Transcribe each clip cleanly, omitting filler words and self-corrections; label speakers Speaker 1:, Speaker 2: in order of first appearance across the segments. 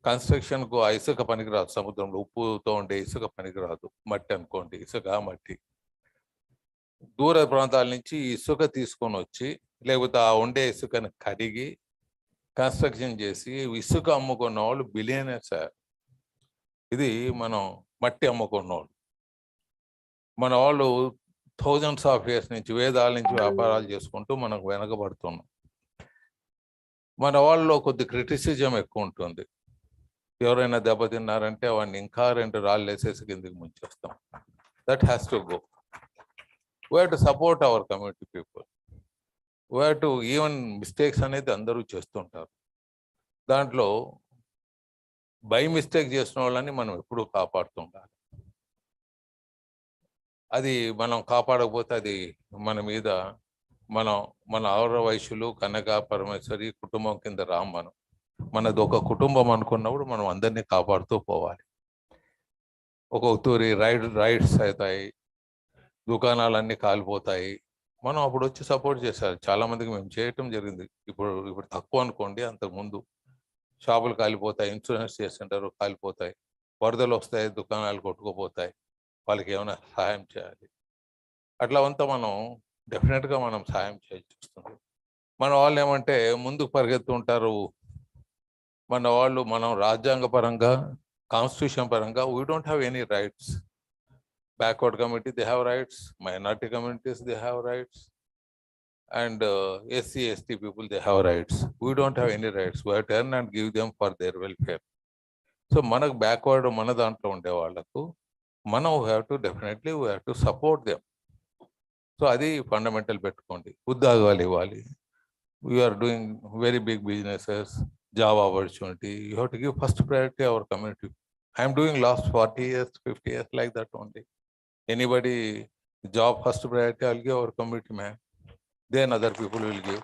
Speaker 1: కన్స్ట్రక్షన్కు ఆ ఇసుక పనికిరాదు, సముద్రంలో ఉప్పుతో ఉండే ఇసుక పనికిరాదు, మట్టి అనుకోండి, ఇసుక మట్టి. దూర ప్రాంతాల నుంచి ఇసుక తీసుకొని వచ్చి లేకపోతే ఆ ఉండే ఇసుకను కడిగి కన్స్ట్రక్షన్ చేసి ఇసుక అమ్ముకున్న వాళ్ళు బిలియనర్స్. ఇది మనం మట్టి అమ్ముకున్న వాళ్ళు. మన వాళ్ళు థౌజండ్స్ ఆఫ్ ఇయర్స్ నుంచి వేదాల నుంచి వ్యాపారాలు చేసుకుంటూ మనకు వెనకబడుతున్నాం. మన వాళ్ళలో కొద్ది క్రిటిసిజం ఎక్కువ ఉంటుంది. ఎవరైనా దెబ్బతిన్నారంటే వాడిని ఇంకా 2 రాళ్ళు వేసేసి కిందికి ముంచేస్తాం. That has to go. We have to support our community people. We have to even mistakes అనేది అందరూ చేస్తుంటారు. దాంట్లో బై మిస్టేక్ చేసిన వాళ్ళని మనం ఎప్పుడూ కాపాడుతుండాలి. అది మనం కాపాడకపోతే అది మన మీద మన ఆర వయసులు కనక పరమేశ్వరి కుటుంబం కింద రాం. మనది ఒక కుటుంబం అనుకున్నప్పుడు మనం అందరినీ కాపాడుతూ పోవాలి. ఒక్కొక్క తూరి రైడ్స్ అవుతాయి, దుకాణాలన్నీ కాలిపోతాయి. మనం అప్పుడు వచ్చి సపోర్ట్ చేశారు. చాలా మందికి మేము చేయటం జరిగింది. ఇప్పుడు తక్కువ అనుకోండి. అంతకుముందు షాపులు కాలిపోతాయి, ఇన్సూరెన్స్ చేస్తుంటారు, కాలిపోతాయి, వరదలు వస్తాయి, దుకాణాలు కొట్టుకుపోతాయి. వాళ్ళకి ఏమైనా సహాయం చేయాలి. అట్లా అంతా మనం డెఫినెట్గా మనం సహాయం చేయాల్సి వస్తుంది. మన వాళ్ళు ఏమంటే ముందుకు పరిగెత్తుంటారు. మనం రాజ్యాంగ పరంగా, కాన్స్టిట్యూషన్ పరంగా we don't have any rights. Backward community they have rights, minority communities they have rights, and SC, ST people, they have rights. We don't have any rights. We have to earn and give them for their welfare. So మనకు backward మన దాంట్లో ఉండే వాళ్ళకు మనం we have to support them. So అది fundamental పెట్టుకోండి. ఉద్యోగాలు ఇవ్వాలి. We are doing very big businesses, job opportunity. You have to give first priority our community. I am doing last 40 years, 50 years like that only. Anybody job first priority, I'll give our community man. Then other people will give.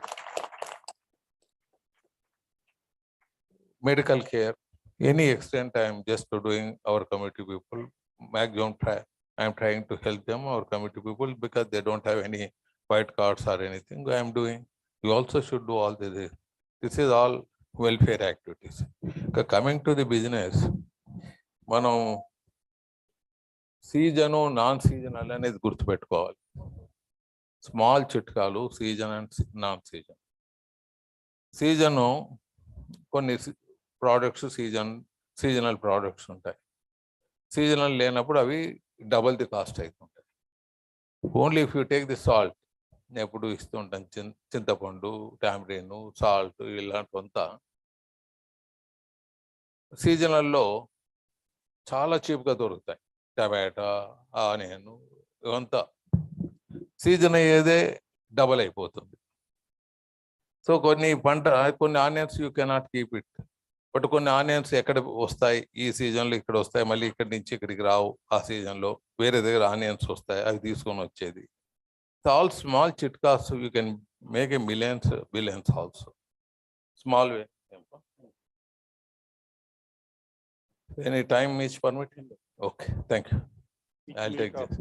Speaker 1: Medical care, any extent I am just doing our community people. Maximum I am trying to help them, our community people, because they don't have any white cards or anything. I am doing. You also should do all this. This is all welfare activities. Coming to the business, మనం season non seasonal అనేది గుర్తుపెట్టుకోవాలి. Small చిట్కాలు season and non season. Season కొన్ని products seasonal products ఉంటాయి. Seasonal లేనప్పుడు అవి double the cost అవుతుంటాయి. Only if you take the salt, నేను ఎప్పుడు ఇస్తూ ఉంటాను, చింతపండు, టామరిన్, సాల్ట్ ఇలాంటివంతా సీజనల్లో చాలా చీప్గా దొరుకుతాయి. టమాటా, ఆనియన్ ఇవంతా సీజన్ అయ్యేదే డబల్ అయిపోతుంది. సో కొన్ని onions you cannot keep it. But కొన్ని ఆనియన్స్ ఎక్కడ వస్తాయి, ఈ సీజన్లో ఇక్కడ వస్తాయి, మళ్ళీ ఇక్కడి నుంచి ఇక్కడికి రావు. ఆ సీజన్లో వేరే దగ్గర ఆనియన్స్ వస్తాయి, అవి తీసుకొని వచ్చేది. ఆల్ స్మాల్ చిట్కాస్ you can make a billions also. Small way. Any time is permitted. Okay, thank you. I'll take this.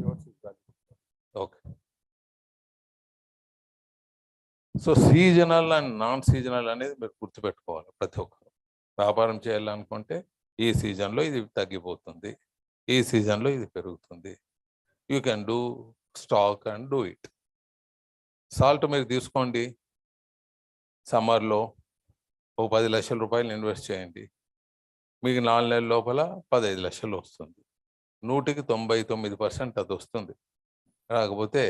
Speaker 1: Okay. So seasonal and non seasonal అనేది మీరు గుర్తుపెట్టుకోవాలి. ప్రతి ఒక్కరు వ్యాపారం చేయాలనుకుంటే ఈ సీజన్లో ఇది తగ్గిపోతుంది, ఈ సీజన్లో ఇది పెరుగుతుంది. You can do stock and do it. Salt మీరు తీసుకోండి, సమ్మర్లో ఓ 10 లక్షల రూపాయలు ఇన్వెస్ట్ చేయండి, మీకు 4 నెలల లోపల 15 లక్షలు వస్తుంది. 199% అది వస్తుంది. రాకపోతే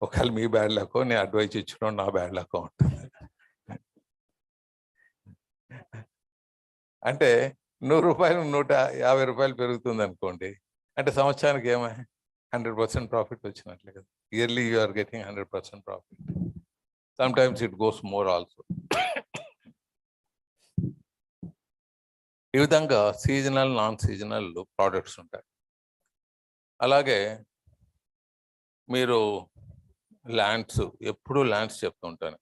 Speaker 1: ఒకవేళ మీ బ్యాడ్ లక్, నేను అడ్వైజ్ ఇచ్చడం నా బ్యాడ్ లక్ ఉంటుంది. అంటే 100 రూపాయలు 150 రూపాయలు పెరుగుతుంది అనుకోండి, అంటే సంవత్సరానికి 100% ప్రాఫిట్ వచ్చినట్లే కదా. Yearly you are getting 100% profit. Some times it goes more also. ఈ విధంగా సీజనల్ నాన్ సీజనల్ ప్రోడక్ట్స్ ఉంటాయి. అలాగే మీరు ఎప్పుడు ల్యాండ్స్ చెప్తుంటాను.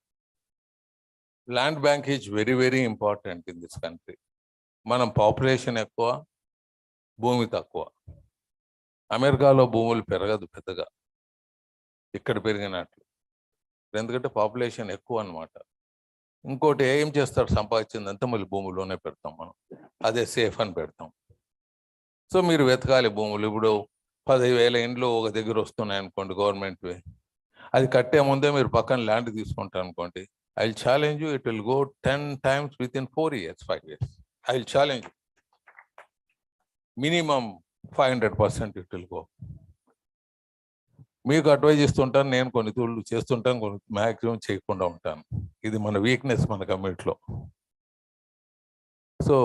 Speaker 1: Land bank is very very important in this country. మనం పాపులేషన్ ఎక్కువ, భూమి తక్కువ. అమెరికాలో భూములు పెరగదు పెద్దగా ఇక్కడ పెరిగినట్లు, ఎందుకంటే పాపులేషన్ ఎక్కువ అన్నమాట. ఇంకోటి ఏం చేస్తాడు, సంపాదించిందంతా మళ్ళీ భూముల్లోనే పెడతాం మనం, అదే సేఫ్ అని పెడతాం. సో మీరు వెతకాలి భూములు. ఇప్పుడు 10,000 ఇండ్లు ఒక దగ్గర వస్తున్నాయి అనుకోండి గవర్నమెంట్వి, అది కట్టే ముందే మీరు పక్కన ల్యాండ్ తీసుకుంటారు అనుకోండి, I will challenge you, it will go 10 times within 4 years, 5 years. I will challenge you, minimum 500% it will go. మీకు అడ్వైజ్ ఇస్తుంటాను, నేను కొన్ని తూళ్ళు చేస్తుంటాను, కొన్ని మ్యాక్సిమం చేయకుండా ఉంటాను. ఇది మన వీక్నెస్ మన కమ్యూనిటీలో. సో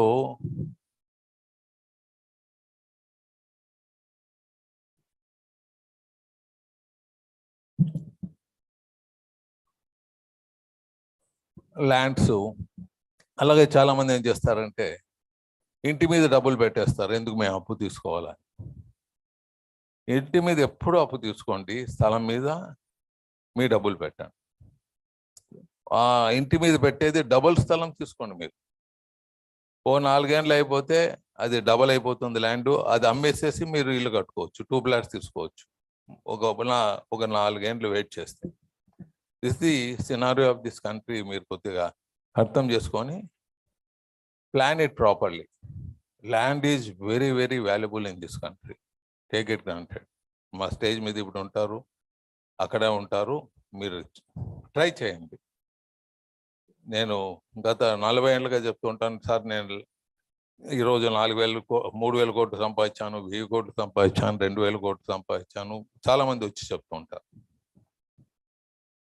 Speaker 1: ల్యాండ్స్ అలాగే చాలా మంది ఏం చేస్తారంటే ఇంటి మీద డబ్బులు పెట్టేస్తారు, ఎందుకు మేము అప్పు తీసుకోవాలని. ఇంటి మీద ఎప్పుడు అప్పు తీసుకోండి, స్థలం మీద మీ డబ్బులు పెట్టండి. ఆ ఇంటి మీద పెట్టేది డబుల్ స్థలం తీసుకోండి. మీరు ఓ 4 ఏళ్ళు అయిపోతే అది డబల్ అయిపోతుంది ల్యాండ్, అది అమ్మేసేసి మీరు ఇల్లు కట్టుకోవచ్చు, 2 plots తీసుకోవచ్చు ఒక 4 ఏళ్ళు వెయిట్ చేస్తే. This the scenario of this country. మీరు కొద్దిగా అర్థం చేసుకొని plan it properly. Land is very very valuable in this country, take it granted. మా స్టేజ్ మీద ఇప్పుడు ఉంటారు, అక్కడే ఉంటారు, మీరు ట్రై చేయండి. నేను గత 40 ఏళ్ళుగా చెప్తూ ఉంటాను సార్, నేను ఈరోజు 3,000 కోట్లు సంపాదించాను, 1,000 కోట్లు సంపాదించాను, 2,000 కోట్లు సంపాదించాను, చాలా మంది వచ్చి చెప్తూ ఉంటారు.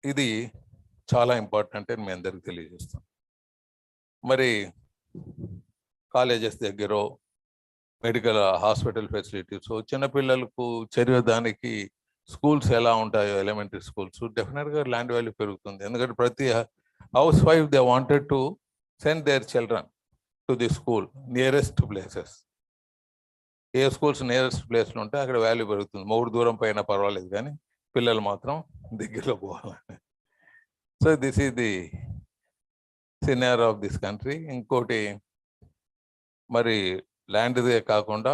Speaker 1: ఇది చాలా ఇంపార్టెంట్ అని మీ అందరికి తెలియజేస్తాను. మరి కాలేజెస్ దగ్గర, మెడికల్ హాస్పిటల్ ఫెసిలిటీస్, చిన్నపిల్లలకు చదివేదానికి స్కూల్స్ ఎలా ఉంటాయో, ఎలిమెంటరీ స్కూల్స్, డెఫినెట్గా ల్యాండ్ వాల్యూ పెరుగుతుంది. ఎందుకంటే ప్రతి house wife they wanted to send their children to the school nearest places. A schools nearest ప్లేస్లో ఉంటే అక్కడ వాల్యూ పెరుగుతుంది. మూడు దూరం పైన పర్వాలేదు, కానీ పిల్లలు మాత్రం దగ్గరలో పోవాలని. So this is the scenario of this country. ఇంకోటి మరి ల్యాండ్దే కాకుండా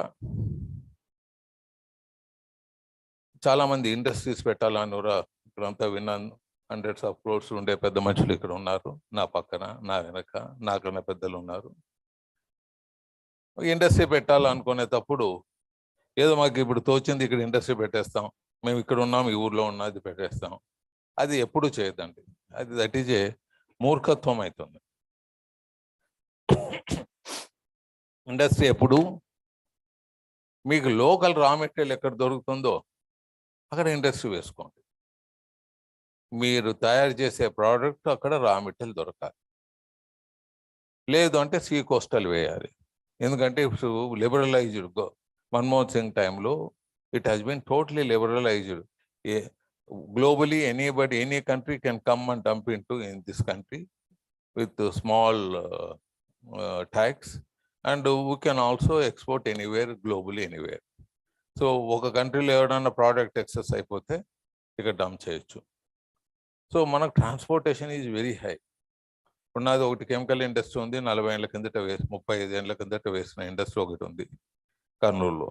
Speaker 1: చాలామంది ఇండస్ట్రీస్ పెట్టాలని కూడా ఇక్కడంతా విన్నాను. 100s of crores ఉండే పెద్ద మనుషులు ఇక్కడ ఉన్నారు, నా పక్కన, నా వెనక, నాకన్నా పెద్దలు ఉన్నారు. ఇండస్ట్రీ పెట్టాలనుకునేటప్పుడు ఏదో మాకు ఇప్పుడు తోచింది ఇక్కడ ఇండస్ట్రీ పెట్టేస్తాం, మేము ఇక్కడ ఉన్నాం, ఈ ఊర్లో ఉన్నది పెట్టేస్తాం, అది ఎప్పుడు చేయదండి. అది దట్ ఈజ్ ఏ మూర్ఖత్వం అవుతుంది. ఇండస్ట్రీ ఎప్పుడు మీకు లోకల్ రా మెటీరియల్ ఎక్కడ దొరుకుతుందో అక్కడ ఇండస్ట్రీ వేసుకోండి. మీరు తయారు చేసే ప్రోడక్ట్ అక్కడ రా మెటీరియల్ దొరకాలి. లేదు అంటే సీ కోస్టల్ వేయాలి. ఎందుకంటే ఇప్పుడు లిబరలైజ్డ్, మన్మోహన్ సింగ్ టైంలో it has been totally liberalised. Globally, any country can come and dump into in this country with small tax, and we can also export anywhere, globally anywhere. So ఒక కంట్రీలో ఎవరైనా product excess అయిపోతే ఇక్కడ dump చేయొచ్చు. So మనకు transportation is very high. ఉన్నది ఒకటి chemical industry ఉంది, 40 ఏళ్ళ కిందట 35 ఏళ్ళ కిందట వేసిన ఇండస్ట్రీ ఒకటి ఉంది కర్నూలులో.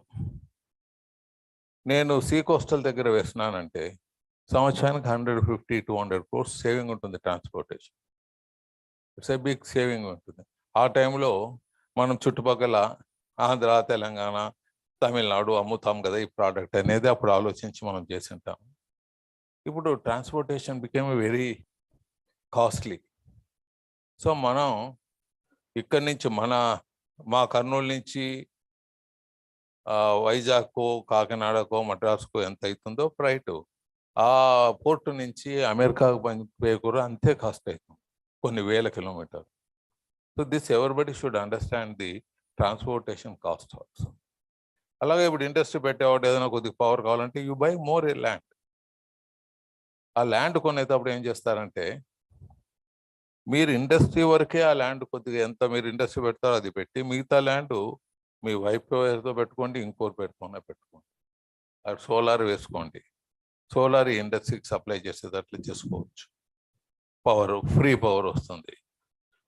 Speaker 1: నేను సీ కోస్టల్ దగ్గర వేసినానంటే సంవత్సరానికి 150-200 crores సేవింగ్ ఉంటుంది transportation. It's a big saving ఉంటుంది. ఆ టైంలో మనం చుట్టుపక్కల ఆంధ్ర, తెలంగాణ, తమిళనాడు అమ్ముతాం కదా ఈ ప్రోడక్ట్ అనేది అప్పుడు ఆలోచించి మనం చేసి ఉంటాం. ఇప్పుడు transportation became very costly. So మనం ఇక్కడి నుంచి మా కర్నూలు నుంచి వైజాగ్కో, కాకినాడకో, మద్రాసుకో ఎంత అవుతుందో ఫ్లైట్, ఆ పోర్టు నుంచి అమెరికాకు పంపే కూడా అంతే కాస్ట్ అవుతుంది, కొన్ని వేల కిలోమీటర్లు. So this everybody should understand the transportation cost also. అలాగే ఇప్పుడు ఇండస్ట్రీ పెట్టేవాడు ఏదైనా కొద్దిగా పవర్ కావాలంటే you by more A land. ఆ ల్యాండ్ కొనేటప్పుడు ఏం చేస్తారంటే మీరు ఇండస్ట్రీ వరకే ఆ ల్యాండ్ కొద్దిగా ఎంత మీరు ఇండస్ట్రీ పెడతారో అది పెట్టి, మిగతా ల్యాండ్ మీ వైఫ్ పేరుతో పెట్టుకోండి, ఇంకోరు పెట్టుకోండి. అది సోలార్ వేసుకోండి, సోలార్ ఇండస్ట్రీకి సప్లై చేసేటట్లు చేసుకోవచ్చు, ఫ్రీ పవర్ వస్తుంది.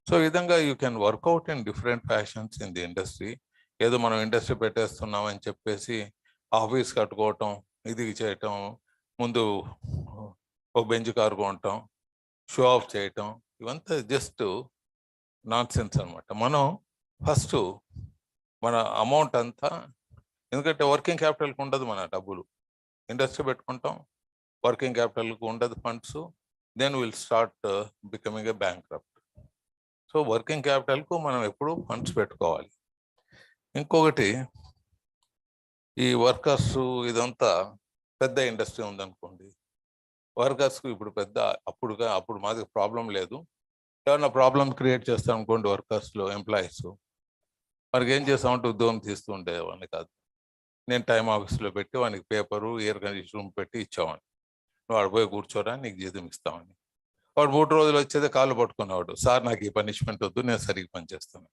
Speaker 1: సో ఈ విధంగా you can work out in different fashions in the industry. ఏదో మనం ఇండస్ట్రీ పెట్టేస్తున్నామని చెప్పేసి ఆఫీస్ కట్టుకోవటం, ఇది చేయటం, ముందు ఒక బెంచ్ కారు కొనటం, షో ఆఫ్ చేయటం, ఇవంతా జస్ట్ నాన్ సెన్స్ అనమాట. మనం ఫస్ట్ మన అమౌంట్ అంతా, ఎందుకంటే వర్కింగ్ క్యాపిటల్కి ఉండదు మన డబ్బులు, ఇండస్ట్రీ పెట్టుకుంటాం, వర్కింగ్ క్యాపిటల్కి ఉండదు funds, then will start becoming a bankrupt. So working క్యాపిటల్కు మనం ఎప్పుడు ఫండ్స్ పెట్టుకోవాలి. ఇంకొకటి, ఈ వర్కర్స్ ఇదంతా పెద్ద ఇండస్ట్రీ ఉందనుకోండి, వర్కర్స్కు ఇప్పుడు పెద్ద అప్పుడు మాది ప్రాబ్లం లేదు. ఏమన్నా ప్రాబ్లమ్ క్రియేట్ చేస్తాం అనుకోండి వర్కర్స్లో, ఎంప్లాయీస్, వారికి ఏం చేస్తామంటే ఉద్యోగం తీస్తూ ఉండేవాడిని కాదు. నేను టైం ఆఫీస్లో పెట్టి వానికి పేపరు, ఎయిర్ కండిషన్ రూమ్ పెట్టి ఇచ్చేవాడిని. నువ్వు వాడు పోయి కూర్చోరా, నీకు జీతం ఇస్తామని. వాడు 3 రోజులు వచ్చేది కాళ్ళు పట్టుకునేవాడు, సార్ నాకు ఈ పనిష్మెంట్ వద్దు, నేను సరిగ్గా పనిచేస్తాను.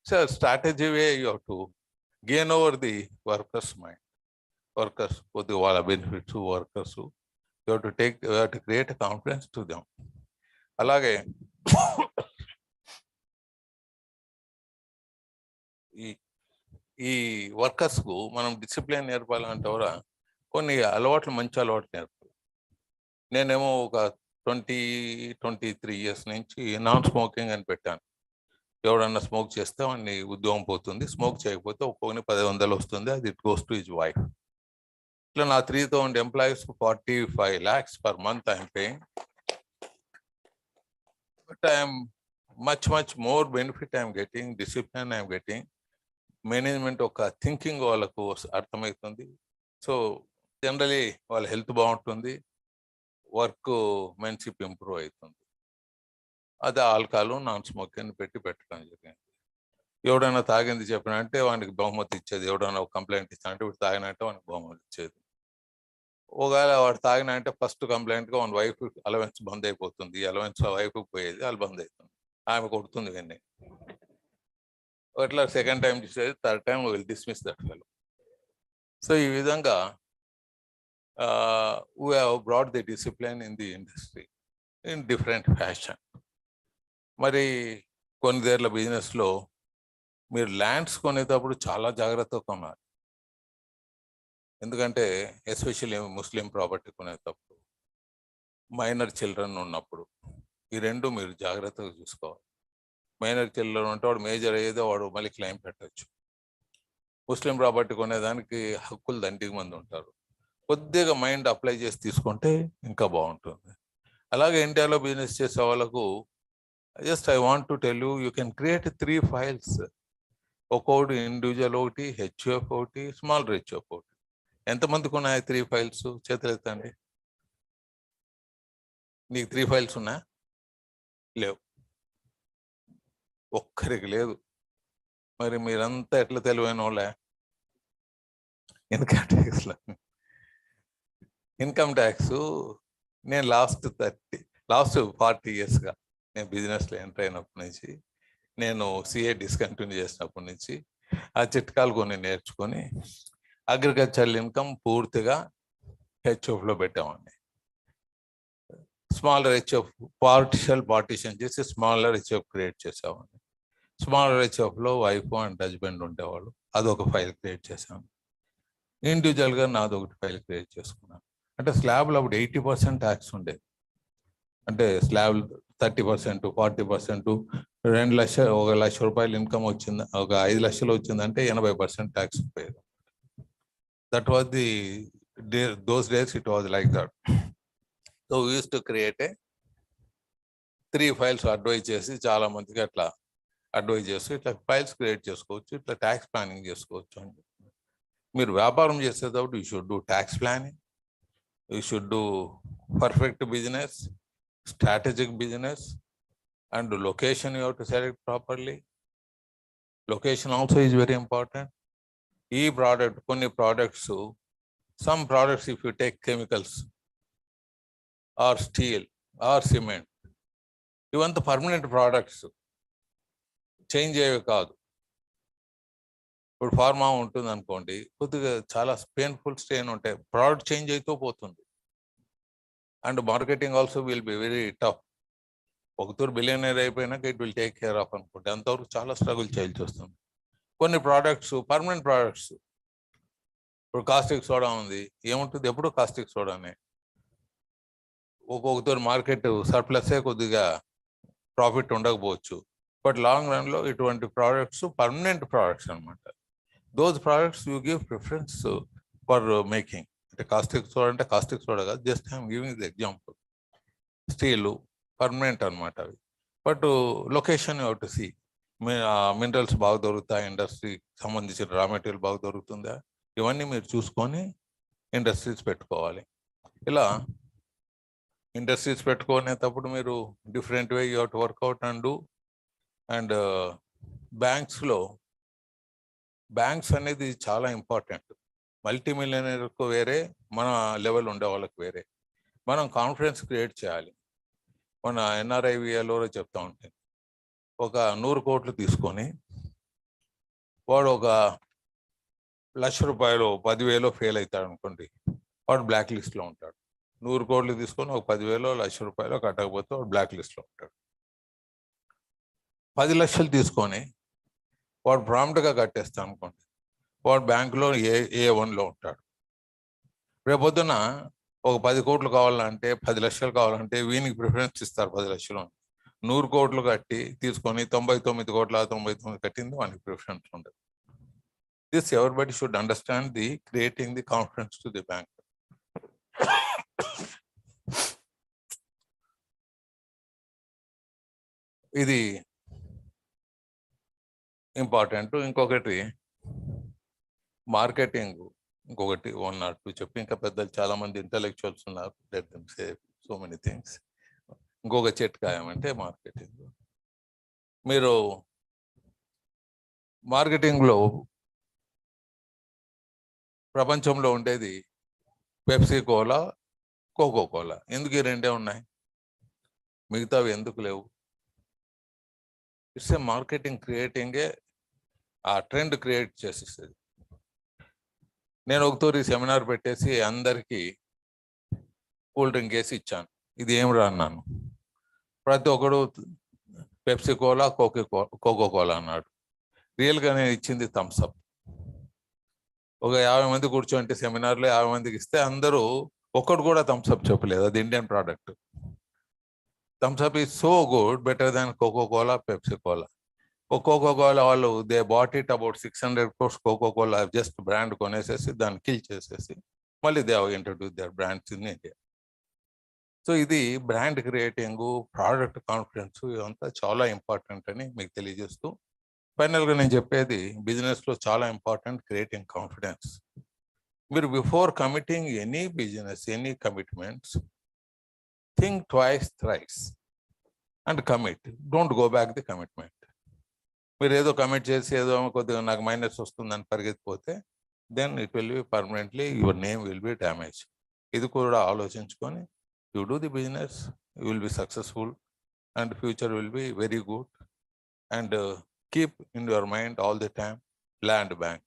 Speaker 1: Sir strategy way you have to gain over the workers mind. Workers కొద్దిగా వాళ్ళ benefits, workers you have to create confidence to them. అలాగే ఈ వర్కర్స్కు మనం డిసిప్లిన్ నేర్పాలంటే కూడా కొన్ని అలవాట్లు, మంచి అలవాట్లు నేర్పాలి. నేనేమో ఒక 23 ఇయర్స్ నుంచి నాన్ స్మోకింగ్ అని పెట్టాను. ఎవడన్నా స్మోక్ చేస్తే వాడిని ఉద్యోగం పోతుంది, స్మోక్ చేయకపోతే ఒక్కొక్కని 10,000 వస్తుంది, అది it goes to his wife. ఇట్లా నా 3,000 employees 45 lakhs per month I'm paying. But I'm much more benefit I'm getting, discipline I'm getting, management ఒక థింకింగ్ వాళ్ళకు అర్థమవుతుంది. సో జనరలీ వాళ్ళ హెల్త్ బాగుంటుంది, వర్క్ మెన్షిప్ ఇంప్రూవ్ అవుతుంది. అది ఆల్కహాల్, నాన్ స్మోకింగ్ పెట్టడం జరిగింది. ఎవడైనా తాగింది చెప్పినంటే వానికి బహుమతి ఇచ్చేది, ఎవడైనా ఒక కంప్లైంట్ ఇచ్చానంటే వీడు తాగినంటే వానికి బహుమతి ఇచ్చేది. ఒకవేళ వాడు తాగినంటే ఫస్ట్ కంప్లైంట్గా వాని వైఫ్ అలవెన్స్ బంద్ అయిపోతుంది, అలవెన్స్ వైఫ్కి పోయేది, వాళ్ళు బంద్ అవుతుంది, ఆమె కొడుతుంది ఇవన్నీ. అట్లా సెకండ్ టైం చూసేది, third time will dismiss that fellow. So ఈ విధంగా we have brought the discipline in the industry in different fashion. మరి కొన్నిదేళ్ల బిజినెస్లో మీరు ల్యాండ్స్ కొనేటప్పుడు చాలా జాగ్రత్తగా కొనాలి. ఎందుకంటే ఎస్పెషల్లీ ముస్లిం ప్రాపర్టీ కొనేటప్పుడు, మైనర్ చిల్డ్రన్ ఉన్నప్పుడు, ఈ రెండు మీరు జాగ్రత్తగా చూసుకోవాలి. మైనర్ చిల్డ్రన్ ఉంటే వాడు మేజర్ అయ్యేదో వాడు మళ్ళీ క్లెయిమ్ పెట్టచ్చు. ముస్లిం ప్రాపర్టీ కొనేదానికి హక్కులు దండిగా మంది ఉంటారు. కొద్దిగా మైండ్ అప్లై చేసి తీసుకుంటే ఇంకా బాగుంటుంది. అలాగే ఇండియాలో బిజినెస్ చేసే వాళ్ళకు just I want to tell you can create 3 files. ఒక్కొక్కటి ఇండివిజువల్ ఒకటి, హెచ్ఎఫ్ ఒకటి, స్మాల్ హెచ్ఎఫ్ ఒకటి. ఎంతమందికి ఉన్నాయి 3 files? చేతులు ఎత్తండి. నీకు 3 files ఉన్నాయా? లేవు, ఒక్కరికి లేదు. మరి మీరంతా ఎట్లా తెలివైన వాళ్ళే? ఇన్కమ్ ట్యాక్స్ నేను లాస్ట్ 40 yearsగా నేను బిజినెస్లో ఎంటర్ అయినప్పటి నుంచి, నేను సిఏ డిస్కంటిన్యూ చేసినప్పటి నుంచి ఆ చిట్కాలు కొన్ని నేర్చుకొని అగ్రికల్చరల్ ఇన్కమ్ పూర్తిగా హెచ్ఎఫ్లో పెట్టామండి. స్మాలర్ హెచ్ఎఫ్ పార్టిషన్ చేసి స్మాలర్ హెచ్ఎఫ్ క్రియేట్ చేసామండి. స్మాలర్ హెచ్ఎఫ్లో వైఫ్ అండ్ హస్బెండ్ ఉండేవాళ్ళు, అదొక ఫైల్ క్రియేట్ చేశాను. ఇండివిజువల్గా నాదొకటి ఫైల్ క్రియేట్ చేసుకున్నాను. అంటే స్లాబ్లో అప్పుడు 80% ట్యాక్స్ ఉండేది. అంటే స్లాబ్ 30%, 40%, 2 లక్షలు, 1 లక్ష రూపాయలు ఇన్కమ్ వచ్చింది, ఒక 5 లక్షలు వచ్చిందంటే 80% ట్యాక్స్ పోయేది. That was those days it was like that. So we use to create 3 files advise చేసి, చాలా మందికి అట్లా అడ్వైజ్ చేస్తూ ఇట్లా ఫైల్స్ క్రియేట్ చేసుకోవచ్చు, ఇట్లా ట్యాక్స్ ప్లానింగ్ చేసుకోవచ్చు అని. మీరు వ్యాపారం చేసేటప్పుడు you should do tax planning, you should do perfect business, strategic business, and location you have to select properly. Location also is very important. కొన్ని products, some products, if you take chemicals or steel or cement, even the permanent products change అయ్యేవి కాదు. ఇప్పుడు pharma ఉంటుంది అనుకోండి, కొద్దిగా చాలా painful strain ఉంటాయి, product change అవుతూ పోతుంది. And marketing also will be very tough. ఒకతూరు బిలియనర్ అయిపోయినాక it will take care of అనుకుంటే అంతవరకు చాలా స్ట్రగుల్ చేయాల్సి వస్తుంది. కొన్ని ప్రోడక్ట్స్ పర్మనెంట్ ప్రోడక్ట్స్, ఇప్పుడు కాస్టిక్ సోడా ఉంది, ఏముంటుంది ఎప్పుడు కాస్టిక్ సోడానే. ఒక్కొక్కతో మార్కెట్ సర్ప్లసే కొద్దిగా ప్రాఫిట్ ఉండకపోవచ్చు, బట్ లాంగ్ రన్లో ఇటువంటి ప్రోడక్ట్స్ పర్మనెంట్ ప్రోడక్ట్స్ అనమాట. Those products you give preference for making. అంటే కాస్టిక్ సోడా అంటే కాస్టిక్ సోడా కాదు, just I'm giving the example. Steel permanent అనమాట అవి. But location you have to see. Minerals బాగా దొరుకుతాయి, ఇండస్ట్రీకి సంబంధించిన రా మెటీరియల్ బాగా దొరుకుతుందా, ఇవన్నీ మీరు చూసుకొని ఇండస్ట్రీస్ పెట్టుకోవాలి. ఇలా ఇండస్ట్రీస్ పెట్టుకునేటప్పుడు మీరు different way you have to work out and do. And banks అనేది చాలా ఇంపార్టెంట్. మల్టీ మిలియనర్కు వేరే, మన లెవెల్ ఉండే వాళ్ళకి వేరే. మనం కాన్ఫిడెన్స్ క్రియేట్ చేయాలి. మన ఎన్ఆర్ఐవిఎల్లో చెప్తా ఉంటాను, ఒక 100 కోట్లు తీసుకొని వాడు ఒక ₹1,00,000 10,000 ఫెయిల్ అవుతాడు అనుకోండి, వాడు బ్లాక్ లిస్ట్లో ఉంటాడు. 100 కోట్లు తీసుకొని ఒక 10,000 ₹1,00,000 కట్టకపోతే వాడు బ్లాక్ లిస్ట్లో ఉంటాడు. 10 లక్షలు తీసుకొని వాడు ప్రాంప్ట్గా కట్టేస్తాను అనుకోండి, వాడు బ్యాంకులో A1లో ఉంటాడు. రేపొద్దున ఒక 10 కోట్లు కావాలంటే, 10 లక్షలు కావాలంటే వీనికి ప్రిఫరెన్స్ ఇస్తారు 10 లక్షలు. 100 కోట్లు కట్టి తీసుకొని 99 కోట్ల 99 కట్టింది వానికి ప్రిఫరెన్స్ ఉండదు. This everybody should understand the creating the confidence to the bank. ఇది ఇంపార్టెంట్. ఇంకొకటి మార్కెటింగ్, ఇంకొకటి 1 or 2 చెప్పి, ఇంకా పెద్దలు చాలా మంది ఇంటలెక్చువల్స్ ఉన్నారు, let them say so many things. ఇంకొక చిట్కాయమంటే మార్కెటింగ్. మీరు మార్కెటింగ్లో ప్రపంచంలో ఉండేది పెప్సీ కోలా, కోకో కోలా. ఎందుకు ఈ రెండే ఉన్నాయి, మిగతావి ఎందుకు లేవు? ఇట్స్ ఏ మార్కెటింగ్ క్రియేటింగే ఆ ట్రెండ్ క్రియేట్ చేసేస్తుంది. నేను ఒకతూరి సెమినార్ పెట్టేసి అందరికీ కూల్ డ్రింక్ వేసి ఇచ్చాను. ఇది ఏం రా అన్నాను. ప్రతి ఒక్కడు పెప్సీ కోలా, కోకో కోలా అన్నాడు. రియల్గా నేను ఇచ్చింది థమ్స్అప్. ఒక 50 మంది కూర్చోంటే సెమినార్లో 50 మందికి ఇస్తే అందరూ ఒక్కడు కూడా థమ్స్అప్ చెప్పలేదు. అది Indian product. Thums Up is so good, better than Coca Cola, Pepsi Cola. Coca Cola వాళ్ళు they bought it about 600 crores. Coca Cola just brand కొనేసేసి దాన్ని కిల్ చేసేసి మళ్ళీ they have introduce their brands in India. So ఇది brand creating, product confidence, ఇదంతా చాలా important అని మీకు తెలియజేస్తూ, ఫైనల్గా నేను చెప్పేది, బిజినెస్లో చాలా ఇంపార్టెంట్ క్రియేటింగ్ కాన్ఫిడెన్స్. మీరు before committing any business, any commitments, think twice thrice and commit. Don't go back the commitment. మీరు ఏదో కమిట్ చేసి ఏదో కొద్దిగా నాకు మైనస్ వస్తుందని పరిగెత్తిపోతే, then it will be permanently your name will be damage. ఇది కూడా ఆలోచించుకొని you do the business, you will be successful and future will be very good. And keep in your mind all the time, land bank.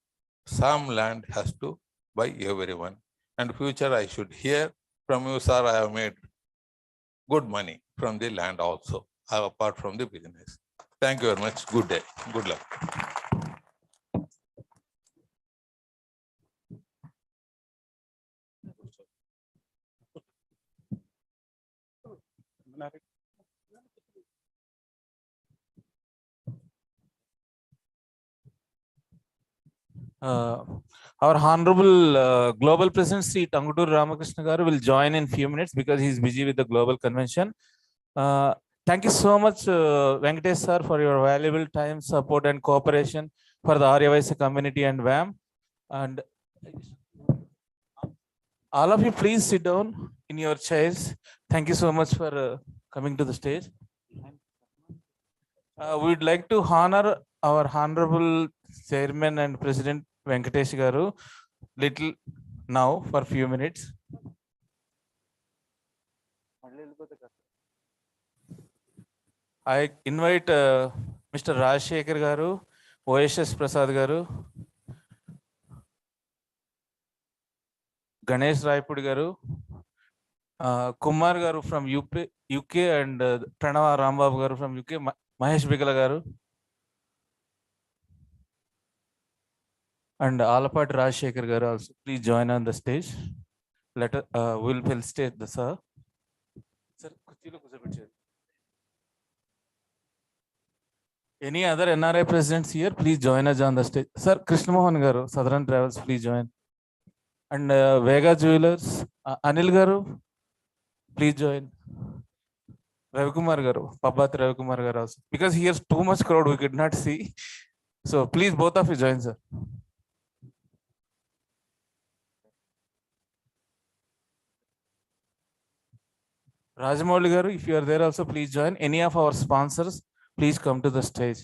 Speaker 1: Some land has to by everyone. And future I should hear from you, sir, I have made good money from the land also, apart from the business. Thank you very much. Good day. Good luck.
Speaker 2: Our Honorable Global President Sri Tangutur Ramakrishna Garu will join in few minutes because he is busy with the global convention. Thank you so much, Venkatesh sir, for your valuable time, support and cooperation for the Aryavaisa community and WAM. And all of you, please sit down in your chairs. Thank you so much for coming to the stage. We would like to honor our Honorable Chairman and President Venkatesh Garu little now for few minutes. I invite Mr. Rajshekhar Garu, OSS Prasad Garu, Ganesh Raipudi Garu, Kumar Garu from UK and Pranava Rambabu Garu from UK, Mahesh Bigala Garu, and Alapati Rajshekhar Garu also. Please join on the stage. We'll felicitate the sir. Any other NRI presidents here? Please join us on the stage. Sir, Krishna Mohan Garu, Southern Travels, please join. And Vega Jewelers, Anil Garu, please join. Ravikumar Garu, Pabat Ravikumar Garu also. Because here's too much crowd, we could not see. So please, both of you join, sir. Rajamouli Garu, if you are there also, please join. Any of our sponsors, please come to the stage.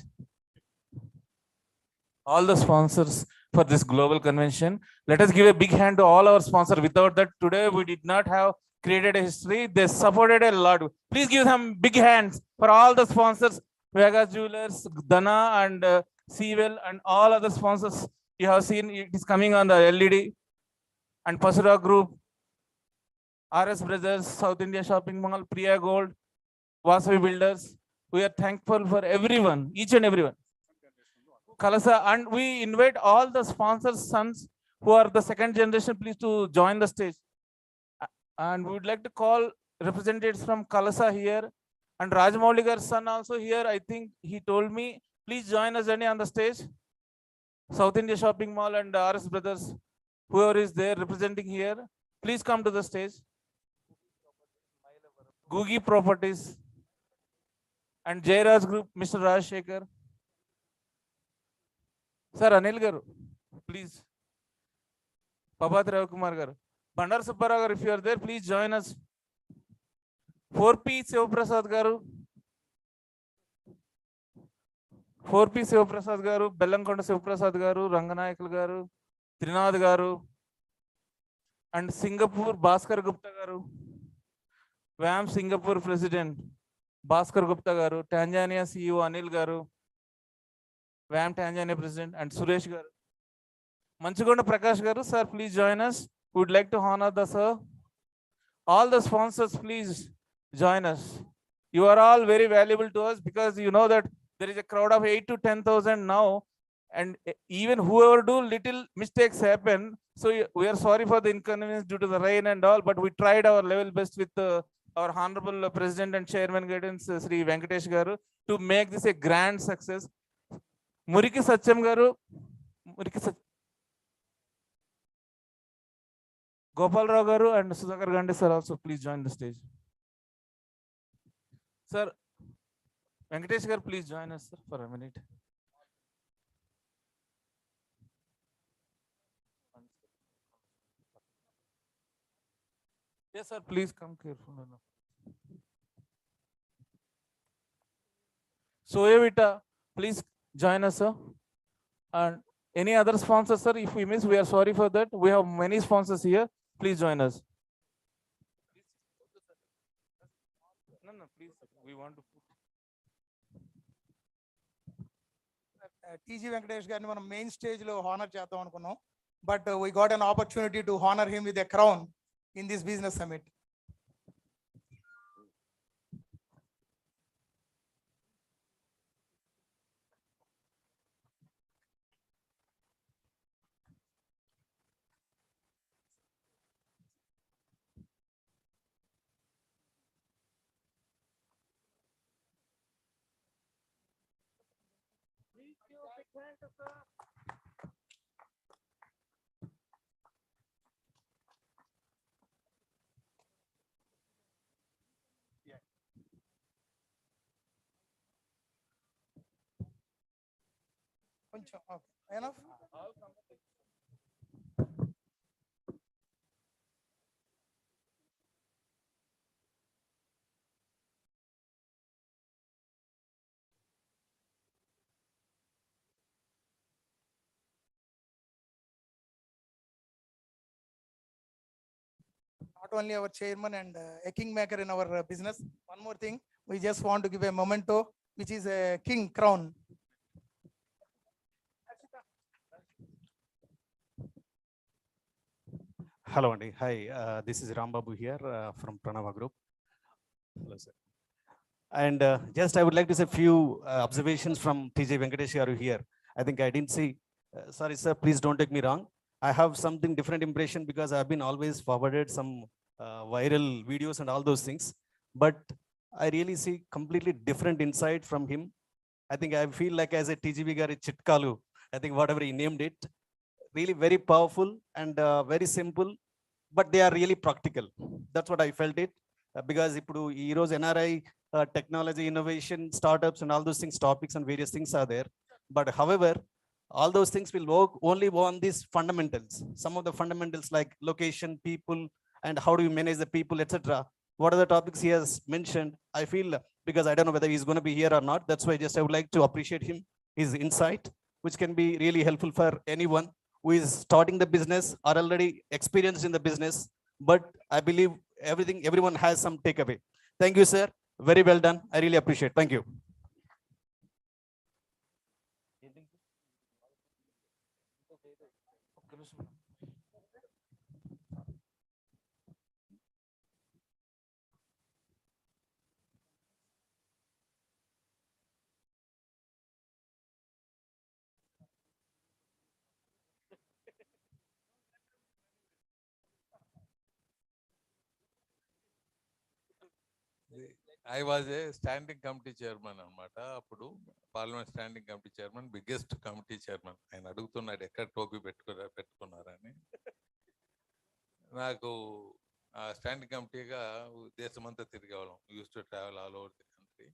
Speaker 2: All the sponsors for this global convention. Let us give a big hand to all our sponsors. Without that, today we did not have created a history. They supported a lot. Please give them big hands for all the sponsors. Vega Jewelers, Dana and Sewell and all other sponsors. You have seen it is coming on the LED. And Pasura Group, RS Brothers, South India Shopping Mall, Priya Gold, Vasavi Builders. We are thankful for everyone, each and everyone. Kalasa, and we invite all the sponsors' sons who are the second generation, please to join the stage. And we would like to call representatives from Kalasa here. And Rajamauligar's son also here. I think he told me, please join us on the stage. South India Shopping Mall and RS Brothers, whoever is there representing here, please come to the stage. Googie Properties and Jairaj Group, Mr. Rajshekhar. Sir, Anil Garu, please. Pabat Ravikumar Garu. Bandar Subbarao Garu, if you are there, please join us. 4P Sivaprasad Garu. 4P Sivaprasad Garu, Bellankonda Sivaprasad Garu, Ranganayakul Garu, Trinad Garu, and Singapore Bhaskar Gupta Garu. WAM Singapore President Bhaskar Gupta Garu, Tanzania CEO Anil Garu, WAM Tanzania President, and Suresh Garu. Manchugonda Prakash Garu, sir, please join us. We would like to honor the sir. All the sponsors, please join us. You are all very valuable to us because you know that there is a crowd of 8 to 10,000 now, and even whoever do little mistakes happen. So we are sorry for the inconvenience due to the rain and all, but we tried our level best with our Honorable President and Chairman guidance, Sri Venkatesh Garu, to make this a grand success. Muriki Satyam Garu, Gopal Rao Garu and Sudhakar Gandhi sir also please join the stage. Sir, Venkatesh Garu, please join us sir, for a minute. Yes sir, please come careful. Soyevita, please join us sir. And any other sponsors, sir, if we miss, we are sorry for that. We have many sponsors here. Please join us. No, please, we want to put.
Speaker 3: TG Venkatesh garini మనం main stage లో honor చేద్దాం అనుకున్నాం, but we got an opportunity to honor him with a crown in this business summit. కొంచెం enough. Not only our chairman and a kingmaker in our business. One more thing, we just want to give a memento, which is a king crown.
Speaker 4: Hello, Andy. Hi, this is Rambabu here from Pranava Group. Hello, sir. And just I would like to say a few observations from TJ Venkatesh Garu here. I think I didn't see, sorry sir, please don't take me wrong. I have something different impression because I've been always forwarded some viral videos and all those things. But I really see completely different insight from him. I think I feel like as a TGV Gari Chitkalu, I think whatever he named it, really very powerful and very simple, but they are really practical. That's what I felt it. Because ఇప్పుడు ఈ రోజు NRI technology, innovation, startups and all those things, topics and various things are there. But however, all those things will work only on these fundamentals. Some of the fundamentals like location, people, and how do you manage the people, etc. What are the topics he has mentioned? I feel, because I don't know whether he's going to be here or not. That's why just I would like to appreciate him, his insight, which can be really helpful for anyone who is starting the business or already experienced in the business. But I believe everyone has some takeaway. Thank you, sir. Very well done. I really appreciate. Thank you.
Speaker 1: I was a standing committee chairman అనమాట. అప్పుడు parliament standing committee chairman, biggest committee chairman. ఆయన అడుగుతున్నాడు ఎక్కడ టోపీ పెట్టుకున్నారని. నాకు ఆ standing కమిటీగా దేశమంతా తిరిగేవాళ్ళం. Use to travel all over the country.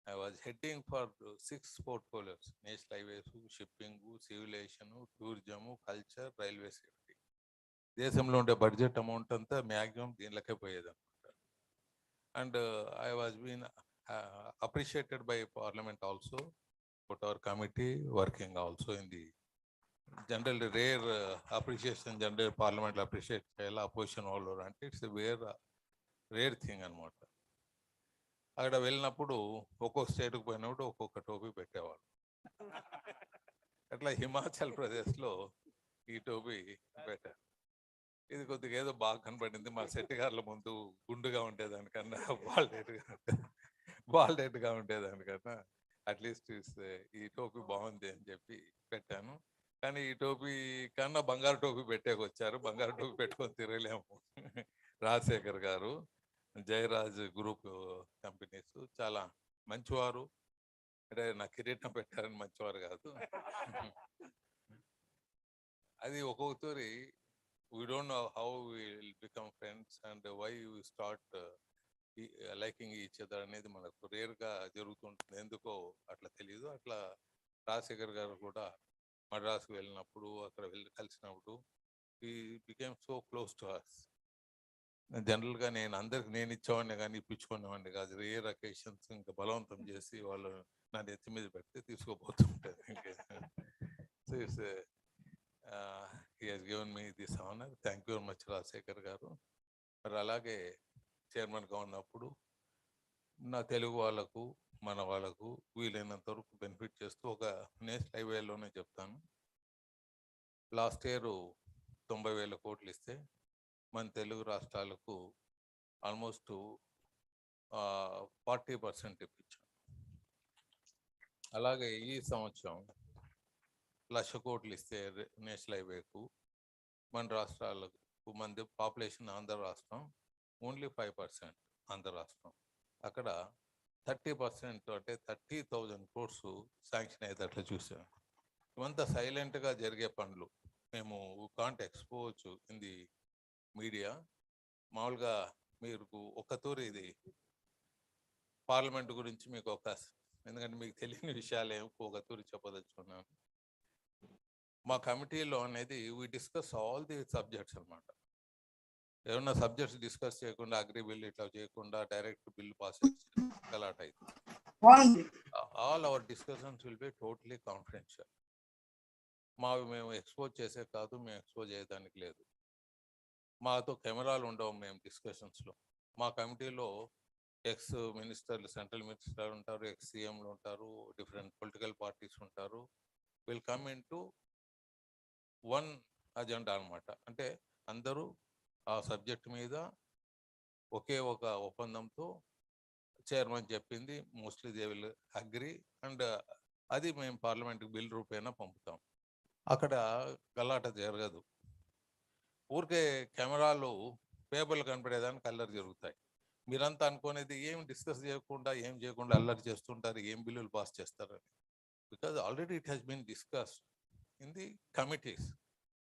Speaker 1: I was heading for 6 portfolios: national highways, shipping, civil aviation, tourism, culture, railway safety. దేశంలో ఉండే బడ్జెట్ అమౌంట్ అంతా మ్యాక్సిమం దీనిలోకే పోయేది. And I was being appreciated by Parliament also, but our committee working also in the general rare appreciation, general Parliament appreciate opposition all over, and it's a rare thing అనమాట. అక్కడ వెళ్ళినప్పుడు ఒక్కొక్క స్టేట్కి పోయినప్పుడు ఒక్కొక్క టోపీ పెట్టేవాడు. అట్లా హిమాచల్ ప్రదేశ్లో ఈ టోపీ పెట్టారు. ఇది కొద్దిగా ఏదో బాగా కనపడింది. మా సెట్టిగారుల ముందు గుండుగా ఉండేదానికన్నా బాల్డెడ్గా ఉండేదానికన్నా అట్లీస్ట్ ఈ టోపీ బాగుంది అని చెప్పి పెట్టాను. కానీ ఈ టోపీ కన్నా బంగారు టోపీ పెట్టేకొచ్చారు. బంగారు టోపీ పెట్టుకొని తిరగలేము. రాజశేఖర్ గారు, జయరాజ్ గ్రూప్ కంపెనీస్ చాలా మంచివారు. అంటే నా కిరీటం పెట్టారని మంచివారు కాదు. అది ఒక్కొక్కరి we don't know how we will become friends and why we start liking each other అనేది మనకు రేర్గా జరుగుతుంటుంది. ఎందుకో అట్లా తెలియదు. అట్లా రాజశేఖర్ గారు కూడా మద్రాసుకు వెళ్ళినప్పుడు అక్కడ కలిసినప్పుడు he became so close to us. జనరల్గా నేను అందరికి నేను ఇచ్చేవాడిని కానీ ఇప్పించుకునేవాడిని కాదు. రేర్ అకేషన్స్ ఇంకా బలవంతం చేసి వాళ్ళు నా నెత్తి మీద పెడితే తీసుకోబోతుంటారు. So it's he has given me this honor. Thank you very much Rajasekhar గారు. మరి అలాగే చైర్మన్గా ఉన్నప్పుడు నా తెలుగు వాళ్ళకు, మన వాళ్ళకు వీలైనంత వరకు బెనిఫిట్ చేస్తూ ఒక నేషనల్ హైవేలోనే చెప్తాను. లాస్ట్ ఇయర్ 90,000 కోట్లు ఇస్తే మన తెలుగు రాష్ట్రాలకు ఆల్మోస్ట్ 40% ఇప్పించాం. అలాగే ఈ సంవత్సరం 1,00,000 కోట్లు ఇస్తే నేషనల్ హైవేకు మన రాష్ట్రాలకు, మన పాపులేషన్ ఆంధ్ర రాష్ట్రం ఓన్లీ 5% ఆంధ్ర రాష్ట్రం. అక్కడ 30% అంటే 30,000 crores శాంక్షన్ అయ్యేటట్లు చూసాం. ఇవంతా సైలెంట్గా జరిగే పనులు. మేము can't expose in the media. మామూలుగా మీరు ఒక తూరి ఇది పార్లమెంట్ గురించి మీకు ఎందుకంటే మీకు తెలియని విషయాలు ఏమి ఒక తూరి చెప్పదలుచుకున్నాను. మా కమిటీలో అనేది we discuss all the subjects అనమాట. ఏమన్నా సబ్జెక్ట్స్ డిస్కస్ చేయకుండా, అగ్రి బిల్ ఇట్లా చేయకుండా డైరెక్ట్ బిల్ పాస్ గలాట్ అవుతుంది. All our discussions will be totally confidential. మేము ఎక్స్పోజ్ చేసే కాదు, మేము ఎక్స్పోజ్ చేయడానికి లేదు. మాతో కెమెరాలు ఉండవు మేము డిస్కషన్స్లో. మా కమిటీలో ఎక్స్ మినిస్టర్లు, సెంట్రల్ మినిస్టర్ ఉంటారు, ఎక్స్ సీఎంలు ఉంటారు, డిఫరెంట్ పొలిటికల్ పార్టీస్ ఉంటారు. Will come in to one agenda అనమాట. అంటే అందరూ ఆ సబ్జెక్ట్ మీద ఒకే ఒక ఒప్పందంతో చైర్మన్ చెప్పింది mostly they will agri, and అది మేము పార్లమెంట్కి బిల్ రూపేనా పంపుతాం. అక్కడ గలాట జరగదు. ఊరికే కెమెరాలు పేపర్లు కనపడేదానికి కలర్ జరుగుతాయి. మీరంతా అనుకునేది ఏం డిస్కస్ చేయకుండా ఏం చేయకుండా అల్లరి చేస్తుంటారు, ఏం బిల్లులు పాస్ చేస్తారని. Because already it has been discussed in the committees.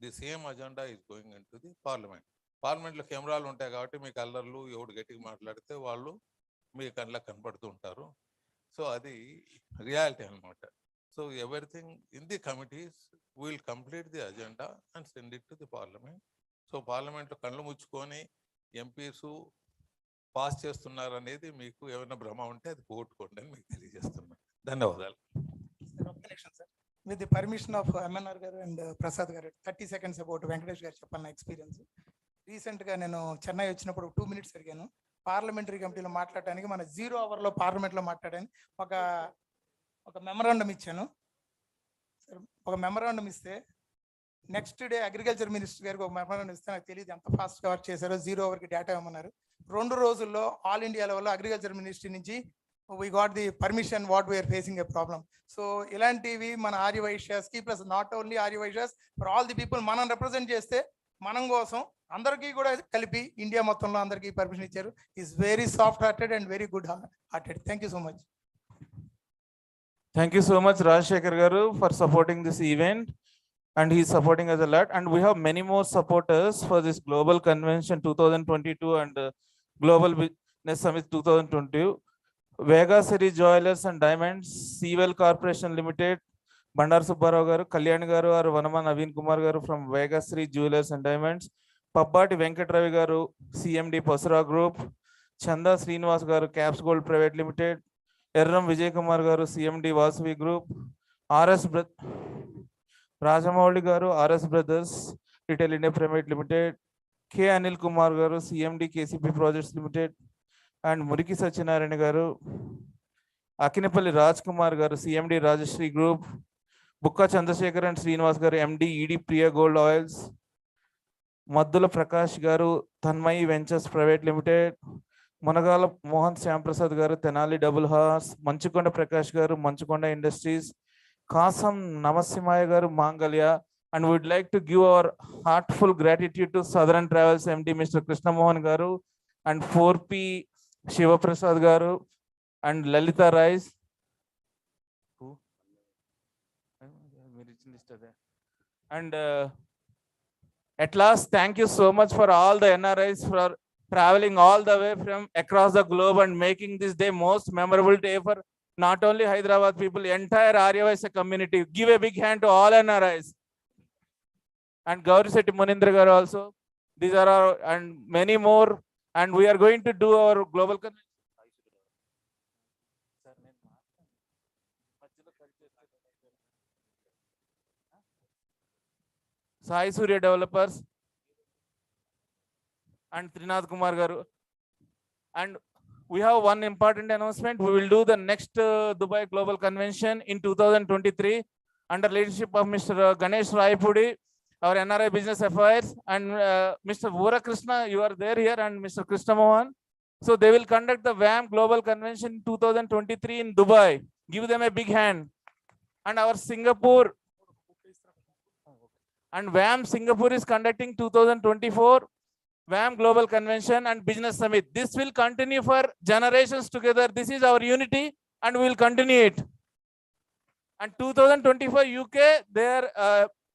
Speaker 1: The same agenda is going in to the parliament. పార్లమెంట్లో కెమెరాలు ఉంటాయి కాబట్టి మీకు అల్లర్లు ఎవడు గట్టిగా మాట్లాడితే వాళ్ళు మీ కళ్ళకి కనపడుతూ ఉంటారు. సో అది రియాలిటీ అనమాట. So everything in the committees will complete the agenda and send it to the parliament. So పార్లమెంట్లో కళ్ళు ముచ్చుకొని ఎంపీస్ పాస్ చేస్తున్నారు అనేది మీకు ఏమైనా భ్రమ ఉంటే అది పోగొట్టుకోండి అని మీకు తెలియజేస్తున్నాను. ధన్యవాదాలు.
Speaker 3: With the permission of MNR గారు అండ్ ప్రసాద్ గారు, 30 seconds అబౌట్ వెంకటేష్ గారు చెప్పాను నా ఎక్స్పీరియన్స్. రీసెంట్గా నేను చెన్నై వచ్చినప్పుడు 2 minutes అడిగాను పార్లమెంటరీ కమిటీలో మాట్లాడడానికి. మన 0 hourలో పార్లమెంట్లో మాట్లాడాను. ఒక మెమరాండం ఇచ్చాను. ఒక మెమరాండం ఇస్తే నెక్స్ట్ డే అగ్రికల్చర్ మినిస్టర్ గారికి ఒక మెమరాండం ఇస్తే నాకు తెలియదు ఎంత ఫాస్ట్గా వర్క్ చేశారో. 0 hourకి డేటా ఇవ్వమన్నారు. 2 రోజుల్లో ఆల్ ఇండియా లెవెల్లో అగ్రికల్చర్ మినిస్ట్రీ నుంచి we got the permission what we are facing a problem. So ఇలాంటివి మన ఆర్యవైశ్యాస్కి plus not only Aryavaishyas for all the people మనం రిప్రజెంట్ చేస్తే మనం కోసం అందరికీ కూడా కలిపి ఇండియా మొత్తంలో అందరికీ పర్మిషన్ ఇచ్చారు. Is very soft hearted and very good hearted. Thank you so much.
Speaker 2: Thank you so much, Rajshekhar Garu, for supporting this event. And he's supporting us a lot. And we have many more supporters for this Global Convention 2022 and Global Business Summit 2022. Vega City Jewelers and Diamonds, Seawell Corporation Limited, Bandar Subbarao Garu, Kalyan Garu, or Vanama Naveen Kumar Garu from Vega City Jewelers and Diamonds, Pabbati Venkatravi Garu, CMD Pasura Group, Chanda Srinivas Garu, Caps Gold Private Limited, Erram Vijay Kumar Garu, CMD Vasavi Group, RS Rajamouli Garu, RS Brothers, Retail India Private Limited, K. Anil Kumar Garu, CMD KCP Projects Limited, and Muriki Sachinarayana Garu, Akinapalli Raj Kumar Garu, CMD Rajashri Group, Bukka Chandrasekhar and Srinivas Garu, MD ED Priya Gold Oils, Maddula Prakash Garu, Tanmayi Ventures Private Limited, Managala Mohan Shyamprasad Garu, Tenali Double Horse, Manchukonda Prakash Garu, Manchukonda Industries, Kasam Namasimaya Garu, Mangalya. And we'd like to give our heartful gratitude to Southern Travels MD Mr. Krishna Mohan Garu and 4P Shiva Prasad Garu and Lalita Rice. Who? And at last, thank you so much for all the NRIs for traveling all the way from across the globe and making this day most memorable day for not only Hyderabad people, entire Aryavaisya community. Give a big hand to all NRIs. And Gauri Setti Munindra Garu also. These are our, and many more. And we are going to do our global convention. Sai Surya Developers and Trinath Kumar Garu. And we have one important announcement. We will do the next Dubai Global Convention in 2023 under leadership of Mr. Ganesh Raipudi, our NRI Business Affairs, and Mr. Vura Krishna, you are there here, and Mr. Krishna Mohan. So they will conduct the WAM Global Convention 2023 in Dubai. Give them a big hand. And our Singapore, and WAM Singapore is conducting 2024 WAM Global Convention and Business Summit. This will continue for generations together. This is our unity and we will continue it. And 2024 UK, their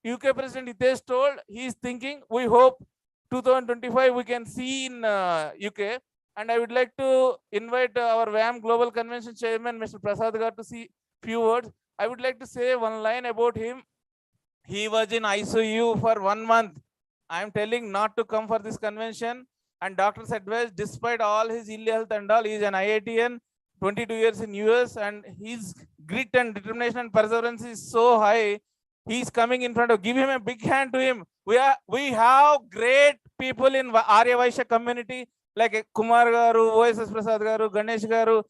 Speaker 2: UK President Hitesh told he is thinking, we hope 2025 we can see in UK. And I would like to invite our WAM Global Convention Chairman, Mr. Prasad Garu, to see few words. I would like to say one line about him. He was in ICU for 1 month. I am telling not to come for this convention. And doctors advised, despite all his ill health and all, he is an IITN, 22 years in US, and his grit and determination and perseverance is so high. He is coming in front of. Give him a big hand to him. We have great people in Aryavaisya community like Kumar Garu, OSS Prasad Garu, Ganesh Garu,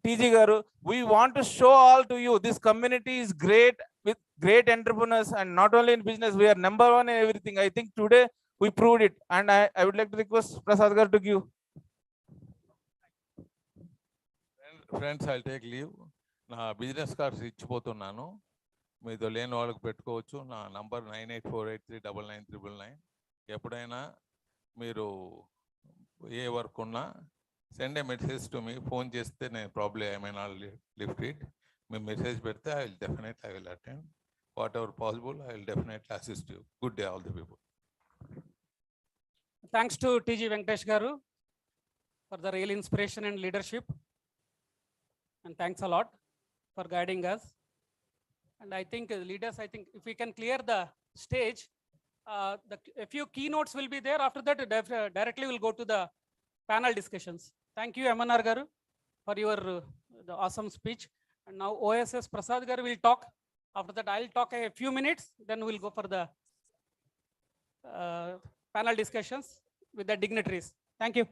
Speaker 2: TG Garu. We want to show all to you. This community is great with great entrepreneurs, and not only in business, we are number one in everything. I think today we proved it. And I would like to request Prasad Garu to give.
Speaker 1: Friends, I'll take leave. నా business cards ఇచ్చిపోతున్నాను. మీతో లేని వాళ్ళకి పెట్టుకోవచ్చు. నా number 9848399999. ఎప్పుడైనా మీరు ఏ work ఉన్నా Send a message to me. Phone cheste probably I may not lift it. Me message pedte I will attend. Whatever possible, I will definitely assist you. Good day, all the people.
Speaker 5: Thanks to TG Venkatesh Garu for the real inspiration and leadership. And thanks a lot for guiding us. And I think leaders, I think if we can clear the stage, a few keynotes will be there. After that, directly we'll go to the panel discussions. Thank you, MNR Garu, for your the awesome speech. And now OSS Prasad Garu will talk. After that, I'll talk a few minutes. Then we'll go for the panel discussions with the dignitaries. Thank you.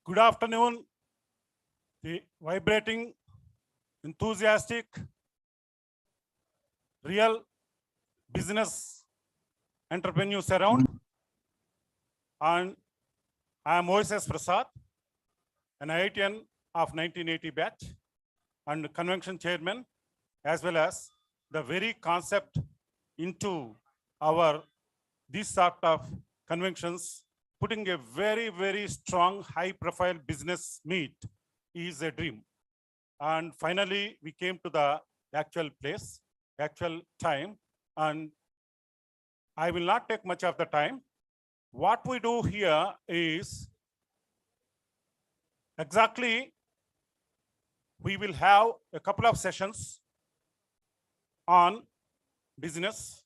Speaker 6: Good afternoon, the vibrating, enthusiastic, real business entrepreneurs around. And I am OSS Prasad, an IITian of 1980 batch and convention chairman, as well as the very concept into this sort of conventions, putting a very, very strong, high-profile business meet is a dream. And finally, we came to the actual place, actual time, and I will not take much of the time. What we do here is exactly we will have a couple of sessions on business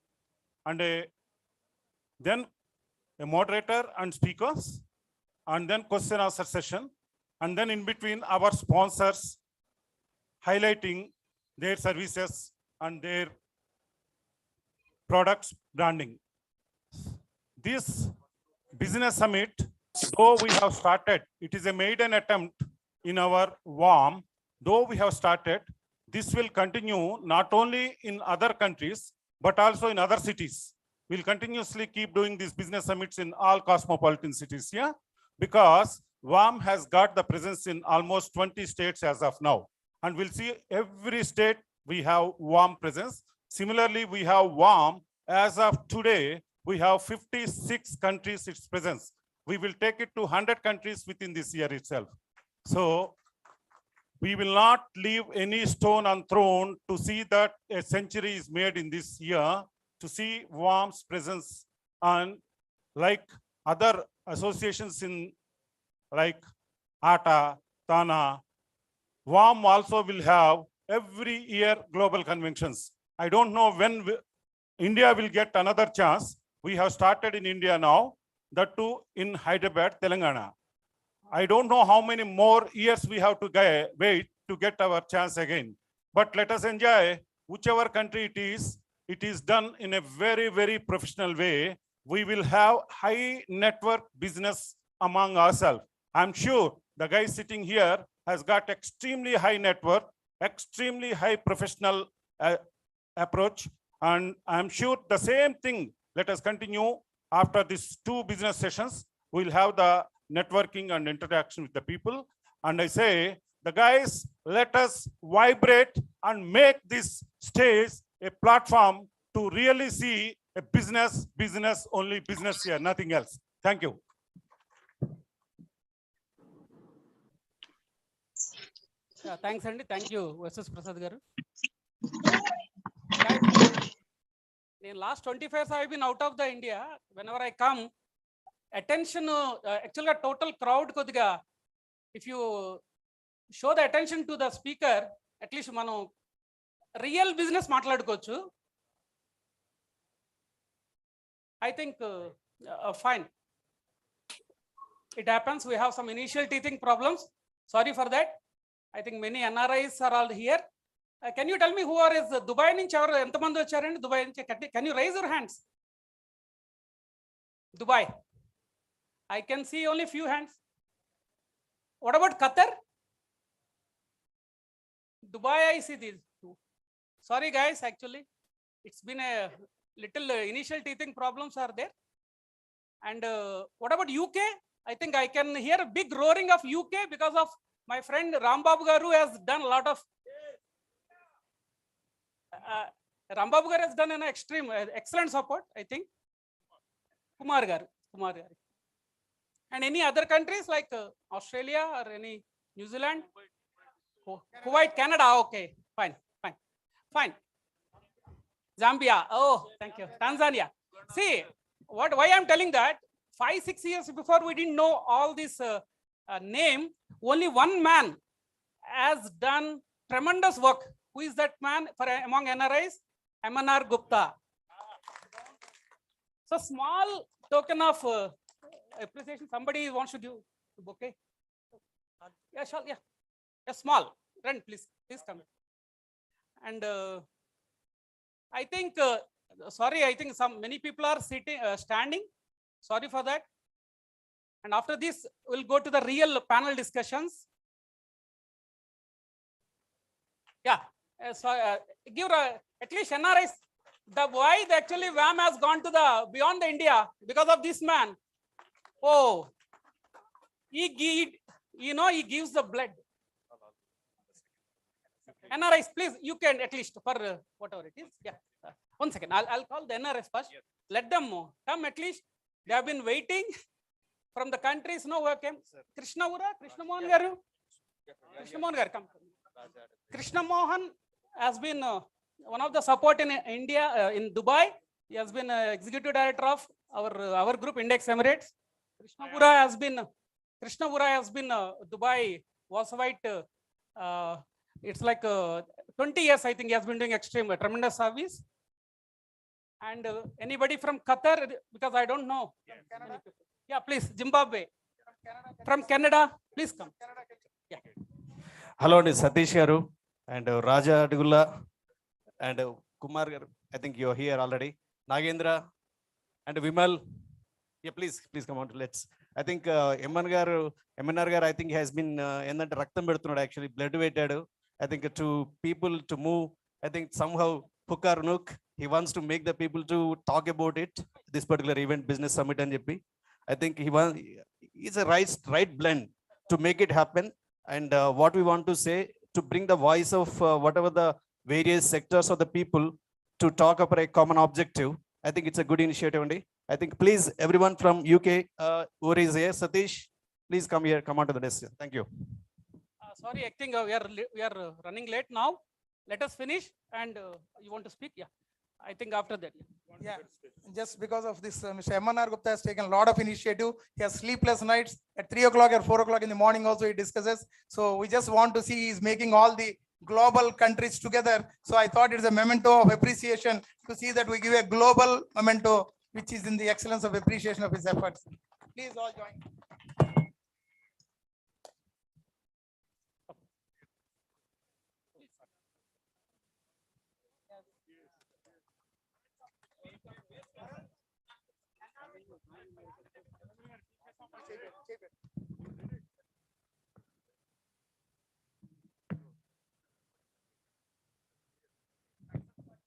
Speaker 6: and then a moderator and speakers, and then question answer session, and then in between our sponsors highlighting their services and their products branding. This business summit, though we have started, it is a maiden attempt in our WAM. Though we have started, this will continue not only in other countries, but also in other cities. We'll continuously keep doing these business summits in all cosmopolitan cities here, because WAM has got the presence in almost 20 states as of now. And we'll see every state we have WAM presence. Similarly, we have WAM as of today, we have 56 countries its presence. We will take it to 100 countries within this year itself. So we will not leave any stone unthrown to see that a century is made in this year, to see WAM's presence. And like other associations in like ATA, TANA, WAM also will have every year global conventions. I don't know when India will get another chance. We have started in India now, that too in Hyderabad, Telangana. I don't know how many more years we have to wait to get our chance again. But let us enjoy whichever country it is done in a very, very professional way. We will have high network business among ourselves. I'm sure the guy sitting here has got extremely high network, extremely high professional approach. And I'm sure the same thing, let us continue after these 2 business sessions. We'll have the networking and interaction with the people. And I say, the guys, let us vibrate and make this stage a platform to really see a business, only business here, nothing else. Thank you.
Speaker 5: Yeah, thanks, Andy. Thank you, OSS Prasad Garu. In last 25 years, I've been out of the India. Whenever I come, attention, actually a total crowd kodiga, if you show the attention to the speaker, at least mano real business matladukochu. I think fine. It happens. We have some initial teething problems. Sorry for that. I think many NRIs are all here. Can you tell me who are is Dubai nunchi evaru entamandi vacharandi? Dubai nunchi can you raise your hands? Dubai. I can see only few hands. What about Qatar? Dubai, I see these two. Sorry guys, actually it's been a little initial teething problems are there. And what about UK? I think I can hear a big roaring of UK because of my friend Rambabu Garu has done a lot of Rambabu Garu has done an extreme excellent support, I think. Kumar garu. And any other countries like Australia or any New Zealand? Kuwait, Canada, okay, fine. Zambia, oh, thank you. Tanzania. See, why I'm telling that, 5-6 years before we didn't know all this name, only one man has done tremendous work. Who is that man among NRIs? MNR Gupta. So small token of appreciation. Somebody wants to give a bouquet. Yeah, sure, yeah. Small. Run, please come. And I think, I think many people are standing. Sorry for that. And after this, we'll go to the real panel discussions. Yeah, give at least NRIs. Why actually WAM has gone to the beyond the India because of this man. Oh, he gives the blood. NRIs, please, you can at least for whatever it is. Yeah. 1 second. I'll call the NRIs first. Let them come at least. They have been waiting from the countries. No, who came? Krishna Mohan garu. Come. Krishna Mohan has been one of the support in India, in Dubai. He has been executive director of our group, Index Emirates. Krishna Pura has been Dubai was white. It's like 20 years, I think he has been doing tremendous service. And anybody from Qatar, because I don't know. Yeah, please, Zimbabwe. From Canada, please come. Yeah.
Speaker 4: Hello, Satish Garu and Raja Adugula and Kumar garu. I think you're here already. Nagendra and Vimal. Yeah, please come on. Let's. I think MNR garu, I think has been raktam pedutunadu actually blood weighted. I think to people to move. I think somehow hook or nook, he wants to make the people to talk about it. This particular event, business summit and JP. I think he's a right blend to make it happen. And what we want to say, to bring the voice of whatever the various sectors of the people to talk about a common objective. I think it's a good initiative. I think please, everyone from UK who is here, Satish, please come on to the desk. Thank you.
Speaker 5: Sorry, I think we are running late now. Let us finish. And you want to speak? Yeah. I think after that.
Speaker 3: Yeah, just because of this, Mr. MNR Gupta has taken a lot of initiative. He has sleepless nights at 3 o'clock or 4 o'clock in the morning also he discusses. So we just want to see he's making all the global countries together. So I thought it's a memento of appreciation to see that we give a global memento, which is in the excellence of appreciation of his efforts. Please all join.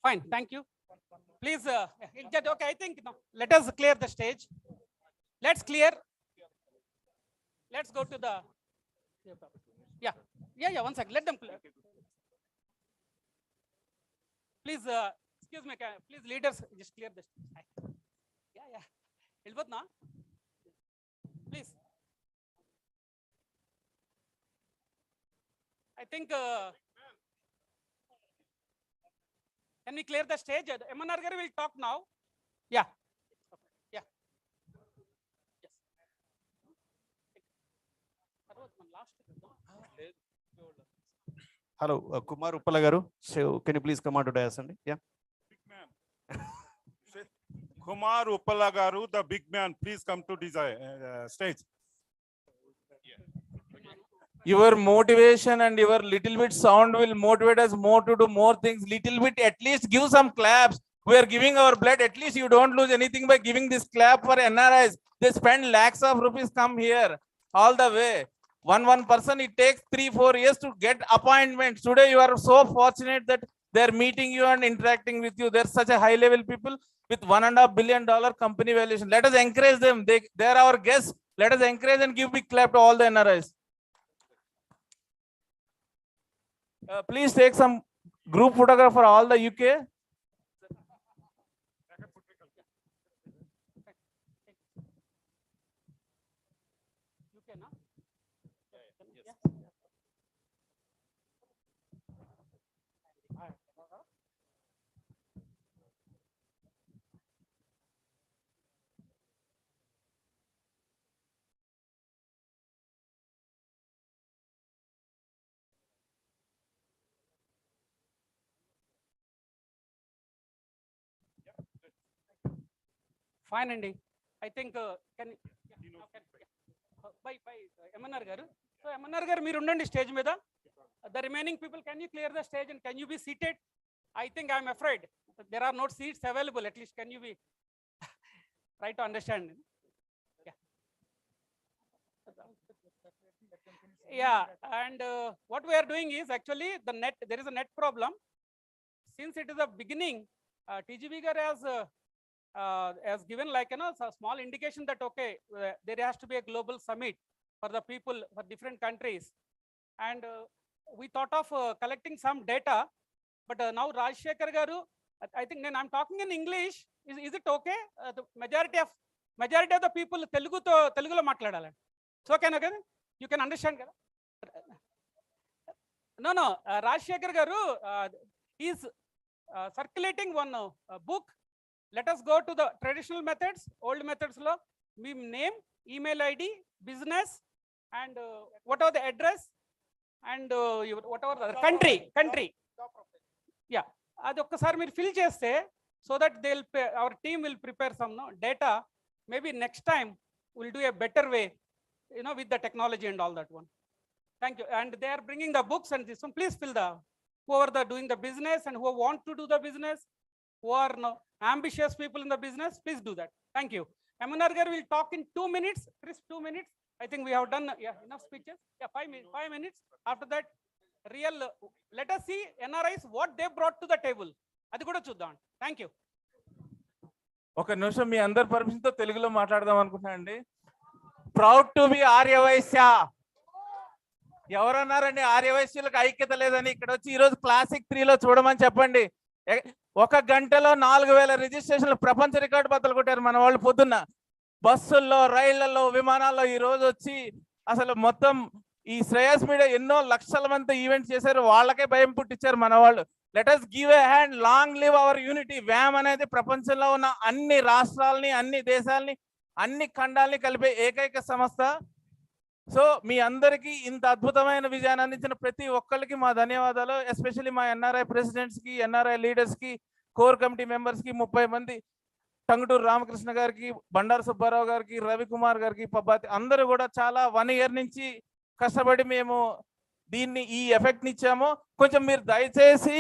Speaker 5: Fine, thank you. Please, okay, I think no, let us clear the stage. Let's clear. Let's go to the, yeah, 1 second, let them clear. Please, excuse me, please leaders, just clear the stage. Yeah. Please. I think, can we clear the stage? MNR garu will talk now. Yeah. Yes.
Speaker 4: Hello, Kumar Uppala garu. So can you please come on to dais? Yeah.
Speaker 6: Big man. Kumar Uppala garu, the big man, please come to this stage.
Speaker 2: Your motivation and your little bit sound will motivate us more to do more things. Little bit, at least give some claps. We are giving our blood. At least you don't lose anything by giving this clap for NRIs. They spend lakhs of rupees come here all the way. One person, it takes 3-4 years to get appointments. Today you are so fortunate that they're meeting you and interacting with you. They're such a high level people with $1.5 billion company valuation. Let us encourage them. They are our guests. Let us encourage and give big clap to all the NRIs. Please take some group photograph for all the UK.
Speaker 5: Fine, Andy. I think can by MNR garu. So MNR garu మీరు ఉండండి stage మీద. The remaining people, can you clear the stage and can you be seated? I think I'm afraid there are no seats available. At least can you be try to understand? Yeah, and what we are doing is actually there is a net problem. Since it is a beginning, TGV gar has given like a small indication that okay, there has to be a global summit for the people for different countries, and we thought of collecting some data, but now Rajshekhar garu, I think then I'm talking in English. Is it okay? The majority of the people Telugulo matladalandi. So okay, you can understand kada? No, Rajshekhar garu is circulating one book. Let us go to the traditional methods, old methods lo. We name, email ID, business, and whatever the address, and whatever the country. Yeah, adi okkasari meer fill cheste so that our team will prepare some data. Maybe next time we'll do a better way, with the technology and all that one. Thank you. And they are bringing the books and this one. Please fill whoever are doing the business and who want to do the business, who are ambitious people in the business, please do that. Thank you. MNR garu will talk in 2 minutes. Chris, 2 minutes. I think we have done enough speeches. 5 minutes. After that, let us see NRIs what they brought to the table. Adi kuda chuddam. Thank you.
Speaker 2: ఒక నిమిషం మీ అందరి permission తో తెలుగులో మాట్లాడదాం అనుకుంటున్నానండి. Proud to be Aryavaishya. ఎవరన్నారండి ఆర్యవైశ్యులకు ఐక్యత లేదని? ఇక్కడ వచ్చి ఈరోజు క్లాసిక్ 3లో చూడమని చెప్పండి. 1 గంటలో 4000 రిజిస్ట్రేషన్లు ప్రపంచ రికార్డు బద్దలు కొట్టారు మన వాళ్ళు. పొద్దున్న బస్సుల్లో, రైళ్లలో, విమానాల్లో ఈ రోజు వచ్చి అసలు మొత్తం ఈ శ్రేయస్ మీడియా ఎన్నో లక్షల మంది ఈవెంట్స్ చేశారు. వాళ్ళకే భయం పుట్టించారు మన వాళ్ళు. Let us give a hand. Long live our unity. WAM అనేది ప్రపంచంలో ఉన్న అన్ని రాష్ట్రాలని, అన్ని దేశాలని, అన్ని ఖండాలని కలిపే ఏకైక సంస్థ. సో మీ అందరికీ ఇంత అద్భుతమైన విజయాన్ని అందించిన ప్రతి ఒక్కరికి మా ధన్యవాదాలు. ఎస్పెషల్లీ మా ఎన్ఆర్ఐ ప్రెసిడెంట్స్ కి, ఎన్ఆర్ఐ లీడర్స్ కి, కోర్ కమిటీ మెంబర్స్ కి, 30 మంది, టంగుటూరు రామకృష్ణ గారికి, బండారు సుబ్బారావు గారికి, రవికుమార్ గారికి, పబ్బాతి అందరూ కూడా చాలా 1 year నుంచి కష్టపడి మేము దీన్ని ఈ ఎఫెక్ట్ ని ఇచ్చాము. కొంచెం మీరు దయచేసి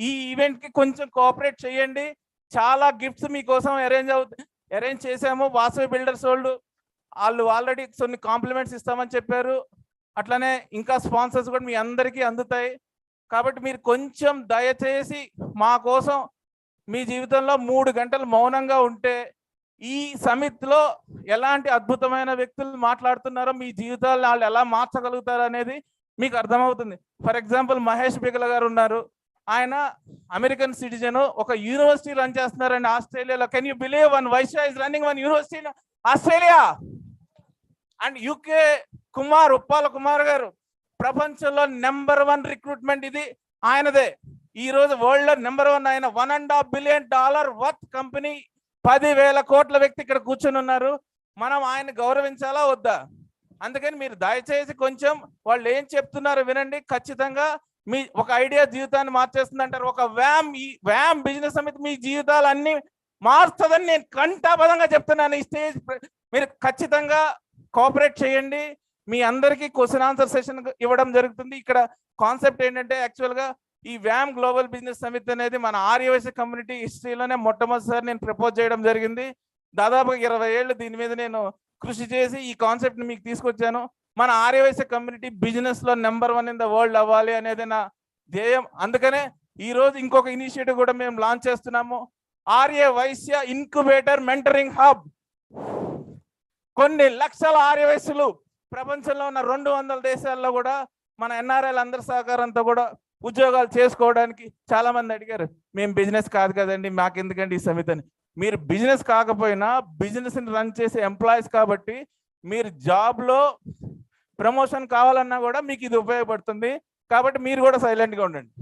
Speaker 2: ఈ ఈవెంట్ కి కొంచెం కోఆపరేట్ చేయండి. చాలా గిఫ్ట్స్ మీకోసం అరేంజ్ చేసాము. వాసవి బిల్డర్స్ వాళ్ళు ఆల్రెడీ కొన్ని కాంప్లిమెంట్స్ ఇస్తామని చెప్పారు. అట్లనే ఇంకా స్పాన్సర్స్ కూడా మీ అందరికీ అందుతాయి. కాబట్టి మీరు కొంచెం దయచేసి మా కోసం మీ జీవితంలో 3 గంటలు మౌనంగా ఉంటే ఈ సమిత్లో ఎలాంటి అద్భుతమైన వ్యక్తులు మాట్లాడుతున్నారో, మీ జీవితాలు వాళ్ళు ఎలా మార్చగలుగుతారు అనేది మీకు అర్థమవుతుంది. ఫర్ ఎగ్జాంపుల్ మహేష్ బిగల గారు ఉన్నారు. ఆయన అమెరికన్ సిటిజన్, ఒక యూనివర్సిటీ రన్ చేస్తున్నారండి ఆస్ట్రేలియాలో. Can you believe one Vaishya is running one university in Australia? And UK Uppala Kumar garu ప్రపంచంలో నెంబర్ 1 రిక్రూట్మెంట్ ఇది ఆయనదే. ఈ రోజు వరల్డ్ లో నెంబర్ 1 ఆయన. $1.5 billion వర్త్ కంపెనీ, 10,000 కోట్ల వ్యక్తి ఇక్కడ కూర్చొని ఉన్నారు. మనం ఆయన గౌరవించాలా వద్దా? అందుకని మీరు దయచేసి కొంచెం వాళ్ళు ఏం చెప్తున్నారో వినండి. ఖచ్చితంగా మీ ఒక ఐడియా జీవితాన్ని మార్చేస్తుంది అంటారు. ఒక వ్యామ్ బిజినెస్ సమితి మీ జీవితాలు అన్ని మారుస్తుందని నేను కంఠాబద్ధంగా చెప్తున్నాను. ఈ స్టేజ్ మీరు ఖచ్చితంగా కోఆపరేట్ చేయండి. మీ అందరికీ క్వశ్చన్ ఆన్సర్ సెషన్ ఇవ్వడం జరుగుతుంది. ఇక్కడ కాన్సెప్ట్ ఏంటంటే యాక్చువల్గా ఈ వ్యామ్ గ్లోబల్ బిజినెస్ సమితి అనేది మన ఆర్యవైశ్య కమ్యూనిటీ హిస్టరీలోనే మొట్టమొదటిసారి నేను ప్రపోజ్ చేయడం జరిగింది. దాదాపుగా 20 ఏళ్ళు దీని మీద నేను కృషి చేసి ఈ కాన్సెప్ట్ని మీకు తీసుకొచ్చాను. మన ఆర్యవైశ్య కమ్యూనిటీ బిజినెస్లో నెంబర్ 1 ఇన్ ద వరల్డ్ అవ్వాలి అనేది నా ధ్యేయం. అందుకనే ఈరోజు ఇంకొక ఇనిషియేటివ్ కూడా మేము లాంచ్ చేస్తున్నాము. Aryavaishya incubator mentoring hub. కొన్ని లక్షల ఆర్యవైశ్యులు ప్రపంచంలో ఉన్న 200 దేశాల్లో కూడా మన ఎన్ఆర్ఐల అందరి సహకారంతో కూడా ఉద్యోగాలు చేసుకోవడానికి చాలా మంది అడిగారు. మేము బిజినెస్ కాదు కదండి, మాకెందుకండి ఈ సమితి అని. మీరు బిజినెస్ కాకపోయినా బిజినెస్ని రన్ చేసే ఎంప్లాయీస్ కాబట్టి మీరు జాబ్లో ప్రమోషన్ కావాలన్నా కూడా మీకు ఇది ఉపయోగపడుతుంది. కాబట్టి మీరు కూడా సైలెంట్గా ఉండండి.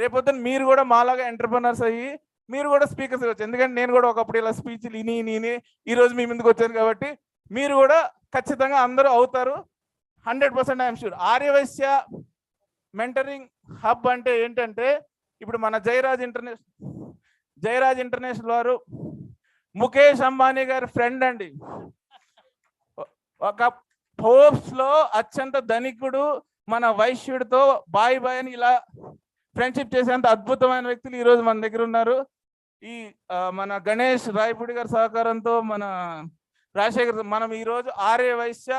Speaker 2: రేపొద్దున మీరు కూడా మాలాగా ఎంటర్ప్రెనర్స్ అయ్యి మీరు కూడా స్పీకర్స్ ఇవ్వచ్చు. ఎందుకంటే నేను కూడా ఒకప్పుడు ఇలా స్పీచ్లు ఇని ఈరోజు మీ ముందుకు వచ్చాను. కాబట్టి మీరు కూడా ఖచ్చితంగా అందరూ అవుతారు. 100% I'm sure. Aryavaishya mentoring hub అంటే ఏంటంటే ఇప్పుడు మన జయరాజ్ ఇంటర్నేషనల్ వారు ముఖేష్ అంబానీ గారి ఫ్రెండ్ అండి. ఒక ఫోర్బ్స్ లో అత్యంత ధనికుడు మన వైశ్యుడితో బాయ్ బాయ్ అని ఇలా ఫ్రెండ్షిప్ చేసేంత అద్భుతమైన వ్యక్తులు ఈ రోజు మన దగ్గర ఉన్నారు. ఈ మన గణేష్ రాయపూడి గారి సహకారంతో మన రాజశేఖర్ మనం ఈరోజు Arya Vaishya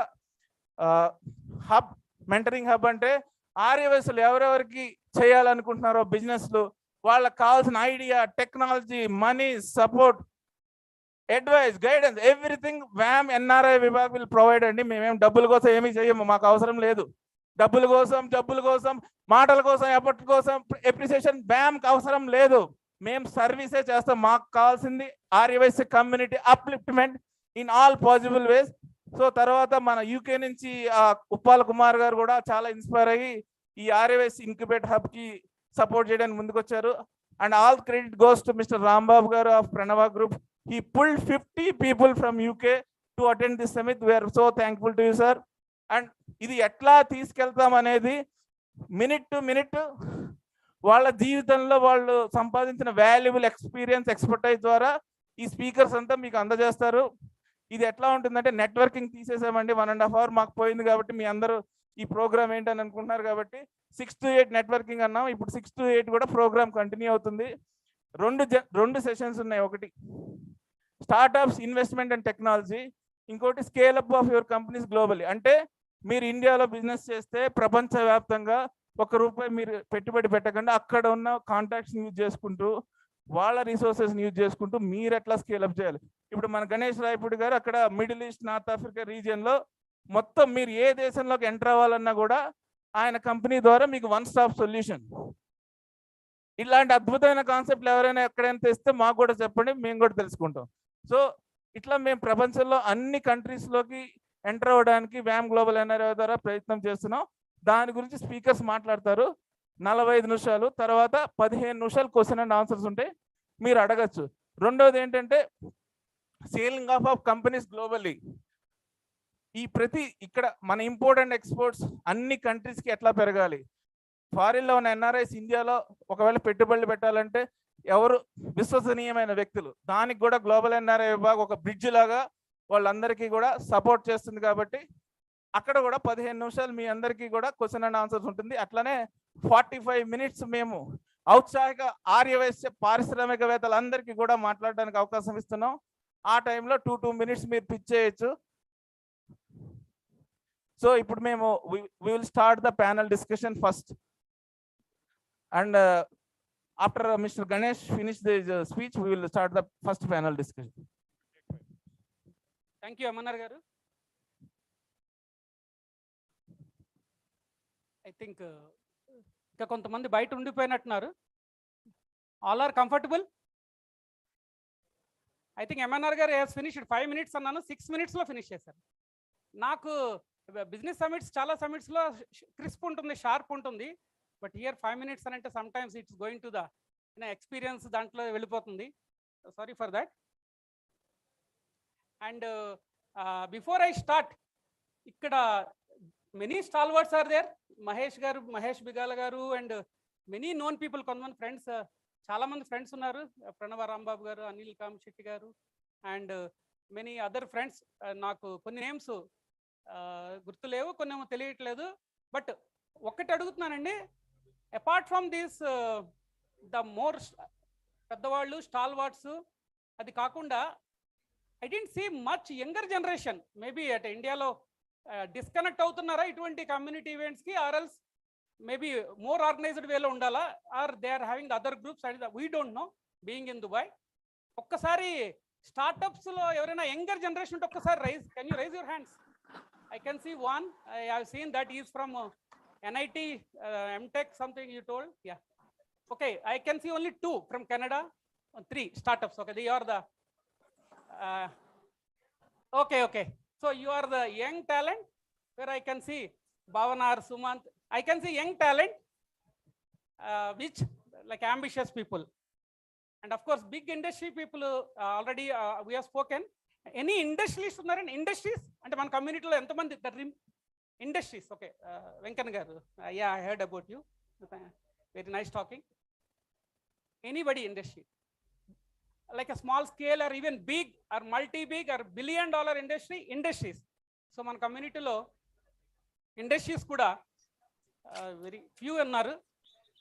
Speaker 2: hub, mentoring hub అంటే ఆర్య వైశ్యులు ఎవరెవరికి చేయాలనుకుంటున్నారో బిజినెస్లు, వాళ్ళకి కావాల్సిన idea, technology, money, support, advice, guidance, everything వ్యామ్ ఎన్ఆర్ఐ విభాగ్ విల్ ప్రొవైడ్ అండి. మేమేం డబ్బుల కోసం ఏమీ చేయము, మాకు అవసరం లేదు. డబ్బుల కోసం, మాటల కోసం, ఎఫర్ట్ కోసం, ఎప్రిసియేషన్ వ్యామ్కి అవసరం లేదు. మేము సర్వీసే చేస్తాం. మాకు కావాల్సింది Aryavaishya community upliftment in all possible ways. So తర్వాత మన యూకే నుంచి ఉప్పాల కుమార్ గారు కూడా చాలా ఇన్స్పైర్ అయ్యి ఈ ఆర్యవైశ్య ఇంక్యుబేట్ హబ్ కి సపోర్ట్ చేయడానికి ముందుకు వచ్చారు. And all credit goes to mister Rambabu garu of Pranava group. He pulled 50 people from UK to attend this summit. We are so thankful to you, sir. And ఇది ఎట్లా తీసుకెళ్తాం అనేది మినిట్ టు మినిట్ వాళ్ళ జీవితంలో వాళ్ళు సంపాదించిన వాల్యుబుల్ ఎక్స్పీరియన్స్, ఎక్స్పర్టైజ్ ద్వారా ఈ స్పీకర్స్ అంతా మీకు అందజేస్తారు. ఇది ఎట్లా ఉంటుందంటే నెట్వర్కింగ్ తీసేసామండి, 1.5 hours మాకు పోయింది కాబట్టి మీ అందరూ ఈ ప్రోగ్రామ్ ఏంటని అనుకుంటున్నారు కాబట్టి 6 to 8 నెట్వర్కింగ్ అన్నాం. ఇప్పుడు 6 to 8 కూడా ప్రోగ్రామ్ కంటిన్యూ అవుతుంది. రెండు సెషన్స్ ఉన్నాయి. ఒకటి స్టార్ట్అప్స్, ఇన్వెస్ట్మెంట్ అండ్ టెక్నాలజీ, ఇంకోటి scale up of your companies globally. అంటే మీరు ఇండియాలో బిజినెస్ చేస్తే ప్రపంచవ్యాప్తంగా ₹1 మీరు పెట్టుబడి పెట్టకుండా అక్కడ ఉన్న కాంటాక్ట్స్ యూజ్ చేసుకుంటూ వాళ్ళ రిసోర్సెస్ యూజ్ చేసుకుంటూ మీరు ఎట్లా స్కేల్ అప్ చేయాలి. ఇప్పుడు మన గణేష్ రాయపూడి గారు అక్కడ మిడిల్ ఈస్ట్, నార్త్ ఆఫ్రికా రీజియన్లో మొత్తం మీరు ఏ దేశంలోకి ఎంటర్ అవ్వాలన్నా కూడా ఆయన కంపెనీ ద్వారా మీకు వన్ స్టాప్ సొల్యూషన్. ఇలాంటి అద్భుతమైన కాన్సెప్ట్లు ఎవరైనా ఎక్కడైనా తెస్తే మాకు కూడా చెప్పండి, మేము కూడా తెలుసుకుంటాం. సో ఇట్లా మేము ప్రపంచంలో అన్ని కంట్రీస్లోకి ఎంటర్ అవ్వడానికి వ్యామ్ గ్లోబల్ ఎన్ఆర్ఐ ద్వారా ప్రయత్నం చేస్తున్నాం. దాని గురించి స్పీకర్స్ మాట్లాడతారు 45 నిమిషాలు. తర్వాత 15 నిమిషాలు క్వశ్చన్ అండ్ ఆన్సర్స్ ఉంటాయి, మీరు అడగచ్చు. రెండోది ఏంటంటే సేలింగ్ ఆఫ్ కంపెనీస్ గ్లోబల్లీ. ఇక్కడ మన ఇంపోర్ట్ అండ్ ఎక్స్పోర్ట్స్ అన్ని కంట్రీస్కి ఎట్లా పెరగాలి. ఫారిన్లో ఉన్న ఎన్ఆర్ఐస్ ఇండియాలో ఒకవేళ పెట్టుబడులు పెట్టాలంటే ఎవరు విశ్వసనీయమైన వ్యక్తులు, దానికి కూడా గ్లోబల్ ఎన్ఆర్ఐ విభాగ్ ఒక బ్రిడ్జ్ లాగా వాళ్ళందరికీ కూడా సపోర్ట్ చేస్తుంది. కాబట్టి అక్కడ కూడా 15 నిమిషాలు మీ అందరికీ కూడా క్వశ్చన్ అండ్ ఆన్సర్స్ ఉంటుంది. అట్లనే 45 minutes మేము ఔత్సాహిక ఆర్యవైశ్య పారిశ్రామికవేత్తలందరికీ కూడా మాట్లాడడానికి అవకాశం ఇస్తున్నాం. ఆ టైంలో 2 minutes మీరు పిచ్ చేయొచ్చు. సో ఇప్పుడు మేము we will start the panel discussion first, and after Mr. Ganesh finish the speech, we will start the first panel discussion.
Speaker 5: Thank you, Amanar garu. I think ఇంకా కొంతమంది బయట ఉండిపోయినట్టున్నారు. All are comfortable? I think MNR garu has finished 5 minutes అన్నాను, 6 minutes లో finish చేశారు. నాకు business summits చాలా సమిట్స్లో crisp ఉంటుంది, షార్ప్ ఉంటుంది. బట్ హియర్ 5 minutes అని అంటే sometimes it's going to the experience దాంట్లో వెళ్ళిపోతుంది. Sorry for that. And before I start, ఇక్కడ many stalwarts are there. Mahesh Bigala garu and many known people, కొంతమంది ఫ్రెండ్స్, చాలా మంది ఫ్రెండ్స్ ఉన్నారు. ప్రణవ రాంబాబు గారు, అనిల్ కామశెట్టి గారు అండ్ మెనీ అదర్ ఫ్రెండ్స్. నాకు కొన్ని నేమ్స్ గుర్తులేవు, కొన్ని ఏమో తెలియట్లేదు. బట్ ఒక్కటి అడుగుతున్నానండి, apart from this the more పెద్దవాళ్ళు స్టాల్వర్డ్స్, అది కాకుండా I don't see much younger generation. Maybe at ఇండియాలో డిస్కనెక్ట్ అవుతున్నారా ఇటువంటి కమ్యూనిటీ ఈవెంట్స్కి, or else maybe more organised వేలో ఉండాలా, or they are having other groups, we don't know being in Dubai. ఒక్కసారి స్టార్టప్స్లో ఎవరైనా యంగర్ జనరేషన్ ఉంటే ఒక్కసారి raise, can you raise your hands? I can see one. I have seen that he is from NIT, MTech, something you told. Yeah. Okay, I can see only 2 from Canada, 3 startups. Okay, they are the. Okay. So you are the young talent where I can see Bhavana or Sumant. I can see young talent, which like ambitious people. And of course, big industry people already we have spoken. Any industries ఉన్నారండి? Industries అంటే మన కమ్యూనిటీలో ఎంతమంది industries? Okay, Venkanna గారు, yeah I heard about you, very nice talking. Anybody industry? like a small scale or even big or multi-big or billion-dollar industries. So మన communityలో industries కూడా very few ఉన్నారు.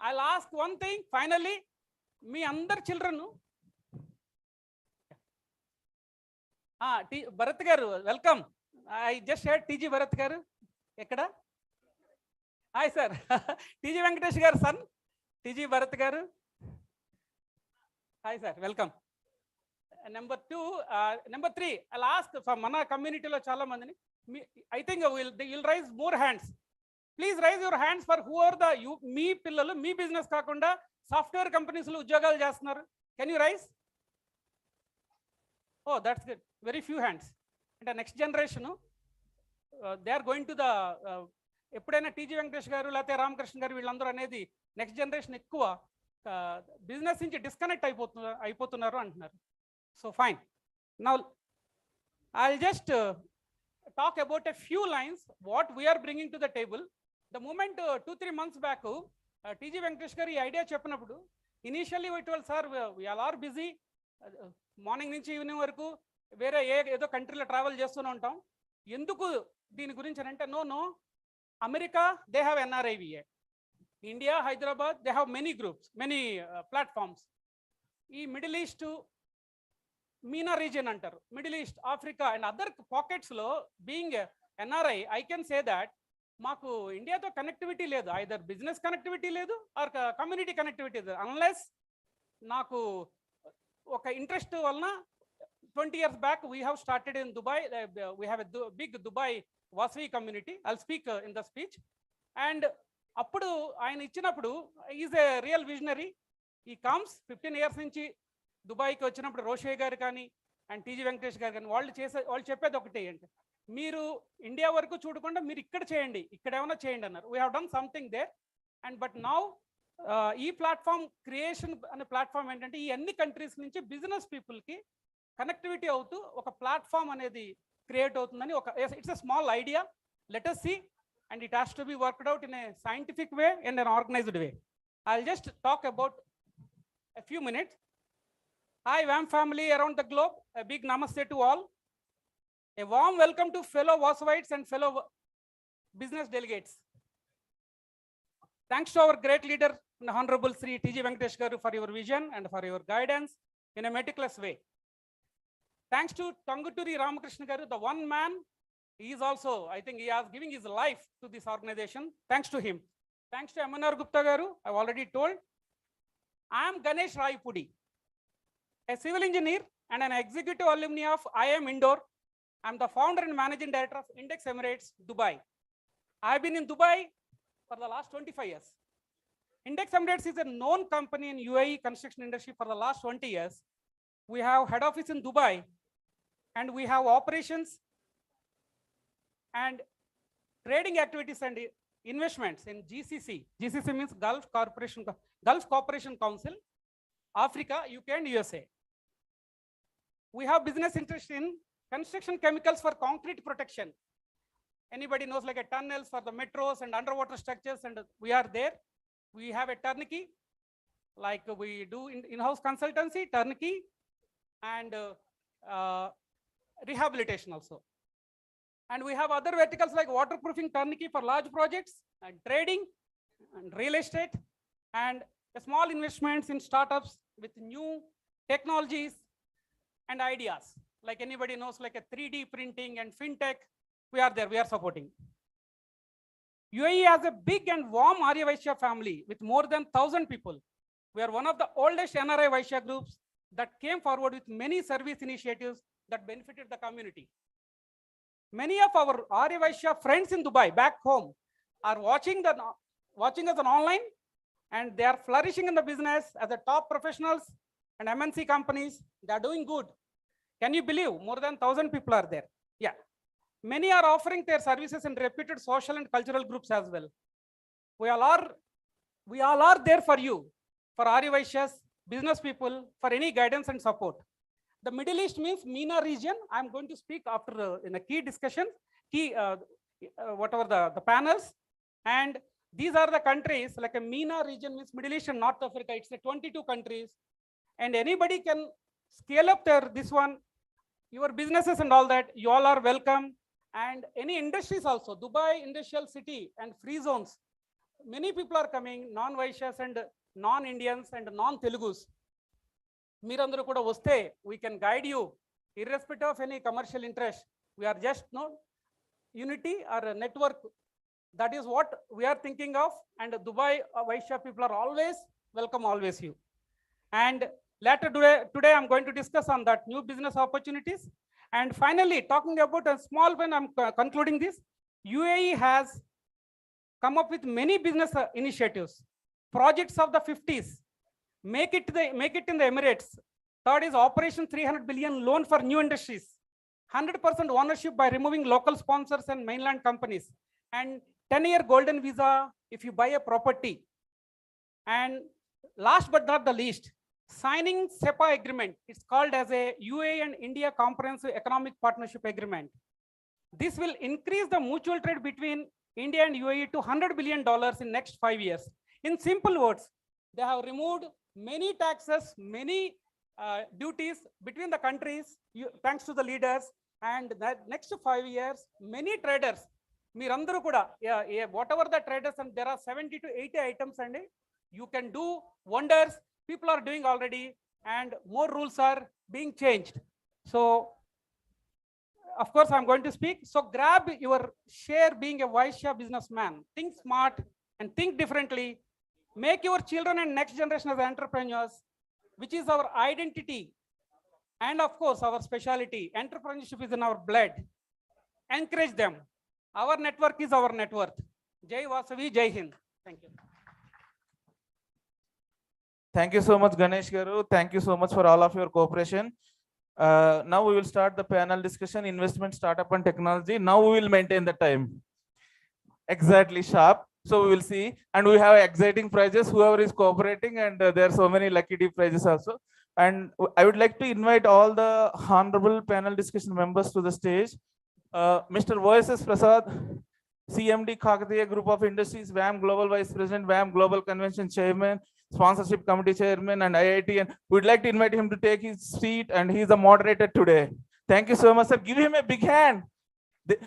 Speaker 5: I'll ask one thing finally, మీ అందరు children Bharat గారు welcome. I just heard TG Bharat గారు ఎక్కడ? Hi sir. TG Venkatesh గారు sun TG Bharat గారు. Hi sir, welcome. Number 3, I'll ask for మన కమ్యూనిటీలో చాలా మందిని, I think you'll raise more hands. Please raise your hands for who are the మీ పిల్లలు మీ business కాకుండా సాఫ్ట్వేర్ కంపెనీస్లో ఉద్యోగాలు చేస్తున్నారు. Can you raise? Oh, that's good. Very few hands. And the next generation, they are going to the ఎప్పుడైనా TG Venkatesh గారు లేకపోతే రామకృష్ణ గారు వీళ్ళందరూ అనేది నెక్స్ట్ జనరేషన్ ఎక్కువ బిజినెస్ నుంచి డిస్కనెక్ట్ అయిపోతున్నారు అంటున్నారు. So fine, now I'll just talk about a few lines what we are bringing to the table. The moment 2-3 months back TG Venkatesh గారు ఈ ఐడియా చెప్పినప్పుడు initially we told sir we all are busy, morning నుంచి evening వరకు వేరే ఏదో కంట్రీలో travel చేస్తూనే ఉంటాం, ఎందుకు దీని గురించి అని అంటే, no America they have NRIVA, India Hyderabad they have many groups many platforms. ఈ మిడిల్ ఈస్ట్ మీనా రీజియన్ అంటారు, middle east Africa and other పాకెట్స్లో being NRI I can say that మాకు ఇండియాతో కనెక్టివిటీ లేదు, ఐదర్ బిజినెస్ కనెక్టివిటీ లేదు or community connectivity లేదు, unless నాకు ఒక ఇంట్రెస్ట్ వలన 20 years back we have started in Dubai. We have a big Dubai Wasvi community. I'll speak in the speech. And appudu ayana ichinappudu is a real visionary. He comes 15 years nunchi Dubai ki vachinappudu Roshe garu kani and TG Venkatesh garu kani వాళ్ళు చెప్పేది ఒకటే అంటే, మీరు India వరకు చూడకుండా మీరు ఇక్కడ చేయండి, ఇక్కడ ఏమైనా చేయండి అన్నారు. We have done something there. And but now ఈ ప్లాట్ఫామ్ క్రియేషన్ అనే ప్లాట్ఫామ్ ఏంటంటే ఈ అన్ని కంట్రీస్ నుంచి బిజినెస్ పీపుల్కి కనెక్టివిటీ అవుతూ ఒక ప్లాట్ఫామ్ అనేది క్రియేట్ అవుతుందని ఒక it's a small idea. Let us see and it has to be worked out in a scientific way and an organized way. I'll just talk about a few minutes. Hi WAM family around the globe, a big namaste to all. A warm welcome to fellow Wasavites and fellow business delegates. Thanks to our great leader, Honorable Sri TG Venkatesh garu, for your vision and for your guidance in a meticulous way. Thanks to Tanguturi Ramakrishna garu, the one man, he is also, I think he is giving his life to this organization. Thanks to him. Thanks to MNR Gupta garu, I've already told. I am Ganesh Rai Pudi, a civil engineer and an executive alumni of IIM Indore. I'm the founder and managing director of Index Emirates, Dubai. I've been in Dubai for the last 25 years. Index Emirates is a known company in UAE construction industry for the last 20 years. We have head office in Dubai and we have operations and trading activities and investments in GCC. GCC means Gulf Cooperation Council, Africa, UK and USA. We have business interest in construction chemicals for concrete protection. Anybody knows like a tunnels for the metros and underwater structures, and we are there. We have a turnkey, like we do in-house consultancy, turnkey, and rehabilitation also. And we have other verticals like waterproofing turnkey for large projects, and trading, and real estate, and small investments in startups with new technologies and ideas. Like anybody knows like a 3D printing and fintech, we are there, we are supporting. UAE has a big and warm Arya Vaishya family with more than 1,000 people. We are one of the oldest NRI Vaishya groups that came forward with many service initiatives that benefited the community. Many of our Arya Vaishya friends in Dubai back home are watching us on online, and they are flourishing in the business as a top professionals and MNC companies. They are doing good. Can you believe more than 1,000 people are there? Yeah. Many are offering their services in reputed social and cultural groups as well. We all are there for you, for Arya Vaishyas, business people, for any guidance and support. The Middle East means MENA region. I'm going to speak after in a key discussion, whatever the panels. And these are the countries, like a MENA region means Middle East and North Africa. It's a 22 countries. And anybody can scale up this one, your businesses and all that, you all are welcome. And any industries also, Dubai Industrial City and free zones, many people are coming, non-Vaishyas and non-Indians and non-Telugus. Meerandaru kuda vaste, we can guide you, irrespective of any commercial interest. We are just unity or a network. That is what we are thinking of. And Dubai Vaishya people are always welcome, always you. And later today I'm going to discuss on that new business opportunities. And finally, talking about a small one, I'm concluding this. UAE has come up with many business initiatives, projects of the 50s. Make it in the Emirates. Third is Operation 300 billion loan for new industries. 100% ownership by removing local sponsors and mainland companies. And 10-year golden visa if you buy a property. And last but not the least, signing SEPA agreement. It's called as a UAE and India Comprehensive Economic Partnership Agreement. This will increase the mutual trade between India and UAE to $100 billion in next 5 years. In simple words, they have removed many taxes, many duties between the countries, thanks to the leaders. And that next 5 years, many traders, Meerandaru kuda, whatever the traders, and there are 70 to 80 items, and you can do wonders. People are doing already, and more rules are being changed. So, of course, I'm going to speak. So grab your share being a Vaishya businessman. Think smart and think differently. Make your children and next generation as entrepreneurs, which is our identity. And of course, our specialty. Entrepreneurship is in our blood. Encourage them. Our network is our net worth. Jai Vasavi, Jai Hind. Thank you.
Speaker 2: Thank you so much, Ganesh Garu. Thank you so much for all of your cooperation. Now we will start the panel discussion, investment, startup and technology. Now we will maintain the time. Exactly sharp. So we will see. And we have exciting prizes, whoever is cooperating, and there are so many lucky deep prizes also. And I would like to invite all the honorable panel discussion members to the stage. Mr. Y.S. Prasad, CMD Kakatiya Group of Industries, WAM Global Vice President, WAM Global Convention Chairman, Sponsorship Committee Chairman, and IIT. And we'd like to invite him to take his seat, and he's the moderator today. Thank you so much, sir. Give him a big hand.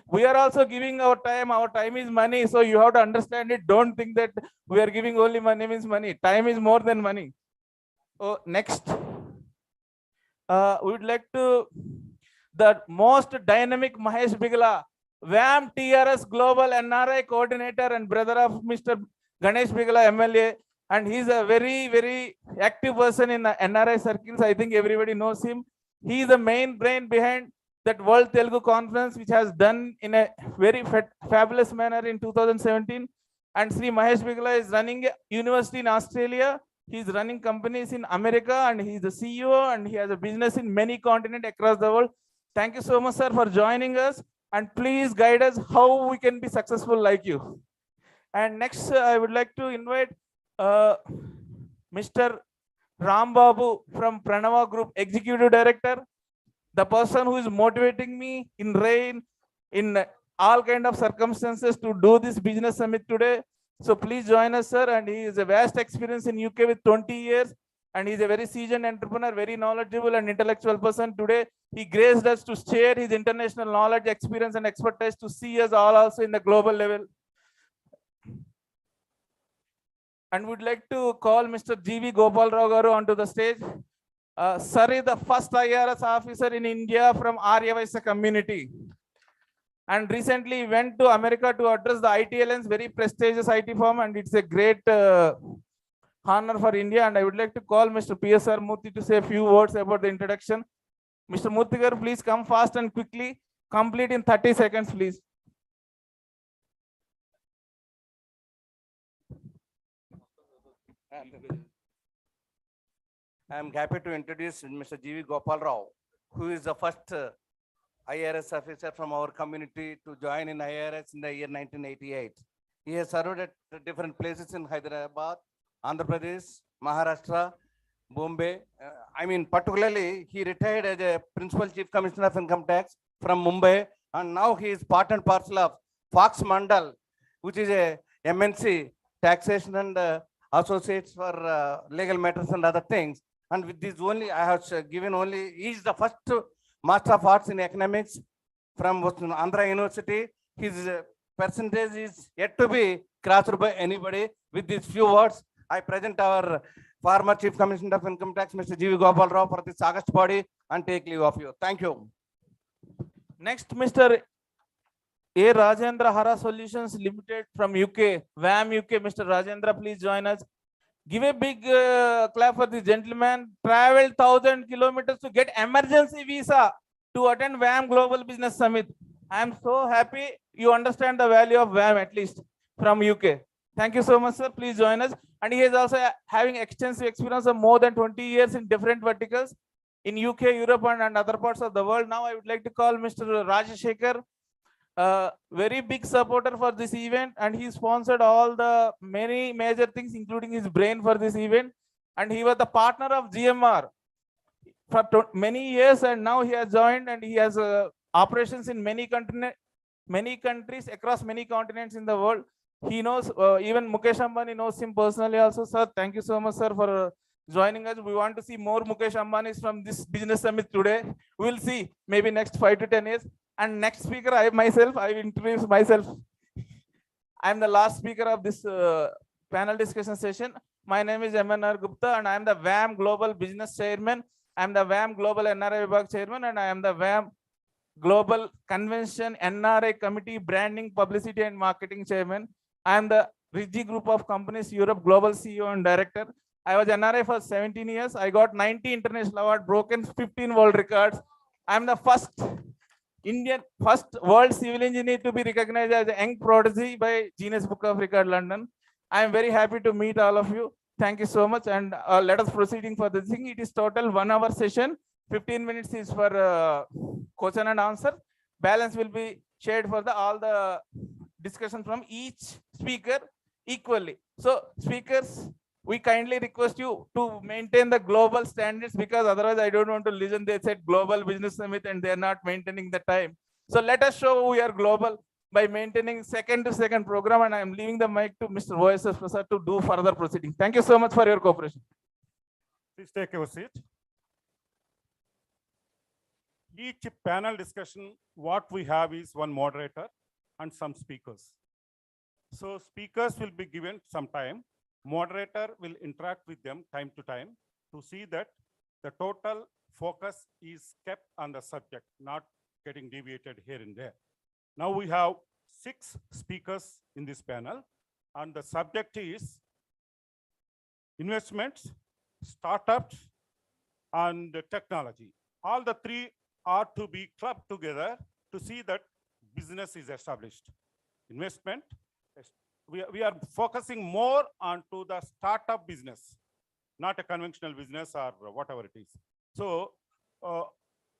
Speaker 2: We are also giving our time. Our time is money, so you have to understand it. Don't think that we are giving only money means money. Time is more than money. Oh, next. We would like to the most dynamic Mahesh Bigla, WAM TRS Global NRI Coordinator and brother of Mr. Ganesh Bigla MLA, and he's a very, very active person in the NRI circles. I think everybody knows him. He is the main brain behind that World Telugu Conference, which has done in a very fabulous manner in 2017. And Sri Mahesh Bigla is running a university in Australia. He's running companies in America, and he's the CEO, and he has a business in many continents across the world. Thank you so much, sir, for joining us. And please guide us how we can be successful like you. And next, I would like to invite Mr. Rambabu from Pranava Group, Executive Director, the person who is motivating me in rain, in all kind of circumstances to do this business summit today. So please join us, sir. And he is a vast experience in UK with 20 years. And he's a very seasoned entrepreneur, very knowledgeable and intellectual person. Today, he graced us to share his international knowledge, experience, and expertise to see us all also in the global level. And we'd like to call Mr. G.V. Gopal Rao Garu onto the stage. Sir is the first IRS officer in India from Arya Vaisya community. And recently went to America to address the IT Alliance, very prestigious IT firm, and it's a great honor for India. And I would like to call Mr. PSR Murthy to say a few words about the introduction. Mr. Murthy Garu, please come fast and quickly. Complete in 30 seconds, please.
Speaker 7: I am happy to introduce Mr. G.V. Gopal Rao, who is the first IRS officer from our community to join in IRS in the year 1988. He has served at different places in Hyderabad, Andhra Pradesh, Maharashtra, Bombay. Particularly, he retired as a Principal Chief Commissioner of Income Tax from Mumbai, and now he is part and parcel of Fox Mandal, which is a MNC taxation and associates for legal matters and other things. And with this only, I have given only, he is the first Master of Arts in Economics from Andhra University. His percentage is yet to be crossed by anybody. With these few words, I present our former Chief Commissioner of Income Tax, Mr. G.V. Gopal Rao, for this August body and take leave of you. Thank you.
Speaker 2: Next, Mr. A. Rajendra Hara Solutions Limited from UK, WAM UK. Mr. Rajendra, please join us. Give a big clap for this gentleman. Traveled 1,000 kilometers to get emergency visa to attend WAM Global Business Summit. I am so happy you understand the value of WAM, at least from UK. Thank you so much, sir. Please join us. And he is also having extensive experience of more than 20 years in different verticals in UK, Europe, and other parts of the world. Now I would like to call Mr. Rajashekar, very big supporter for this event, and he sponsored all the many major things, including his brain for this event. And he was the partner of GMR for many years, and now he has joined, and he has operations in many countries across many continents in the world. He knows, even Mukesh Ambani knows him personally also. Sir, thank you so much, sir, for joining us. We want to see more Mukesh Ambanis from this business summit today. We'll see maybe next 5 to 10 years. And next speaker, I introduce myself. I'm the last speaker of this panel discussion session. My name is MNR Gupta, and I am the WAM Global Business Chairman. I am the WAM Global NRI Vibhag Chairman, and I am the WAM Global Convention NRI Committee Branding, Publicity and Marketing Chairman. I am the Rigi Group of Companies Europe Global CEO and Director. I was NRI for 17 years. I got 90 international awards, broken 15 world records. I am the first world civil engineer to be recognized as a young prodigy by Guinness Book of Record London. I am very happy to meet all of you. Thank you so much. And let us proceeding for this thing. It is total 1 hour session. 15 minutes is for question and answer. Balance will be shared for all the discussion from each speaker equally. So speakers, we kindly request you to maintain the global standards, because otherwise I don't want to listen. They said global business summit and they're not maintaining the time. So let us show we are global by maintaining second to second program. And I'm leaving the mic to Mr. OSS Prasad to do further proceeding. Thank you so much for your cooperation.
Speaker 6: Please take your seat. Each panel discussion, what we have is one moderator and some speakers. So speakers will be given some time. Moderator will interact with them time to time to see that the total focus is kept on the subject, not getting deviated here and there. Now we have 6 speakers in this panel, and the subject is investments, startups, and technology. All the 3 are to be clubbed together to see that business is established. Investment, we are focusing more onto the startup business, not a conventional business or whatever it is. So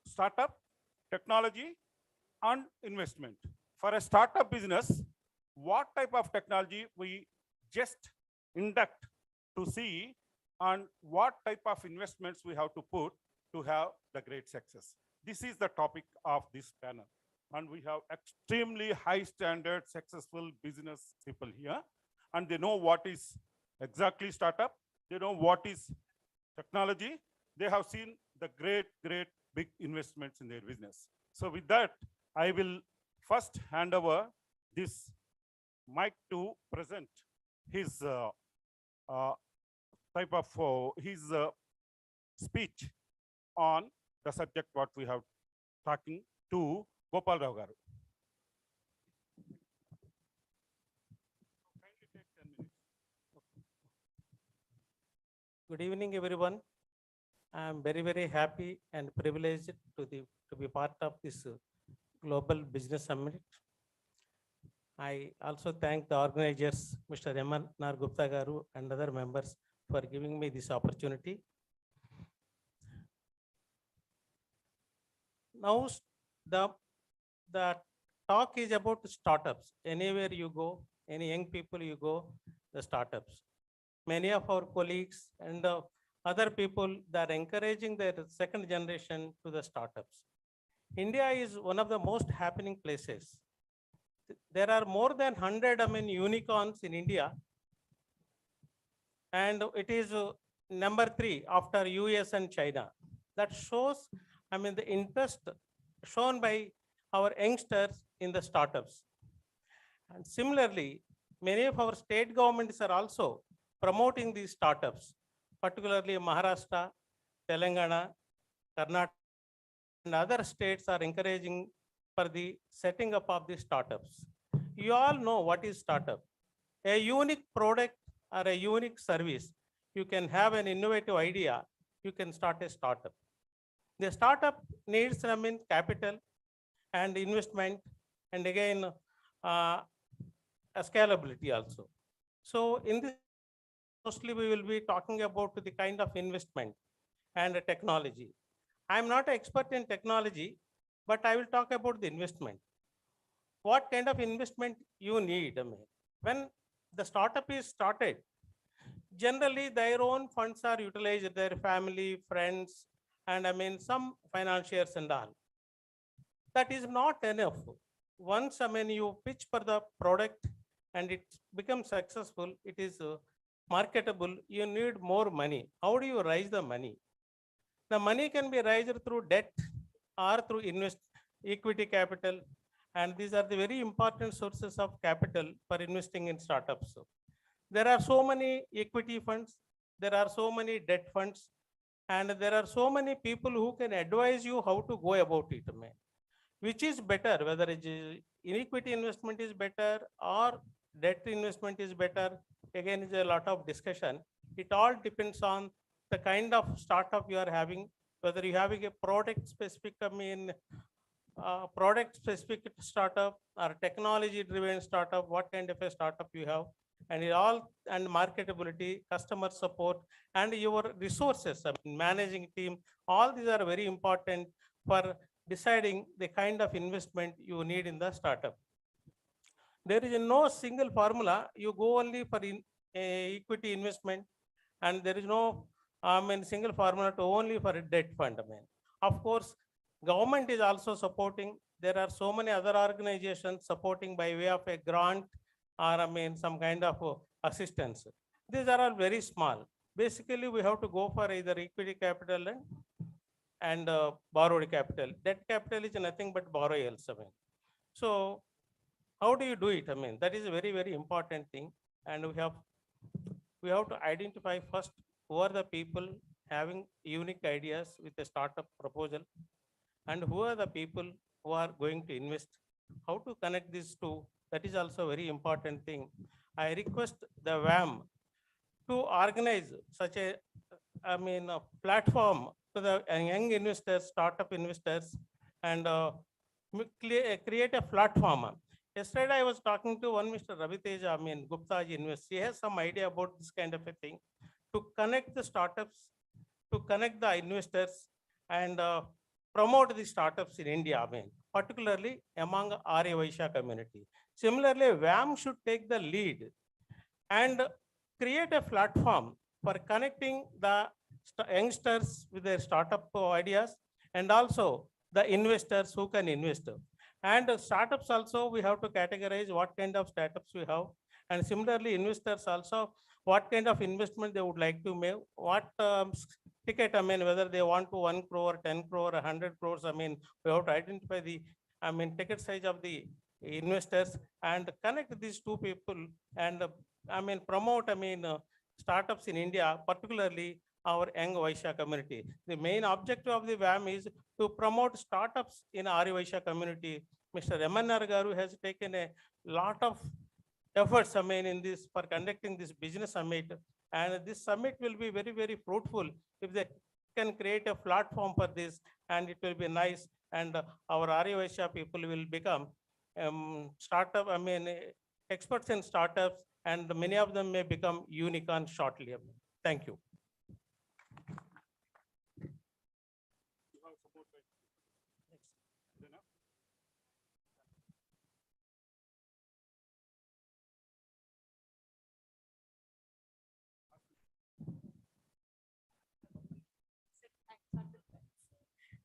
Speaker 6: startup, technology, and investment. For a startup business, what type of technology we just induct to see, and what type of investments we have to put to have the great success. This is the topic of this panel. And we have extremely high standard, successful business people here. And they know what is exactly startup. They know what is technology. They have seen the great big investments in their business. So with that, I will first hand over this mic to present his his speech on the subject what we have talking to Gopal Rao garu.
Speaker 8: Good evening, everyone. I am very happy and privileged to be part of this Global Business Summit. I also thank the organizers, Mr. MNR Gupta garu and other members, for giving me this opportunity. Now, the talk is about startups. Anywhere you go, any young people you go, the startups. Many of our colleagues and other people that are encouraging their second generation to the startups. India is one of the most happening places. There are more than 100, unicorns in India. And it is number 3 after US and China. That shows, I mean, the interest shown by our youngsters in the startups. And similarly, many of our state governments are also promoting these startups, particularly Maharashtra, Telangana, Karnataka, and other states are encouraging for the setting up of the startups. You all know what is startup. A unique product or a unique service. You can have an innovative idea, you can start a startup. The startup needs, I mean, capital and investment, and again, a scalability also. So in this, mostly we will be talking about the kind of investment and technology. I'm not an expert in technology, but I will talk about the investment. What kind of investment you need? I mean, when the startup is started, generally their own funds are utilized, their family, friends, and I mean some financiers and all. That is not enough. Once, I mean, you pitch for the product and it becomes successful, it is marketable, you need more money. How do you raise the money? The money can be raised through debt or through equity capital. And these are the very important sources of capital for investing in startups. There are so many equity funds, there are so many debt funds, and there are so many people who can advise you how to go about it. Which is better, whether it is equity investment is better or debt investment is better, again, is a lot of discussion. It all depends on the kind of startup you are having, whether you having a product specific, I mean, product specific startup or technology driven startup, what kind of a startup you have, and it all, and marketability, customer support, and your resources, I mean, managing team, all these are very important for deciding the kind of investment you need in the startup. There is no single formula. You go only for equity investment, and there is no single formula to only for a debt fund. Of course, government is also supporting. There are so many other organizations supporting by way of a grant or some kind of assistance. These are all very small. Basically, we have to go for either equity capital and borrowed capital. Debt capital is nothing but borrow else. So how do you do it? That is a very, very important thing. And we have to identify first who are the people having unique ideas with a startup proposal, and who are the people who are going to invest. How to connect these two, that is also a very important thing. I request the WAM to organize such a platform to the young investors, startup investors, and create a platform. Yesterday, I was talking to one Mr. Ravi Teja, Gupta Invest. He has some idea about this kind of a thing, to connect the startups, to connect the investors, and promote the startups in India, particularly among Arya Vaishya community. Similarly, WAM should take the lead and create a platform for connecting the youngsters with their startup ideas, and also the investors who can invest. And startups also, we have to categorize what kind of startups we have. And similarly, investors also, what kind of investment they would like to make, what ticket, whether they want to 1 crore, 10 crore, 100 crores, we have to identify the, ticket size of the investors and connect these two people and, promote, startups in India, particularly our young Vaishya community. The main objective of the WAM is to promote startups in Arya Vaishya community. Mr. MNR Garu has taken a lot of efforts, in this for conducting this business summit, and this summit will be very, very fruitful if they can create a platform for this, and it will be nice, and our Arya Vaishya people will become startup, experts in startups, and many of them may become unicorns shortly. Thank you.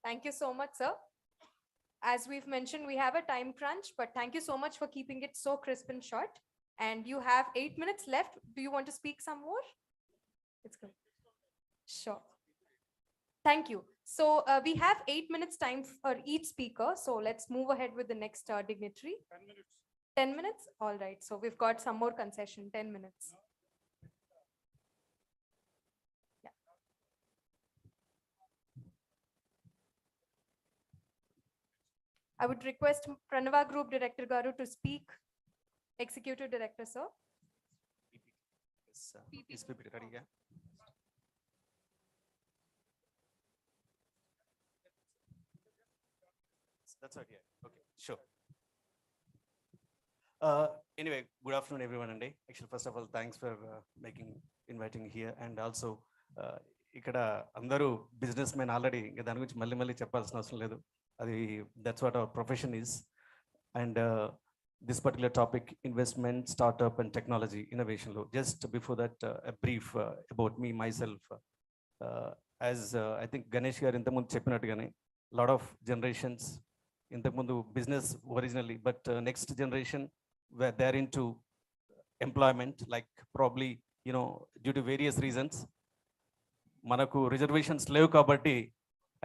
Speaker 9: Thank you so much, sir. As we've mentioned, we have a time crunch, but thank you so much for keeping it so crisp and short. And you have 8 minutes left. Do you want to speak some more? It's good. Sure. Thank you. So we have 8 minutes time for each speaker. So let's move ahead with the next dignitary.
Speaker 6: 10 minutes.
Speaker 9: 10 minutes? All right. So we've got some more concession, 10 minutes. Yeah. I would request Pranava Group Director Garu to speak. Executive Director, sir.
Speaker 4: Yes, is PPT ready? Yeah. That's right. Yeah. Okay. Sure. Anyway, good afternoon, everyone. And actually, first of all, thanks for inviting here, and also ఇక్కడ అందరూ business men already ఇంకా దాని గురించి మళ్ళీ మళ్ళీ చెప్పాల్సిన అవసరం లేదు. అది that's what our profession is. And this particular topic, investment, startup and technology innovation lo. Just before that, a brief about me myself. As I think Ganesh garu intamundu cheppinatugane, lot of generations intamundu business originally, but next generation were there into employment, like probably, you know, due to various reasons. మనకు reservations లేవు కాబట్టి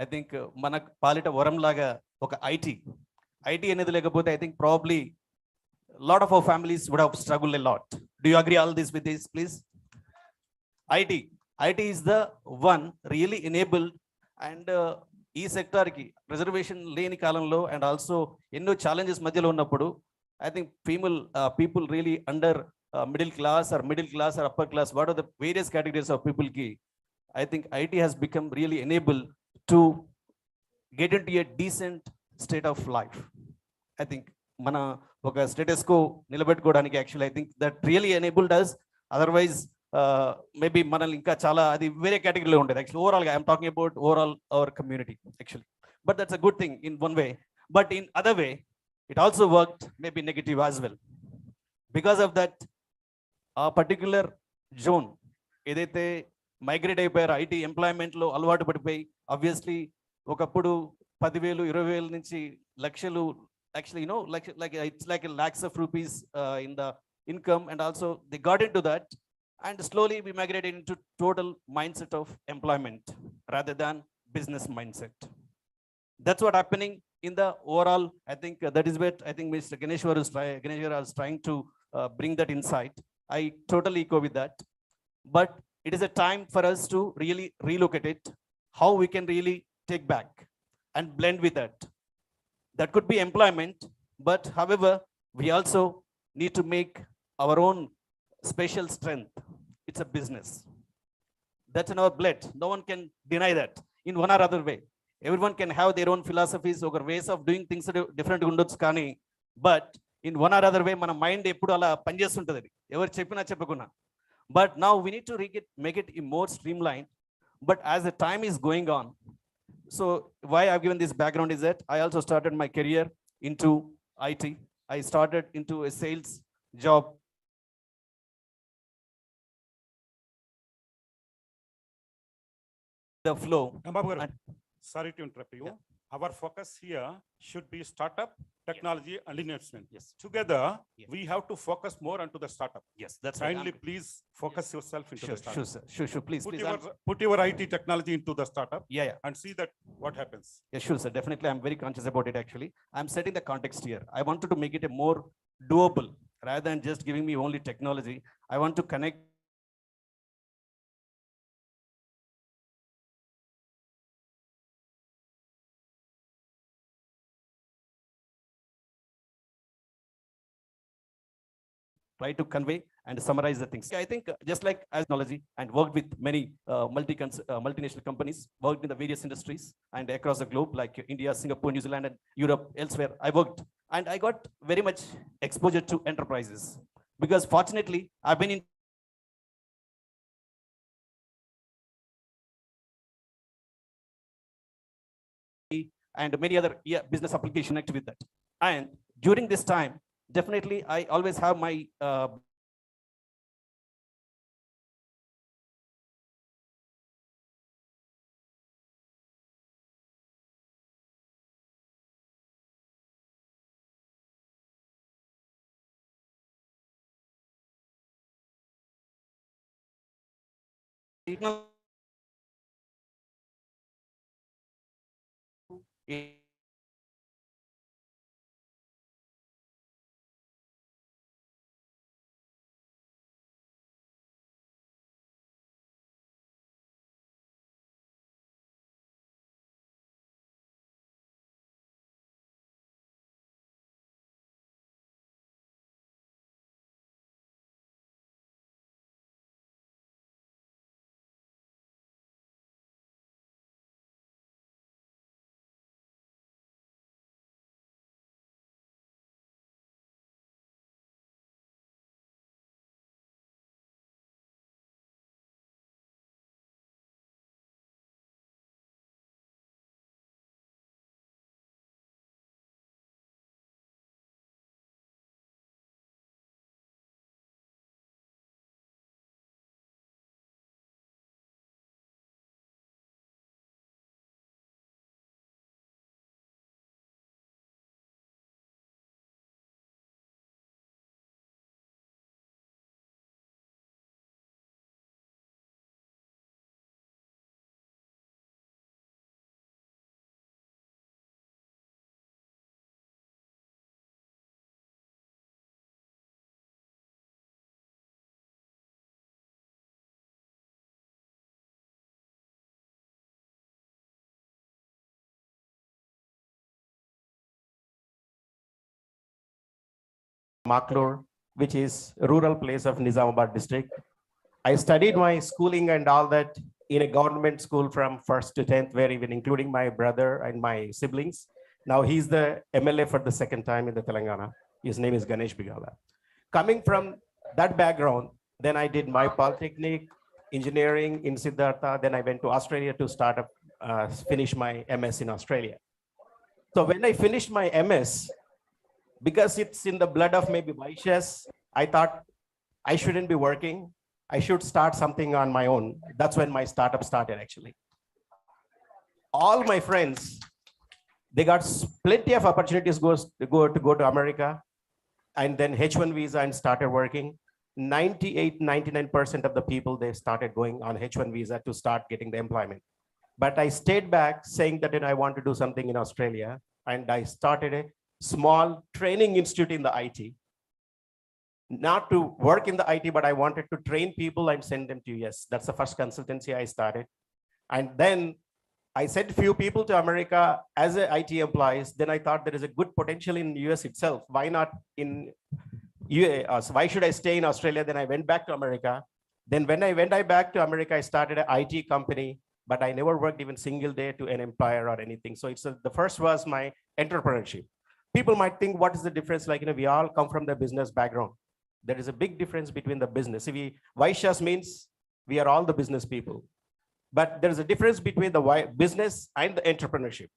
Speaker 4: I think మన పాలిట వరం లాగా ఒక IT అనేది లేకపోతే I think probably lot of our families would have struggled a lot. Do you agree all this with this, please? IT is the one really enabled, and ఈ సెక్టార్కి రిజర్వేషన్ లేని కాలంలో అండ్ ఆల్సో ఎన్నో challenges మధ్యలో ఉన్నప్పుడు I think people really under middle class or upper class, what are the various categories of పీపుల్కి I think IT has become really enable to get into a decent state of life. I think మన ఒక status quo నిలబెట్టుకోవడానికి actually I think that really enabled us. Otherwise maybe మనల్ని ఇంకా చాలా అది వేరే కేటగిరీలో ఉండేది యాక్చువల్లీ. ఓవరాల్గా I'm talking about overall our community actually. But that's a good thing in one way, but in other way it also worked maybe negative as well. Because of that ఆ particular zone ఏదైతే migrate అయిపోయారో IT ఎంప్లాయ్మెంట్లో అలవాటు పడిపోయి, obviously ఒకప్పుడు 10,000 20,000 నుంచి లక్షలు, actually, you know, like it's like a lakhs of rupees in the income, and also they got into that, and slowly we migrated into total mindset of employment rather than business mindset. That's what happening in the overall. I think that is what I think Mr. Ganesh was trying to bring that insight. I totally echo with that, but it is a time for us to really relook at it, how we can really take back and blend with that. That could be employment, but however, we also need to make our own special strength. It's a business. That's in our blood. No one can deny that in one or other way. Everyone can have their own philosophies or ways of doing things different undotchu kani, but in one or other way, mana mind eppudu ala panchestuntadi, evaru cheppina cheppakuna. But now we need to make it more streamlined. But as the time is going on, so why I've given this background is that I also started my career into IT. I started into a sales job. The flow.
Speaker 6: Sorry to interrupt you. Yeah. Our focus here should be startup, technology, yes, and investment.
Speaker 4: Yes.
Speaker 6: Together,
Speaker 4: yes,
Speaker 6: we have to focus more onto the startup.
Speaker 4: Yes, that's
Speaker 6: kindly
Speaker 4: right.
Speaker 6: Please focus yourself into the startup.
Speaker 4: Sure, sir. Sure, please.
Speaker 6: Put your IT technology into the startup.
Speaker 4: Yeah.
Speaker 6: And see that what happens.
Speaker 4: Yeah, sure, sir. Definitely, I'm very conscious about it. Actually, I'm setting the context here. I wanted to make it a more doable rather than just giving me only technology. I want to connect try to convey and summarize the things. I think just like as technology and worked with many multinational companies, worked in the various industries and across the globe like India, Singapore, New Zealand, and Europe, elsewhere. I worked and I got very much exposure to enterprises because fortunately I've been in and many other business application connect with that. And during this time, definitely I always have my
Speaker 10: Maklur, which is rural place of Nizamabad district. I studied my schooling and all that in a government school from 1st to 10th, where even including my brother and my siblings. Now he's the MLA for the second time in the Telangana. His name is Ganesh Bigala. Coming from that background, then I did my polytechnic, engineering in Siddhartha. Then I went to Australia to start up, finish my MS in Australia. So when I finished my MS, because it's in the blood of maybe Vaishyas, I thought I shouldn't be working. I should start something on my own. That's when my startup started, actually. All my friends, they got plenty of opportunities to go to America, and then H1 visa and started working. 98, 99% of the people, they started going on H1 visa to start getting the employment. But I stayed back saying that I want to do something in Australia, and I started a small training institute in the IT. Not to work in the IT, but I wanted to train people and send them to US. That's the first consultancy I started. And then I sent few people to America as a IT employees. Then I thought there is a good potential in US itself. Why not in UA? Why should I stay in Australia? Then I went back to America. Then when I went back to America, I started an IT company, but I never worked even single day to an employer or anything. So the first was my entrepreneurship. People might think, what is the difference? Like, we all come from the business background. There is a big difference between the business. Vaishyas means we are all the business people. But there is a difference between the business and the entrepreneurship.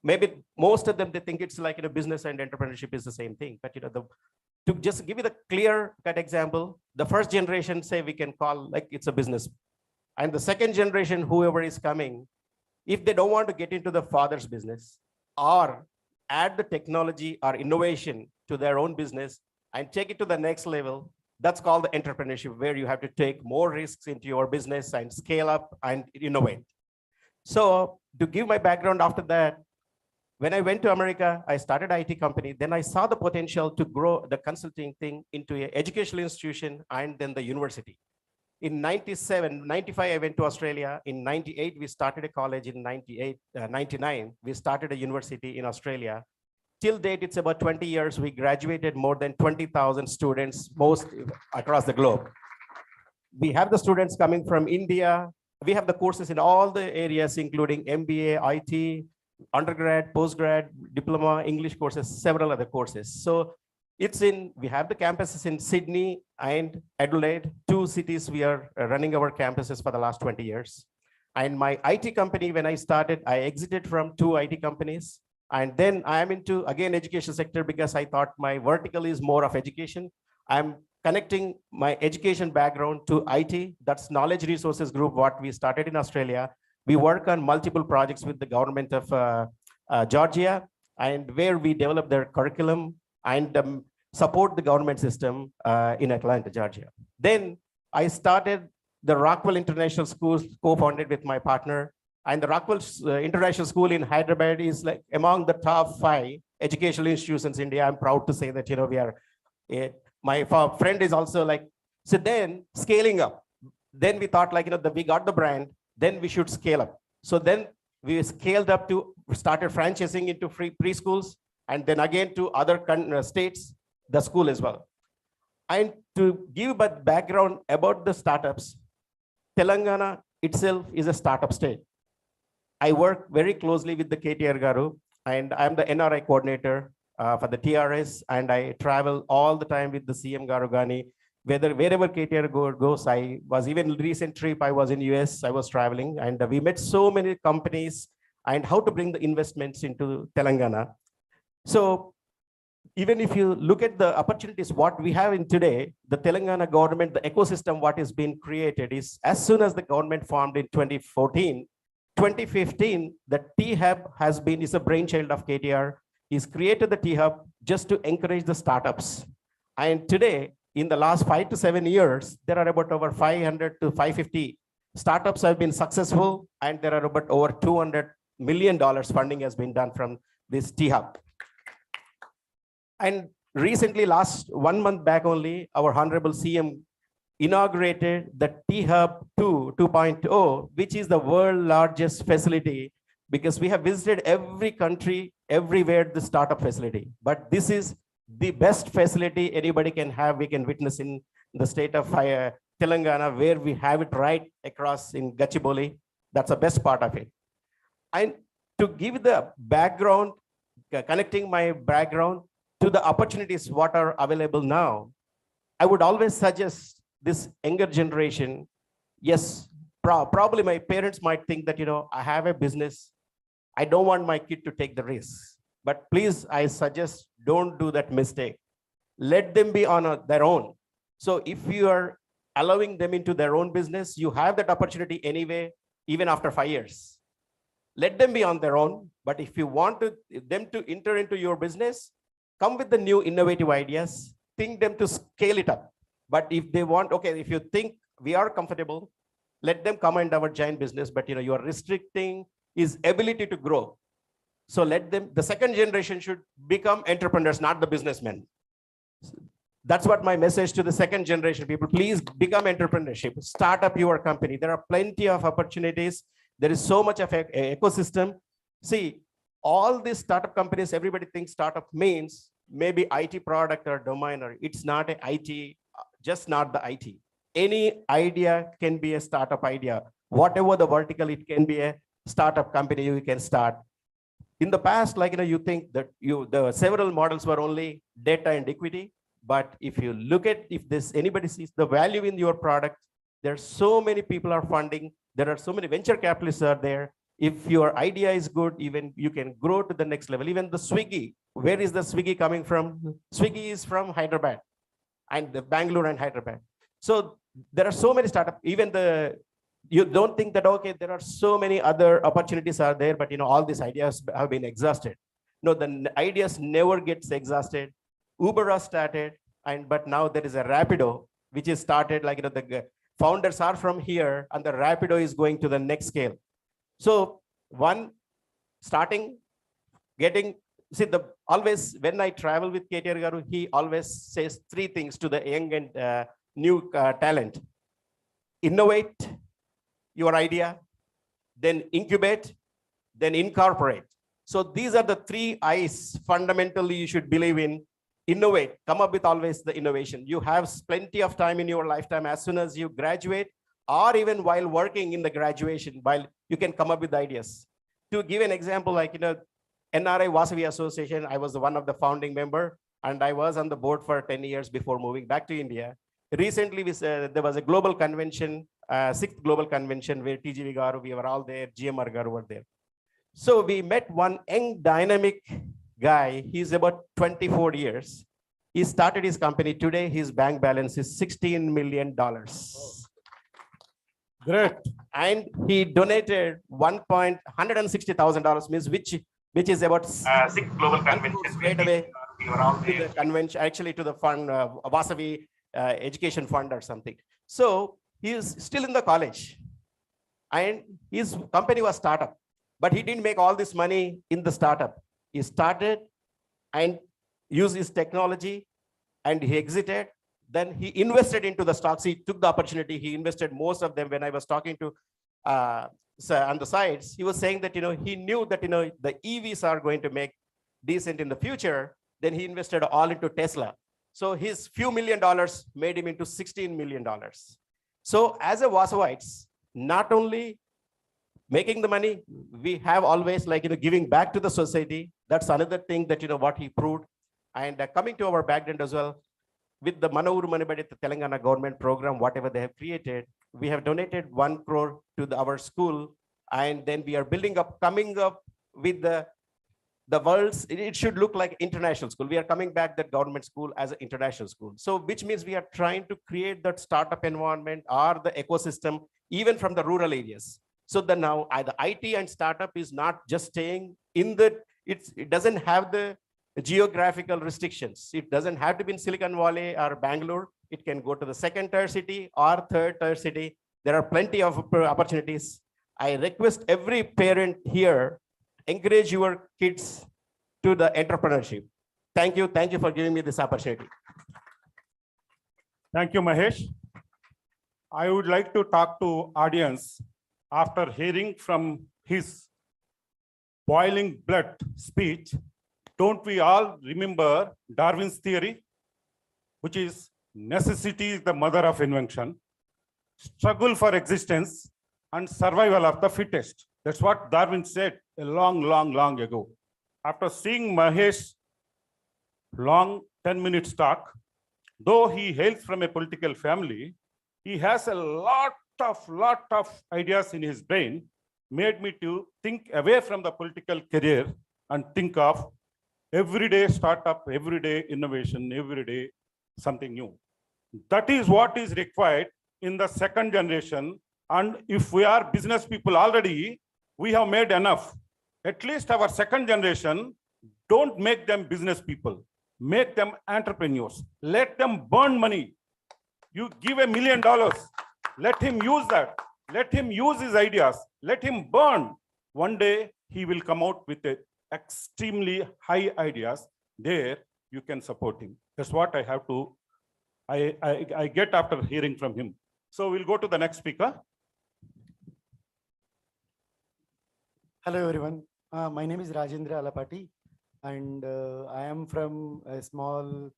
Speaker 10: Maybe most of them, they think it's like business and entrepreneurship is the same thing. But to just give you the clear cut example, the first generation, say, we can call like it's a business. And the second generation, whoever is coming, if they don't want to get into the father's business or add the technology or innovation to their own business and take it to the next level, that's called the entrepreneurship, where you have to take more risks into your business and scale up and innovate. So to give my background after that, when I went to America, I started an IT company. Then I saw the potential to grow the consulting thing into an educational institution and then the university. In 97, 95, I went to Australia. In 98, we started a college. In 99, we started a university in Australia. Till date, it's about 20 years. We graduated more than 20,000 students, most across the globe. We have the students coming from India. We have the courses in all the areas, including MBA, IT, undergrad, postgrad, diploma, English courses, several other courses. So we have the campuses in Sydney and Adelaide, 2 cities we are running our campuses for the last 20 years. And my IT company, when I started, I exited from 2 IT companies. And then I am into, again, education sector, because I thought my vertical is more of education. I'm connecting my education background to IT. That's Knowledge Resources Group, what we started in Australia. We work on multiple projects with the government of Georgia, and where we develop their curriculum and support the government system in Atlanta, Georgia. Then I started the Rockwell International Schools, co-founded with my partner. And the Rockwell International School in Hyderabad is like among the top 5 educational institutions in India. I'm proud to say that, we are, my friend is also like, so then scaling up. Then we thought like, that we got the brand, then we should scale up. So then we scaled up to started franchising into free preschools, and then again to other states, the school as well. And to give a background about the startups, Telangana itself is a startup state. I work very closely with the KTR Garu, and I'm the NRI coordinator for the TRS, and I travel all the time with the CM Garu Gani. Wherever KTR goes, I was even recent trip, I was in US, I was traveling, and we met so many companies and how to bring the investments into Telangana. So even if you look at the opportunities, what we have in today, the Telangana government, the ecosystem, what is being created is as soon as the government formed in 2014, 2015, the T-Hub is a brainchild of KTR. He's created the T-Hub just to encourage the startups. And today, in the last 5 to 7 years, there are about over 500 to 550 startups have been successful, and there are about over $200 million funding has been done from this T-Hub. And recently, last 1 month back only, our Honorable CM inaugurated the T-Hub 2.0, which is the world's largest facility, because we have visited every country, everywhere the startup facility. But this is the best facility anybody can have, we can witness in the state of Telangana, where we have it right across in Gachibowli. That's the best part of it. And to give the background, connecting my background to the opportunities what are available now, I would always suggest this younger generation. Yes, probably my parents might think that, I have a business. I don't want my kid to take the risk. But please, I suggest don't do that mistake. Let them be on their own. So if you are allowing them into their own business, you have that opportunity anyway, even after 5 years. Let them be on their own. But if you want them to enter into your business, come with the new innovative ideas, think them to scale it up. But if they want, okay, if you think we are comfortable, let them come into our giant business, but you are restricting his ability to grow. So let them, the second generation should become entrepreneurs, not the businessmen. That's what my message to the second generation people, please become entrepreneurship, start up your company. There are plenty of opportunities. There is so much of an ecosystem. See, all these startup companies, everybody thinks startup means maybe IT product or domain, or it's not a IT, just not the IT. Any idea can be a startup idea. Whatever the vertical, it can be a startup company you can start. In the past, like, you think that the several models were only data and equity. But if you look at, if anybody sees the value in your product, there's so many people are funding. There are so many venture capitalists are there. If your idea is good, even you can grow to the next level. Even the Swiggy, where is the Swiggy coming from? Swiggy is from Hyderabad and the Bangalore and Hyderabad. So there are so many startups. Even you don't think that, okay, there are so many other opportunities are there, but all these ideas have been exhausted. No, the ideas never gets exhausted. Uber has started, but now there is a Rapido, which is started, like, the founders are from here, and the Rapido is going to the next scale. So always when I travel with KTR Garu, he always says 3 things to the young and new talent. Innovate your idea, then incubate, then incorporate. So these are the 3 I's fundamentally you should believe in. Innovate, come up with always the innovation. You have plenty of time in your lifetime as soon as you graduate, or even while working in the graduation, while you can come up with ideas. To give an example, like, NRI Vasavi Association, I was one of the founding member, and I was on the board for 10 years before moving back to India. Recently, there was a global convention, 6th global convention, where TGV Garu, we were all there, GMR Garu were there. So we met one young dynamic guy. He's about 24 years. He started his company. Today, his bank balance is $16 million.
Speaker 6: Great.
Speaker 10: And he donated $160,000, means which is about 6 global conventions straight away to the convention, actually to the fund, Vasavi education fund or something. So he is still in the college. and his company was startup, but he didn't make all this money in the startup. He started and used his technology and he exited. Then he invested into the stocks. He took the opportunity. He invested most of them. When I was talking to on the sides, he was saying that, he knew that, the EVs are going to make decent in the future. Then he invested all into Tesla. So his few $1 million made him into $16 million. So as a Vasavites, not only making the money, we have always giving back to the society. That's another thing that, what he proved. And coming to our background as well, with the Mana Uru Mani Badi Telangana government program, whatever they have created, we have donated 1 crore to our school. And then we are coming up with the world's, it should look like international school. We are coming back that government school as an international school. So which means we are trying to create that startup environment or the ecosystem, even from the rural areas. So that now the IT and startup is not just staying in it doesn't have the geographical restrictions. It doesn't have to be in Silicon Valley or Bangalore. It can go to the second tier city or third tier city. There are plenty of opportunities. I request every parent here, encourage your kids to the entrepreneurship. Thank you. Thank you for giving me this opportunity.
Speaker 6: Thank you, Mahesh. I would like to talk to audience after hearing from his boiling blood speech. Don't we all remember Darwin's theory, which is necessity is the mother of invention, struggle for existence and survival of the fittest. That's what Darwin said a long ago. After seeing Mahesh long 10 minutes talk, though he hails from a political family, he has a lot of ideas in his brain, made me to think away from the political career and think of everyday startup, everyday innovation, everyday something new. That is what is required in the second generation. And if we are business people already, we have made enough. At least our second generation, don't make them business people. Make them entrepreneurs. Let them burn money. You give $1 million. Let him use that. Let him use his ideas. Let him burn. One day, he will come out with a extremely high ideas. There, you can support him. That's what I have to, I get after hearing from him. So we'll go to the next speaker.
Speaker 11: Hello, everyone. My name is Rajendra Alapati, and I am from a small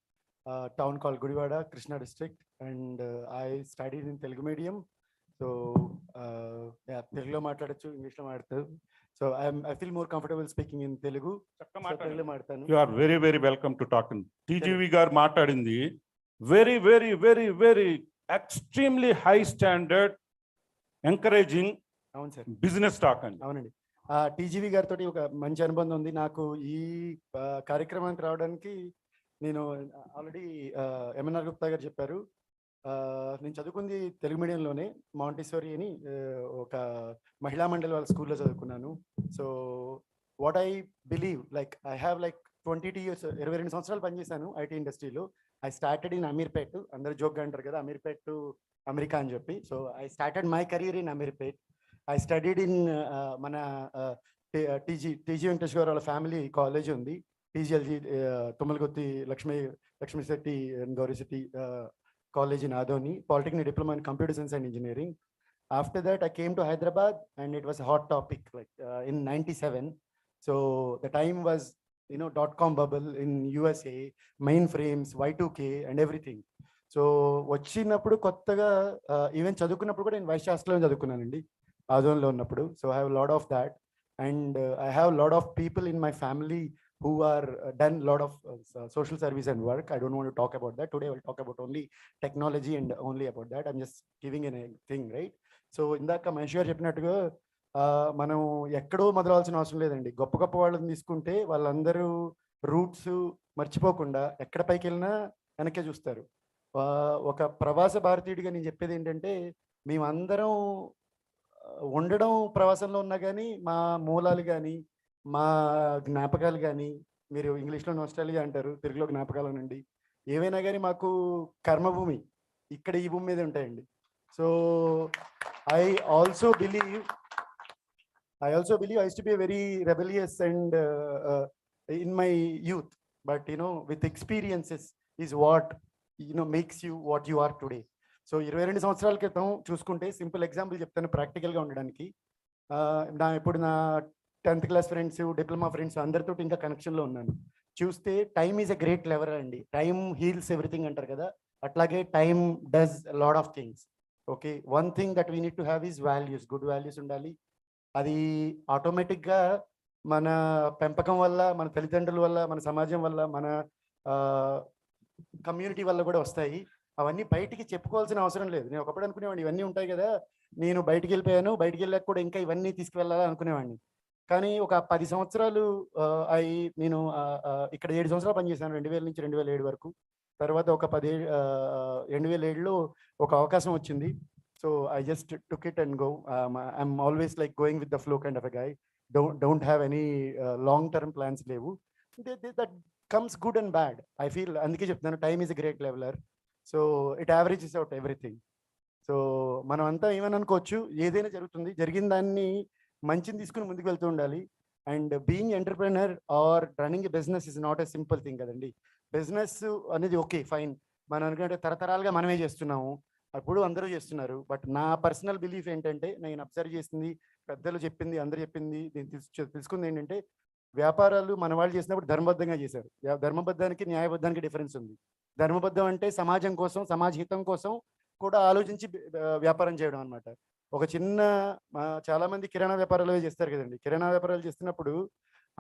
Speaker 11: town called Gudivada, Krishna district, and I studied in Telugu medium. So, yeah, Telugu maatladochu, English lo maatladadu. So I feel more comfortable speaking in Telugu.
Speaker 6: You are very welcome to talk in TGV gar maatladindi. Very extremely high standard, encouraging business talk and.
Speaker 11: అవునండి. TGV గారితో ఒక మంచి అనుబంధం ఉంది నాకు. ఈ కార్యక్రమానికి రావడానికి నేను ఆల్రెడీ ఎంఎన్ఆర్ గుప్తా గారు చెప్పారు. నేను చదువుకుంది తెలుగు మీడియంలోనే, మాంటిసోరీ అని ఒక మహిళా మండలి వాళ్ళ స్కూల్లో చదువుకున్నాను. So what I believe, like I have like 22 years, 22 సంవత్సరాలు పనిచేశాను ఐటీ ఇండస్ట్రీలో. I started in Ameerpet. అందరు జోక్గా అంటారు కదా అమీర్పేట్ టు అమెరికా అని చెప్పి. So I started my career in Ameerpet. I studied in మన టీజీ వెంకటేష్ గారు వాళ్ళ ఫ్యామిలీ కాలేజ్ ఉంది, TGLG Tummalagutti Lakshmi Shetty and Gowri Shetty college in Adoni, polytechnic diploma in computer science and engineering. After that, I came to Hyderabad and it was a hot topic like in 97. So the time was, .com bubble in USA, mainframes, Y2K and everything. So వచ్చినప్పుడు కొత్తగా even చదువుకున్నప్పుడు కూడా నేను vice chancellor చదువుకున్నానండి ఆదోన్లో ఉన్నప్పుడు. So I have lot of that and I have lot of people in my family who are done lot of social service and work. I don't want to talk about that today. I will talk about only technology and only about that. I'm just giving a thing, right? So ఇందాక మహేష్ గారు చెప్పినట్టుగా మనం ఎక్కడో మొదలవలసిన అవసరం లేదండి. గొప్ప గొప్ప వాళ్ళని తీసుకుంటే వాళ్ళందరూ రూట్స్ మర్చిపోకుండా ఎక్కడ పైకి వెళ్ళినా వెనక్కే చూస్తారు. ఒక ప్రవాస భారతీయుడిగా నేను చెప్పేది ఏంటంటే, మేమందరం ఉండడం ప్రవాసంలో ఉన్నా కానీ మా మూలాలు కానీ మా జ్ఞాపకాలు కానీ, మీరు ఇంగ్లీష్లో నోస్టాలియా అంటారు, తెలుగులో జ్ఞాపకాలు అనండి, ఏవైనా కానీ మాకు కర్మభూమి ఇక్కడ ఈ భూమి మీద ఉంటాయండి. So I also believe I used to be a very rebellious and in my youth, but with experiences is what makes you what you are today. So 22 సంవత్సరాల క్రితం చూసుకుంటే సింపుల్ ఎగ్జాంపుల్ చెప్తాను ప్రాక్టికల్గా ఉండడానికి. ఇప్పుడు నా 10th class friends, diploma friends అందరితో ఇంకా కనెక్షన్లో ఉన్నాను. చూస్తే time is a great lever అండి. టైమ్ హీల్స్ ఎవ్రీథింగ్ అంటారు కదా, అట్లాగే time does lot of things. Okay, one thing that we need to have is values, good values ఉండాలి. అది ఆటోమేటిక్గా మన పెంపకం వల్ల, మన తల్లిదండ్రుల వల్ల, మన సమాజం వల్ల, మన కమ్యూనిటీ వల్ల కూడా వస్తాయి. అవన్నీ బయటికి చెప్పుకోవాల్సిన అవసరం లేదు. నేను ఒకప్పుడు అనుకునేవాడిని ఇవన్నీ ఉంటాయి కదా, నేను బయటికి వెళ్ళిపోయాను, బయటికి వెళ్ళాక కూడా ఇంకా ఇవన్నీ తీసుకువెళ్ళాలా అనుకునేవాడిని. కానీ ఒక 10 సంవత్సరాలు నేను ఇక్కడ 7 సంవత్సరాలు పనిచేశాను, 2000 నుంచి 2007 వరకు. తర్వాత ఒక 2007లో ఒక అవకాశం వచ్చింది. So I just took it and go. I'm always like going with the flow kind of a guy. Don't have any long term plans లేవు. That comes good and bad I feel. అందుకే చెప్తున్నాను time is a great leveller. So it averages out everything. So మనం అంతా ఏమని అనుకోవచ్చు, ఏదైనా జరుగుతుంది, జరిగిన దాన్ని మంచిని తీసుకుని ముందుకు వెళ్తూ ఉండాలి. And being entrepreneur or running a business is not a simple thing కదండి. బిజినెస్ అనేది ఓకే ఫైన్, మనం అనుకుంటే తరతరాలుగా మనమే చేస్తున్నాము, అప్పుడు అందరూ చేస్తున్నారు. బట్ నా పర్సనల్ బిలీఫ్ ఏంటంటే, నేను అబ్జర్వ్ చేసింది, పెద్దలు చెప్పింది, అందరూ చెప్పింది, నేను తెలుసుకుంది ఏంటంటే, వ్యాపారాలు మన వాళ్ళు చేసినప్పుడు ధర్మబద్ధంగా చేశారు. ధర్మబద్ధానికి న్యాయబద్ధానికి డిఫరెన్స్ ఉంది. ధర్మబద్ధం అంటే సమాజం కోసం, సమాజ హితం కోసం కూడా ఆలోచించి వ్యాపారం చేయడం అనమాట. ఒక చిన్న చాలా మంది కిరాణా వ్యాపారాలు చేస్తారు కదండి. కిరాణా వ్యాపారాలు చేస్తున్నప్పుడు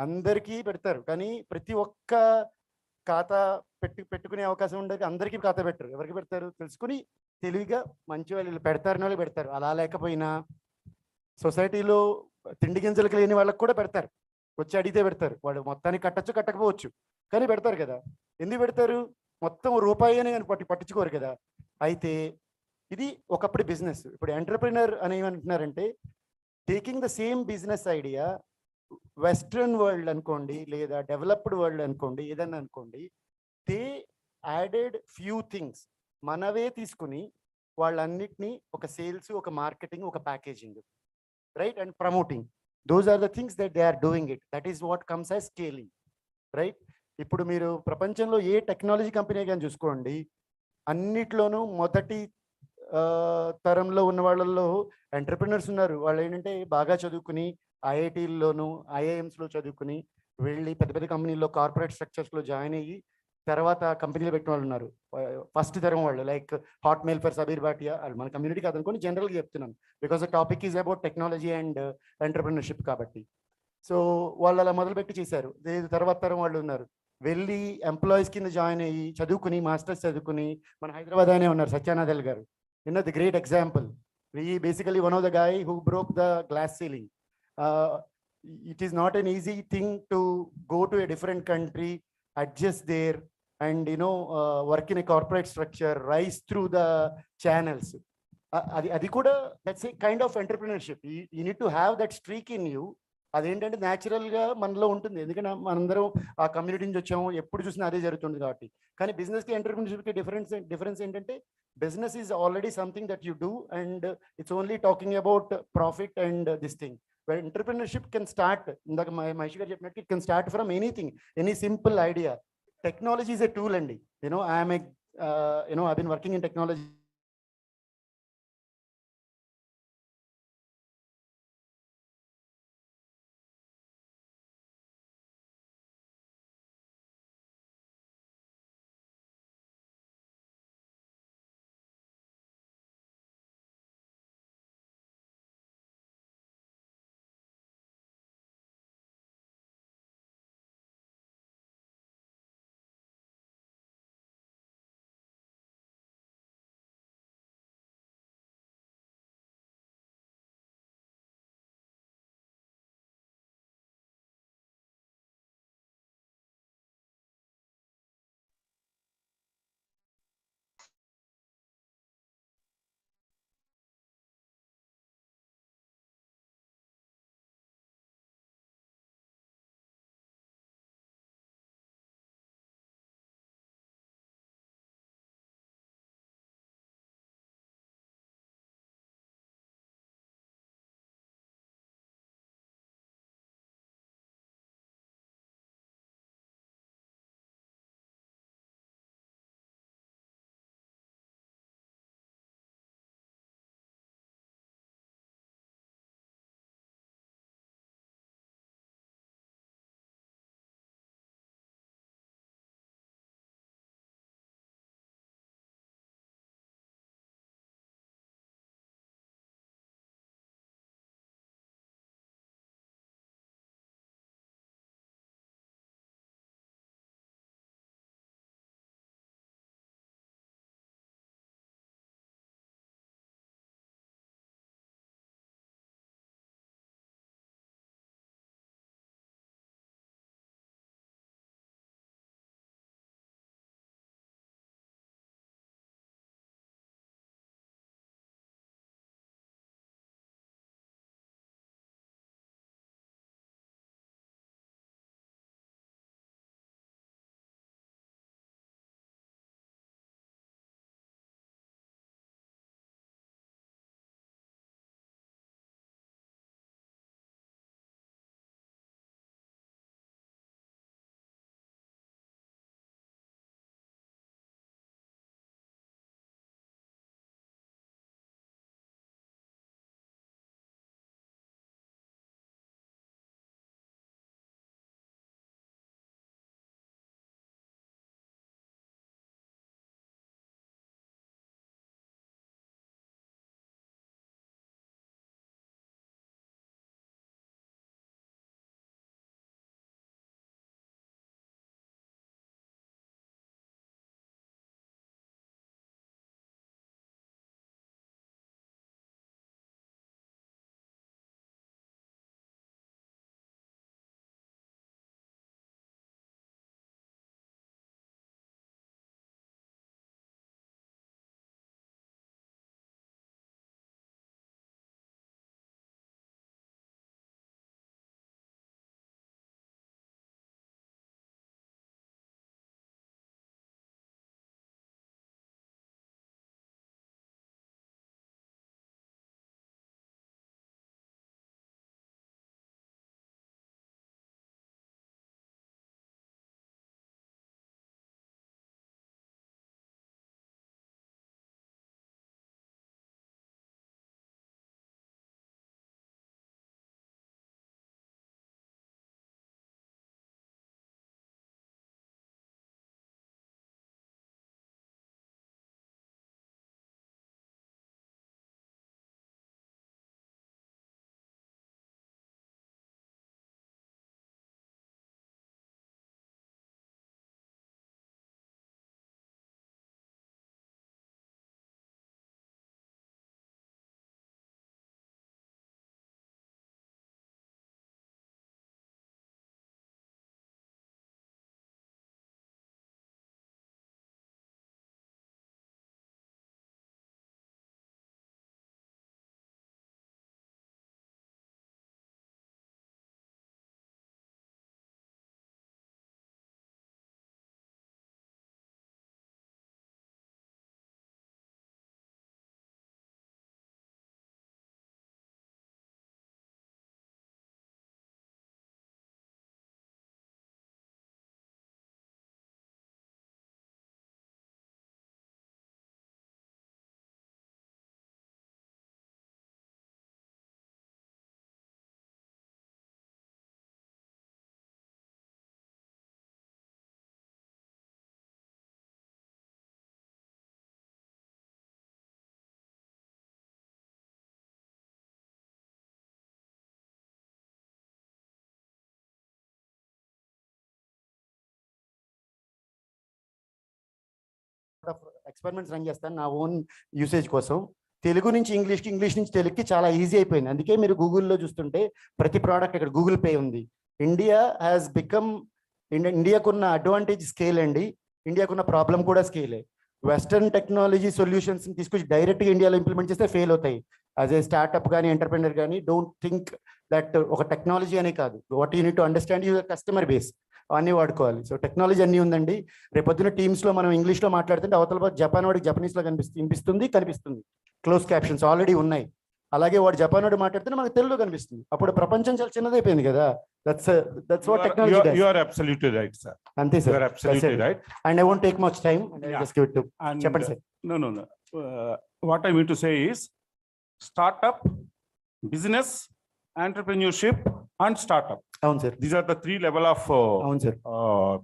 Speaker 11: అందరికీ పెడతారు, కానీ ప్రతి ఒక్క ఖాతా పెట్టుకునే అవకాశం ఉండదు. అందరికీ ఖాతా పెట్టరు. ఎవరికి పెడతారు? తెలుసుకుని తెలివిగా మంచి వాళ్ళు పెడతారని వాళ్ళు పెడతారు. అలా లేకపోయినా సొసైటీలో తిండి గింజలకు లేని వాళ్ళకి కూడా పెడతారు. వచ్చి అడిగితే పెడతారు. వాడు మొత్తానికి కట్టచ్చు, కట్టకపోవచ్చు, కానీ పెడతారు కదా. ఎందుకు పెడతారు? మొత్తం రూపాయి అని పట్టించుకోరు కదా. అయితే ఇది ఒకప్పుడు బిజినెస్. ఇప్పుడు ఎంటర్ప్రినర్ అని ఏమంటున్నారంటే, taking the same business idea western world అనుకోండి, లేదా డెవలప్డ్ వరల్డ్ అనుకోండి, ఏదన్నా అనుకోండి, దే యాడెడ్ ఫ్యూ థింగ్స్. మనవే తీసుకుని వాళ్ళన్నిటినీ ఒక సేల్స్, ఒక మార్కెటింగ్, ఒక packaging, right, and promoting. Those are the things that they are doing it. That is what comes as scaling, right. ఇప్పుడు మీరు ప్రపంచంలో ఏ టెక్నాలజీ కంపెనీ కానీ చూసుకోండి, అన్నిట్లోనూ మొదటి తరంలో ఉన్న వాళ్ళల్లో ఎంటర్ప్రినర్స్ ఉన్నారు. వాళ్ళు ఏంటంటే బాగా చదువుకుని ఐఐటీల్లోను, ఐఐఎమ్స్లో చదువుకుని వెళ్ళి పెద్ద పెద్ద కంపెనీల్లో కార్పొరేట్ స్ట్రక్చర్స్లో జాయిన్ అయ్యి తర్వాత కంపెనీలు పెట్టిన వాళ్ళు ఉన్నారు. ఫస్ట్ తరం వాళ్ళు, like Hotmail for Sabeer Bhatia. వాళ్ళు మన కమ్యూనిటీ కాదనుకోండి, జనరల్గా చెప్తున్నాను, because the topic is about technology and entrepreneurship కాబట్టి. సో వాళ్ళు అలా మొదలుపెట్టి చేశారు. తర్వాత తరం వాళ్ళు ఉన్నారు, వెళ్ళి ఎంప్లాయీస్ కింద జాయిన్ అయ్యి చదువుకుని, మాస్టర్స్ చదువుకుని, మన హైదరాబాద్ అనే ఉన్నారు సత్యానాథల్ గారు, the great example. He basically one of the guy who broke the glass ceiling. It is not an easy thing to go to a different country, adjust there, and work in a corporate structure, rise through the channels. Adi kuda, that's a kind of entrepreneurship. You need to have that streak in you. అదేంటంటే న్యాచురల్గా మనలో ఉంటుంది, ఎందుకంటే మనందరం ఆ community నుంచి వచ్చాము, ఎప్పుడు చూసినా అదే జరుగుతుంది కాబట్టి. కానీ బిజినెస్కి ఎంటర్ప్రినర్షిప్కి డిఫరెన్స్ ఏంటంటే, business is already something that you do and it's only talking about profit and this thing. Entrepreneurship can start, ఇందాక మహేష్ గారు చెప్పినట్టు, it can start from anything, any simple idea. Technology is a tool అండి. I been working in technology experiments run చేస్తాను నా own usage కోసం. తెలుగు నుంచి ఇంగ్లీష్కి, English నుంచి తెలుగుకి చాలా ఈజీ అయిపోయింది. అందుకే మీరు గూగుల్లో చూస్తుంటే ప్రతి ప్రోడక్ట్ ఇక్కడ గూగుల్ పే ఉంది. ఇండియా హ్యాస్ బికమ్, ఇండియాకున్న అడ్వాంటేజ్ స్కేల్ అండి, ఇండియాకున్న ప్రాబ్లం కూడా స్కేలే. వెస్టర్న్ టెక్నాలజీ సొల్యూషన్స్ తీసుకొచ్చి డైరెక్ట్గా ఇండియాలో ఇంప్లిమెంట్ చేస్తే ఫెయిల్ అవుతాయి. యాజ్ ఏ స్టార్ట్అప్ కానీ ఎంటర్ప్రెనర్ కానీ డోంట్ థింక్ దట్ ఒక టెక్నాలజీ అనే కాదు, what you need to understand your customer base, అన్నీ వాడుకోవాలి. సో టెక్నాలజీ అన్నీ ఉందండి. రేపొద్దున టీమ్స్లో మనం ఇంగ్లీష్లో మాట్లాడుతుంటే అవతల జపాన్ వాడికి జపనీస్లో కనిపిస్తుంది. క్లోజ్ క్యాప్షన్స్ ఆల్రెడీ ఉన్నాయి. అలాగే వాడు జపాన్ వాడు మాట్లాడుతుంటే మనకు తెలుగులో కనిపిస్తుంది. అప్పుడు ప్రపంచం చాలా చిన్నదైపోయింది కదా. That's what technology does.
Speaker 6: You are absolutely right, sir.
Speaker 11: Ante sir.
Speaker 6: You are absolutely right.
Speaker 11: And I won't take much time. I'll just give it to
Speaker 6: And,
Speaker 11: Chappan sir.
Speaker 6: No. What I mean to say is startup, business, entrepreneurship, and startup.
Speaker 11: అవును sir.
Speaker 6: These are the three level of
Speaker 11: అవును sir.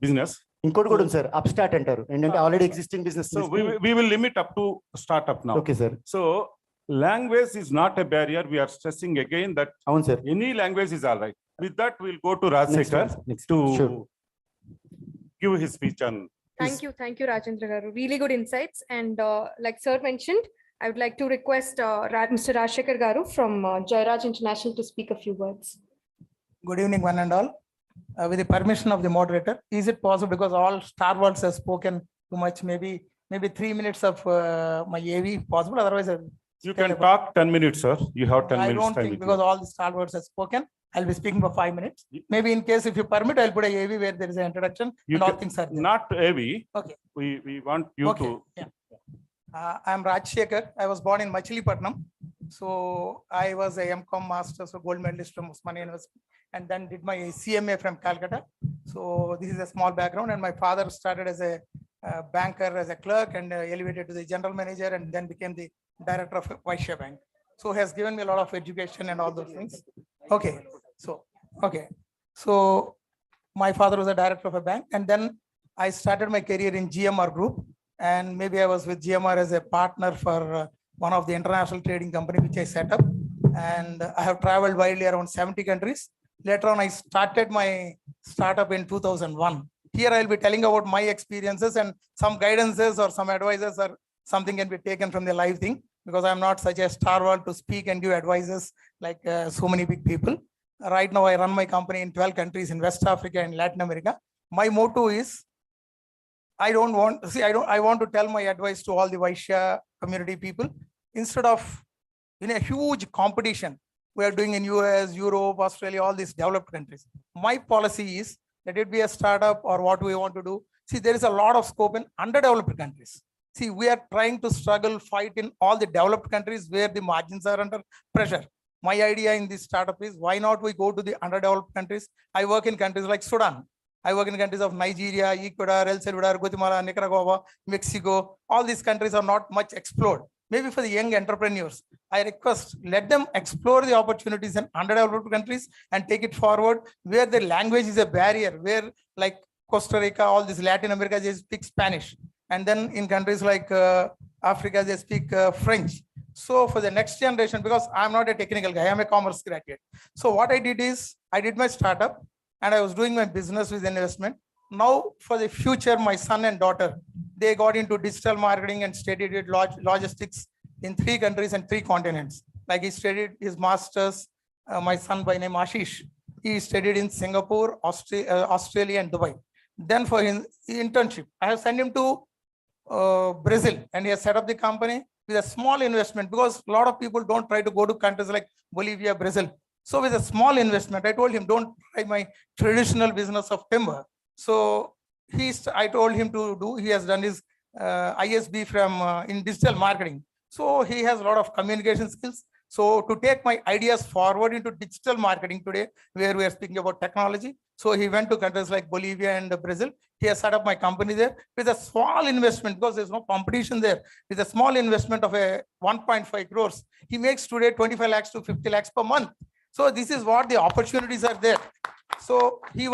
Speaker 6: business.
Speaker 11: ఇంకోటి కూడా ఉంది sir, up start అంటారు. ఏంటంటే already existing business.
Speaker 6: So we will limit up to startup now.
Speaker 11: Okay sir.
Speaker 6: So language is not a barrier. We are stressing again that
Speaker 11: అవును sir.
Speaker 6: any language is all right. With that, we'll go to Rajsekhar to
Speaker 11: Sure.
Speaker 6: give his speech on.
Speaker 9: Thank you, Rajendra Garu. Really good insights. And like sir mentioned, I would like to request Mr. Rajsekhar Garu from Jairaj International to speak a few words.
Speaker 3: Good evening, one and all. With the permission of the moderator, is it possible, because all star words have spoken too much, maybe 3 minutes of my AV possible? Otherwise,
Speaker 6: You can talk 10 minutes, sir. You have 10
Speaker 3: I
Speaker 6: minutes
Speaker 3: don't
Speaker 6: time.
Speaker 3: think,
Speaker 6: with
Speaker 3: because
Speaker 6: you.
Speaker 3: all the star words have spoken, I'll be speaking for 5 minutes. Maybe in case if you permit, I'll put a AV where there is an introduction
Speaker 6: You
Speaker 3: and all
Speaker 6: can-
Speaker 3: things are there.
Speaker 6: Not heavy.
Speaker 3: Okay.
Speaker 6: We want you
Speaker 3: Okay,
Speaker 6: to.
Speaker 3: yeah. I'm Rajsekhar. I was born in Machilipatnam. So I was a MCom master, so gold medalist from Osmania University, and then did my CMA from Calcutta. So this is a small background, and my father started as a banker, as a clerk, and elevated to the general manager, and then became the director of Vaishya Bank. So has given me a lot of education and all those things. Okay, so my father was a director of a bank, and then I started my career in GMR Group, and maybe I was with GMR as a partner for one of the international trading company which I set up, and I have traveled widely around 70 countries. Later on, I started my startup in 2001. Here I'll be telling about my experiences, and some guidances or some advices or something can be taken from the live thing, because I'm not such a star world to speak and give advices like so many big people. Right now, I run my company in 12 countries in West Africa and Latin America. My motto is, I want to tell my advice to all the Vaishya community people. Instead of in a huge competition we are doing in US, Europe, Australia, all these developed countries, my policy is, let it be a startup or what we want to do. See, there is a lot of scope in underdeveloped countries. See, we are trying to struggle, fight in all the developed countries where the margins are under pressure. My idea in this startup is, why not we go to the underdeveloped countries? I work in countries like Sudan. I work in countries of Nigeria, Ecuador, El Salvador, Guatemala, Nicaragua, Mexico. All these countries are not much explored. Maybe for the young entrepreneurs, I request, let them explore the opportunities in underdeveloped countries and take it forward, where the language is a barrier, where like Costa Rica, all this Latin America, they speak Spanish. And then in countries like Africa, they speak French. So for the next generation, because I'm not a technical guy, I'm a commerce graduate. So what I did is, I did my startup and I was doing my business with investment. Now for the future, my son and daughter, they got into digital marketing and studied logistics in 3 countries and 3 continents. Like he studied his master's, my son by name Ashish, he studied in Singapore, Australia and Dubai. Then for his internship, I have sent him to Brazil, and he has set up the company with a small investment, because a lot of people don't try to go to countries like Bolivia, Brazil. So with a small investment, I told him, don't try my traditional business of timber. So I told him to do, he has done his ISB from in digital marketing. So he has a lot of communication skills. So to take my ideas forward into digital marketing today, where we are speaking about technology. So he went to countries like Bolivia and Brazil. He has set up my company there with a small investment, because there's no competition there. With a small investment of a 1.5 crores, he makes today 25 lakhs to 50 lakhs per month. So this is what the opportunities are there. So he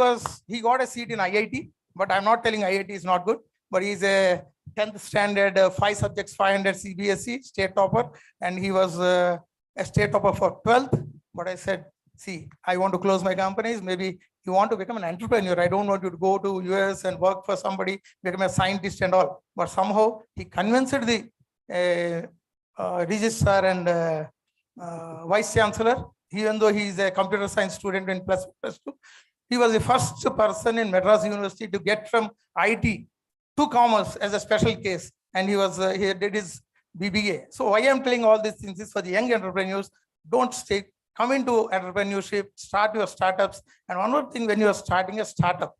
Speaker 3: got a seat in IIT, but I'm not telling IIT is not good, but he's a 10th standard, 5 subjects, 500 CBSE state topper. And he was a state topper for 12th. But I said, See, I want to close my companies. Maybe you want to become an entrepreneur. I don't want you to go to US and work for somebody, become a scientist and all. But somehow he convinced the registrar and vice chancellor, even though he is a computer science student in +2, he was the first person in Madras University to get from IT to commerce as a special case, and he did his BBA. So why I'm telling all these things is for the young entrepreneurs, don't stay, come into entrepreneurship, start your startups. And one more thing, when you are starting a startup,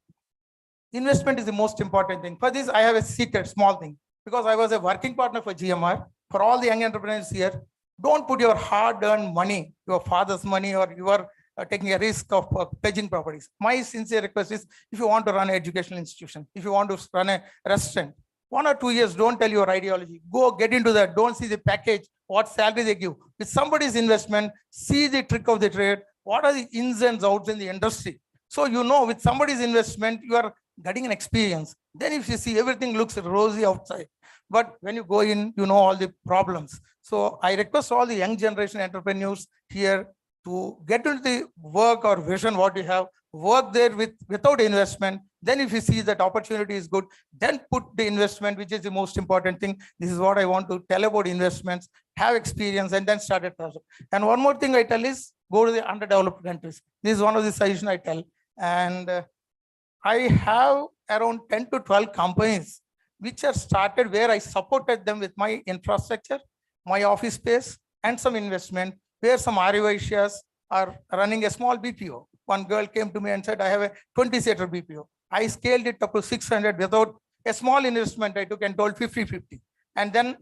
Speaker 3: investment is the most important thing. For this, I have a secret small thing, because I was a working partner for GMR. For all the young entrepreneurs here, don't put your hard-earned money, your father's money, or you are taking a risk of pledging properties. My sincere request is, if you want to run an educational institution, if you want to run a restaurant, 1 or 2 years, don't tell your ideology. Go get into that. Don't see the package, what salary they give. With somebody's investment, see the trick of the trade. What are the ins and outs in the industry? So you know, with somebody's investment, you are getting an experience. Then if you see everything looks rosy outside, but when you go in, you know all the problems. So I request all the young generation entrepreneurs here to get into the work or vision what you have, work there without investment. Then if you see that opportunity is good, then put the investment, which is the most important thing. This is what I want to tell about investments, have experience, and then start a project. And one more thing I tell is, go to the underdeveloped countries. This is one of the suggestions I tell. And I have around 10 to 12 companies which are started where I supported them with my infrastructure, my office space, and some investment, where some Arivasias are running a small BPO. One girl came to me and said, I have a 20-seater BPO. I scaled it up to 600 without a small investment. I took and told 50-50. And then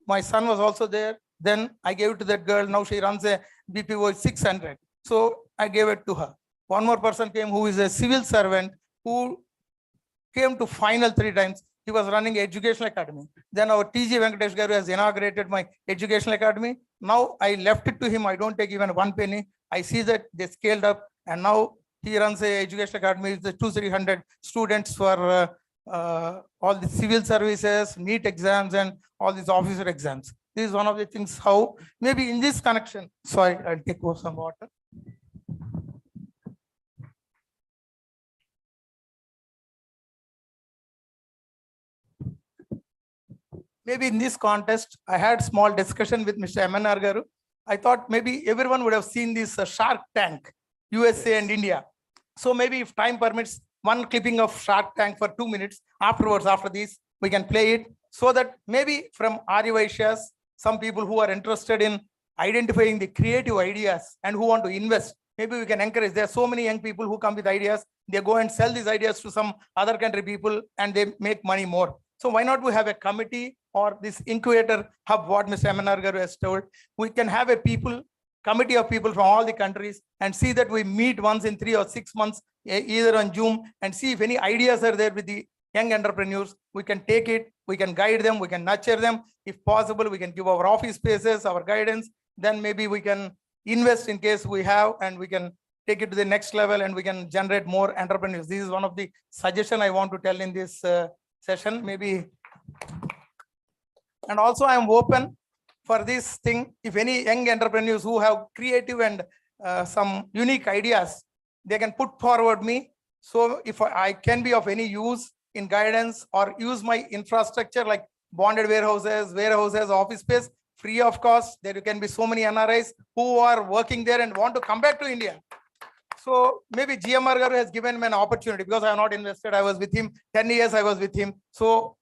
Speaker 3: my son was also there. Then I gave it to that girl. Now she runs a BPO 600. So I gave it to her. One more person came who is a civil servant who came to final 3 times. He was running educational academy. Then our TG Venkatesh Garu has inaugurated my educational academy. Now I left it to him. I don't take even 1 penny. I see that they scaled up, and now he runs a educational academy with 200-300 students for all the civil services, NEET exams, and all these officer exams. This is one of the things how maybe in this connection. Sorry, I'll take over some water. Maybe in this contest, I had small discussion with Mr. MNR Garu. I thought maybe everyone would have seen this Shark Tank, USA and India. So maybe if time permits, one clipping of Shark Tank for 2 minutes. Afterwards, after this, we can play it, so that maybe from Arivaishas, some people who are interested in identifying the creative ideas and who want to invest, maybe we can encourage. There are so many young people who come with ideas. They go and sell these ideas to some other country people, and they make money more. So why not we have a committee or this incubator hub, what Mr. MNR Garu has told. We can have a committee of people from all the countries, and see that we meet once in 3 or 6 months, either on Zoom, and see if any ideas are there with the young entrepreneurs. We can take it, we can guide them, we can nurture them. If possible, we can give our office spaces, our guidance. Then maybe we can invest in case we have, and we can take it to the next level, and we can generate more entrepreneurs. This is one of the suggestions I want to tell in this session, maybe. And also I am open for this thing. If any young entrepreneurs who have creative and some unique ideas, they can put forward me. So if I can be of any use in guidance, or use my infrastructure like bonded warehouses, office space, free of cost. There can be so many NRIs who are working there and want to come back to India. So maybe GMR Garu has given me an opportunity, because I have not invested. I was with him 10 years. I was with him. So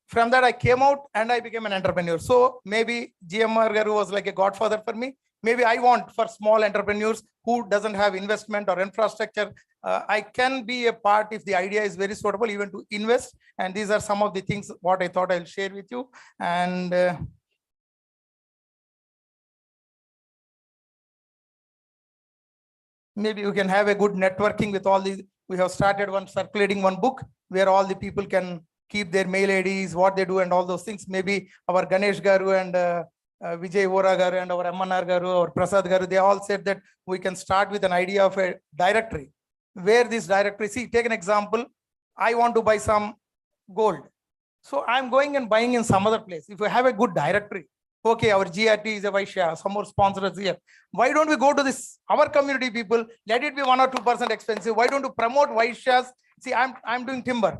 Speaker 3: from that I came out and I became an entrepreneur. So maybe GMR Garu was like a godfather for me. Maybe I want for small entrepreneurs who doesn't have investment or infrastructure. I can be a part if the idea is very suitable, even to invest. And these are some of the things what I thought I'll share with you. And maybe you can have a good networking with all these. We have started circulating one book where all the people can keep their mail IDs, what they do, and all those things. Maybe our Ganesh Garu and Vijay Vora Garu and our MNR Garu or Prasad Garu, they all said that we can start with an idea of a directory. Where this directory, see, take an example. I want to buy some gold. So I'm going and buying in some other place. If you have a good directory, Okay, our GRT is a Vaishya, some more sponsors here. Why don't we go to this, our community people, let it be 1 or 2% expensive. Why don't you promote Vaishyas? See, I'm doing timber.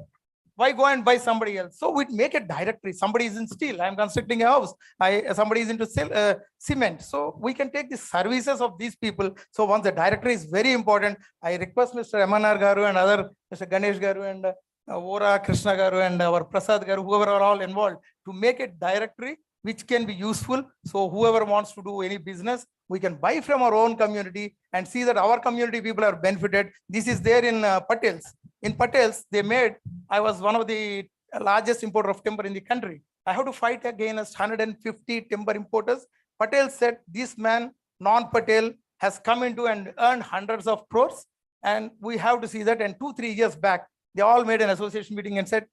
Speaker 3: Why go and buy somebody else? So we make a directory. Somebody is in steel. I'm constructing a house. Somebody is into cement. So we can take the services of these people. So once the directory is very important, I request Mr. MNR Garu and other Mr. Ganesh Garu and Ora Krishna Garu and our Prasad Garu, whoever are all involved, to make a directory which can be useful. So whoever wants to do any business, we can buy from our own community and see that our community people are benefited. This is there in Patels. In Patels, they made, I was one of the largest importer of timber in the country. I have to fight against 150 timber importers. Patel said, this man, non-Patel, has come into and earned hundreds of crores. And we have to see that. And 2-3 years back, they all made an association meeting and said,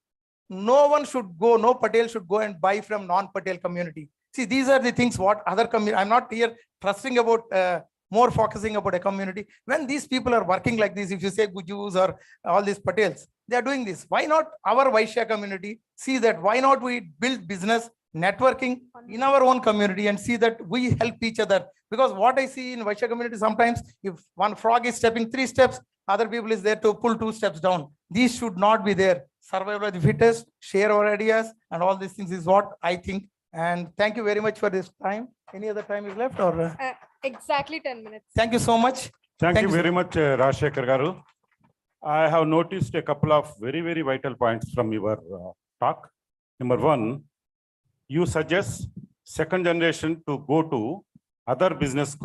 Speaker 3: no one should go, no Patel should go and buy from non-Patel community. See, these are the things what other community, I'm not here trusting about, more focusing about a community. When these people are working like this, if you say Gujus or all these Patels, they are doing this. Why not our Vaishya community see that? Why not we build business networking in our own community and see that we help each other? Because what I see in Vaishya community, sometimes if one frog is stepping 3 steps, other people is there to pull 2 steps down. These should not be there. Survival of the fittest, share our ideas, and all these things is what I think. And thank you very much for this time. Any other time is left or?
Speaker 9: Exactly 10 minutes.
Speaker 3: Thank you so much.
Speaker 6: Thank you very much, Rajshekhar Garu. I have noticed a couple of very, very vital points from your talk. Number 1, you suggest second generation to go to other business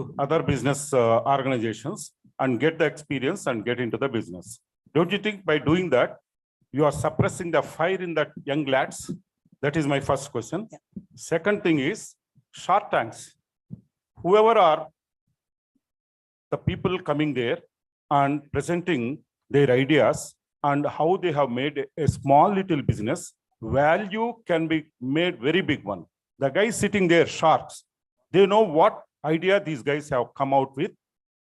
Speaker 6: organizations and get the experience and get into the business. Don't you think by doing that, you are suppressing the fire in that young lads? That is my first question.
Speaker 3: Yeah.
Speaker 6: Second thing is Shark Tanks. Whoever are the people coming there and presenting their ideas and how they have made a small little business, value can be made very big one. The guys sitting there, sharks, they know what idea these guys have come out with,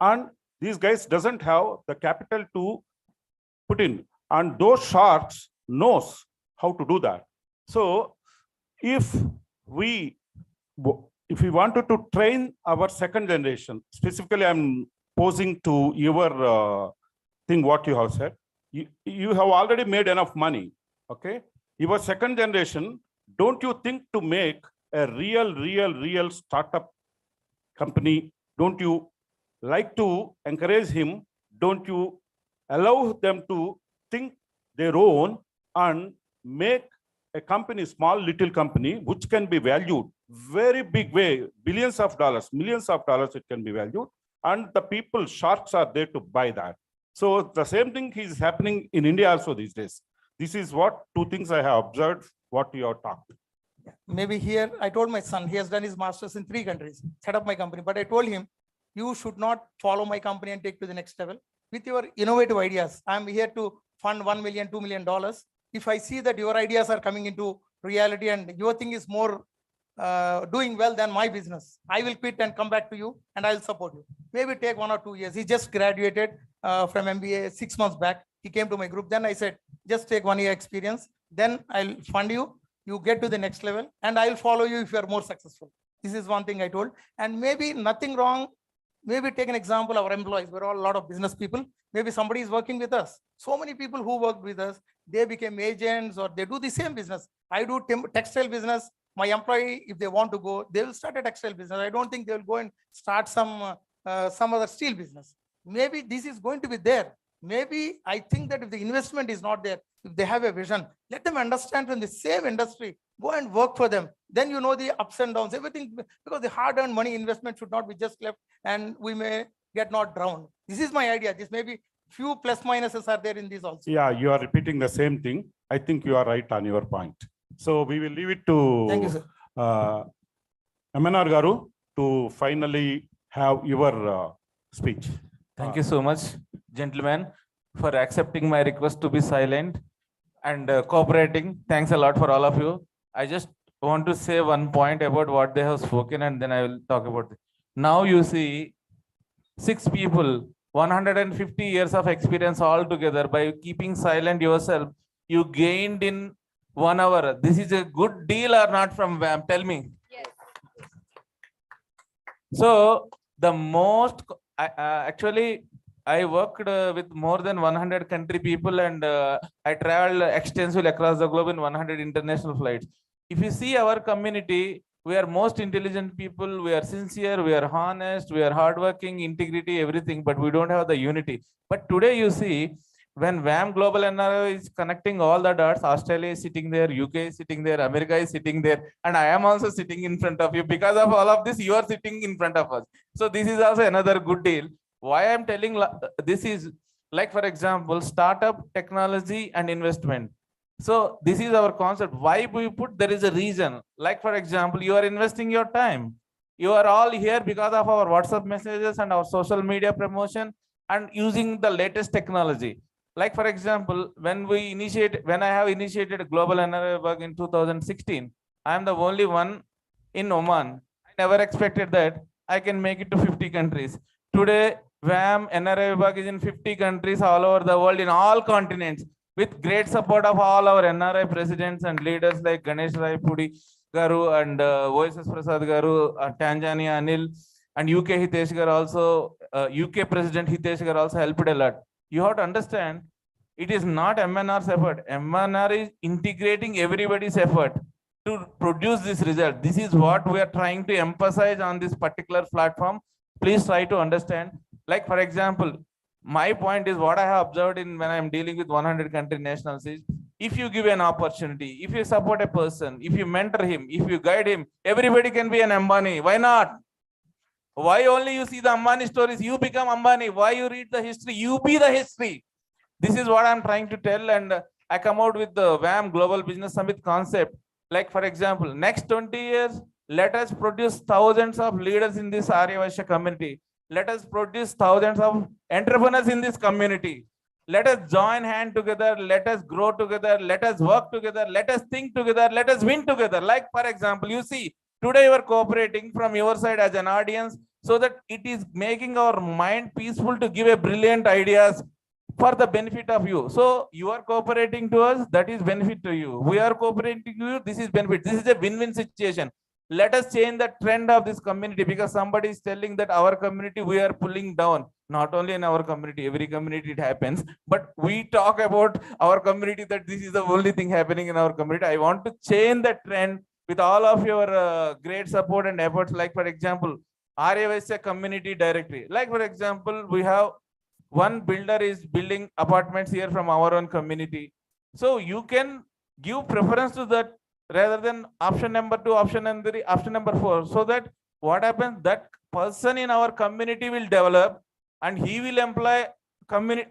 Speaker 6: and these guys doesn't have the capital to put in, and those sharks knows how to do that. So if we wanted to train our second generation, specifically I'm posing to your thing what you have said, you have already made enough money, okay? Your second generation, don't you think to make a real startup company, don't you like to encourage him? Don't you allow them to think their own and make a company, small little company, which can be valued very big way, billions of dollars, millions of dollars it can be valued, and the people, sharks are there to buy that. So the same thing is happening in India also these days. This is what 2 things I have observed, what you have talked.
Speaker 3: Maybe here, I told my son, he has done his master's in 3 countries, set up my company, but I told him, you should not follow my company and take to the next level with your innovative ideas. I'm here to fund $1 million, $2 million. If I see that your ideas are coming into reality and your thing is more doing well than my business, I will quit and come back to you and I'll support you. Maybe take 1 or 2 years. He just graduated from MBA 6 months back. He came to my group. Then I said, just take 1 year experience. Then I'll fund you. You get to the next level and I'll follow you if you are more successful. This is one thing I told. And maybe nothing wrong. Maybe take an example, our employees, we're all a lot of business people. Maybe somebody is working with us. So many people who worked with us, they became agents or they do the same business. I do textile business. My employee, if they want to go, they will start a textile business. I don't think they will go and start some other steel business. Maybe this is going to be there. Maybe I think that if the investment is not there, if they have a vision, let them understand from the same industry, go and work for them. Then you know the ups and downs, everything, because the hard-earned money investment should not be just left and we may get not drowned. This is my idea. This may be few plus minuses are there in this also.
Speaker 6: Yeah, you are repeating the same thing. I think you are right on your point. So we will leave it to
Speaker 3: Thank you, sir.
Speaker 6: MNR Garu to finally have your speech.
Speaker 2: Thank you so much, gentlemen, for accepting my request to be silent and cooperating. Thanks a lot for all of you. I just want to say one point about what they have spoken and then I will talk about it. Now you see 6 people, 150 years of experience all together. By keeping silent yourself, you gained in 1 hour. This is a good deal or not from WAM? Tell me.
Speaker 9: Yes.
Speaker 2: So the most actually I worked with more than 100 country people, and I traveled extensively across the globe in 100 international flights. If you see our community, we are most intelligent people, we are sincere, we are honest, we are hardworking, integrity, everything, but we don't have the unity. But today you see, when WAM Global NRO is connecting all the dots, Australia is sitting there, UK is sitting there, America is sitting there, and I am also sitting in front of you. Because of all of this, you are sitting in front of us. So this is also another good deal. Why I am telling this is, like for example, startup, technology and investment. So this is our concept. Why we put, there is a reason. Like for example, you are investing your time. You are all here because of our WhatsApp messages and our social media promotion and using the latest technology. Like for example, when I have initiated a global NRI work in 2016, I am the only one in Oman. I never expected that I can make it to 50 countries. Today, WAM NRI work is in 50 countries all over the world, in all continents, with great support of all our NRI presidents and leaders like Ganesh Rai Pudi Garu and OSS Prasad Garu, Tanzania Anil, and UK Hitesh Garu also, UK President Hitesh Garu also helped a lot. You have to understand, it is not MNR's effort. MNR is integrating everybody's effort to produce this result. This is what we are trying to emphasize on this particular platform. Please try to understand. Like for example, my point is, what I have observed in when I am dealing with 100 country nationals is, if you give an opportunity, if you support a person, if you mentor him, if you guide him, everybody can be an Ambani. Why not? Why only you see the Ambani stories, you become Ambani? Why you read the history, you be the history? This is what I'm trying to tell, and I come out with the WAM Global Business Summit concept. Like for example, next 20 years, let us produce thousands of leaders in this Aryavasya community. Let us produce thousands of entrepreneurs in this community. Let us join hand together, let us grow together, let us work together, let us think together, let us win together. Like for example, you see, today you are cooperating from your side as an audience, so that it is making our mind peaceful to give a brilliant ideas for the benefit of you. So you are cooperating to us, that is benefit to you. We are cooperating to you, this is benefit. This is a win-win situation. Let us change the trend of this community, because somebody is telling that our community we are pulling down. Not only in our community, every community it happens, but we talk about our community that this is the only thing happening in our community. I want to change the trend with all of your great support and efforts. Like for example, Aryavasya community directory. Like for example, we have one builder is building apartments here from our own community. So you can give preference to that rather than option number 2, option number 3, option number 4. So that what happens, that person in our community will develop and he will employ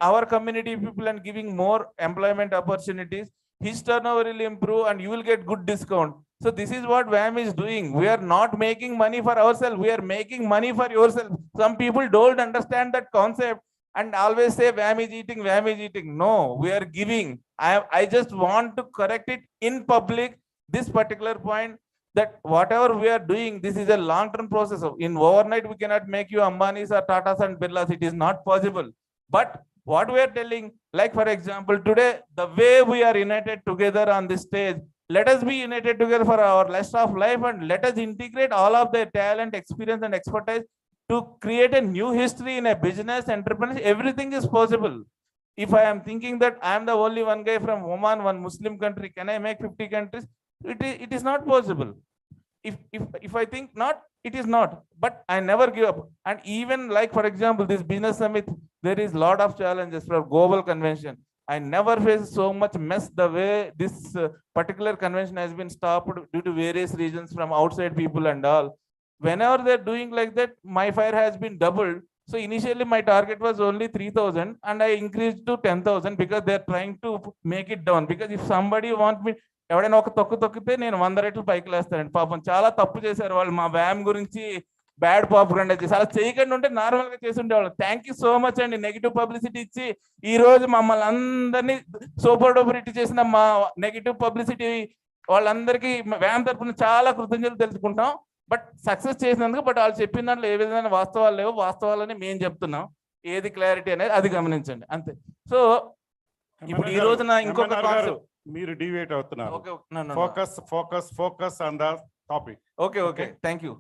Speaker 2: our community people and giving more employment opportunities. His turnover will improve and you will get good discount. So this is what WAM is doing. We are not making money for ourselves, we are making money for yourself. Some people don't understand that concept and always say WAM is eating, WAM is eating. No, we are giving. I just want to correct it in public, this particular point, that whatever we are doing, this is a long-term process. In overnight, we cannot make you Ambanis or Tatas and Birlas. It is not possible. But what we are telling, like for example, today, the way we are united together on this stage, let us be united together for our rest of life, and let us integrate all of their talent, experience and expertise to create a new history in a business, entrepreneurship. Everything is possible. If I am thinking that I am the only one guy from Oman, one Muslim country, can I make 50 countries? It is not possible. If I think not, it is not. But I never give up. And even like for example, this business summit, there is lot of challenges for global convention. I never face so much mess the way this particular convention has been stopped due to various reasons from outside people and all. Whenever they're doing like that, my fire has been doubled. So initially my target was only 3,000 and I increased to 10,000 because they're trying to make it down. Because if somebody wants me, ఎవడైనా ఒక తొక్కితే నేను 100 రెట్లు పైకి లేస్తానండి. పాపం చాలా తప్పు చేశారు వాళ్ళు, మా వ్యామ్ గురించి బ్యాడ్ పాపులెండ్ చేసి అలా చేయకుండా ఉంటే నార్మల్గా చేసి ఉండేవాళ్ళు. థ్యాంక్ యూ సో మచ్ అండి, నెగిటివ్ పబ్లిసిటీ ఇచ్చి ఈ రోజు మమ్మల్ని అందరినీ సూపర్ డూపర్ హిట్ చేసిన మా నెగిటివ్ పబ్లిసిటీ వాళ్ళందరికీ వ్యామ్ తరఫున చాలా కృతజ్ఞతలు తెలుసుకుంటాం. బట్ సక్సెస్ చేసినందుకు. బట్ వాళ్ళు చెప్పిన దాంట్లో ఏ విధమైన వాస్తవాలు లేవు, వాస్తవాలని మేము చెప్తున్నాం. ఏది క్లారిటీ అనేది అది గమనించండి అంతే. సో ఇప్పుడు ఈ రోజున ఇంకొక కాన్సెప్ట్
Speaker 6: మీరు డివేట్ అవుతున్నారు.
Speaker 2: Okay,
Speaker 6: focus on the topic.
Speaker 2: Okay, thank you.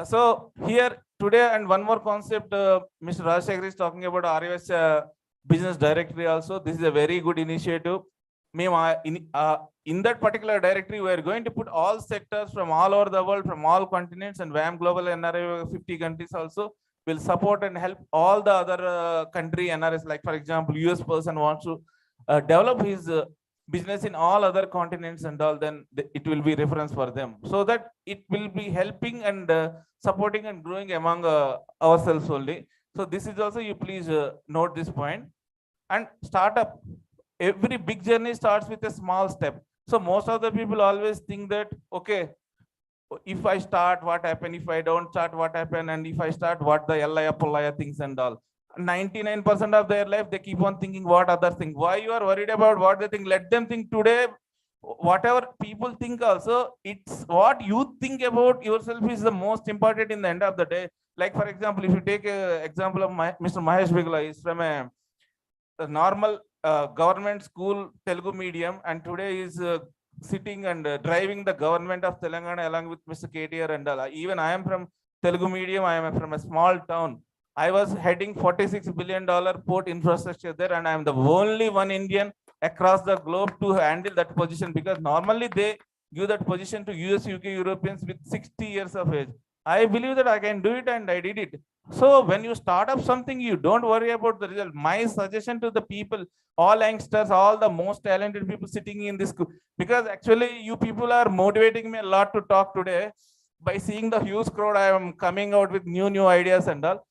Speaker 2: So here today, and one more concept, Mr. Rajshekhar is talking about ROS business directory also. This is a very good initiative. In that particular directory, we are going to put all sectors from all over the world, from all continents, and WAM Global NRI 50 countries also will support and help all the other country NRS. Like for example, US person wants to develop his business in all other continents and all, then it will be reference for them, so that it will be helping and supporting and growing among ourselves only. So this is also, you please note this point. And startup, every big journey starts with a small step. So most of the people always think that, okay, if I start, what happen? If I don't start, what happen? And if I start, what the Pullaya things and all. 99% of their life, they keep on thinking what others think. Why you are worried about what they think? Let them think today. Whatever people think also, it's what you think about yourself is the most important in the end of the day. Like for example, if you take an example of Mr. Mahesh Bigla, is from a normal government school Telugu medium, and today is sitting and driving the government of Telangana along with Mr. KTR and all. Even I am from Telugu medium. I am from a small town. I was heading $46 billion port infrastructure there, and I am the only one Indian across the globe to handle that position, because normally they give that position to US, UK, Europeans with 60 years of age. I believe that I can do it, and I did it. So when you start up something, you don't worry about the result. My suggestion to the people, all youngsters, all the most talented people sitting in this school, because actually you people are motivating me a lot to talk today. By seeing the huge crowd, I am coming out with new ideas and all.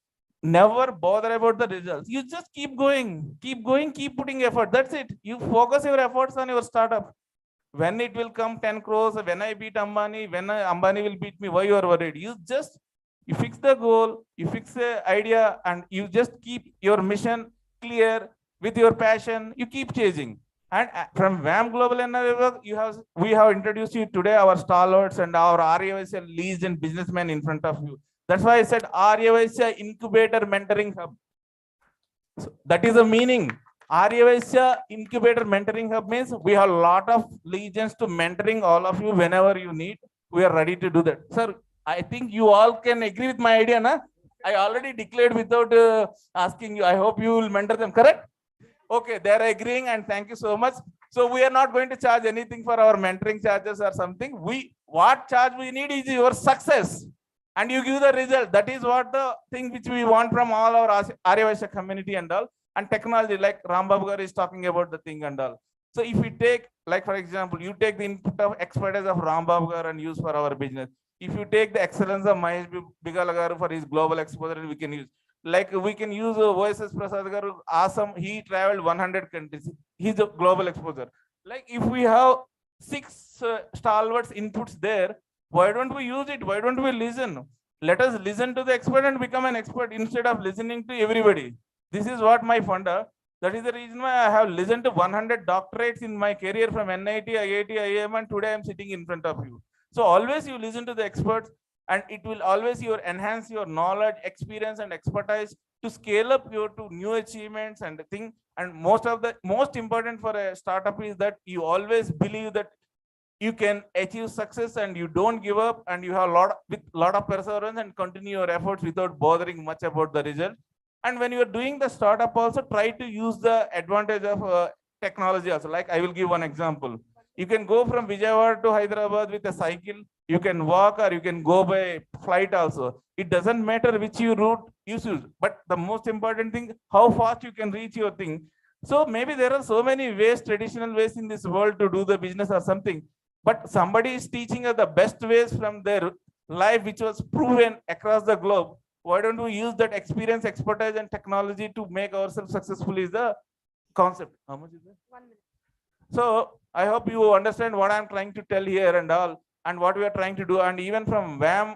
Speaker 2: Never bother about the results. You just keep going, keep putting effort. That's it. You focus your efforts on your startup. When it will come 10 crores, when I beat Ambani, when Ambani will beat me, why you are worried? You fix the goal, you fix the idea, and you just keep your mission clear with your passion. You keep chasing. And from WAM Global NRI, we have introduced you today our stalwarts and our RAVSL leads and businessmen in front of you. That's why I said RAVSL Incubator Mentoring Hub. So that is the meaning. RAVSL Incubator Mentoring Hub means we have a lot of legions to mentoring all of you whenever you need. We are ready to do that. Sir, I think you all can agree with my idea, na? I already declared without asking you. I hope you will mentor them, correct? Okay, they are agreeing, and thank you so much. So we are not going to charge anything for our mentoring charges or something. What charge we need is your success, and you give the result. That is what the thing which we want from all our Aryavasya community and all. And technology, like Rambabu Garu is talking about the thing and all. So if we take, like for example, you take the input of expertise of Rambabu Garu and use for our business. If you take the excellence of Mahesh Bigala Garu for his global exposure, we can use. Like we can use OSS Prasad Garu, awesome. He traveled 100 countries. He's a global exposure. Like if we have 6 stalwarts inputs there, why don't we use it? Why don't we listen? Let us listen to the expert and become an expert instead of listening to everybody. This is what my funda. That is the reason why I have listened to 100 doctorates in my career from NIT, IIT, IIM, and today I am sitting in front of you. So always you listen to the experts, and it will always enhance your knowledge, experience, and expertise to scale up to new achievements and thing. And most important for a startup is that you always believe that you can achieve success and you don't give up, and you have a lot of perseverance and continue your efforts without bothering much about the result. And when you are doing the startup also, try to use the advantage of technology also. Like I will give one example. You can go from Vijayawada to Hyderabad with a cycle. You can walk, or you can go by flight also. It doesn't matter which route you choose, but the most important thing, how fast you can reach your thing. So maybe there are so many ways, traditional ways in this world to do the business or something, but somebody is teaching us the best ways from their life, which was proven across the globe. Why don't we use that experience, expertise, and technology to make ourselves successful is the concept. How much is that?
Speaker 9: 1 minute.
Speaker 2: So I hope you understand what I'm trying to tell here and all, and what we are trying to do. And even from WAM,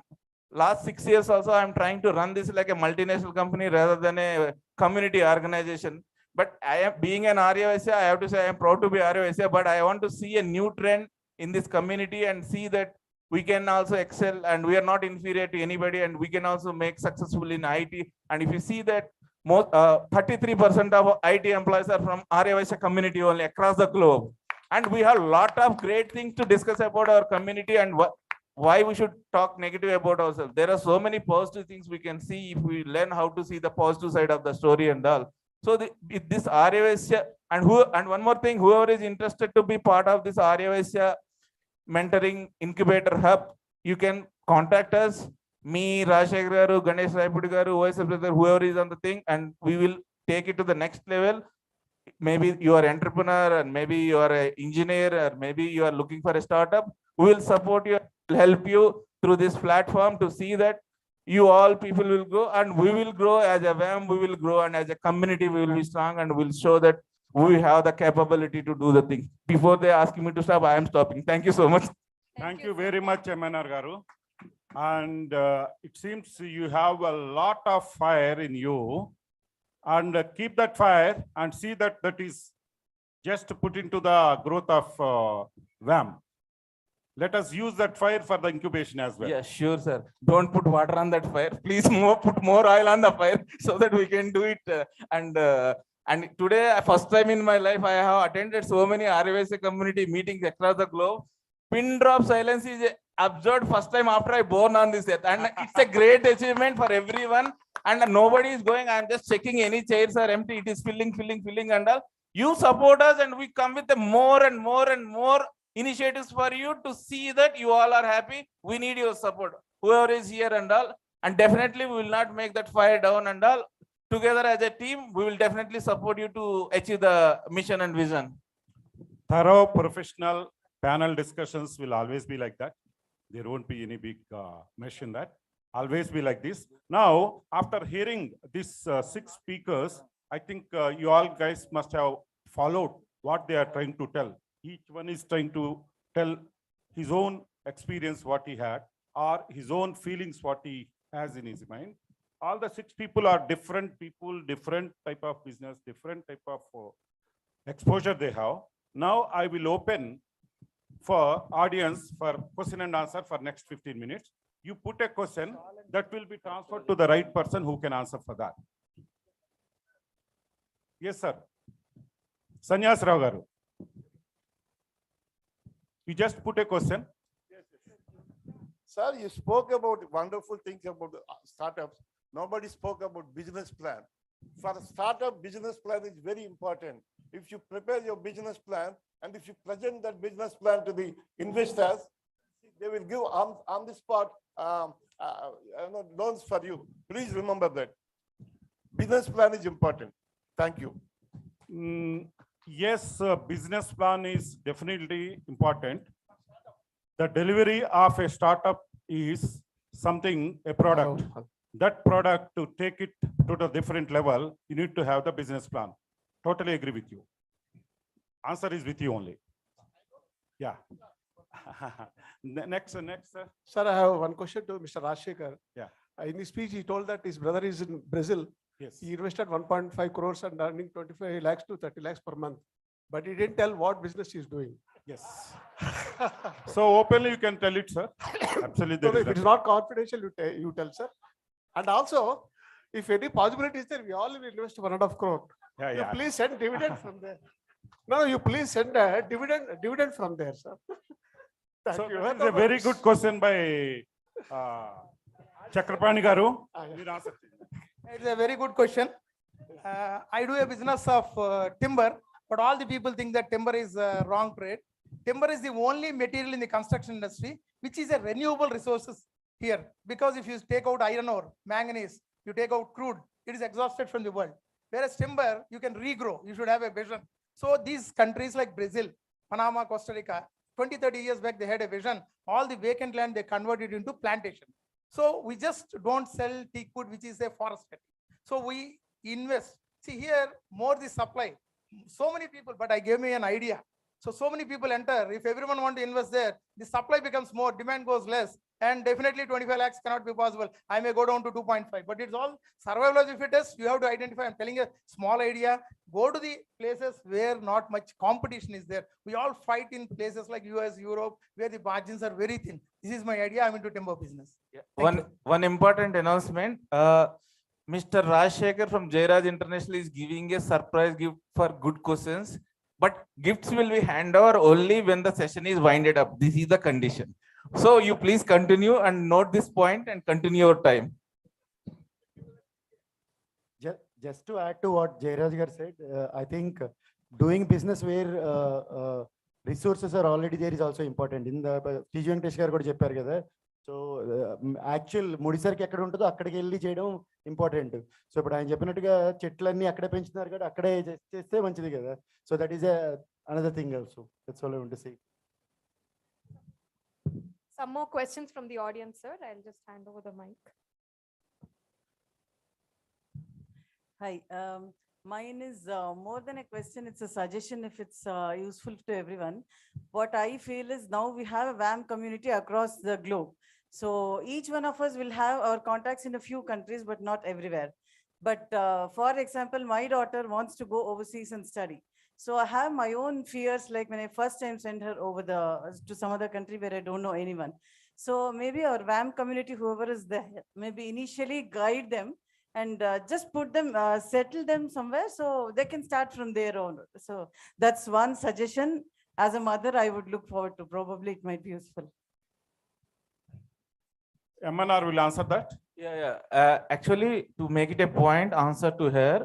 Speaker 2: last 6 years also, I'm trying to run this like a multinational company rather than a community organization. But I am being an RAVSA, I have to say I am proud to be RAVSA, but I want to see a new trend in this community and see that we can also excel, and we are not inferior to anybody, and we can also make successful in IT. And if you see that 33% of IT employees are from RAVSA community only across the globe. And we have a lot of great things to discuss about our community and why we should talk negative about ourselves. There are so many positive things we can see if we learn how to see the positive side of the story and all. So this Aryavasya, and one more thing, whoever is interested to be part of this Aryavasya mentoring incubator hub, you can contact us, me, Rajshekar garu, Ganesh Raipudu garu, OSF brother, whoever is on the thing, and we will take it to the next level. Maybe you are an entrepreneur, and maybe you are an engineer, or maybe you are looking for a startup. We will support you, help you through this platform to see that you all people will grow, and we will grow as a WAM, we will grow, and as a community we will be strong, and we'll show that we have the capability to do the thing. Before they ask me to stop, I am stopping. Thank you so much.
Speaker 6: Thank you very much, MNR Garu. And it seems you have a lot of fire in you, and keep that fire and see that that is just put into the growth of WAM. Let us use that fire for the incubation as well.
Speaker 2: Yeah, sure, sir. Don't put water on that fire. Please put more oil on the fire so that we can do it. And today, first time in my life, I have attended so many RVSA community meetings across the globe. Pin drop silence is observed first time after I born on this earth. And it's a great achievement for everyone. And nobody is going, I'm just checking any chairs are empty. It is filling and all. You support us, and we come with more and more initiatives for you to see that you all are happy. We need your support, whoever is here and all. And definitely we will not make that fire down and all. Together as a team, we will definitely support you to achieve the mission and vision.
Speaker 6: Thorough professional panel discussions will always be like that. There won't be any big mesh in that. Always be like this. Now, after hearing these 6 speakers, I think you all guys must have followed what they are trying to tell. Each one is trying to tell his own experience, what he had, or his own feelings, what he has in his mind. All the 6 people are different people, different type of business, different type of exposure they have. Now I will open for audience for question and answer for next 15 minutes. You put a question that will be transferred to the right person who can answer for that. Yes, sir. Sanyas Rao garu. You just put a question.
Speaker 12: Sir, you spoke about wonderful things about startups. Nobody spoke about business plan. For a startup, business plan is very important. If you prepare your business plan and if you present that business plan to the investors, they will give on the spot loans for you. Please remember that. Business plan is important. Thank you.
Speaker 6: Yes, business plan is definitely important. The delivery of a startup is something, a product. That product, to take it to the different level, you need to have the business plan. Totally agree with you. Answer is with you only. Yeah. Next, sir.
Speaker 13: Sir, I have one question to Mr. Rajshekar.
Speaker 6: Yeah.
Speaker 13: In his speech, he told that his brother is in Brazil.
Speaker 6: Yes.
Speaker 13: He invested 1.5 crores and earning 25 lakhs to 30 lakhs per month. But he didn't tell what business he is doing.
Speaker 6: Yes. So openly you can tell it, sir. Absolutely.
Speaker 13: So if it is not confidential, you tell, sir. And also, if any possibility is there, we all will invest 1.5 crore.
Speaker 6: Yeah,
Speaker 13: You
Speaker 6: yeah.
Speaker 13: please send dividend from there. No, you please send a dividend from there, sir. Thank
Speaker 6: So
Speaker 13: you.
Speaker 6: that is a very good question by Chakrapani Garu.
Speaker 3: It's a very good question. I do a business of timber, but all the people think that timber is wrong trade. Timber is the only material in the construction industry which is a renewable resources here. Because if you take out iron ore, manganese, you take out crude, it is exhausted from the world. Whereas timber, you can regrow. You should have a vision. So these countries like Brazil, Panama, Costa Rica, 20, 30 years back, they had a vision. All the vacant land, they converted into plantation. So we just don't sell teak wood, which is a forestry. So we invest. See here, more the supply. So many people, but I gave me an idea. So many people enter. If everyone want to invest there, the supply becomes more, demand goes less. And definitely 25 lakhs cannot be possible. I may go down to 2.5, but it's all survival of the fittest. You have to identify. I'm telling a small idea. Go to the places where not much competition is there. We all fight in places like US, Europe, where the margins are very thin. This is my idea. I'm into timber business.
Speaker 2: Yeah. One important announcement. Mr. Rajshekar from Jairaj International is giving a surprise gift for good questions, but gifts will be handed over only when the session is winded up. This is the condition. So you please continue and note this point and continue your time.
Speaker 11: Just to add to what Jairaj gar said, I think doing business where resources are already there is also important. In the TG Venkatesh garu kuda chepparu kada. So actual ముడిసరికి ఎక్కడ ఉంటుందో అక్కడికి వెళ్ళి చేయడం important. So ఇప్పుడు ఆయన చెప్పినట్టుగా చెట్లన్నీ అక్కడే పెంచుతున్నారు కదా, అక్కడే చేస్తే మంచిది కదా. So that is another thing also. That's all I want to say.
Speaker 9: Some more questions from the audience, sir. I'll just hand over the mic.
Speaker 14: Hi, mine is more than a question, it's a suggestion if it's useful to everyone. What I feel is now we have a WAM community across the globe. So each one of us will have our contacts in a few countries, but not everywhere. But for example, my daughter wants to go overseas and study. So I have my own fears, like when I first time sent her over to some other country where I don't know anyone. So maybe our WAM community, whoever is there, maybe initially guide them and just put them, settle them somewhere so they can start from their own. So that's one suggestion. As a mother, I would look forward to. Probably it might be useful.
Speaker 6: MNR will answer that.
Speaker 2: Yeah. Actually, to make it a point, answer to her,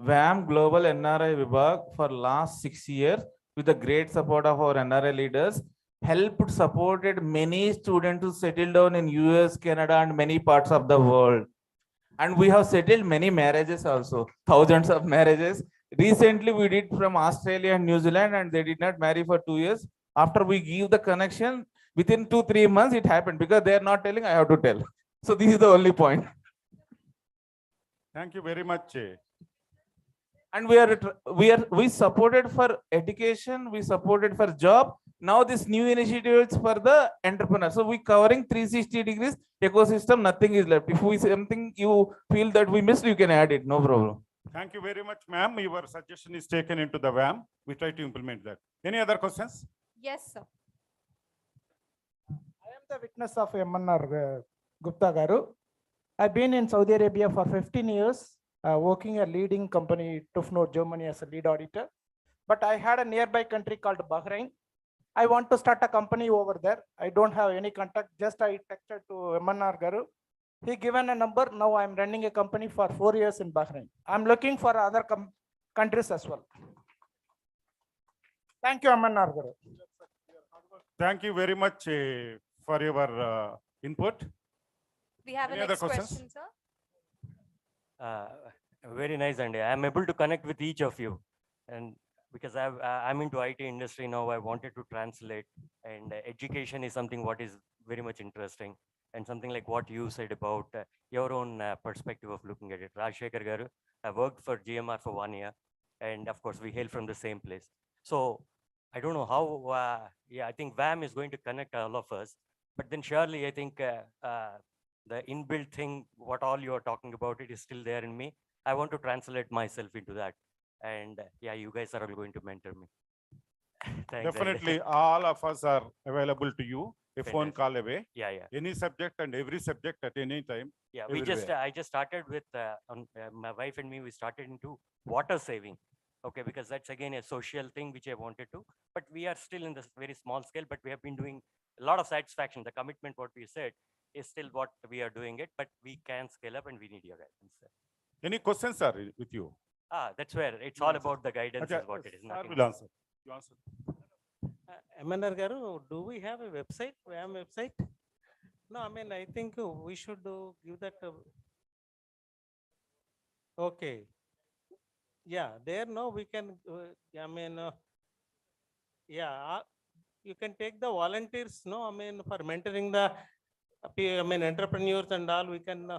Speaker 2: WAM Global NRI Vibhag for last 6 years, with the great support of our NRI leaders, supported many students to settle down in US, Canada, and many parts of the world. And we have settled many marriages also, thousands of marriages. Recently, we did from Australia and New Zealand, and they did not marry for 2 years. After we give the connection, within 2-3 months, it happened because they are not telling, I have to tell. So this is the only point.
Speaker 6: Thank you very much.
Speaker 2: And we supported for education, we supported for job. Now this new initiative is for the entrepreneur. So we covering 360 degrees ecosystem, nothing is left. If we something you feel that we missed, you can add it, no problem.
Speaker 6: Thank you very much, ma'am. Your suggestion is taken into the WAM. We try to implement that. Any other questions?
Speaker 9: Yes, sir.
Speaker 3: I am the witness of MNR Gupta garu. I've been in Saudi Arabia for 15 years, working a leading company, Tufnor, Germany, as a lead auditor. But I had a nearby country called Bahrain. I want to start a company over there. I don't have any contact. Just I texted to MNR garu. He given a number. Now I'm running a company for 4 years in Bahrain. I'm looking for other countries as well. Thank you, MNR garu.
Speaker 6: Thank you very much for your input.
Speaker 9: We have a
Speaker 6: Any other
Speaker 9: next
Speaker 6: questions?
Speaker 9: question, sir.
Speaker 15: Very nice, and I'm able to connect with each of you, and because I'm into IT industry now, I wanted to translate, and education is something what is very much interesting, and something like what you said about your own perspective of looking at it. Rajshekhar garu, I worked for GMR for 1 year, and of course we hail from the same place. So I don't know how, I think WAM is going to connect all of us, but then surely I think the inbuilt thing, what all you are talking about, it is still there in me. I want to translate myself into that. And you guys are all going to mentor me. Thanks.
Speaker 6: Definitely, all of us are available to you. A phone call away.
Speaker 15: Yeah.
Speaker 6: Any subject and every subject at any time.
Speaker 15: Yeah,
Speaker 6: everywhere.
Speaker 15: I just started with my wife and me. We started into water saving. Okay, because that's again a social thing which I wanted to. But we are still in this very small scale. But we have been doing a lot of satisfaction. The commitment, what we said, is still what we are doing it. But we can scale up, and we need your guidance.
Speaker 6: Any questions are with you?
Speaker 15: That's where it's all about the guidance.
Speaker 6: Okay,
Speaker 15: is what it is.
Speaker 6: sir
Speaker 15: Nothing
Speaker 6: will answer. You answer.
Speaker 8: MNR garu, do we have a website, WAM website? No, I mean, I think we should give that. Okay. Yeah, there no, we can, I mean, you can take the volunteers, no, I mean, for mentoring the, I mean, entrepreneurs and all, we can.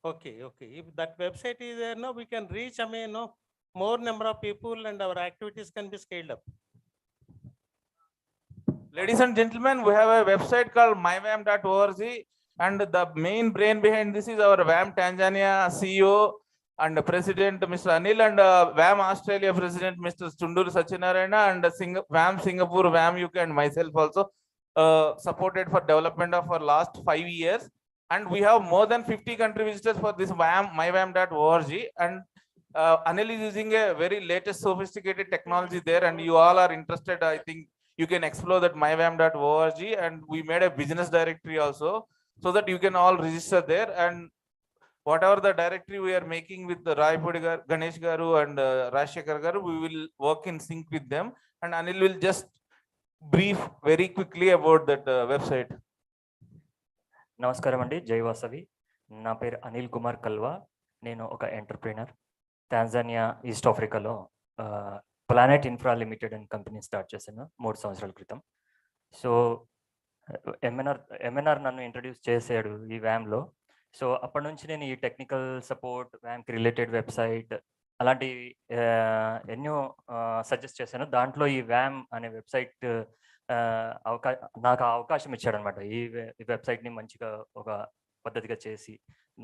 Speaker 8: Okay. If that website is there, no, we can reach, I mean, no, more number of people and our activities can be scaled up.
Speaker 2: Ladies and gentlemen, we have a website called mywam.org, and the main brain behind this is our WAM Tanzania CEO and President Mr. Anil, and WAM Australia President Mr. Chundur Sachinarayana, and WAM Singapore, WAM UK, and myself also supported for development of our last 5 years. And we have more than 50 country visitors for this WAM, mywam.org, and Anil is using a very latest sophisticated technology there, and you all are interested, I think you can explore that mywam.org, and we made a business directory also, so that you can all register there. And whatever the directory we are making with the Raipudi Ganesh Garu and Rajshekhar Garu, we will work in sync with them, and Anil will just brief very quickly about that website.
Speaker 15: నమస్కారం అండి, జై వాసవి. నా పేరు అనిల్ కుమార్ కల్వా. నేను ఒక entrepreneur. Tanzania, east ఆఫ్రికాలో planet infra limited and company start చేశాను 3 సంవత్సరాల క్రితం. సో ఎంఎన్ఆర్ నన్ను ఇంట్రడ్యూస్ చేశాడు ఈ వ్యామ్లో. సో అప్పటి నుంచి నేను ఈ టెక్నికల్ సపోర్ట్, వ్యామ్కి రిలేటెడ్ వెబ్సైట్ అలాంటి ఎన్నో సజెస్ట్ చేశాను. దాంట్లో ఈ వ్యామ్ అనే వెబ్సైట్ నాకు అవకాశం ఇచ్చాడనమాట. ఈ వెబ్సైట్ని మంచిగా ఒక పద్ధతిగా చేసి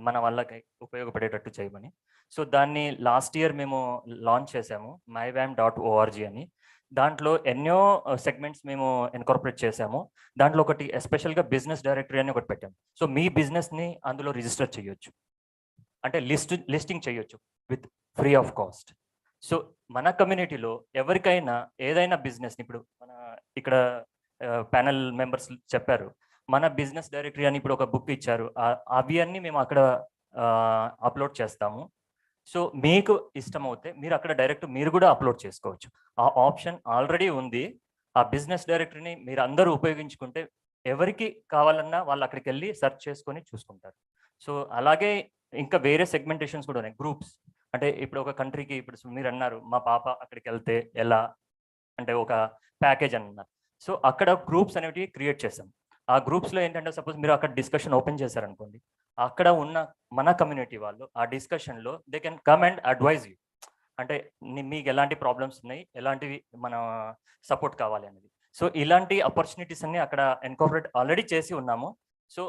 Speaker 15: మన వాళ్ళకి ఉపయోగపడేటట్టు చేయమని. సో దాన్ని లాస్ట్ ఇయర్ మేము లాంచ్ చేసాము, mywam.org అని. దాంట్లో ఎన్నో సెగ్మెంట్స్ మేము ఇన్కార్పొరేట్ చేసాము. దాంట్లో ఒకటి ఎస్పెషల్గా బిజినెస్ డైరెక్టరీ అని ఒకటి పెట్టాము. సో మీ బిజినెస్ని అందులో రిజిస్టర్ చేయొచ్చు, అంటే లిస్టింగ్ చేయొచ్చు with free of cost. So మన కమ్యూనిటీలో ఎవరికైనా ఏదైనా బిజినెస్, ఇప్పుడు మన ఇక్కడ ప్యానెల్ మెంబర్స్ చెప్పారు, మన బిజినెస్ డైరెక్టరీ అని ఇప్పుడు ఒక బుక్ ఇచ్చారు, అవి అన్నీ మేము అక్కడ అప్లోడ్ చేస్తాము. సో మీకు ఇష్టమవుతే మీరు అక్కడ డైరెక్ట్ మీరు కూడా అప్లోడ్ చేసుకోవచ్చు. ఆ ఆప్షన్ ఆల్రెడీ ఉంది. ఆ బిజినెస్ డైరెక్టరీని మీరు అందరూ ఉపయోగించుకుంటే ఎవరికి కావాలన్నా వాళ్ళు అక్కడికి వెళ్ళి సెర్చ్ చేసుకొని చూసుకుంటారు. సో అలాగే ఇంకా వేరే సెగ్మెంటేషన్స్ కూడా ఉన్నాయి. గ్రూప్స్ అంటే ఇప్పుడు ఒక కంట్రీకి, ఇప్పుడు మీరు అన్నారు మా పాప అక్కడికి వెళ్తే ఎలా అంటే ఒక ప్యాకేజ్ అన్నారు. సో అక్కడ గ్రూప్స్ అనేవి క్రియేట్ చేసాం. ఆ గ్రూప్స్లో ఏంటంటే సపోజ్ మీరు అక్కడ డిస్కషన్ ఓపెన్ చేశారనుకోండి, అక్కడ ఉన్న మన కమ్యూనిటీ వాళ్ళు ఆ డిస్కషన్లో they can come and advise you, అంటే మీకు ఎలాంటి ప్రాబ్లమ్స్ ఉన్నాయి, ఎలాంటివి మన సపోర్ట్ కావాలి అనేది. సో ఇలాంటి ఆపర్చునిటీస్ అన్ని అక్కడ ఇన్కార్పొరేట్ ఆల్రెడీ చేసి ఉన్నాము. సో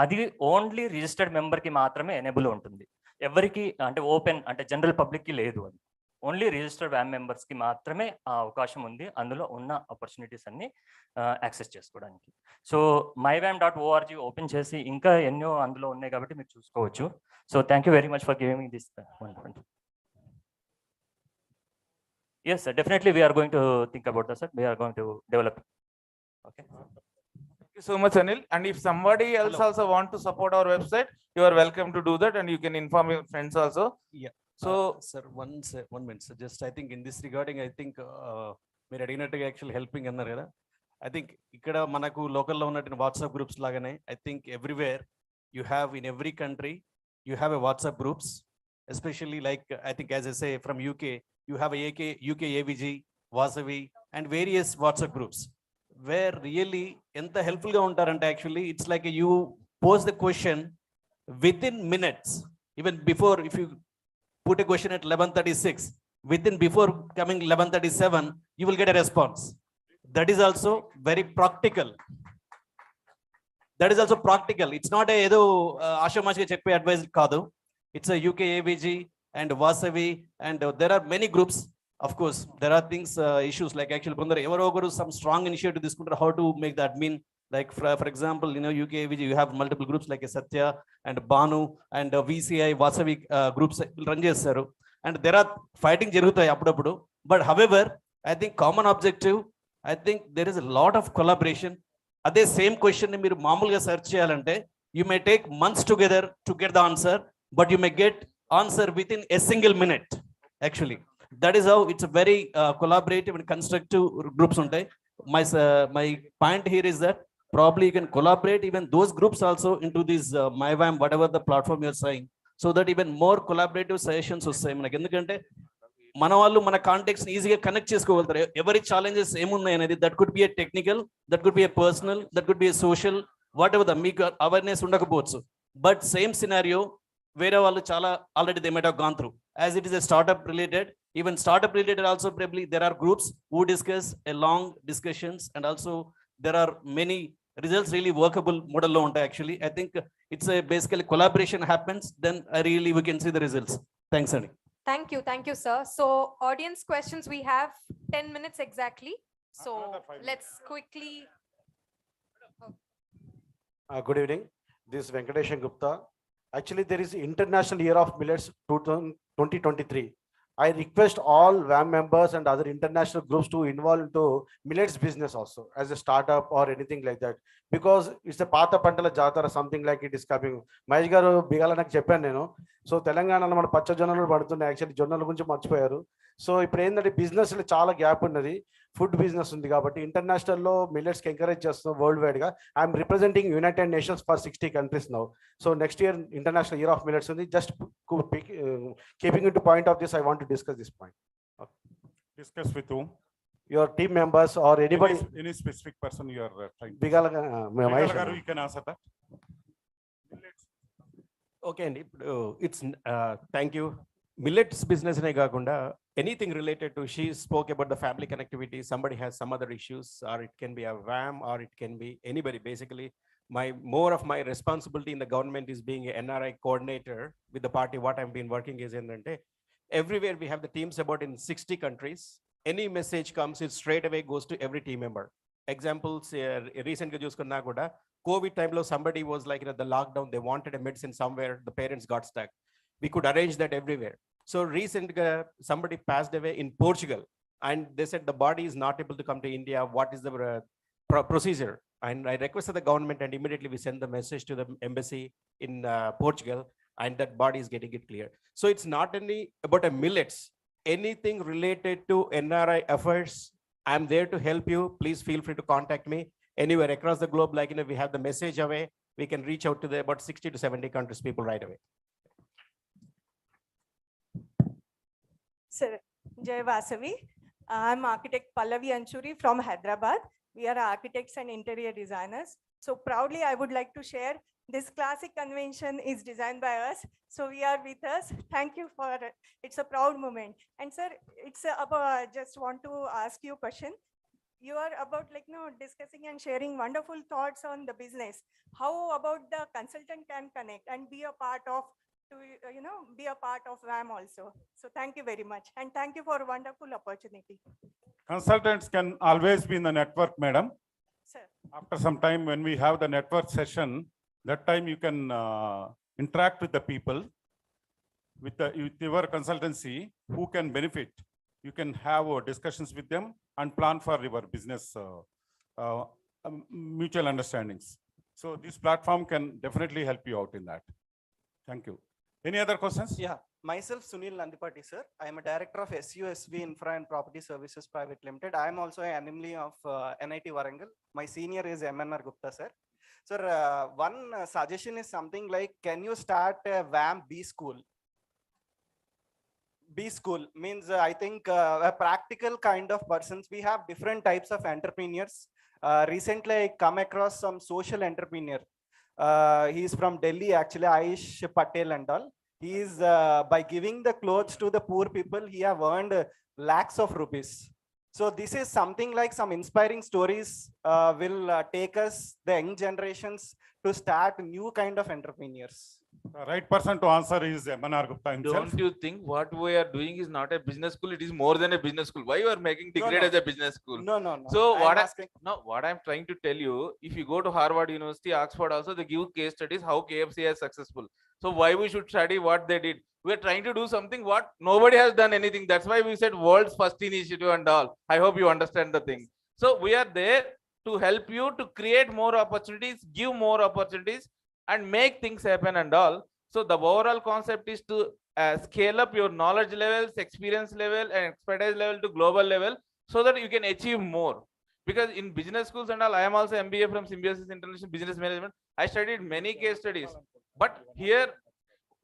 Speaker 15: అది ఓన్లీ రిజిస్టర్డ్ మెంబర్కి మాత్రమే ఎనేబుల్ ఉంటుంది. ఎవరికి అంటే ఓపెన్ అంటే జనరల్ పబ్లిక్కి లేదు. అది ఓన్లీ రిజిస్టర్డ్ వ్యామ్ మెంబర్స్కి మాత్రమే ఆ అవకాశం ఉంది, అందులో ఉన్న ఆపర్చునిటీస్ అన్ని యాక్సెస్ చేసుకోవడానికి. సో mywam.org ఓపెన్ చేసి ఇంకా ఎన్నో అందులో ఉన్నాయి కాబట్టి మీరు చూసుకోవచ్చు. So thank you very much for giving me this. Yes, sir, definitely we are going to think about that, sir. We are going to develop. Okay.
Speaker 2: Thank you so much, Anil. And if somebody else also want to support our website, you are welcome to do that, and you can inform your friends also.
Speaker 4: Yeah.
Speaker 2: So
Speaker 4: sir, one minute, sir. Just I think in this regarding, I think మీరు అడిగినట్టుగా actual helping అన్నారు కదా. I think ఇక్కడ మనకు లోకల్లో ఉన్నటువంటి WhatsApp groups లాగానే I think everywhere you have, in every country you have a WhatsApp groups, especially like I think as I say from UK you have a UK AVG, Vasavi and various WhatsApp groups where really enta helpful ga untarante. Actually it's like you pose the question within minutes, even before, if you put a question at 11:36, within before coming 11:37 you will get a response. That is also very practical. That is also practical. It's not a edo ashamashi cheppe advice kaadu. It's a UK AVG and Vasavi, and there are many groups. Of course there are things issues like actually kondaru evaro ogaru some strong initiative తీసుకుంటారు how to make the admin, like for example UK AVG you have multiple groups like Satya and Banu and VCI Vasavi groups run చేస్తారు, and there are fighting జరుగుతాయి అప్పుడప్పుడు. But however I think common objective, I think there is a lot of collaboration. అదే same question ని మీరు మామూలుగా search చేయాలంటే you may take months together to get the answer, but you may get answer within a single minute. Actually that is how it's a very collaborative and constructive groups untai. My point here is that probably you can collaborate even those groups also into this mywam whatever the platform you are saying, so that even more collaborative sessions వస్తాయి మనకి. ఎందుకంటే మన వాళ్ళు మన contacts ఈజీగా connect చేసుకోగలుగుతారు. ఎవరి challenges ఏమున్నాయి అనేది, that could be a technical, that could be A personal, that could be A social, what ever the మీకు అవేర్నెస్ ఉండకపోవచ్చు. బట్ సేమ్ సినారియో వేరే వాళ్ళు చాలా already they might have gone through. As it is a startup related, even startup related also probably there are groups who discuss a long discussions, and also there are many results really workable model lo untai. Actually I think it's a basically collaboration happens, then really we can see the results. Thanks Ani.
Speaker 9: Thank you sir. So audience questions, we have 10 minutes exactly, so let's quickly
Speaker 11: good evening, this is Venkatesh Gupta. Actually there is International Year of Millets 2023.
Speaker 16: I request all WAM members and other international groups to involve into millets business also as a startup or anything like that, because it's a Pata Pantala Jatara or something like it is coming. Mahesh garu Bigalanak Japan, so Telangana మన పచ్చ జొన్నలు పడుతున్నాయి, actually జొన్నల గురించి మర్చిపోయారు. So ఇప్పుడు ఏంటంటే business లో చాలా గ్యాప్ ఉన్నది, ఫుడ్ బిజినెస్ ఉంది కాబట్టి ఇంటర్నేషనల్ లో మిల్లెట్స్ కి ఎంకరేజ్ చేస్తున్నాం వరల్డ్ వైడ్ గా. I'm representing United Nations for 60 countries now. So next year international year of millets ఉంది. జస్ట్ keeping into point of this, I want to discuss this point.
Speaker 6: Discuss with whom?
Speaker 16: Your team members or anybody.
Speaker 6: Any specific person you are trying to?
Speaker 16: Bigala
Speaker 6: garu, you can answer that.
Speaker 10: Okay, and it's thank you. Millets business ne kaakunda anything related to, she spoke about the family connectivity, somebody has some other issues, or it can be a WAM, or it can be anybody. Basically, more of my responsibility in the government is being a NRI coordinator with the party. What I've been working is everywhere we have the teams about in 60 countries. Any message comes, it straight away goes to every team member. Examples, recent ga chuskunna kuda COVID time lo somebody was like in the lockdown, they wanted a medicine somewhere, the parents got stuck. We could arrange that everywhere. So recent somebody passed away in Portugal and they said the body is not able to come to India. What is the procedure? And I requested the government, and immediately we sent the message to the embassy in Portugal, and that body is getting it clear. So it's not only about a millets, anything related to NRI affairs, I'm there to help you. Please feel free to contact me anywhere across the globe. Like, we have the message away, we can reach out to the about 60 to 70 countries people right away.
Speaker 17: Sir, Jai Vasavi. I'm architect Pallavi Anchuri from Hyderabad. We are architects and interior designers. So proudly, I would like to share this classic convention is designed by us. So we are with us. Thank you for it. It's a proud moment. And sir, it's about, just want to ask you a question. You are about discussing and sharing wonderful thoughts on the business. How about the consultant can connect and be a part of, be a part of WAM also. So thank you very much. And thank you for a wonderful opportunity.
Speaker 6: Consultants can always be in the network, madam.
Speaker 17: Sir.
Speaker 6: After some time, when we have the network session, that time you can interact with the people, with your consultancy, who can benefit. You can have discussions with them and plan for your business mutual understandings. So this platform can definitely help you out in that. Thank you. Any other questions?
Speaker 18: Yeah, myself Sunil Nandipati, sir. I am a director of SUSV Infra and Property Services Private Limited. I am also an alumni of NIT Warangal. My senior is MNR Gupta, sir. Sir, one suggestion is something like, can you start a WAM B school? B school means I think a practical kind of persons. We have different types of entrepreneurs. Recently, I come across some social entrepreneur. He is from Delhi, actually, Aish Patel and all. He is, by giving the clothes to the poor people, he have earned lakhs of rupees. So this is something like some inspiring stories will take us, the young generations, to start new kind of entrepreneurs.
Speaker 6: The right person to answer is MNR Gupta himself.
Speaker 2: Don't you think what we are doing is not a business school? It is more than a business school. Why you are making degrade as a business school?
Speaker 18: No.
Speaker 2: So what I'm trying to tell you, if you go to Harvard University, Oxford also, they give case studies how KFC is successful. So why we should study what they did? We are trying to do something what nobody has done anything. That's why we said world's first initiative and all. I hope you understand the thing. So we are there to help you to create more opportunities, give more opportunities, and make things happen and all. So the overall concept is to scale up your knowledge levels, experience level, and expertise level to global level, so that you can achieve more. Because in business schools and all, I am also MBA from Symbiosis International Business Management. I studied many case studies, but here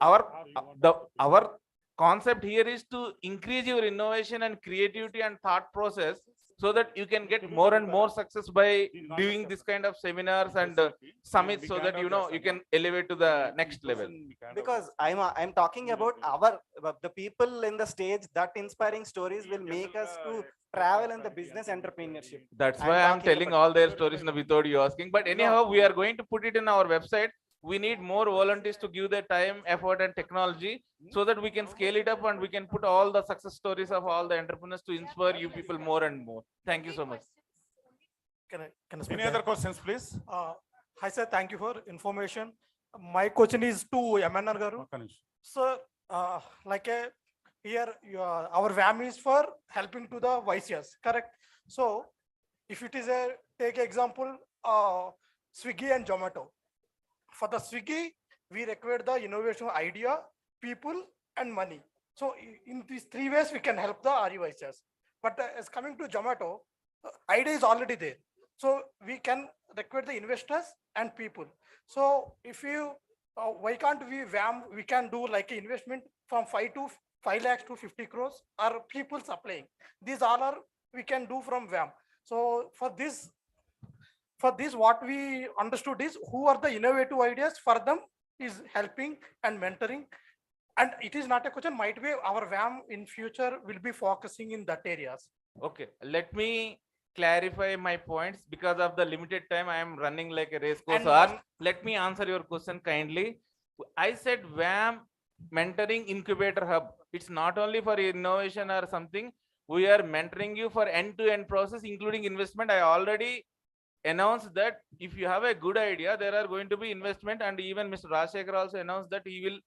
Speaker 2: our concept here is to increase your innovation and creativity and thought process, so that you can get more and more success by doing this kind of seminars and summits, so that you can elevate to the next level.
Speaker 18: Because I'm talking about the people in the stage, that inspiring stories will make us to travel in the business entrepreneurship.
Speaker 2: That's why I'm telling all their stories without you asking. But anyhow, we are going to put it in our website. We need more volunteers to give their time, effort, and technology, so that we can scale it up and we can put all the success stories of all the entrepreneurs to inspire you people more and more. Thank you so much.
Speaker 19: Can I speak?
Speaker 6: Any other questions, please?
Speaker 19: Hi, sir. Thank you for information. My question is to MNR Garu. Sir, like here our WAM is for helping to the YCS, correct? So if it is a, take example, Swiggy and Zomato. For the Swiggy, we require the innovation idea, people, and money. So in these three ways, we can help the RUICs. But as coming to Zomato, idea is already there. So we can require the investors and people. So if you, why can't we WAM, we can do like an investment from 5 lakhs to 50 crores or people supplying. These all are, we can do from WAM. So for this, what we understood is who are the innovative ideas for them is helping and mentoring. And it is not a question, might be our WAM in future will be focusing in that areas.
Speaker 2: Okay, let me clarify my points. Because of the limited time, I am running like a race course
Speaker 19: And
Speaker 2: horse.
Speaker 19: one-
Speaker 2: Let me answer your question kindly. I said WAM mentoring incubator hub. It's not only for innovation or something. We are mentoring you for end-to-end process, including investment. I already announced that if you have a good idea, there are going to be investment, and even Mr. Rajshekhar also announced that he will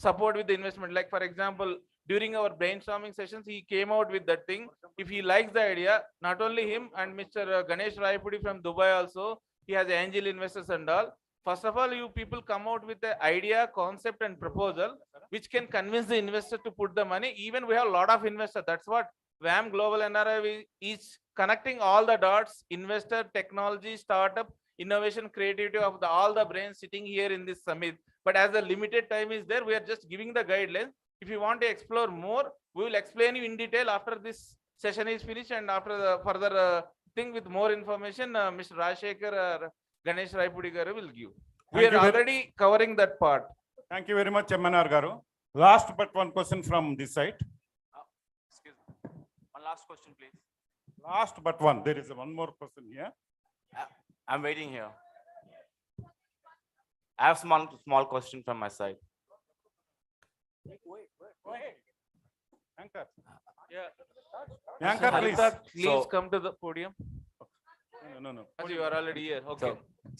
Speaker 2: support with the investment. Like for example, during our brainstorming sessions, he came out with that thing. If he likes the idea, not only him and Mr. Ganesh Raipudi from Dubai also, he has angel investors and all. First of all, you people come out with the idea, concept and proposal, which can convince the investor to put the money. Even we have a lot of investors. That's what WAM Global NRI is connecting all the dots, investor, technology, startup, innovation, creativity of all the brains sitting here in this summit. But as the limited time is there, we are just giving the guidelines. If you want to explore more, we will explain you in detail after this session is finished, and after the further thing with more information, Mr. Rajshekhar or Ganesh Raipudi garu will give. We
Speaker 6: Thank
Speaker 2: are
Speaker 6: you very-
Speaker 2: already covering that part.
Speaker 6: Thank you very much, MNR Garu. Last but one question from this side.
Speaker 20: Excuse me. One last question, please.
Speaker 6: Last but one. There is one more person here.
Speaker 20: I'm waiting here. I have small question from my side.
Speaker 6: Anchor.
Speaker 2: Yeah.
Speaker 6: Anchor, please.
Speaker 2: Harita, please
Speaker 20: So-
Speaker 2: come to the podium.
Speaker 6: No.
Speaker 2: As you are already here. Okay.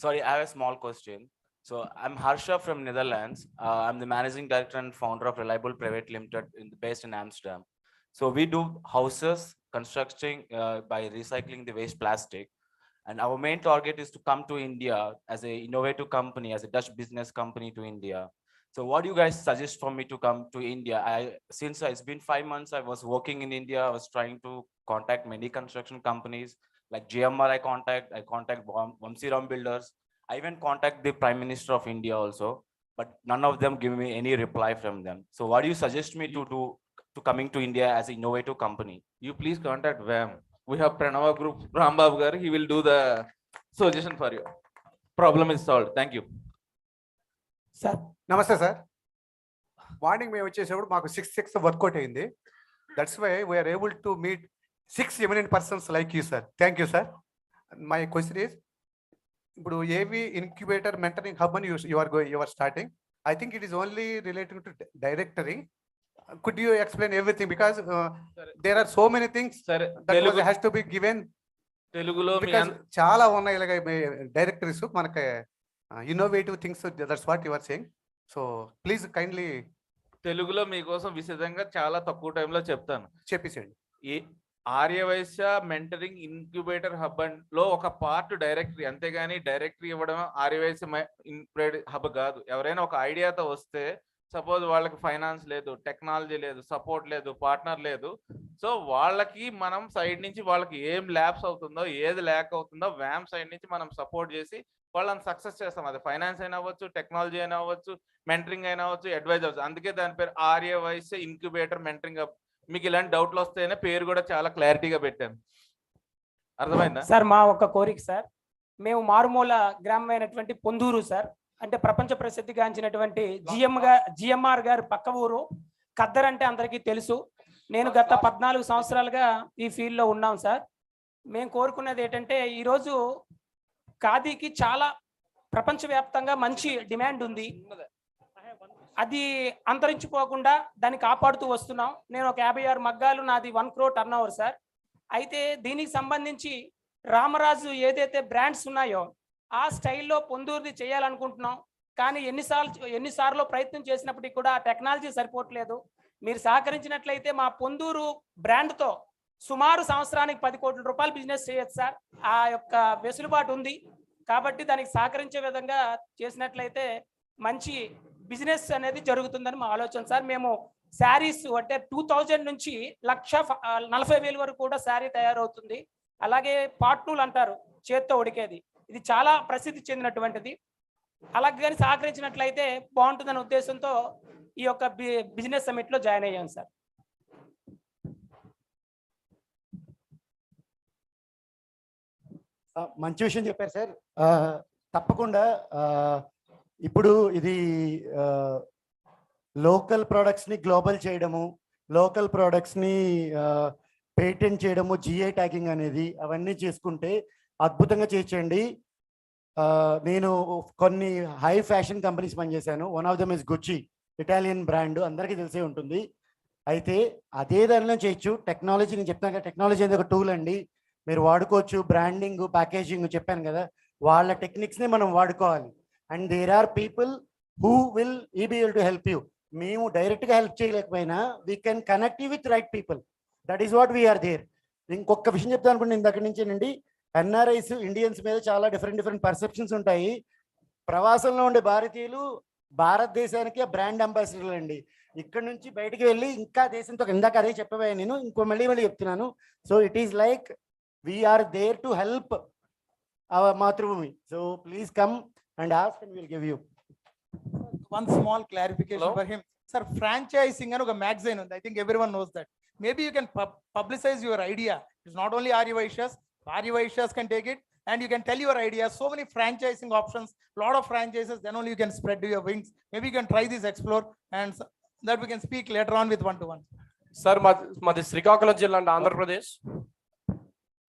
Speaker 20: Sorry, I have a small question. So I'm Harsha from Netherlands. I'm the managing director and founder of Reliable Private Limited based in Amsterdam. So we do houses, constructing by recycling the waste plastic. And our main target is to come to India as an innovative company, as a Dutch business company to India. So what do you guys suggest for me to come to India? Since it's been 5 months, I was working in India. I was trying to contact many construction companies like GMR. I contact Vamsiram Builders. I even contact the Prime Minister of India also, but none of them give me any reply from them. So what do you suggest me to do to coming to India as an innovative company?
Speaker 2: You please contact WAM. We have Pranava Group, Rambab Gar. He will do the suggestion for you. Problem is solved. Thank you.
Speaker 21: Sir నమస్తే sir morning మేము వచ్చేసేప్పుడు మాకు 6 work out అయింది. That's why we're able to meet 6 eminent persons like you sir. Thank you sir. My question is, ఇప్పుడు AV incubator mentoring hub అని you are starting. I think it is only related to directory. Could you explain everything, because there are so many things that has to be given.
Speaker 2: Telugulo
Speaker 21: because చాలా ఉన్నాయి ఇలాగ directories మనకి innovative things. That's what you are saying. So please kindly
Speaker 2: తెలుగులో మీకోసం విశదంగా చాలా తక్కువ టైంలో చెప్తాను.
Speaker 21: చెప్పేసేయండి.
Speaker 2: ఈ ఆర్యవైశ్య మెంటరింగ్ ఇన్క్యుబేటర్ హబ్ లో ఒక పార్ట్ డైరెక్టరీ, అంతేగాని డైరెక్టరీ ఇవ్వడం ఆర్యవైశ్య హబ్ కాదు. ఎవరైనా ఒక ఐడియాతో వస్తే, సపోజ్ వాళ్ళకి ఫైనాన్స్ లేదు, టెక్నాలజీ లేదు, సపోర్ట్ లేదు, పార్ట్నర్ లేదు, సో వాళ్ళకి మనం సైడ్ నుంచి వాళ్ళకి ఏం ల్యాబ్స్ అవుతుందో, ఏది ల్యాక్ అవుతుందో వ్యామ్ సైడ్ నుంచి మనం సపోర్ట్ చేసి వాళ్ళని సక్సెస్ చేస్తాం. అది ఫైనాన్స్ అయినా అవ్వచ్చు, టెక్నాలజీ అయినా అవ్వచ్చు, మెంటరింగ్ అయినా అవ్వచ్చు, అడ్వైజ్ అవ్వచ్చు. అందుకే దాని పేరు ఆర్యవైశ్య ఇన్క్యుబేటర్ మెంటరింగ్ హబ్. మీకు ఇలాంటి డౌట్లు వస్తేనే పేరు కూడా చాలా క్లారిటీగా పెట్టాను. అర్థమైందా
Speaker 22: సార్? మా ఒక కోరిక సార్, మేము మారుమూల గ్రామమైనటువంటి పొందూరు సార్, అంటే ప్రపంచ ప్రసిద్ధిగాంచినటువంటి జిఎంఆర్ గారు పక్క ఊరు ఖద్దర్ అంటే అందరికీ తెలుసు. నేను గత 14 సంవత్సరాలుగా ఈ ఫీల్డ్లో ఉన్నాం సార్. మేము కోరుకునేది ఏంటంటే, ఈరోజు ఖాదీకి చాలా ప్రపంచవ్యాప్తంగా మంచి డిమాండ్ ఉంది. అది అంతరించిపోకుండా దాన్ని కాపాడుతూ వస్తున్నాం. నేను ఒక 56 మగ్గాలు, నాది 1 crore టర్నోవర్ సార్. అయితే దీనికి సంబంధించి రామరాజు ఏదైతే బ్రాండ్స్ ఉన్నాయో ఆ స్టైల్లో పొందూరుది చేయాలనుకుంటున్నాం. కానీ ఎన్నిసార్లు ప్రయత్నం చేసినప్పటికీ కూడా ఆ టెక్నాలజీ సరిపోవట్లేదు. మీరు సహకరించినట్లయితే మా పొందూరు బ్రాండ్తో సుమారు సంవత్సరానికి 10 కోట్ల రూపాయలు బిజినెస్ చేయొచ్చు సార్. ఆ యొక్క వెసులుబాటు ఉంది కాబట్టి దానికి సహకరించే విధంగా చేసినట్లయితే మంచి బిజినెస్ అనేది జరుగుతుందని మా ఆలోచన సార్. మేము శారీస్ అంటే 2000 నుంచి 1,40,000 వరకు కూడా శారీ తయారవుతుంది. అలాగే పాట్నూలు అంటారు, చేత్తో ఉడికేది, ఇది చాలా ప్రసిద్ధి చెందినటువంటిది. అలాగే కానీ సహకరించినట్లయితే బాగుంటుందనే ఉద్దేశంతో ఈ యొక్క బిజినెస్ సమిట్లో జాయిన్ అయ్యాను సార్.
Speaker 11: మంచి విషయం చెప్పారు సార్. తప్పకుండా ఇప్పుడు ఇది లోకల్ ప్రోడక్ట్స్ని గ్లోబల్ చేయడము, లోకల్ ప్రోడక్ట్స్ని పేటెంట్ చేయడము, జిఐ ట్యాగింగ్ అనేది అవన్నీ చేసుకుంటే అద్భుతంగా చేయించండి. నేను కొన్ని హై ఫ్యాషన్ కంపెనీస్ పనిచేశాను. వన్ ఆఫ్ దమ్ ఇస్ గుచ్చి, ఇటాలియన్ బ్రాండ్, అందరికీ తెలిసే ఉంటుంది. అయితే అదే దానిలో చేయొచ్చు. టెక్నాలజీ నేను చెప్తాను కదా, టెక్నాలజీ అనేది ఒక టూల్ అండి, మీరు వాడుకోవచ్చు. బ్రాండింగ్, ప్యాకేజింగ్ చెప్పాను కదా, వాళ్ళ టెక్నిక్స్ని మనం వాడుకోవాలి. And there are people who will be able to help you. మేము డైరెక్ట్గా హెల్ప్ చేయలేకపోయినా we can connect you with right people. That is what we're there. ఇంకొక విషయం చెప్తాను అనుకుంటే, ఇందక్కడి నుంచేనండి, ఎన్ఆర్ఐస్ ఇండియన్స్ మీద చాలా డిఫరెంట్ పర్సెప్షన్స్ ఉంటాయి. ప్రవాసంలో ఉండే భారతీయులు భారతదేశానికి బ్రాండ్ అంబాసిడర్లు అండి. ఇక్కడ నుంచి బయటికి వెళ్ళి ఇంకా దేశంతో, ఇందాక అదే చెప్పబోయా నేను, మళ్ళీ చెప్తున్నాను. So it is like we're there to help our మాతృభూమి. So please come and ask and we'll give you.
Speaker 3: One small clarification for him. Sir, franchising and a magazine, I think everyone knows that. Maybe you can publicize your idea. It's not only Arya can take it and you can tell your idea. So many franchising options, lot of franchises, then only you can spread your wings. Maybe you can try this, explore, and that we can speak later on with one-to-one.
Speaker 1: Sir, madi Srikakulam Jilla and Andhra Pradesh.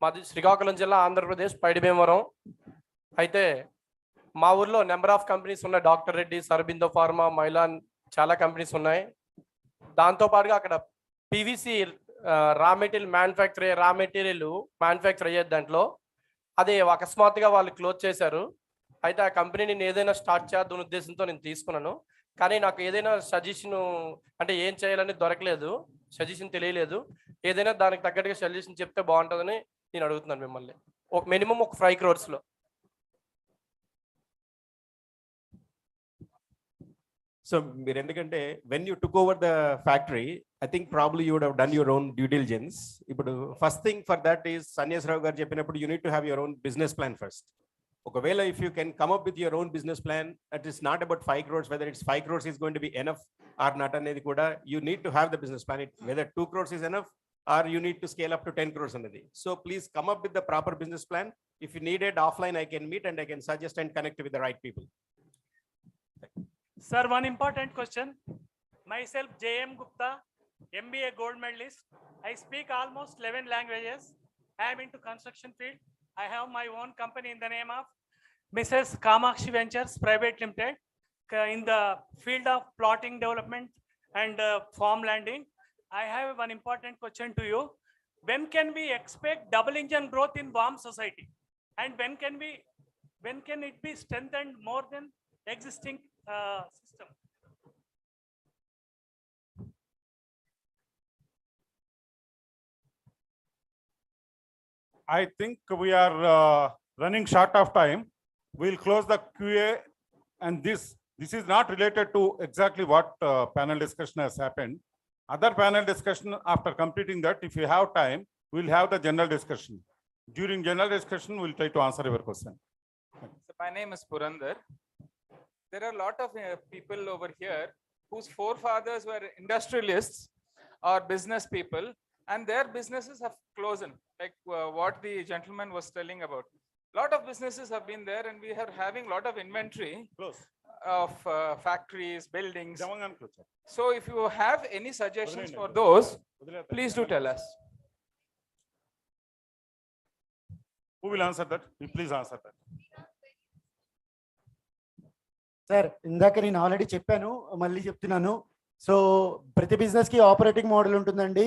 Speaker 1: Madi Srikakulam Jilla, Andhra Pradesh, Paidibemaram. Aithe మా ఊర్లో number of companies ఉన్నాయి. Doctor Reddy, సర్బిందో pharma, Mylan, చాలా companies ఉన్నాయి. దాంతోపాటుగా అక్కడ PVC raw material manufacture అయ్యేది దాంట్లో. అదే అకస్మాత్తుగా వాళ్ళు క్లోజ్ చేశారు. అయితే ఆ కంపెనీని నేను ఏదైనా స్టార్ట్ చేద్దాం ఉద్దేశంతో నేను తీసుకున్నాను. కానీ నాకు ఏదైనా సజెషన్ అంటే ఏం చేయాలని దొరకలేదు, సజెషన్ తెలియలేదు. ఏదైనా దానికి తగ్గట్టుగా సజెషన్ చెప్తే బాగుంటుందని నేను అడుగుతున్నాను మిమ్మల్ని. ఒక మినిమం ఒక 5 crores.
Speaker 10: So, when you took over the factory, I think probably you would have done your own due diligence. First thing for that is, Sanyas Rao garu cheppinappudu, you need to have your own business plan first. Okavela, if you can come up with your own business plan, it is not about 5 crores, whether it's 5 crores is going to be enough or not anedi kuda, you need to have the business plan. Whether 2 crores is enough or you need to scale up to 10 crores anedi. So please come up with the proper business plan. If you need it offline, I can meet and I can suggest and connect with the right people.
Speaker 5: Sir, one important question. Myself, J.M. Gupta, MBA gold medalist. I speak almost 11 languages. I am into construction field. I have my own company in the name of Mrs. Kamakshi Ventures Private Limited in the field of plotting development and farm landing. I have one important question to you. When can we expect double engine growth in WAM society? And when can it be strengthened more than existing system?
Speaker 6: I think we are running short of time. We'll close the QA, and this is not related to exactly what panel discussion has happened. Other panel discussion, after completing that, if you have time, we'll have the general discussion. During general discussion, we'll try to answer your question.
Speaker 23: So my name is Purandar. There are a lot of people over here whose forefathers were industrialists or business people, and their businesses have closed, like what the gentleman was telling about. A lot of businesses have been there, and we are having a lot of inventory of factories, buildings. So if you have any suggestions for those, please do tell us.
Speaker 6: Who will answer that? Please answer that.
Speaker 11: Sir, ఇందాక నేను already చెప్పాను, మళ్ళీ చెప్తున్నాను. So ప్రతి బిజినెస్కి operating model ఉంటుందండి.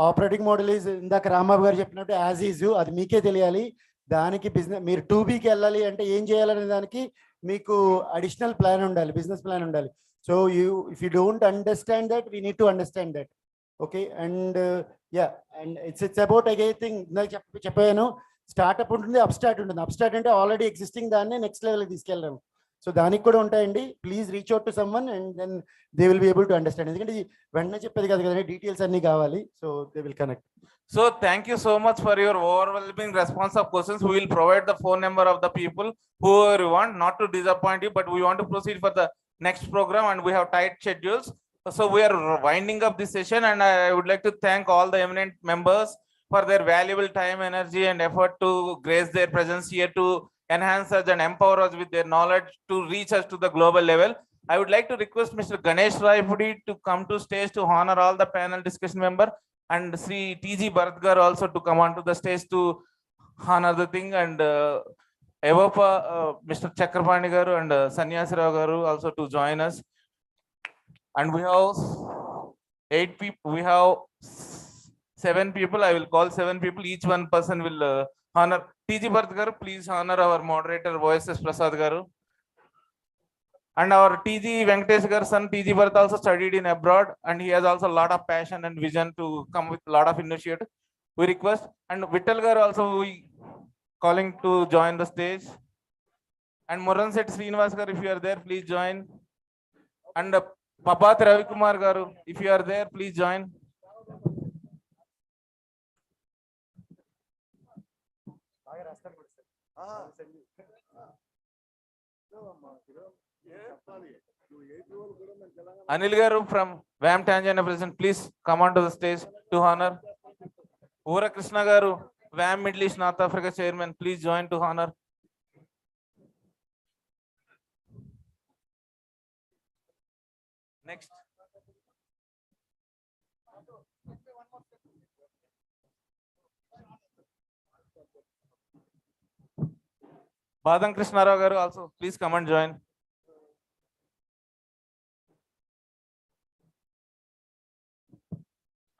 Speaker 11: Operating model is, ఇందాక రాంబాబు గారు చెప్పినట్టు యాజ్ ఈజ్, అది మీకే తెలియాలి. దానికి బిజినెస్, మీరు 2Bకి వెళ్ళాలి అంటే ఏం చేయాలనే దానికి మీకు అడిషనల్ ప్లాన్ ఉండాలి, బిజినెస్ ప్లాన్ ఉండాలి. So if you don't understand that, we need to understand that. Okay, and yeah, and it's about again thing. చెప్పాను స్టార్ట్అప్ ఉంటుంది, అప్స్టార్ట్ ఉంటుంది. అప్స్టార్ట్ అంటే ఆల్రెడీ ఎగ్జిస్టింగ్ దాన్ని నెక్స్ట్ లెవెల్కి తీసుకెళ్ళడం. సో దానికి కూడా ఉంటాయండి. Please reach out to someone and then they will be able to understand. ఎందుకంటే వెంటనే చెప్పేది కాదు కదండి, డీటెయిల్స్ అన్ని కావాలి. So they will connect.
Speaker 2: So thank you so much for your overwhelming response of questions. We will provide the phone number of the people who you want, not to disappoint you, but we want to proceed for the next program and we have tight schedules. So we are winding up this session, and I would like to thank all the eminent members for their valuable time, energy and effort to grace their presence here to enhance us and empower us with their knowledge to reach us to the global level. I would like to request Mr. Ganesh Raipudi to come to stage to honor all the panel discussion member, and Sri T.G. Bharatgar also to come onto the stage to honor the thing, and Evopa, Mr. Chakrapani garu and Sanyasi Rao garu also to join us. And we have 8 people, we have 7 people. I will call 7 people. Each one person will honor. T.G. Bharatgar, please honor our moderator voices Prasad garu. And our T.G. Venkatesh gar son T.G. Bharat also studied in abroad, and he has also a lot of passion and vision to come with a lot of initiative. We request, and Vittal gar also we calling to join the stage. And Moran Set Srinivas gar, if you are there, please join. And Papat Ravi Kumar garu, if you are there, please join. Anil garu from WAM Tanjana present, please come onto the stage to honor. Ura Krishna garu, WAM Middle East North Africa chairman, please join to honor. Next. Badam Krishna Rao garu also, please come and join.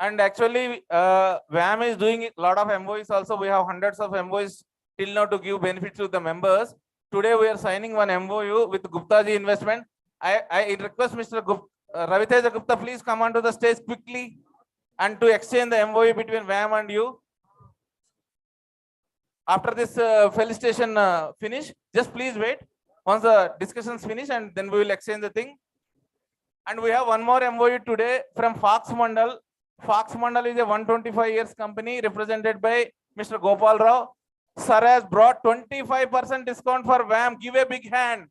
Speaker 2: And actually, WAM is doing a lot of MOUs also. We have hundreds of MOUs till now to give benefits to the members. Today we are signing one MOU with Gupta Ji Investment. I request Mr. Raviteja Gupta, please come onto the stage quickly and to exchange the MOU between WAM and you. After this felicitation finish, just please wait once the discussions finish, and then we will exchange the thing. And we have one more MOU today from Fox Mandal. Fox Mandal is a 125 years company represented by Mr. Gopal Rao. Sir has brought 25% discount for WAM. Give a big hand.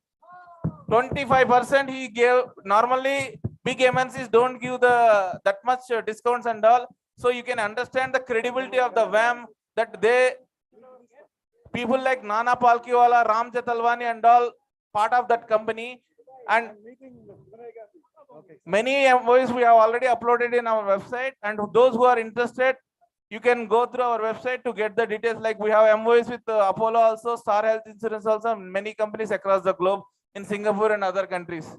Speaker 2: 25% he gave. Normally big MNCs don't give that much discounts and all. So you can understand the credibility of the WAM, that people like Nana Palkiwala, Ram Jatalwani and all part of that company. And many MOUs we have already uploaded in our website, and those who are interested, you can go through our website to get the details. Like we have MOUs with Apollo also, Star Health Insurance also, many companies across the globe in Singapore and other countries.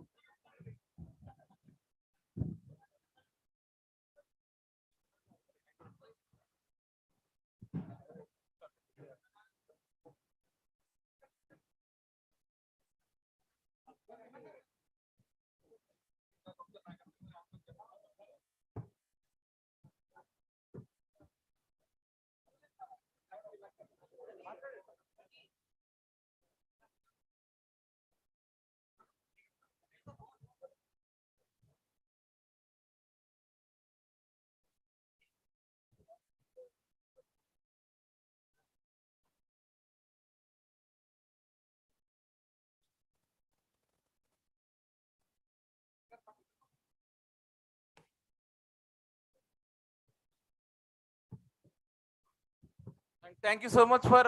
Speaker 2: And thank you so much for,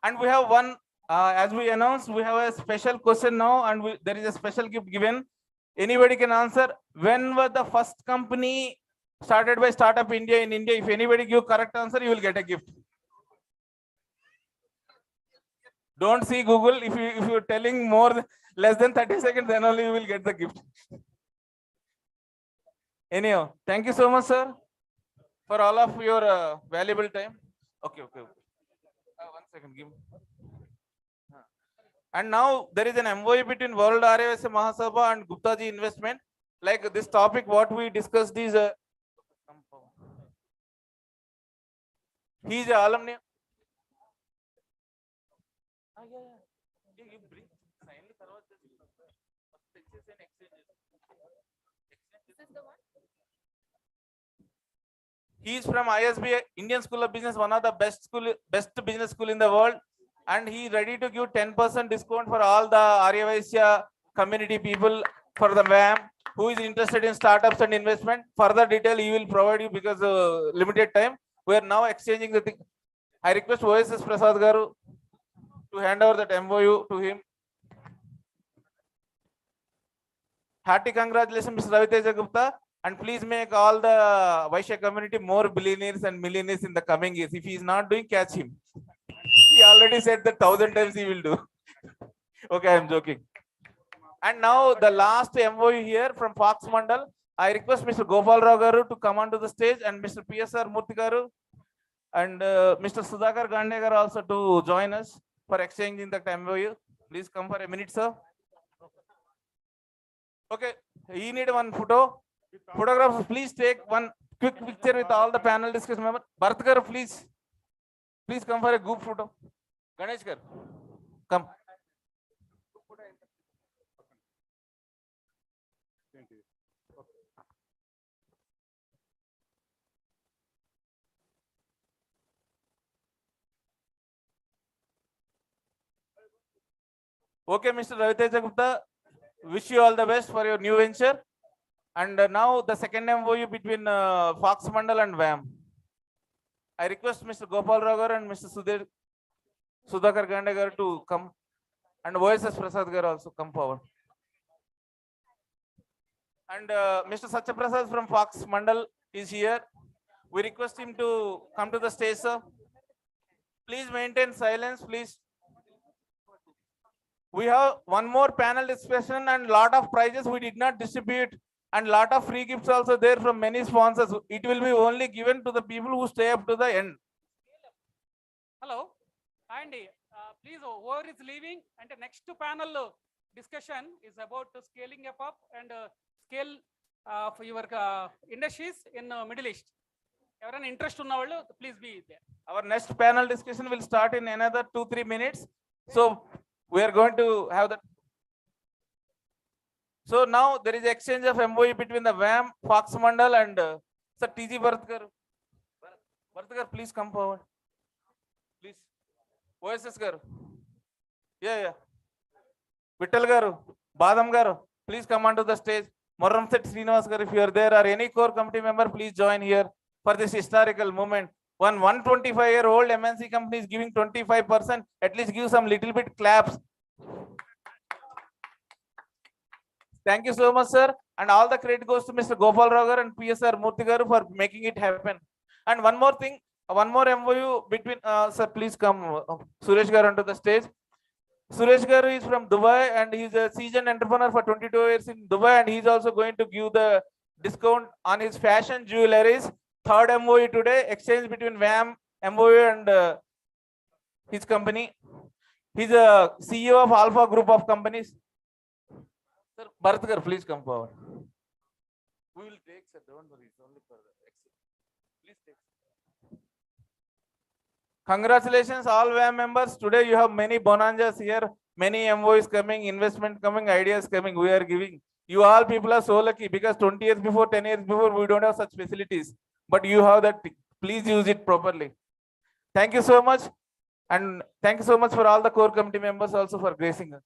Speaker 2: and we have one, as we announced, we have a special question now, and there is a special gift given. Anybody can answer. When was the first company started by Startup India in India? If anybody give correct answer, you will get a gift. Don't see Google. If you're telling less than 30 seconds, then only you will get the gift. Anyhow, thank you so much, sir, for all of your valuable time. Okay. 1 second, give. And now there is an MOU between World RAVSA Mahasabha and Gupta ji Investment. Like this topic, what we discussed is he is an alumni. He is from ISB, Indian School of Business, one of the best business school in the world, and he is ready to give 10% discount for all the Aryavaisya community people for the WAM who is interested in startups and investment. Further detail he will provide you because limited time. We are now exchanging the thing. I request OSS Prasad Garu to hand over that MOU to him. Hearty congratulations, Mr. Raviteja Gupta. And please make all the Vaishya community more billionaires and millionaires in the coming years. If he is not doing, catch him. He already said that 1,000 times he will do. Okay, I am joking. And now the last MOU here from Fox Mandal. I request Mr. Gopal Rao Garu to come onto the stage and Mr. PSR Murthy Garu and Mr. Sudhakar Gande Garu also to join us for exchanging that MOU. Please come for a minute, sir. Okay, you need one photo. Photographers, please take one quick picture with all the panel discussion members. Bharat Garu, please come for a group photo. Ganesh Garu, come. Okay, Mr. Raviteja Gupta, wish you all the best for your new venture. And now the second MOU between Fox Mandal and WAM. I request Mr. Gopal Rao and Mr. Sudhakar Gande Garu to come, and OSS Prasad Garu also come forward. And Mr. Satya Prasad from Fox Mandal is here. We request him to come to the stage, sir. Please maintain silence, please. We have one more panel discussion and lot of prizes we did not distribute. And lot of free gifts also there from many sponsors. It will be only given to the people who stay up to the end.
Speaker 7: Hello, Andy. Please, whoever is leaving, and the next panel discussion is about scaling up and scale for your industries in Middle East. Everyone interest in our, please be there.
Speaker 2: Our next panel discussion will start in another 2-3 minutes. So we are going to have that. So now there is exchange of MOU between the WAM, Fox Mandal and Sir TG Bharat Garu. Bharat Garu, please come forward. Please. OSS Garu. Yeah. Vittal Garu, Badam Garu, please come onto the stage. Morram Set Srinivas Garu, if you are there or any core committee member, please join here for this historical moment. One 125-year-old MNC company is giving 25%. At least give some little bit claps. Thank you so much, sir. And all the credit goes to Mr. Gopal Rao Garu and PSR Murthy Garu for making it happen. And one more thing, one more MOU between, sir, please come, Suresh Garu onto the stage. Suresh Garu is from Dubai and he's a seasoned entrepreneur for 22 years in Dubai, and he's also going to give the discount on his fashion jewelries. Third MOU today, exchange between WAM, MOU and his company. He's a CEO of Alpha Group of companies. Sir, Bharat Garu, please come forward. We will take, sir, don't worry, it's only for the exit. Please take. Congratulations, all WAM members. Today you have many bonanzas here, many MOUs coming, investment coming, ideas coming. We are giving. You all people are so lucky because 20 years before, 10 years before, we don't have such facilities. But you have that. Please use it properly. Thank you so much. And thank you so much for all the core committee members also for gracing us.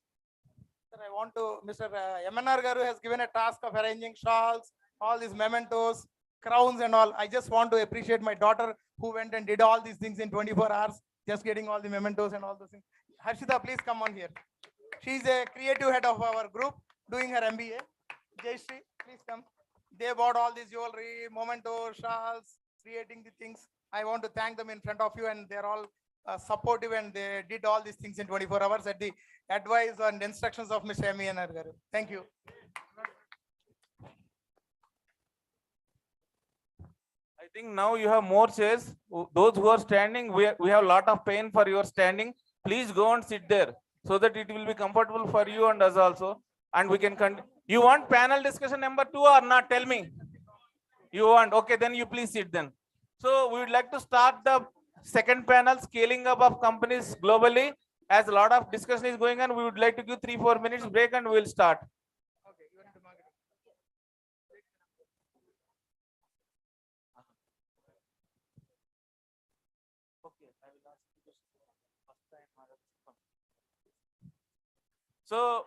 Speaker 3: I want to, Mr. MNR Garu has given a task of arranging shawls, all these mementos, crowns and all. I just want to appreciate my daughter who went and did all these things in 24 hours, just getting all the mementos and all those things. Harshita, please come on here. She's a creative head of our group doing her MBA. Jayashree, please come. They bought all these jewelry, mementos, shawls, creating the things. I want to thank them in front of you, and they're all supportive, and they did all these things in 24 hours at the advice and instructions of Mr. MNR Garu. Thank you.
Speaker 2: I think now you have more chairs. Those who are standing, we have a lot of pain for your standing. Please go and sit there. so that it will be comfortable for you and us also. And we can you want panel discussion number 2 or not? Tell me. You want? Okay, then you please sit then. So we would like to start the second panel, scaling up of companies globally. As a lot of discussion is going on, we would like to give 3-4 minutes break and we will start. So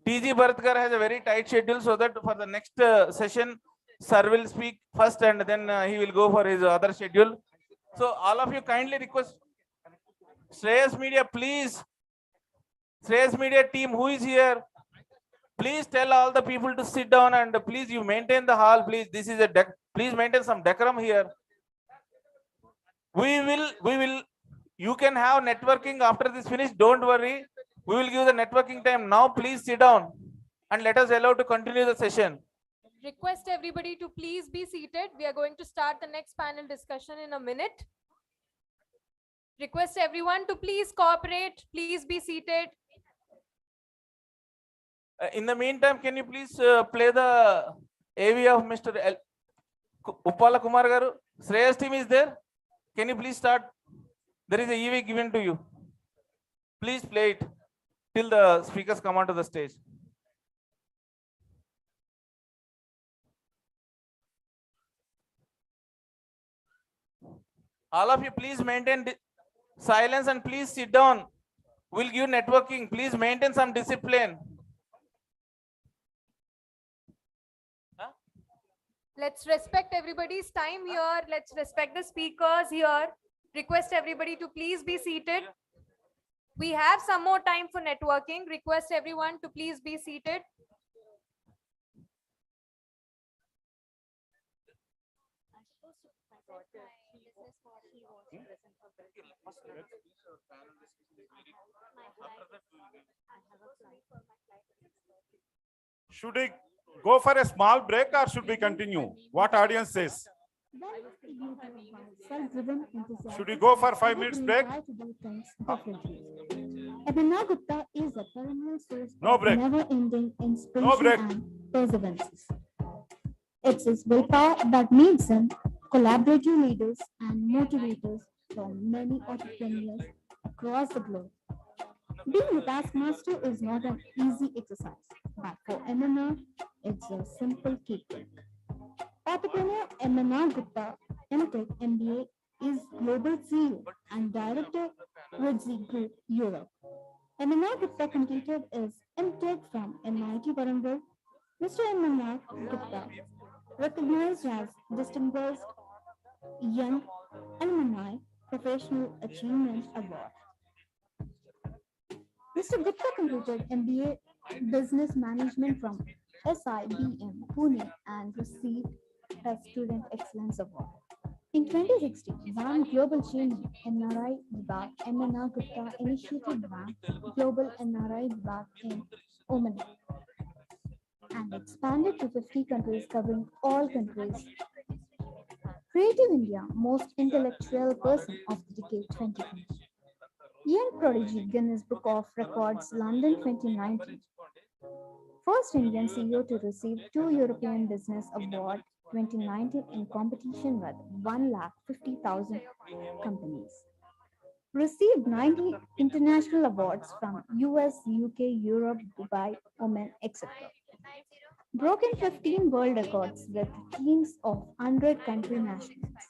Speaker 2: TG Bharatkar has a very tight schedule, so that for the next session, sir will speak first and then he will go for his other schedule. So all of you kindly request Shreyas Media, please. Shreyas Media team, who is here? Please tell all the people to sit down and please you maintain the hall. Please, this is a please maintain some decorum here. We will. You can have networking after this finish. Don't worry. We will give the networking time now. Please sit down and let us allow to continue the session.
Speaker 9: Request everybody to please be seated. We are going to start the next panel discussion in a minute. Request everyone to please cooperate. Please be seated.
Speaker 2: In the meantime, can you please play the AV of Mr. Uppala Kumar Garu? Shreyas team is there. Can you please start? There is a EV given to you. Please play it till the speakers come onto the stage. All of you, please maintain silence and please sit down. We'll give networking. Please maintain some discipline.
Speaker 9: Let's respect everybody's time here. Let's respect the speakers here. Request everybody to please be seated. We have some more time for networking. Request everyone to please be seated.
Speaker 6: Should we go for a small break or should we continue? What audience says? Should we go for 5 minutes break?
Speaker 12: Abhinav Gupta is a perennial source
Speaker 6: No break.
Speaker 12: of never-ending inspiration
Speaker 6: No break.
Speaker 12: and perseverance. It's his willpower that makes him collaborative leaders and motivators for many entrepreneurs across the globe. Being a taskmaster is not an easy exercise, but for MNR, it's a simple kick. Entrepreneur MNR Gupta, MTech MBA, is Global CEO and Director Ritzy Group Europe. MNR Gupta completed his MTech from MIT Warangal. Mr. MNR Gupta, recognized as Distinguished Young Alumni Professional Achievement Award. Mr. Gupta completed MBA Business Management from SIBM Pune and received a Student Excellence Award. In 2016, WAM Global Chairman NRI Vibhag MNR Gupta initiated WAM Global NRI Vibhag in Oman and expanded to 50 countries covering all countries. Creative India Most Intellectual Person of the Decade 2020. Young Prodigy Guinness Book of Records London 2019. First Indian CEO to receive 2 European Business Award 2019 in competition with 150,000 companies. Received 90 international awards from US, UK, Europe, Dubai, Oman, etc. Broken 15 world records with teams of 100 country nationals.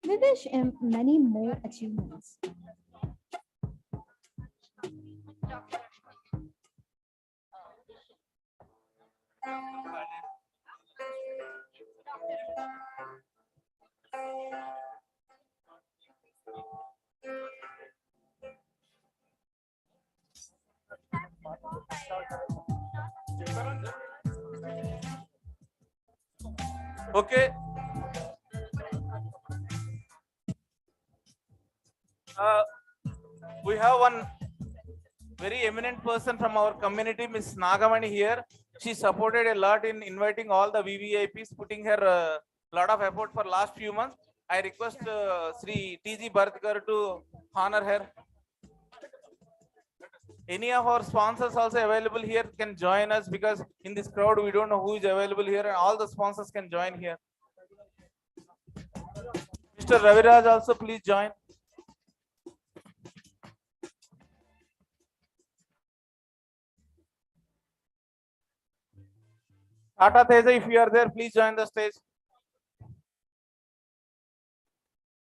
Speaker 12: We wish him many more achievements.
Speaker 2: Okay. We have one very eminent person from our community, Ms. Nagamani here. She supported a lot in inviting all the VVIPs, putting her a lot of effort for last few months. I request Sri TG Bharatkar to honor her. Any of our sponsors also available here can join us, because in this crowd we don't know who is available here, and all the sponsors can join here. Mr. Raviraj also please join. Tata Teja, if you are there, please join the stage.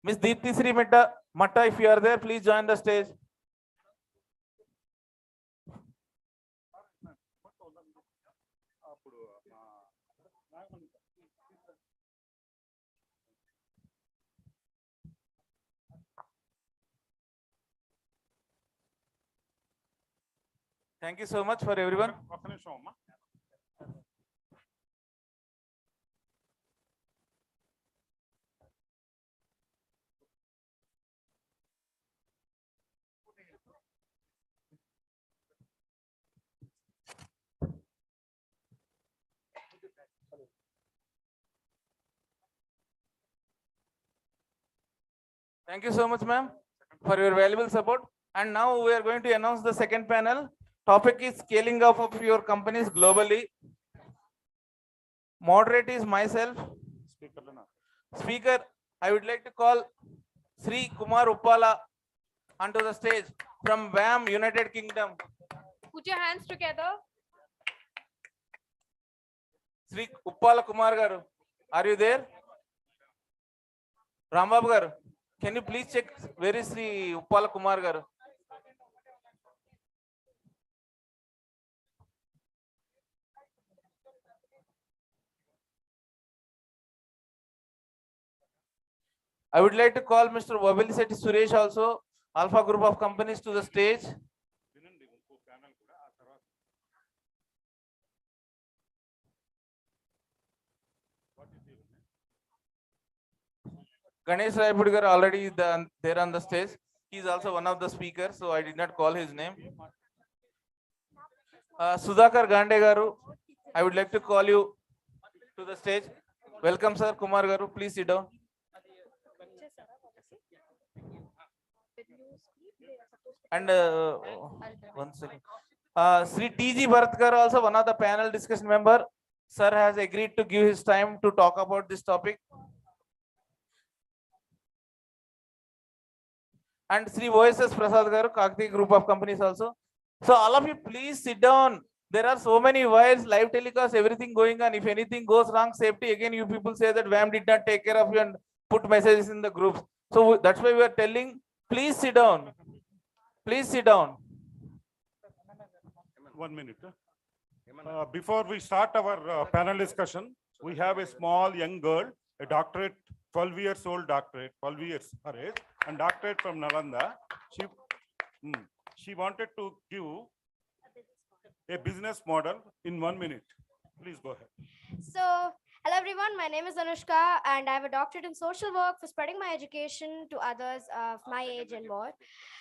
Speaker 2: Miss Deepti Sri Matta, if you are there, please join the stage. Thank you so much for everyone. Thank you so much, ma'am, for your valuable support. And now we are going to announce the second panel. Topic is scaling up of your companies globally. Moderate is myself. Speaker, I would like to call Sri Kumar Uppala onto the stage from WAM, United Kingdom.
Speaker 9: Put your hands together.
Speaker 2: Sri Uppala Kumar garu, are you there? Rambabu garu, can you please check where is Sri Uppala Kumar garu? I would like to call Mr. Wabilisetti Suresh also, Alpha Group of Companies, to the stage. Ganesh Raipudi garu already there on the stage. He is also one of the speakers, so I did not call his name. Sudhakar Gande garu, I would like to call you to the stage. Welcome, sir. Kumar garu, please sit down. And one second. Sri T.G. Bharat garu, also one of the panel discussion member. Sir has agreed to give his time to talk about this topic. And Sri OSS Prasad garu, Kakti Group of Companies also. So all of you, please sit down. There are so many wires, live telecast, everything going on. If anything goes wrong, safety, again, you people say that WAM did not take care of you and put messages in the groups. So that's why we are telling, please sit down. Please sit down.
Speaker 6: 1 minute. Before we start our panel discussion, we have a small young girl, a doctorate, 12 years old doctorate, 12 years her age, and doctorate from Nalanda. She wanted to give a business model in 1 minute. Please go ahead.
Speaker 8: So, hello everyone, my name is Anushka and I have a doctorate in social work for spreading my education to others of my age and more.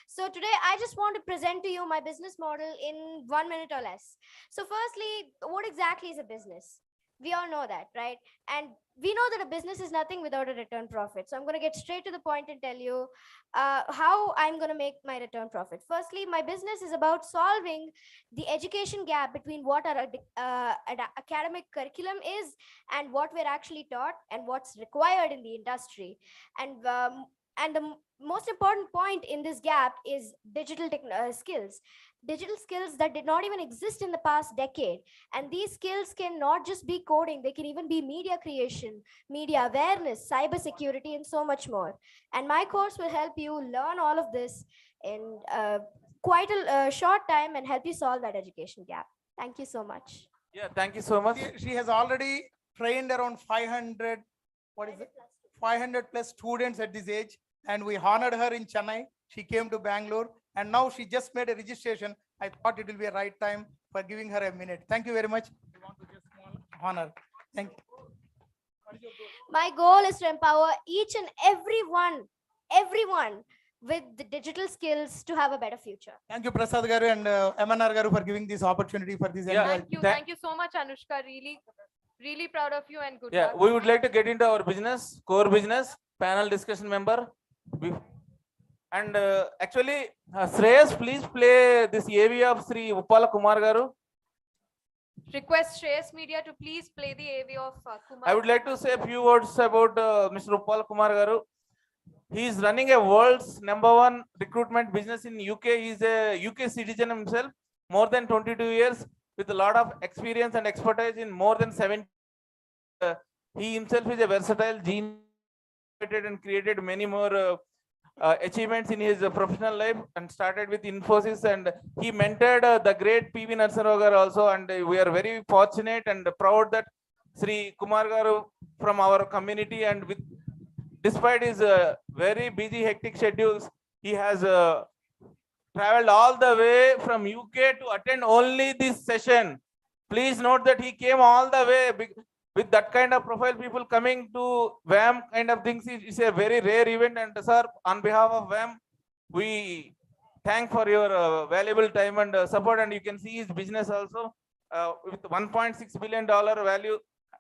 Speaker 8: So today I just want to present to you my business model in 1 minute or less. So firstly, what exactly is a business? We all know that, right? And we know that a business is nothing without a return profit. So I'm going to get straight to the point and tell you how I'm going to make my return profit. Firstly, my business is about solving the education gap between what our academic curriculum is and what we're actually taught and what's required in the industry. And the most important point in this gap is digital skills. Digital skills that did not even exist in the past decade. And these skills can not just be coding, they can even be media creation, media awareness, cybersecurity, and so much more. And my course will help you learn all of this in quite a short time and help you solve that education gap. Thank you so much.
Speaker 2: Yeah, thank you so much.
Speaker 3: She has already trained around 500 plus students at this age, and we honored her in Chennai. She came to Bangalore, and now she just made a registration. I thought it will be a right time for giving her a minute. Thank you very much. We want to just honor. Thank you.
Speaker 8: My goal is to empower each and everyone with the digital skills to have a better future.
Speaker 3: Thank you, Prasad Garu and MNR Garu, for giving this opportunity for this.
Speaker 9: Thank you so much, Anushka. Really proud of you and good
Speaker 2: Yeah,
Speaker 9: luck.
Speaker 2: we would like to get into our business, core business, panel discussion member. And actually, Shreyas, please play this AV of Sri Uppala Kumar garu.
Speaker 9: Request Shreyas Media to please play the AV of Kumar.
Speaker 2: I would like to say a few words about Mr. Uppala Kumar garu. He is running a world's #1 recruitment business in UK. He is a UK citizen himself, more than 22 years, with a lot of experience and expertise in more than 70. He himself is a versatile genius and created many more achievements in his professional life, and started with Infosys, and he mentored the great PV Narsarao garu also, and we are very fortunate and proud that Sri Kumar garu from our community, and with despite his very busy hectic schedules, he has traveled all the way from UK to attend only this session. Please note that he came all the way with that kind of profile, people coming to WAM kind of things is a very rare event. And sir, on behalf of WAM, we thank for your valuable time and support. And you can see his business also with $1.6 billion value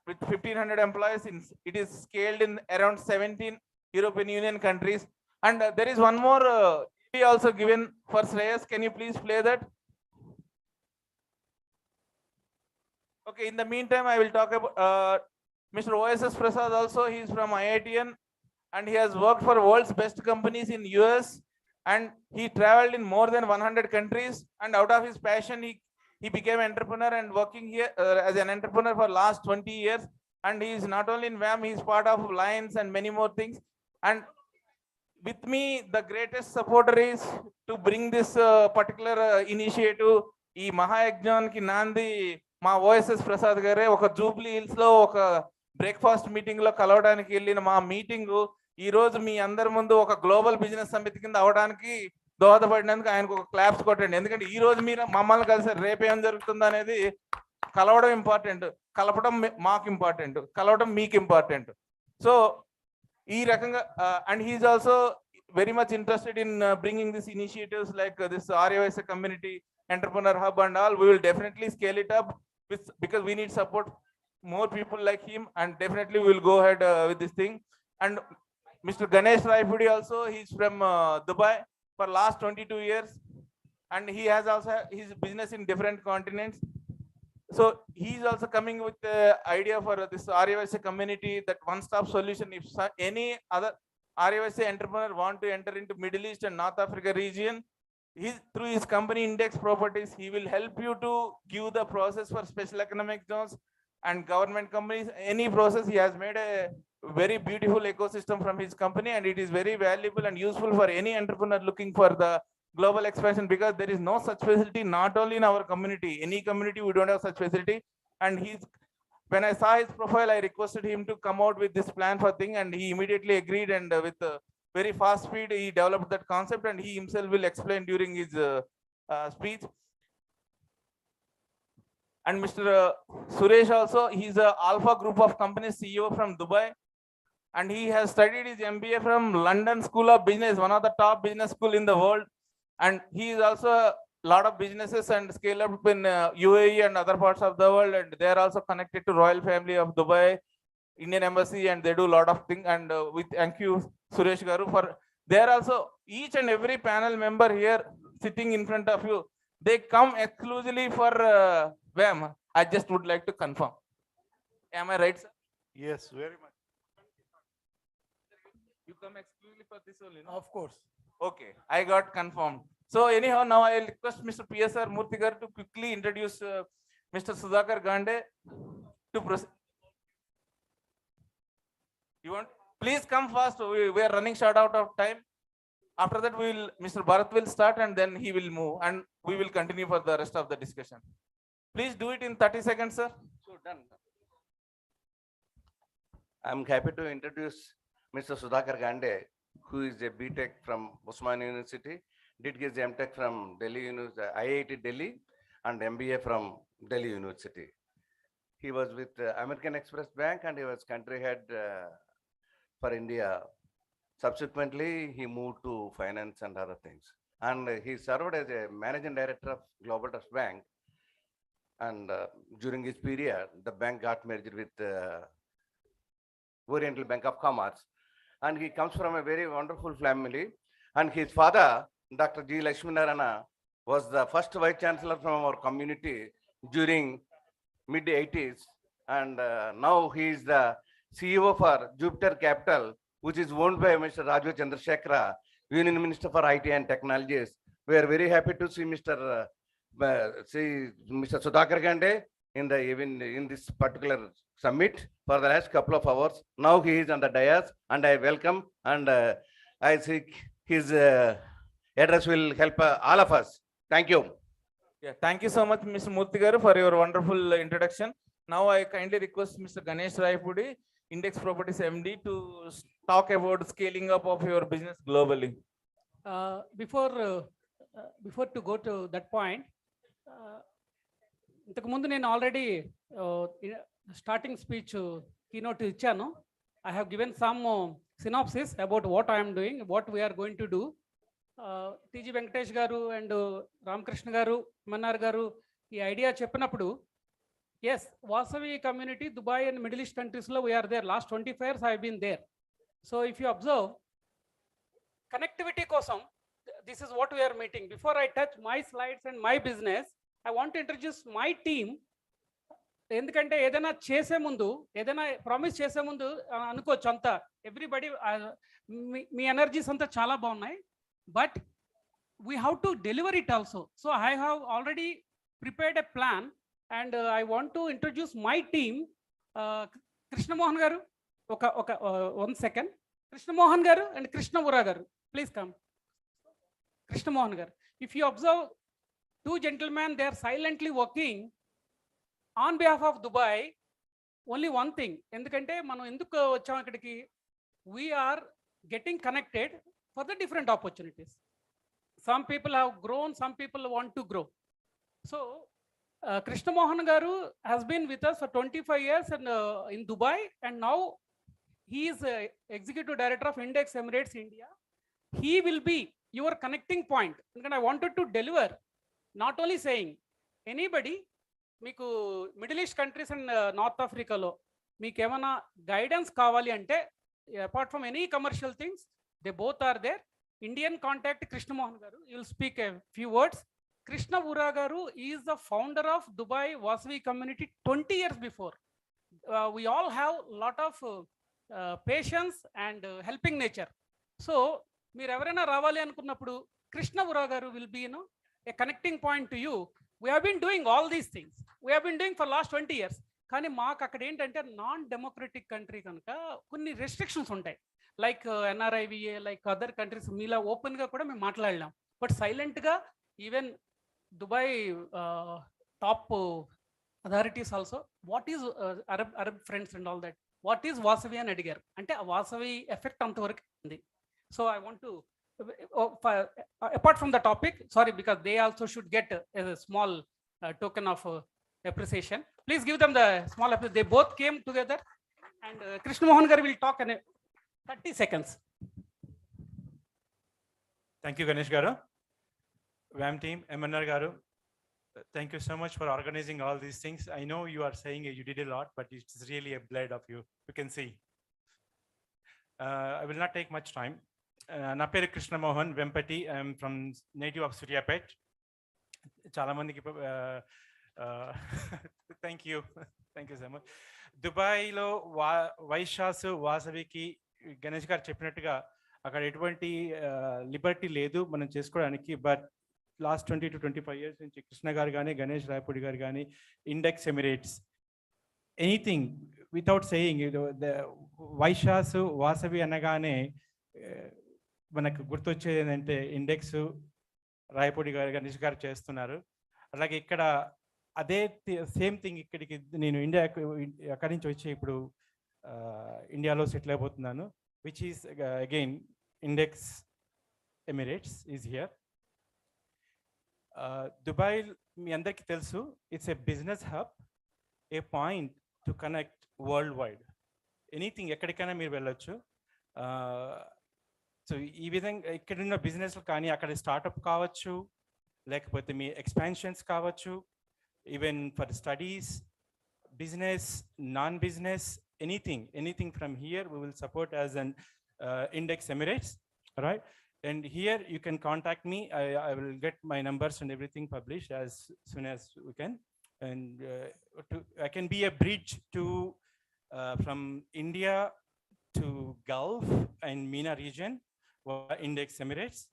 Speaker 2: with 1,500 employees. It is scaled in around 17 European Union countries. And there is one more also given for Shreyas. Can you please play that? Okay, in the meantime, I will talk about Mr. OSS Prasad also. He is from IITN and he has worked for world's best companies in US, and he traveled in more than 100 countries, and out of his passion, he became an entrepreneur and working here as an entrepreneur for last 20 years. And he is not only in WAM, he is part of Lions and many more things. And with me, the greatest supporter is to bring this particular initiative. ఈ మహాయజ్ఞానికి నాంది మా OSS Prasad గారే. ఒక Jubilee hills లో ఒక breakfast meeting లో కలవడానికి వెళ్ళిన మా మీటింగ్ ఈ రోజు మీ అందరి ముందు ఒక గ్లోబల్ బిజినెస్ సమితి కింద అవడానికి దోహదపడినందుకు ఆయనకు ఒక క్లాప్స్ కొట్టండి. ఎందుకంటే ఈ రోజు మీరు మమ్మల్ని కలిసి రేపేం జరుగుతుంది అనేది కలవడం ఇంపార్టెంట్, కలపడం మాకు ఇంపార్టెంట్, కలవడం మీకు ఇంపార్టెంట్. సో ఈ రకంగా and he is also very much interested in bringing these initiatives like this ROS community entrepreneur hub and all. We will definitely scale it up because we need support more people like him, and definitely we will go ahead with this thing. And Mr. Ganesh Raipudi also, he's from Dubai for last 22 years, and he has also his business in different continents. So he's also coming with the idea for this ROS community, that one-stop solution. If any other ROS entrepreneur want to enter into Middle East and North Africa region, through his company Index Properties, he will help you to give the process for special economic zones and government companies. Any process, he has made a very beautiful ecosystem from his company, and it is very valuable and useful for any entrepreneur looking for the global expansion, because there is no such facility, not only in our community, any community we don't have such facility. And when I saw his profile, I requested him to come out with this plan for thing, and he immediately agreed, and with very fast speed, he developed that concept, and he himself will explain during his speech. And Mr. Suresh also, he's a Alpha Group of Companies CEO from Dubai, and he has studied his MBA from London School of Business, one of the top business school in the world. And he is also lot of businesses and scale up in UAE and other parts of the world, and they are also connected to royal family of Dubai, Indian embassy, and they do a lot of things. And with thank you Suresh garu for they are also each and every panel member here sitting in front of you, they come exclusively for WAM. I just would like to confirm. Am I right, sir?
Speaker 21: Yes, very much.
Speaker 2: You come exclusively for this only, no?
Speaker 3: Of course.
Speaker 2: Okay, I got confirmed. So anyhow, now I will request Mr. PSR Murthy garu to quickly introduce Mr. Sudhakar Gande to proceed. You want? Please come fast. We are running short out of time. After that, Mr. Bharat will start, and then he will move, and we will continue for the rest of the discussion. Please do it in 30 seconds, sir.
Speaker 13: So done. I'm happy to introduce Mr. Sudhakar Gande, who is a BTech from Osmania University, did his MTech from IIT Delhi, and MBA from Delhi University. He was with American Express Bank, and he was country head for India. Subsequently, he moved to finance and other things. And he served as a managing director of Global Trust Bank. And during his period, the bank got merged with Oriental Bank of Commerce. And he comes from a very wonderful family. And his father, Dr. G. Lakshminarana, was the first vice chancellor from our community during mid-80s. And now he is the CEO for Jupiter Capital, which is owned by Mr. Raju Chandrasekhara, Union Minister for IT and Technologies. We are very happy to see Mr. Sudhakar Gande in this particular summit for the last couple of hours. Now he is on the dais, and I welcome, and I think his address will help all of us. Thank you.
Speaker 2: Yeah, thank you so much, Mr. Murthy garu, for your wonderful introduction. Now I kindly request Mr. Ganesh Raipudi, Index Properties MD, to talk about scaling up of your business globally.
Speaker 7: Before to go to that point, ఇంతకు ముందు నేను already starting speech keynote ఇచ్చాను. I have given some synopsis about what I am doing, what we are going to do. TG Venkatesh garu and Ramakrishna garu, Manar garu ఈ idea చెప్పినప్పుడు, yes, Vasavi community, Dubai and Middle East countries lo we are there. Last 25 years I have been there. So if you observe, connectivity kosam, this is what we are meeting. Before I touch my slides and my business, I want to introduce my team. ఎందుకంటే ఏదైనా చేసే ముందు, ఏదైనా promise చేసే ముందు అనుకోవచ్చు అంతా everybody మీ energies అంతా చాలా బాగున్నాయి, but we have to deliver it also. So I have already prepared a plan and I want to introduce my team. Krishnamohan గారు, ఒక 1 సెకండ్. కృష్ణమోహన్ గారు అండ్ కృష్ణ ఉరా గారు, please come. Krishnamohan garu, if you observe, 2 gentlemen, they are silently working on behalf of Dubai. Only one thing, ఎందుకంటే మనం ఎందుకు వచ్చాం ఇక్కడికి, we are getting connected for the different opportunities. Some people have grown, some people want to grow. So Krishna Mohan garu has been with us for 25 years and in Dubai, and now he is executive director of Index Emirates India. He will be your connecting point, and I wanted to deliver, not only saying anybody, మీకు middle east countries and north ఆఫ్రికాలో మీకు ఏమైనా guidance కావాలి అంటే, apart from any commercial things, they both are there. Indian contact Krishnamohan garu, you will speak a few words. Krishna ఉరా garu is the founder of Dubai Vasavi community 20 years before. We all have lot of patience and helping nature. So మీరు ఎవరైనా రావాలి అనుకున్నప్పుడు Krishna ఉరా garu will be a connecting point to you. We have been doing all these things. We have been doing for last 20 years. కానీ మాకు అక్కడ ఏంటంటే non democratic country కనుక కొన్ని రెస్ట్రిక్షన్స్ ఉంటాయి, like NRIVA, like other countries. మీలా ఓపెన్గా కూడా మేము మాట్లాడలేం, బట్ సైలెంట్గా even Dubai top authorities also, what is Arab friends and all that, what is Vasavi అని అడిగారు. అంటే ఆ వాసవి ఎఫెక్ట్ అంతవరకు ఉంది. So I want to, apart from the topic, sorry, because they also should get a small token of appreciation. Please give them the small appreciation. They both came together, and Krishna Mohan garu will talk in 30 seconds.
Speaker 4: Thank you, Ganesh garu. WAM team, MNR garu, thank you so much for organizing all these things. I know you are saying you did a lot, but it's really a blend of you. You can see. I will not take much time. నా పేరు Krishnamohan Vempati. I'm from native of Suryapet. చాలా మందికి thank you so much. దుబాయ్లో వైశాసు వాసవికి గణేష్ గారు చెప్పినట్టుగా అక్కడ ఎటువంటి Liberty లేదు మనం చేసుకోవడానికి. బట్ లాస్ట్ 20 to 25 years నుంచి కృష్ణ గారు కానీ గణేష్ రాయపూడి గారు కానీ Index Emirates, anything without saying, వైశాసు వాసవి అనగానే మనకు గుర్తొచ్చేది ఏంటంటే ఇండెక్స్, రాయపూడి గారు, గణేష్ గారు చేస్తున్నారు. అలాగే ఇక్కడ అదే సేమ్ థింగ్ ఇక్కడికి నేను అక్కడి నుంచి వచ్చి ఇప్పుడు ఇండియాలో సెటిల్ అయిపోతున్నాను, which is again Index Emirates is here. Dubai మీ అందరికీ తెలుసు, it's a business hub, a point to connect worldwide. Anything ఎక్కడికైనా మీరు వెళ్ళొచ్చు. సో ఈ విధంగా ఇక్కడున్న బిజినెస్లు కానీ అక్కడ స్టార్టప్ కావచ్చు, లేకపోతే మీ ఎక్స్పాన్షన్స్ కావచ్చు, even for studies, business, non business, anything from here we will support as an index Emirates, right? And here you can contact me. I will get my numbers and everything published as soon as we can. And I can be a bridge to from India to Gulf and MENA region, Index Emirates.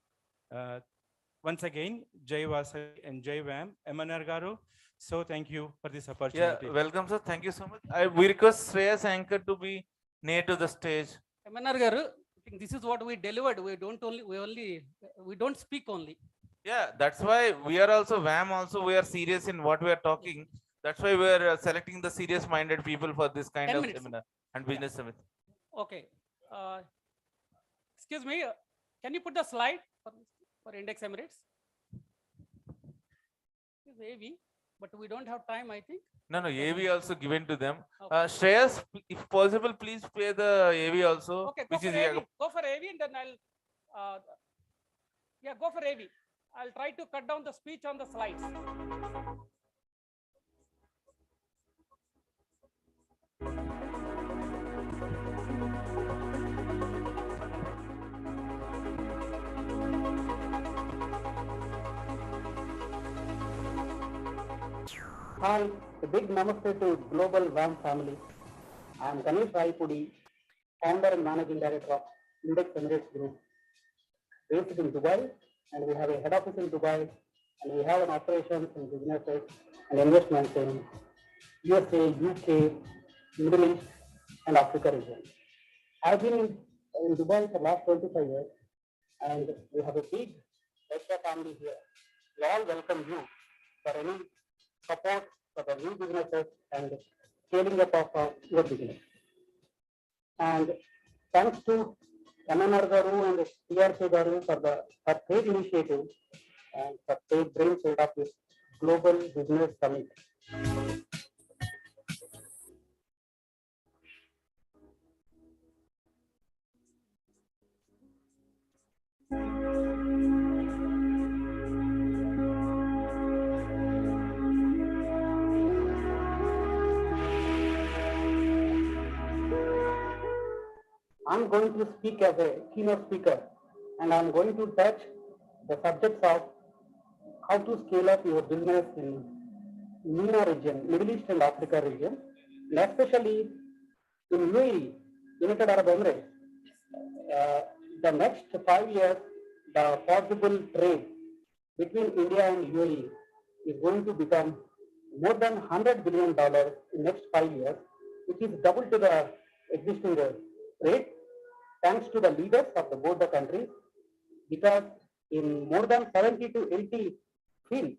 Speaker 4: Once again, Jai Vasavi and Jai WAM, MNR Garu. So thank you for this opportunity.
Speaker 2: Yeah, welcome, sir. Thank you so much. We request Shreyas anchor to be near to the stage.
Speaker 7: MNR garu, I think this is what we delivered. We don't speak only.
Speaker 2: Yeah, that's why we are also WAM. Also, we are serious in what we are talking. That's why we are selecting the serious-minded people for this kind
Speaker 7: 10
Speaker 2: of
Speaker 7: minutes.
Speaker 2: seminar and business summit.
Speaker 7: Okay. Excuse me. Can you put the slide for Index Emirates? This is AV, but we don't have time, I think.
Speaker 2: No, AV also given to them.
Speaker 7: Okay.
Speaker 2: Shreyas, if possible, please play the AV also.
Speaker 7: Okay, go for AV. Go for AV, and then I'll. Yeah, go for AV. I'll try to cut down the speech on the slides.
Speaker 14: Hi, a big namaste to Global WAM family. I am Ganesh Raipudi, founder and managing director of Index Emirates Group, based in Dubai, and we have a head office in Dubai, and we have an operations in businesses and investments in USA, UK, Middle East, and Africa region. I've been in Dubai for the last 25 years, and we have a big extra family here. We all welcome you for any support for the new businesses and scaling up of your business. And thanks to MNR Garu and TRK Garu for paid initiative and for paid brainchild of this Global Business Summit. I'm going to speak as a keynote speaker, and I'm going to touch the subjects of how to scale up your business in MENA region, Middle East and Africa region, and especially in UAE, United Arab Emirates. The next 5 years, the possible trade between India and UAE is going to become more than $100 billion in next 5 years, which is double to the existing rate, thanks to the leaders of both the countries, because in more than 70 to 80 fields,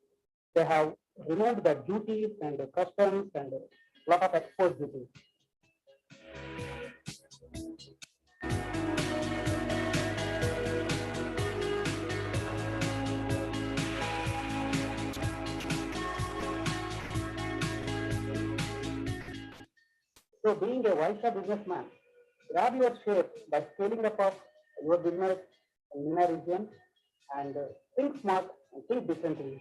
Speaker 14: they have removed the duties and the customs and a lot of export duties. So being a Vaishya businessman, grab your share by scaling up of your business in MENA region and think smart and think differently.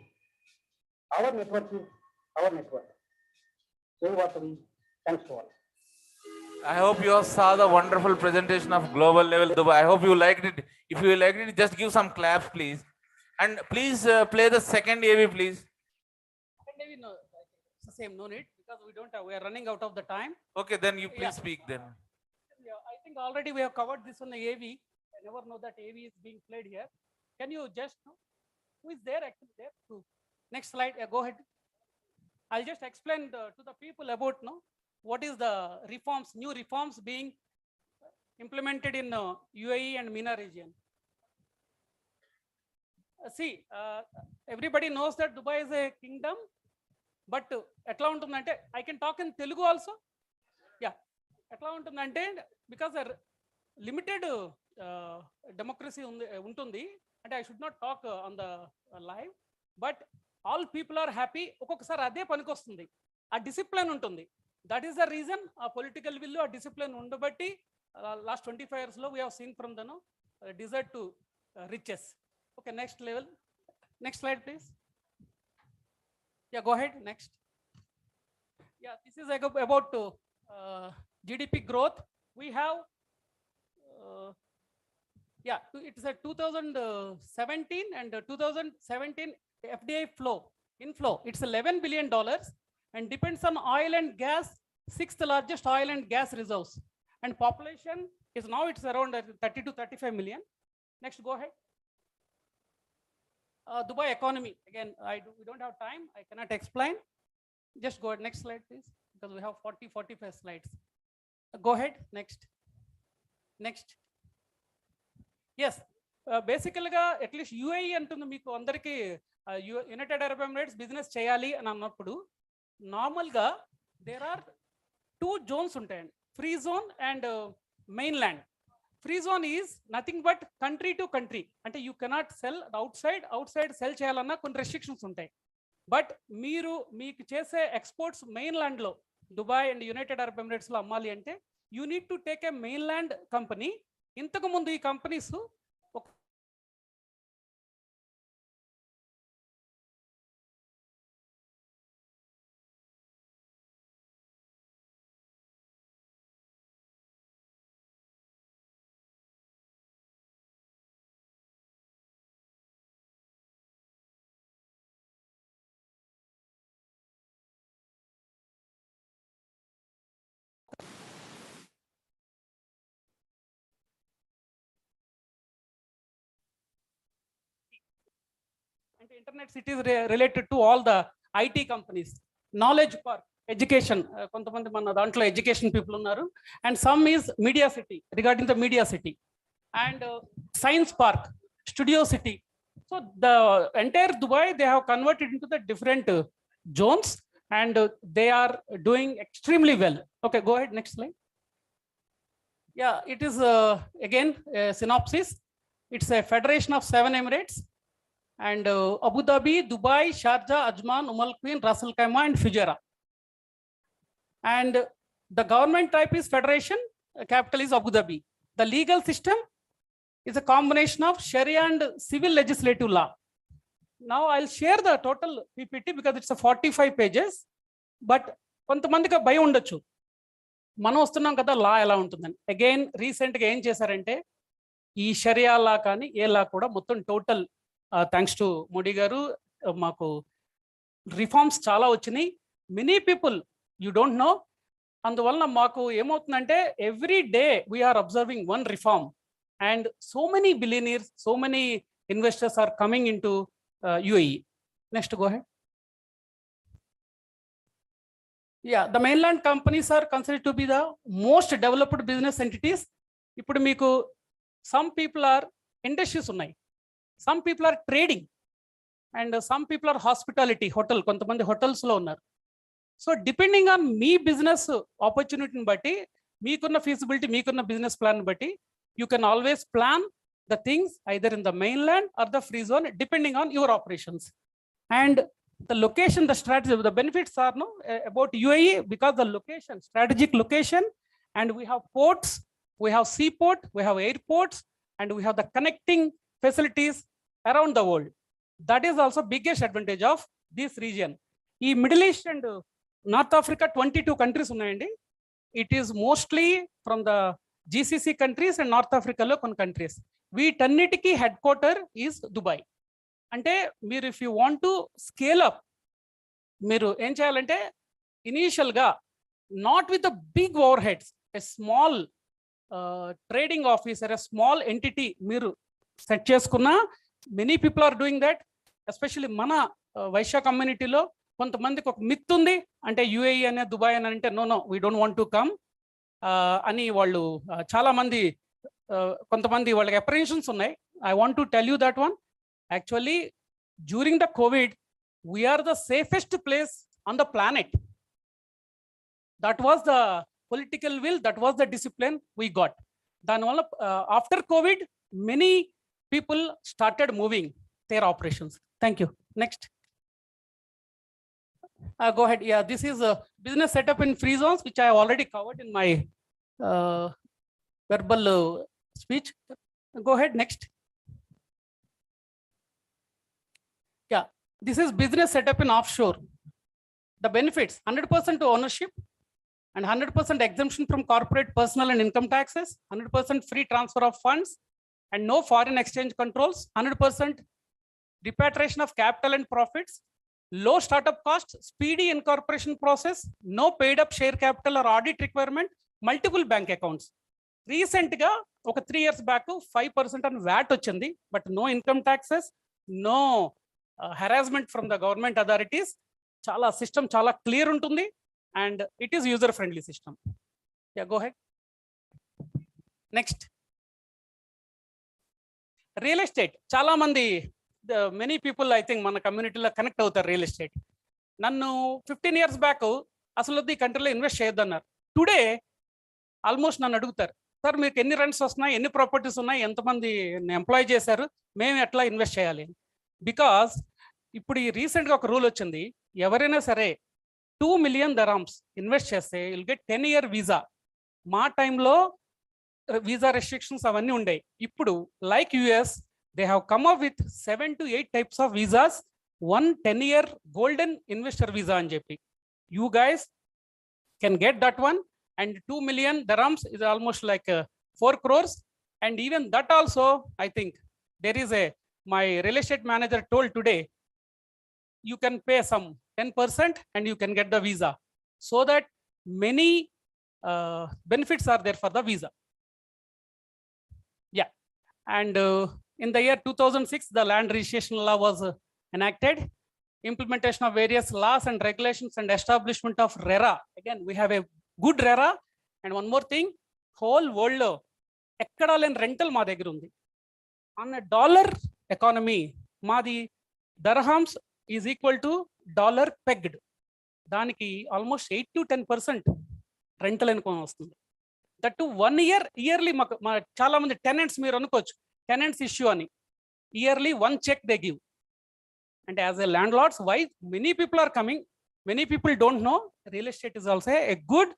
Speaker 14: Our network is our network. Jai Vasavi, thanks to all.
Speaker 2: I hope you all saw the wonderful presentation of global level Dubai. I hope you liked it. If you liked it, just give some claps, please. And please play the second AV, please.
Speaker 7: Maybe no, it's the same. No need, because we are running out of the time.
Speaker 2: Okay, then you please speak then.
Speaker 7: Yeah, I think already we have covered this on the AV. I never know that AV is being played here. Can you just know who is there actually there? Next slide. Yeah, go ahead. I'll just explain to the people about what is the reforms, new reforms being implemented in UAE and MENA region. See, everybody knows that Dubai is a kingdom, but etla untundante, I can talk in Telugu also. Yeah, etla untundante, because a limited democracy untundi, and I should not talk on the live, but all people are happy. ఒక్కొక్కసారి అదే పనికొస్తుంది, ఆ discipline ఉంటుంది. That is the reason a political will, a discipline ఉండబట్టి last 25 years we have seen from the desert to riches. Okay, next level. Next slide, please. Yeah, go ahead. Next. Yeah, this is about GDP growth. We have Yeah, it's a 2017 and 2017 FDI inflow. It's $11 billion and depends on oil and gas, 6th largest oil and gas reserves. And population is now it's around 30 to 35 million. Next, go ahead. Dubai economy. Again, we don't have time. I cannot explain. Just go ahead. Next slide, please, because we have 45 slides. Go ahead. Next. Yes. Basically, at least UAE అంటుంది మీకు అందరికీ United Arab Emirates business చేయాలి అని అన్నప్పుడు నార్మల్గా there are 2 zones ఉంటాయండి, free zone and mainland. Free zone is nothing but country to country, అంటే you cannot sell outside sell చేయాలన్నా కొన్ని రెస్ట్రిక్షన్స్ ఉంటాయి. బట్ మీకు చేసే ఎక్స్పోర్ట్స్ మెయిన్ ల్యాండ్లో దుబాయ్ అండ్ యునైటెడ్ అరబ్ ఎమిరేట్స్లో అమ్మాలి అంటే you need to take a mainland company. ఇంతకు ముందు ఈ కంపెనీస్ అంటే internet cities related to all the IT companies, knowledge park, education, కొంతమంది మన దాంట్లో ఎడ్యుకేషన్ పీపుల్ ఉన్నారు, and some is media city regarding the media city, and science park, studio city. So the entire Dubai they have converted into the different Jones and they are doing extremely well. Okay, go ahead, next slide. Yeah, it is again a synopsis. It's a federation of 7 emirates and Abu Dhabi, Dubai, Sharjah, Ajman, Al Queen, Ras Al Khaimah and Fujairah. And the government type is federation, capital is Abu Dhabi. The legal system is a combination of Sharia and civil legislative law. Now I'll share the total PPT because it's a 45 pages, but కొంతమందికి భయం ఉండొచ్చు, మనం వస్తున్నాం కదా లా ఎలా ఉంటుందని. Again రీసెంట్గా ఏం చేశారంటే ఈ షరియా లా కానీ ఏ లా కూడా మొత్తం టోటల్ థ్యాంక్స్ టు మోడీ గారు మాకు రిఫార్మ్స్ చాలా వచ్చినాయి. Many people you don't know. అందువలన మాకు ఏమవుతుందంటే every day we are observing one reform and so many billionaires, so many investors are coming in to UAE. Next, go ahead. Yeah, the mainland companies are considered to be the most developed business entities. ఇప్పుడు మీకు some people are industries ఉన్నాయి, some people are trading and some people are hospitality, hotel, కొంతమంది హోటల్స్లో ఉన్నారు. So depending on మీ business ఆపర్చునిటీని బట్టి, మీకున్న ఫీజిబిలిటీ, మీకున్న బిజినెస్ ప్లాన్ బట్టి you can always plan the things either in the mainland or the free zone depending on your operations. And the location, the strategy, the benefits are no about UAE because the location, strategic location, and we have ports, we have seaport, we have airports, and we have the connecting facilities around the world. That is also biggest advantage of this region. ఈ middle east and north Africa 22 countries ఉన్నాయండి. It is mostly from the GCC countries and north ఆఫ్రికాలో కొన్ని countries. వీటన్నిటికీ head quarter is Dubai. అంటే మీరు if you want to scale up, మీరు ఏం చేయాలంటే ఇనీషియల్గా not with the big overheads, a small trading officer, a small entity మీరు సెట్ చేసుకున్న, many people are doing that. Especially మన వైశ్య కమ్యూనిటీలో కొంతమందికి ఒక మిత్ ఉంది, అంటే UAE అనే దుబాయ్ అని అంటే no we don't want to come అని వాళ్ళు చాలామంది, కొంతమంది వాళ్ళకి అప్రహెన్షన్స్ ఉన్నాయి. I want to tell you that one. Actually during the covid we are the safest place on the planet. That was the political will, that was the discipline we got. దానివల్ల after covid many people started moving their operations. Thank you. Next. Go ahead. Yeah, this is a business setup in free zones, which I already covered in my verbal speech. Go ahead. Next. Yeah, this is business setup in offshore. The benefits: 100% to ownership and 100% exemption from corporate, personal and income taxes, 100% free transfer of funds, and no foreign exchange controls, 100% repatriation of capital and profits, low startup costs, speedy incorporation process, no paid up share capital or audit requirement, multiple bank accounts. Recent ga oka 3 years back 5% on VAT వచ్చింది, but no income taxes, no harassment from the government authorities. Chala system chala clear ఉంటుంది and it is user friendly system. Yeah, go ahead. Next, real estate. Chala mandi many people I think మన కమ్యూనిటీలో connect అవుతారు real estate. నన్ను 15 years back అసలు ఈ కంట్రీలో invest చేయొద్దన్నారు. Today almost నన్ను అడుగుతారు, సార్ మీకు ఎన్ని రెంట్స్ వస్తున్నాయి, ఎన్ని ప్రాపర్టీస్ ఉన్నాయి, ఎంతమంది ఎంప్లాయ్ చేశారు, మేము ఎట్లా ఇన్వెస్ట్ చేయాలి? బికాస్ ఇప్పుడు ఈ రీసెంట్గా ఒక రూల్ వచ్చింది, ఎవరైనా సరే 2 million dirhams ఇన్వెస్ట్ చేస్తే విల్ గెట్ 10-year వీసా. మా టైంలో వీసా రెస్ట్రిక్షన్స్ అవన్నీ ఉండేవి. ఇప్పుడు like US they have come up with 7 to 8 types of visas, one 10-year golden investor visa అని చెప్పి. You guys can get that one, and 2 million dirhams is almost like 4 crores, and even that also I think there is a, my real estate manager told today, you can pay some 10% and you can get the visa, so that many benefits are there for the visa. Yeah, and in the year 2006, the land registration law was enacted. Implementation of various laws and regulations and establishment of RERA. Again, we have a good RERA. And one more thing, whole world lo ekkada len rental ma daggara undi. On a dollar economy, madi dirhams is equal to dollar pegged. Daniki almost 8 to 10% rental income vastundi. That to 1 year yearly చాలా మంది tenants మీరు అనుకోవచ్చు, tenants issue ani, yearly one check they give. And as a landlords, why many people are coming, many people don't know real estate is also a good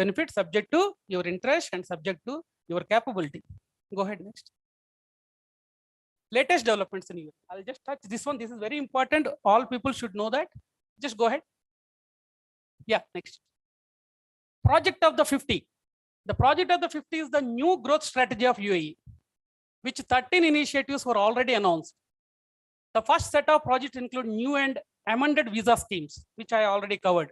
Speaker 7: benefit subject to your interest and subject to your capability. Go ahead, next. Latest developments in here, I'll just touch this one. This is very important, all people should know that. Just go ahead. Yeah, next. Project of the 50. The project of the 50 is the new growth strategy of UAE, which 13 initiatives were already announced. The first set of projects include new and amended visa schemes, which I already covered.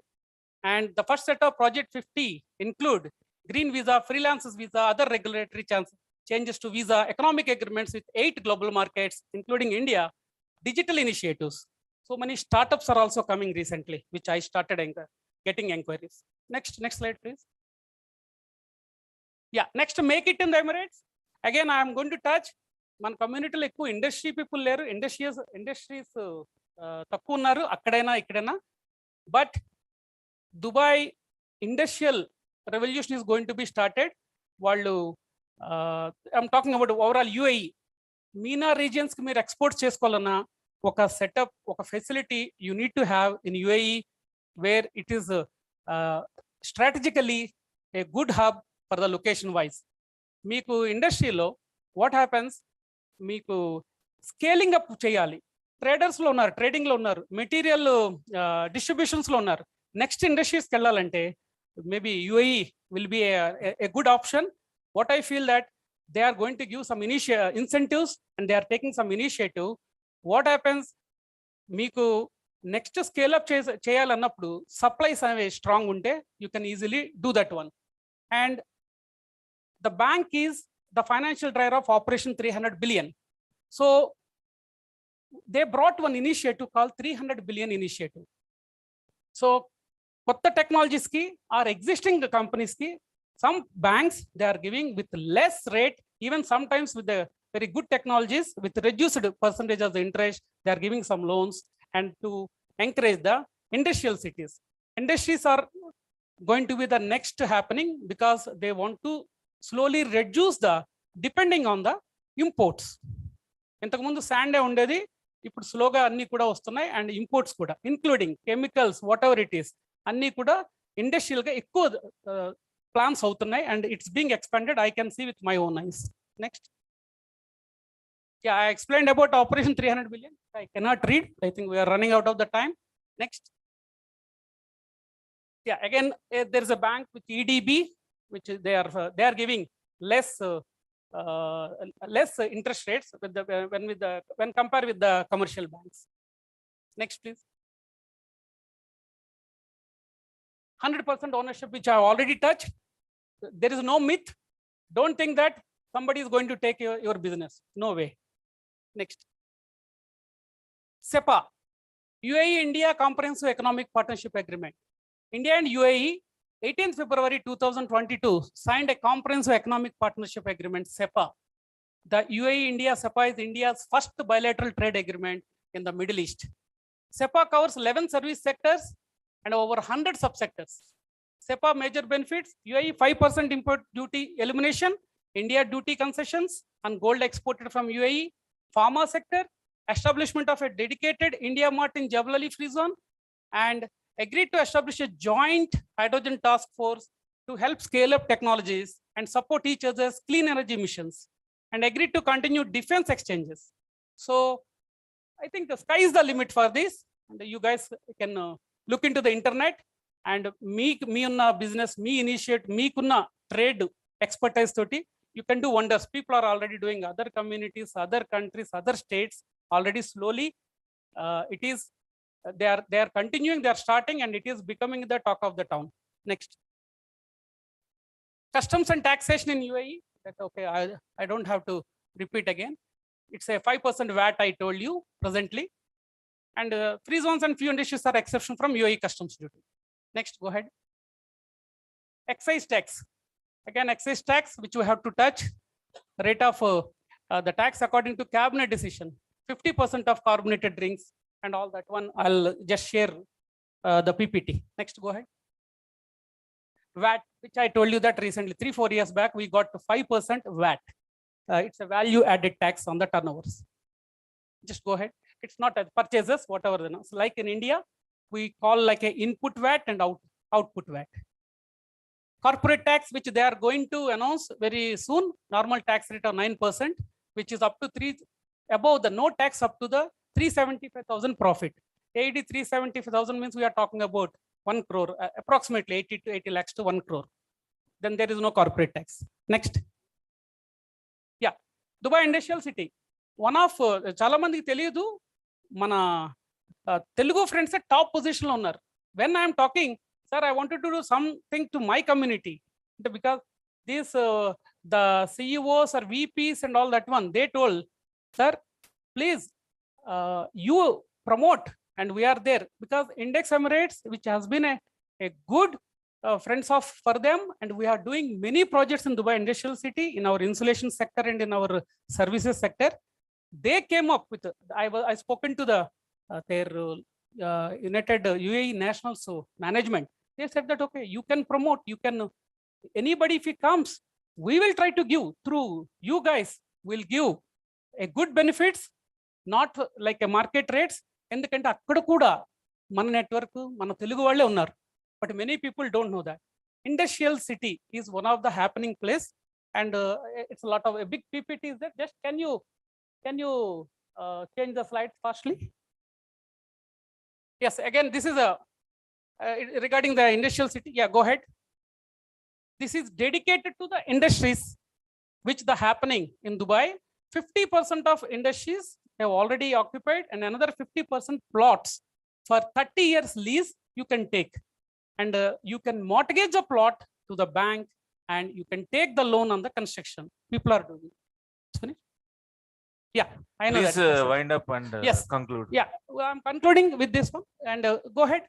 Speaker 7: And the first set of project 50 include green visa, freelancers visa, other regulatory changes to visa, economic agreements with 8 global markets, including India, digital initiatives. So many startups are also coming recently, which I started getting inquiries. Next slide, please. Yeah, next, make it in the Emirates. Again, I am going to touch మన కమ్యూనిటీలో ఎక్కువ industry people లేరు, industries తక్కువ ఉన్నారు అక్కడైనా ఇక్కడైనా. But Dubai industrial revolution is going to be started. వాళ్ళు I'm talking about overall UAE. MENA రీజియన్స్కి మీరు ఎక్స్పోర్ట్ చేసుకోవాలన్నా ఒక సెటప్, ఒక facility you need to have in UAE, where it is strategically a good hub for the location wise. మీకు ఇండస్ట్రీలో what happens, మీకు scaling up చేయాలి. ట్రేడర్స్లో ఉన్నారు, ట్రేడింగ్లో ఉన్నారు, మెటీరియల్ డిస్ట్రిబ్యూషన్స్లో ఉన్నారు. నెక్స్ట్ ఇండస్ట్రీస్కి వెళ్ళాలంటే maybe UAE will be a good option. What I feel that they are going to give some incentives and they are taking some initiative. What happens, మీకు నెక్స్ట్ స్కేల్ అప్ చేయాలన్నప్పుడు supplies అనేవి strong ఉంటే you can easily do that one. And the bank is the financial driver of Operation 300 billion. So they brought one initiative called 300 billion initiative. So kotta technologies ki or existing companies ki, some banks they are giving with less rate, even sometimes with the very good technologies with reduced percentage of the interest, they are giving some loans, and to encourage the industrial cities. Industries are going to be the next happening because they want to slowly reduce the depending on the imports. ఇంతకుముందు శాండే ఉండేది, ఇప్పుడు స్లోగా అన్ని కూడా వస్తున్నాయి. And imports కూడా including chemicals, whatever it is, అన్నీ కూడా ఇండస్ట్రియల్గా ఎక్కువ ప్లాన్స్ అవుతున్నాయి. And it's being expanded, I can see with my own eyes. Next, yeah, I explained about Operation 300 billion. I cannot read, I think we are running out of the time. Next. Yeah, again, there is a bank with EDB, which is they are giving less less interest rates with the when compared with the commercial banks. Next, please. 100% ownership, which I have already touched. There is no myth. Don't think that somebody is going to take your business. No way. Next. SEPA, UAE India Comprehensive Economic Partnership Agreement. India and UAE, 18th February 2022, signed a comprehensive economic partnership agreement, SEPA. The UAE India SEPA is India's first bilateral trade agreement in the Middle East. SEPA covers 11 service sectors and over 100 subsectors. SEPA major benefits: UAE 5% import duty elimination, India duty concessions on gold exported from UAE, pharma sector, establishment of a dedicated India Mart in Jebel Ali Free Zone, and agreed to establish a joint hydrogen task force to help scale up technologies and support each other's clean energy missions, and agreed to continue defense exchanges. So I think the sky is the limit for this, and you guys can look into the internet, and me unna business, me initiate, me kunna trade expertise toti, you can do wonders. People are already doing, other communities, other countries, other states already slowly. It is they are continuing, they are starting, and it is becoming the talk of the town. Next. Customs and taxation in UAE. That, okay, I don't have to repeat again. It's a 5% VAT, I told you presently. And free zones and few industries are exception from UAE customs duty. Next, go ahead. Excise tax. Again, excise tax, which we have to touch. Rate of the tax according to cabinet decision. 50% of carbonated drinks and all that one. I'll just share the PPT. Next, go ahead. VAT, which I told you that recently, 3-4 years back, we got 5% VAT. It's a value added tax on the turnovers. Just go ahead. It's not as purchases, whatever. So like in India, we call like a input VAT and output VAT. Corporate tax, which they are going to announce very soon, normal tax rate of 9%, which is up to above the no tax up to the 375,000 profit. AED 375,000 means we are talking about 1 crore, approximately 80 to 80 lakhs to 1 crore. Then there is no corporate tax. Next. Yeah, Dubai Industrial City. One of చాలా మందికి తెలియదు, మన Telugu friends top position లో ఉన్నారు. When I am talking, sir, I wanted to do something to my community, because these the CEOs or VPs and all that one, they told, sir, please you promote, and we are there because Index Emirates, which has been a good friends of for them, and we are doing many projects in Dubai Industrial City in our insulation sector and in our services sector. They came up with, I spoken to the their United UAE Nationals management. They said that, okay, you can promote, you can, anybody if he comes, we will try to give through you guys, will give a good benefits, not like a market rates. ఎందుకంటే అక్కడ కూడా మన network, మన తెలుగు వాళ్ళే ఉన్నారు. But many people don't know that. Industrial City is one of the happening place, and it's a lot of a big PPT is there. Just can you change the slide fastly? Yes, again, this is a regarding the Industrial City. Yeah, go ahead. This is dedicated to the industries which the happening in Dubai. 50% of industries have already occupied, and another 50% plots for 30 years lease you can take, and you can mortgage a plot to the bank, and you can take the loan on the construction. People are doing it. Yeah, I know.
Speaker 2: Please
Speaker 7: that.
Speaker 2: Wind up and
Speaker 7: yes,
Speaker 2: conclude.
Speaker 7: Yeah, well, I'm concluding with this one, and go ahead.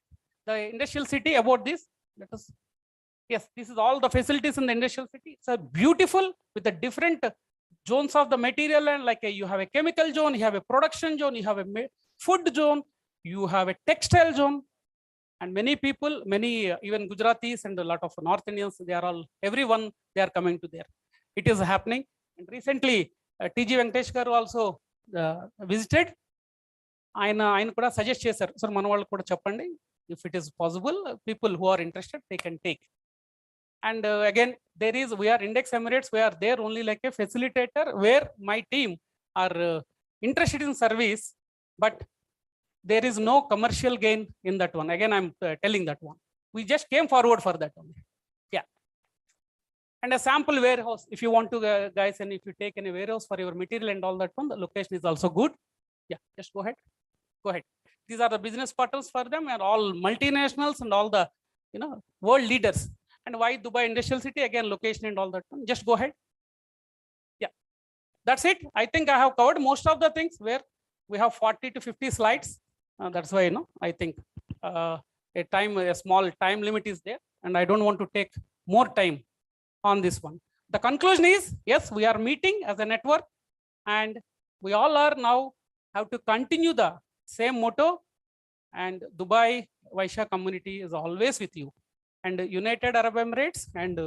Speaker 7: The Industrial City, about this, let us. Yes, this is all the facilities in the Industrial City. It's a beautiful with the different zones of the material, and like you have a chemical zone, you have a production zone, you have a food zone, you have a textile zone, and many people, many even Gujaratis and a lot of North Indians, they are all, everyone, they are coming to there. It is happening, and recently TG Venkatesh garu also visited. ఆయన కూడా suggest చేశారు, sir మన వాళ్ళకి కూడా చెప్పండి, if it is possible, people who are interested, they can take. And again, we are Index Emirates, we are there only like a facilitator, where my team are interested in service, but there is no commercial gain in that one. Again, I'm telling that one. We just came forward for that one. Yeah. And a sample warehouse, if you want to, guys, and if you take any warehouse for your material and all that one, the location is also good. Yeah, just go ahead. Go ahead. These are the business portals for them, and all multinationals and all the, world leaders. And why Dubai Industrial City? Again, location and all that one. Just go ahead. Yeah, that's it. I think I have covered most of the things where we have 40 to 50 slides. That's why, I think a small time limit is there, and I don't want to take more time on this one. The conclusion is, yes, we are meeting as a network, and we all are now have to continue the same motto, and Dubai Vaishya community is always with you, and United Arab Emirates and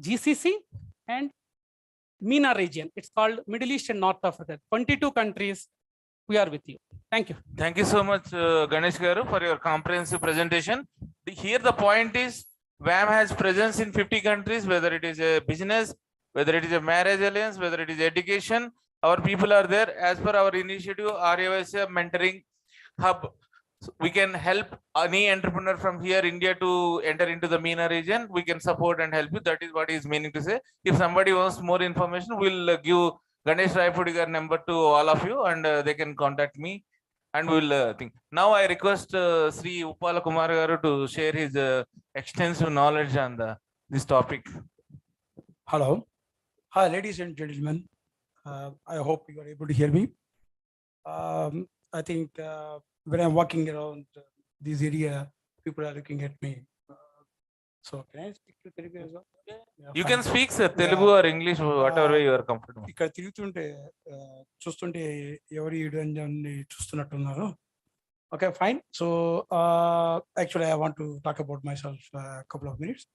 Speaker 7: GCC and MENA region. It's called Middle East and North Africa. 22 countries, we are with you. Thank you.
Speaker 2: Thank you so much, Ganesh Garu, for your comprehensive presentation. Here the point is, WAM has presence in 50 countries, whether it is a business, whether it is a marriage alliance, whether it is education. Our people are there. As per our initiative, RAVSA mentoring hub, so we can help any entrepreneur from here, India, to enter into the MENA region. We can support and help you. That is what he is meaning to say. If somebody wants more information, we'll give Ganesh Raipudi number to all of you, and they can contact me, and we'll think. Now I request Sri Uppala Kumar Garu to share his extensive knowledge on this topic.
Speaker 15: Hello. Hi, ladies and gentlemen. I hope you are able to hear me. I think when I'm walking around this area, people are looking at me. So can I speak to Telugu as well?
Speaker 2: You can speak Telugu or English, whatever way you are comfortable.
Speaker 15: ఇక్కడ తిరుగుతుంటే చూస్తుంటే ఎవరు ఈడని చూస్తున్నట్టున్నారు. Okay, fine. So actually I want to talk about myself a couple of minutes.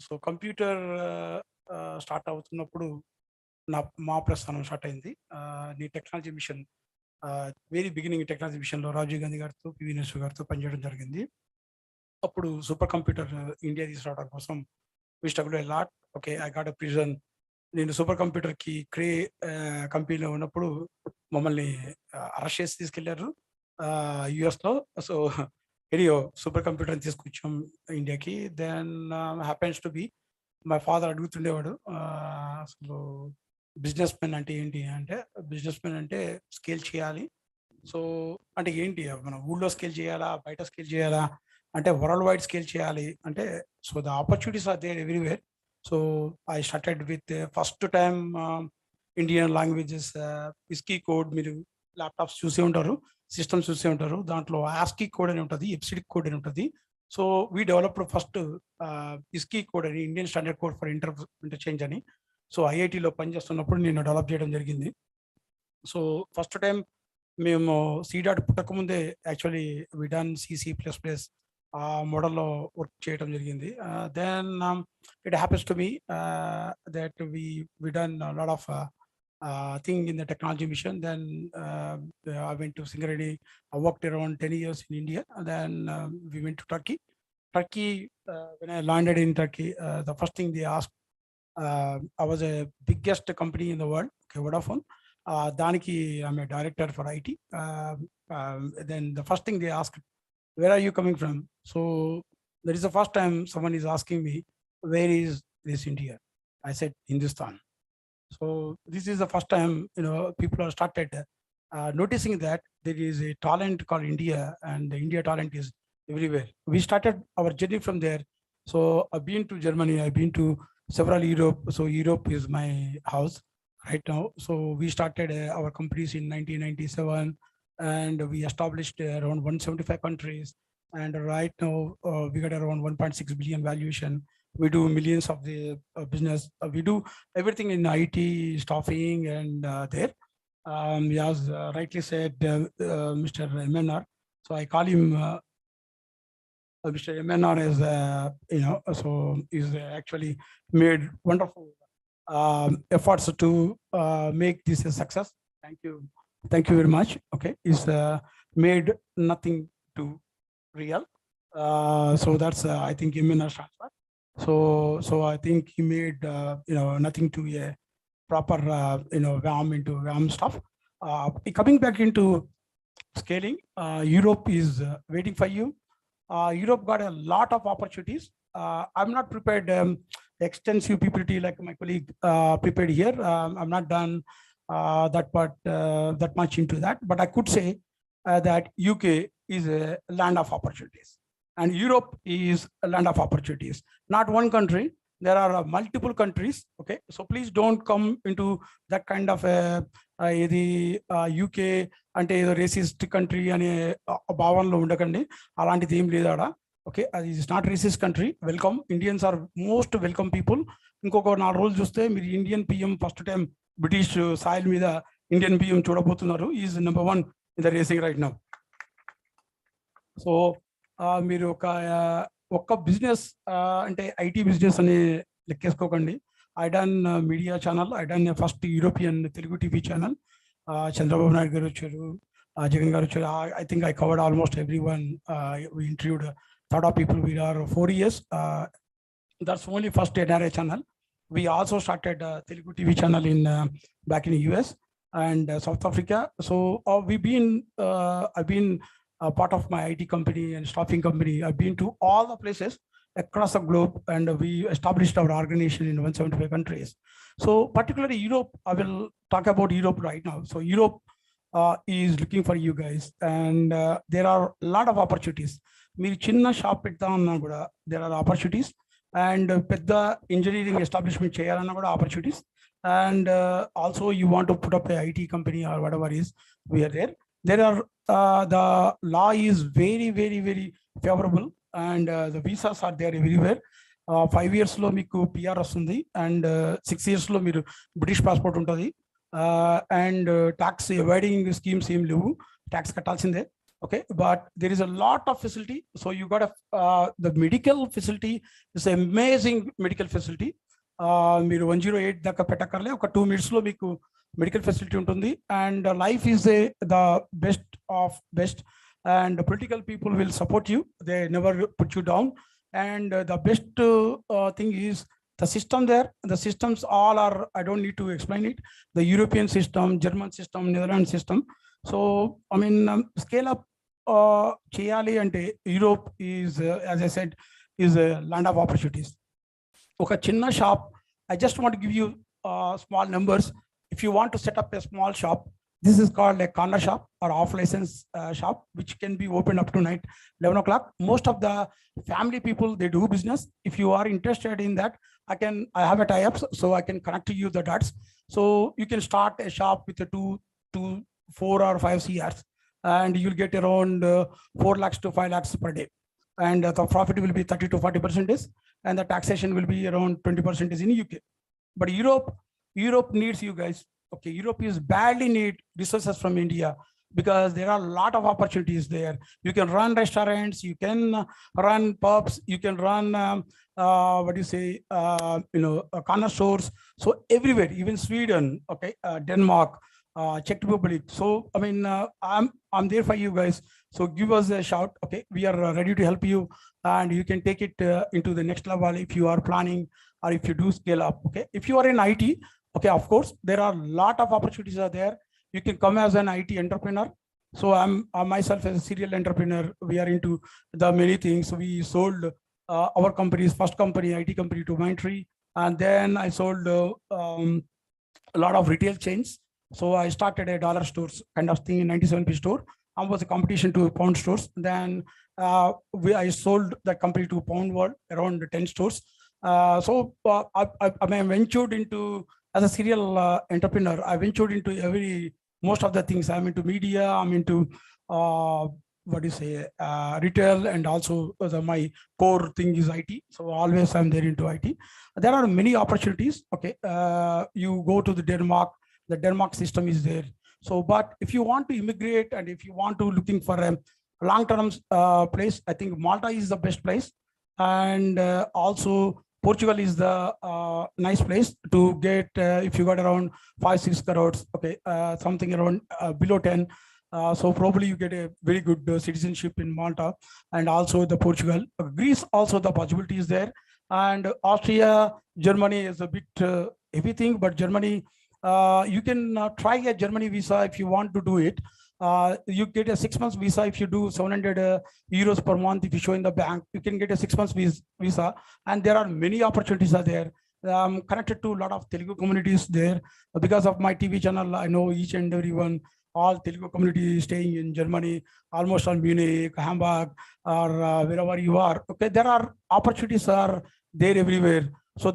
Speaker 15: So computer start అవుతున్నప్పుడు మా ప్రస్థానం start అయింది. నీ technology mission very beginning technology మిషన్లో రాజీవ్ గాంధీ గారితో పివి నరసింహ గారితో పనిచేయడం జరిగింది. అప్పుడు సూపర్ కంప్యూటర్ ఇండియా తీసుకురావడం కోసం we struggled a lot. Okay, I got a prison. నేను సూపర్ కంప్యూటర్కి కంపెనీలో ఉన్నప్పుడు మమ్మల్ని అరెస్ట్ చేసి తీసుకెళ్లారు యుఎస్లో. సో ఎనియో సూపర్ కంప్యూటర్ని తీసుకొచ్చాం ఇండియాకి. Then happens to be my father అడుగుతుండేవాడు, అసలు బిజినెస్ మెన్ అంటే ఏంటి అంటే, బిజినెస్ మెన్ అంటే స్కేల్ చేయాలి. సో అంటే ఏంటి, మన ఊళ్ళో స్కేల్ చేయాలా, బయట స్కేల్ చేయాలా అంటే, వరల్డ్ వైడ్ స్కేల్ చేయాలి అంటే, so the opportunities are there everywhere. So I started with first time Indian languages ISCII code. మీరు ల్యాప్టాప్స్ చూసే ఉంటారు, సిస్టమ్స్ చూసే ఉంటారు. దాంట్లో ఆస్కీ కోడ్ అని ఉంటుంది, ఎప్సిడిక్ కోడ్ అని ఉంటుంది. So we developed first ISCII code అని, Indian standard code for interchange అని. సో ఐఐటీలో పనిచేస్తున్నప్పుడు నేను డెవలప్ చేయడం జరిగింది. సో ఫస్ట్ టైం మేము సీడాట్ పుట్టకముందే యాక్చువల్లీ వి డన్ C++ ఆ మోడల్లో వర్క్ చేయడం జరిగింది. Then it happens to me that we done lot of thing in the technology mission. Then I went to Singareni. I worked around 10 years in India. And then we went to Turkey. When I landed in Turkey, the first thing they asked, I was a biggest company in the world, okay, Vodafone. Daniki, I'm a director for IT. Then the first thing they asked, where are you coming from? So that is the first time someone is asking me, where is this India? I said, Hindustan. So this is the first time, people are started noticing that there is a talent called India, and the India talent is everywhere. We started our journey from there. So I've been to Germany, I've been to several Europe. So Europe is my house right now. So we started our companies in 1997, and we established around 175 countries. And right now we got around 1.6 billion valuation. We do millions of the business. We do everything in IT, staffing, and there. As rightly said, Mr. MNR. So I call him Mr. MNR is, so he's actually made wonderful efforts to make this a success. Thank you. Thank you very much. Okay, he's made nothing to real. So that's I think MNR transfer. So I think he made nothing to a proper WAM into WAM stuff. Coming back into scaling, Europe is waiting for you. Europe got a lot of opportunities. I'm not prepared extensive PPT like my colleague prepared here. I'm not done that part that much into that, but I could say that UK is a land of opportunities and Europe is a land of opportunities. Not one country, there are multiple countries. Okay, so please don't come into that kind of the UK అంటే ఏదో racist country అనే భావనలో ఉండకండి. అలాంటిది ఏం లేదు ఆడ. Okay, అది is not racist country. Welcome, Indians are most welcome people. ఇంకొక 4 రోజులు చూస్తే మీరు Indian PM first time British soil మీద ఇండియన్ పిఎం చూడబోతున్నారు. Is number 1 in the racing right now. So మీరు ఒక్క బిజినెస్ అంటే ఐటీ బిజినెస్ అని లెక్కేసుకోకండి. I done media channel, I done first European Telugu TV channel. Chandrababu Naidu garu వచ్చారు, జగన్ గారు వచ్చారు. I think I covered almost everyone. We interviewed a lot of people. We are 4 years. That's only first NRA channel. We also started Telugu TV channel in back in the US and South Africa. So I've been part of my IT company and staffing company. I've been to all the places across the globe, and we established our organization in 175 countries. So particularly Europe, I will talk about Europe right now. So Europe is looking for you guys, and there are a lot of opportunities. మీరు చిన్న shop పెడతామన్నా కూడా there are opportunities, and పెద్ద engineering establishment చేయాలన్నా కూడా opportunities, and also you want to put up a IT company or whatever is, we are there. There are the law is very, very, very favorable, and the visas are there everywhere. 5 years లో మీకు PR వస్తుంది, and 6 years లో మీరు British passport ఉంటుంది, and tax avoiding schemes ఏం లేవు, tax కట్టాల్సిందే. Okay, but there is a lot of facility. So you got the medical facility is amazing medical facility. మీరు 108 దాకా పెట్టక్కర్లే, ఒక 2 minutes లో మీకు మెడికల్ ఫెసిలిటీ ఉంటుంది. And life is the best of best, and political people will support you, they never put you down. And the best thing is the system there. The systems all are, I don't need to explain it, the European system, German system, Netherlands system. So I mean, scale up cheyali ante Europe is as I said is a land of opportunities. Oka chinna shop, I just want to give you small numbers. If you want to set up a small shop, this is called a corner shop or off license shop, which can be opened up to night 11 o'clock. Most of the family people, they do business. If you are interested in that, I have a tie-up, so I can connect to you the dots. So you can start a shop with a 2, 4 or 5 CRs, and you'll get around 4 lakhs to 5 lakhs per day. And the profit will be 30 to 40%, and the taxation will be around 20% in UK. But Europe needs you guys. Okay, Europe is badly need resources from India, because there are a lot of opportunities there. You can run restaurants, you can run pubs, you can run corner stores. So everywhere, even Sweden, okay, Denmark, Czech Republic. So I mean, I'm there for you guys. So give us a shout. Okay, we are ready to help you, and you can take it into the next level if you are planning, or if you do scale up. Okay, if you are in IT, okay, of course, there are a lot of opportunities are there. You can come as an IT entrepreneur. So I'm myself as a serial entrepreneur. We are into the many things. We sold our company's first company, IT company, to Mindtree, and then I sold a lot of retail chains. So I started a dollar stores kind of thing in 97p store. I was a competition to pound stores. Then I sold that company to Pound World, around 10 stores. So I ventured into, as a serial entrepreneur, I ventured into most of the things. I'm into media, I'm into retail, and also my core thing is IT. So always I'm there into IT. There are many opportunities. Okay, you go to the Denmark system is there. So, but if you want to immigrate, and if you want to looking for a long-term place, I think Malta is the best place, and also Portugal is the nice place to get if you got around 5-6 crores, okay, something around below 10. So probably you get a very good citizenship in Malta, and also the Portugal. Greece also the possibility is there, and Austria, Germany is a bit everything, but Germany, you can try a Germany visa if you want to do it. You get a 6 months visa if you do 700 euros per month. If you show in the bank, you can get a 6 months visa. And there are many opportunities are there. I'm connected to a lot of Telugu communities there. Because of my TV channel, I know each and everyone, all Telugu community staying in Germany, almost on Munich, Hamburg, or wherever you are. Okay, there are opportunities are there everywhere. So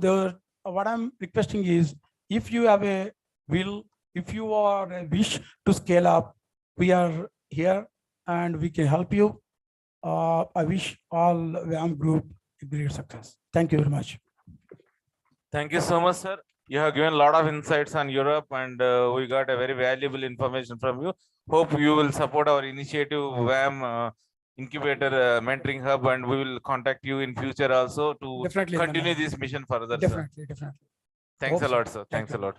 Speaker 15: what I'm requesting is, if you have a will, if you are a wish to scale up, we are here and we can help you. I wish all WAM group a great success. Thank you very much.
Speaker 2: Thank you so much, sir. You have given a lot of insights on Europe, and we got a very valuable information from you. Hope you will support our initiative, WAM Incubator Mentoring Hub, and we will contact you in future also to
Speaker 15: Definitely,
Speaker 2: continue
Speaker 15: Dhananjay.
Speaker 2: this mission further.
Speaker 15: Definitely.
Speaker 2: Thanks
Speaker 15: Hope
Speaker 2: a
Speaker 15: so.
Speaker 2: lot, sir.
Speaker 15: Thank
Speaker 2: Thanks a
Speaker 15: you.
Speaker 2: lot.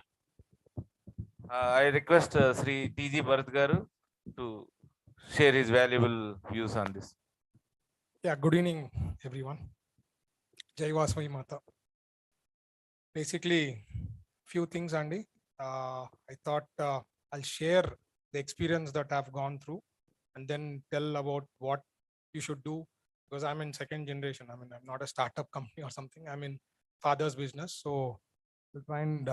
Speaker 2: I request Sri T.G. Bharat Garu to share his valuable views on this.
Speaker 16: Yeah, good evening, everyone. Jai Vasai Mata. Basically, few things, Andy. I thought I'll share the experience that I've gone through and then tell about what you should do, because I'm in second generation. I mean, I'm not a startup company or something. I'm in father's business. So I'll try and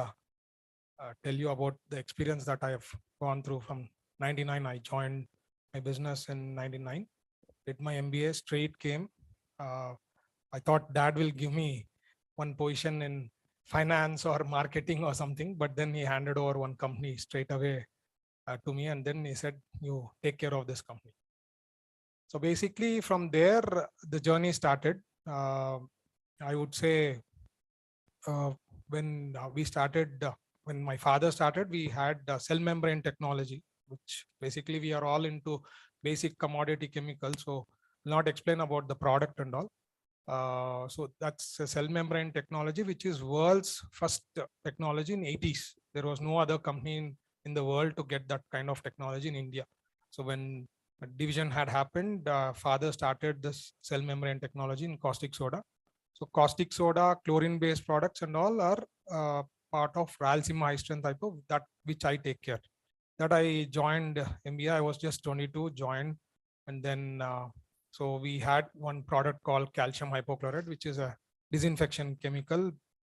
Speaker 16: tell you about the experience that I have gone through from 99. I joined my business in 99, did my MBA, straight came. I thought dad will give me one position in finance or marketing or something, but then he handed over one company straight away to me. And then he said, you take care of this company. So basically from there, the journey started. I would say when we started, when my father started, we had cell membrane technology, which basically we are all into basic commodity chemicals. So not explain about the product and all. So that's a cell membrane technology, which is world's first technology in 80s. There was no other company in the world to get that kind of technology in India. So when a division had happened, father started this cell membrane technology in caustic soda. So caustic soda, chlorine-based products and all are part of Rayalaseema high strength type of that, which I take care. That I joined MBA, I was just 22, joined, and then so we had one product called calcium hypochlorite, which is a disinfection chemical,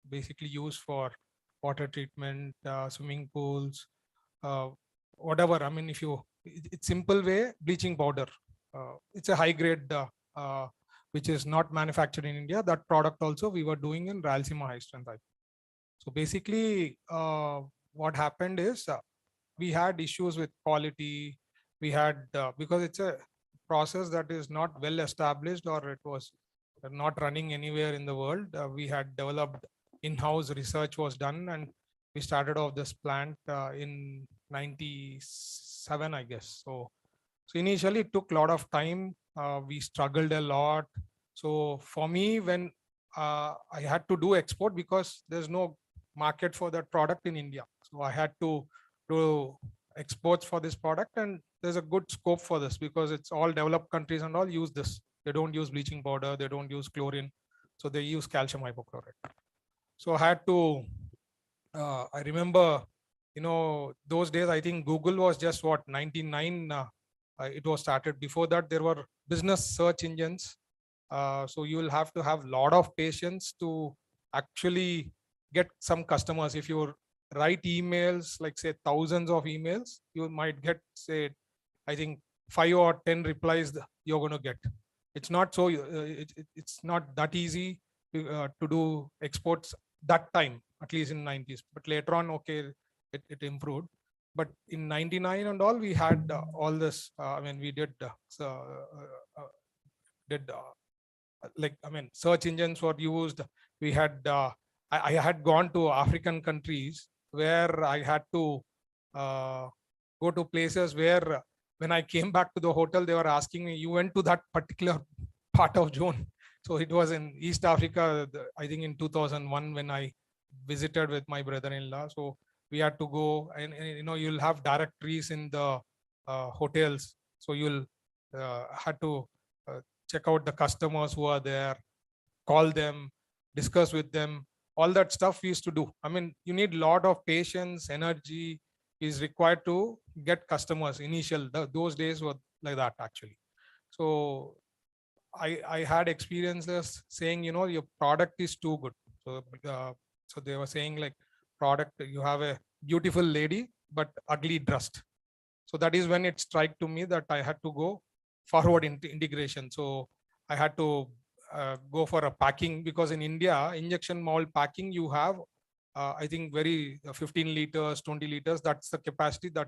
Speaker 16: basically used for water treatment, swimming pools, whatever. I mean, if you, it's simple way, bleaching powder. It's a high grade, which is not manufactured in India. That product also we were doing in Rayalaseema high strength type. So basically, what happened is we had issues with quality. We had, because it's a process that is not well established, or it was not running anywhere in the world. We had developed in-house research was done, and we started off this plant in 97, I guess. So initially it took a lot of time. We struggled a lot. So for me, when I had to do export, because there's no market for that product in India. So I had to do exports for this product, and there's a good scope for this because it's all developed countries and all use this. They don't use bleaching powder, they don't use chlorine, so they use calcium hypochlorite. So I had to, I remember, you know, those days, I think Google was just what, 99, it was started. Before that, there were business search engines. So you will have to have a lot of patience to actually get some customers. If you write emails, like say thousands of emails, you might get, say, I think 5 or 10 replies you're going to get. It's not so, it's not that easy to do exports that time, at least in 90s. But later on, okay, it improved. But in 99 and all, we had all this, I mean, we did, like, I mean, search engines were used. We had, I had gone to African countries where I had to go to places where when I came back to the hotel, they were asking me, you went to that particular part of zone. So it was in East Africa, I think in 2001, when I visited with my brother-in-law. So we had to go, and you know, you'll have directories in the hotels. So you'll had to check out the customers who are there, call them, discuss with them, all that stuff we used to do. I mean, you need a lot of patience, energy, is required to get customers. Those days were like that actually. So I had experiences saying, you know, your product is too good. So they were saying like, product, you have a beautiful lady but ugly dressed. So that is when it struck to me that I had to go forward into integration. So I had to go for a packing, because in India, injection mold packing, you have I think 15 liters, 20 liters. That's the capacity that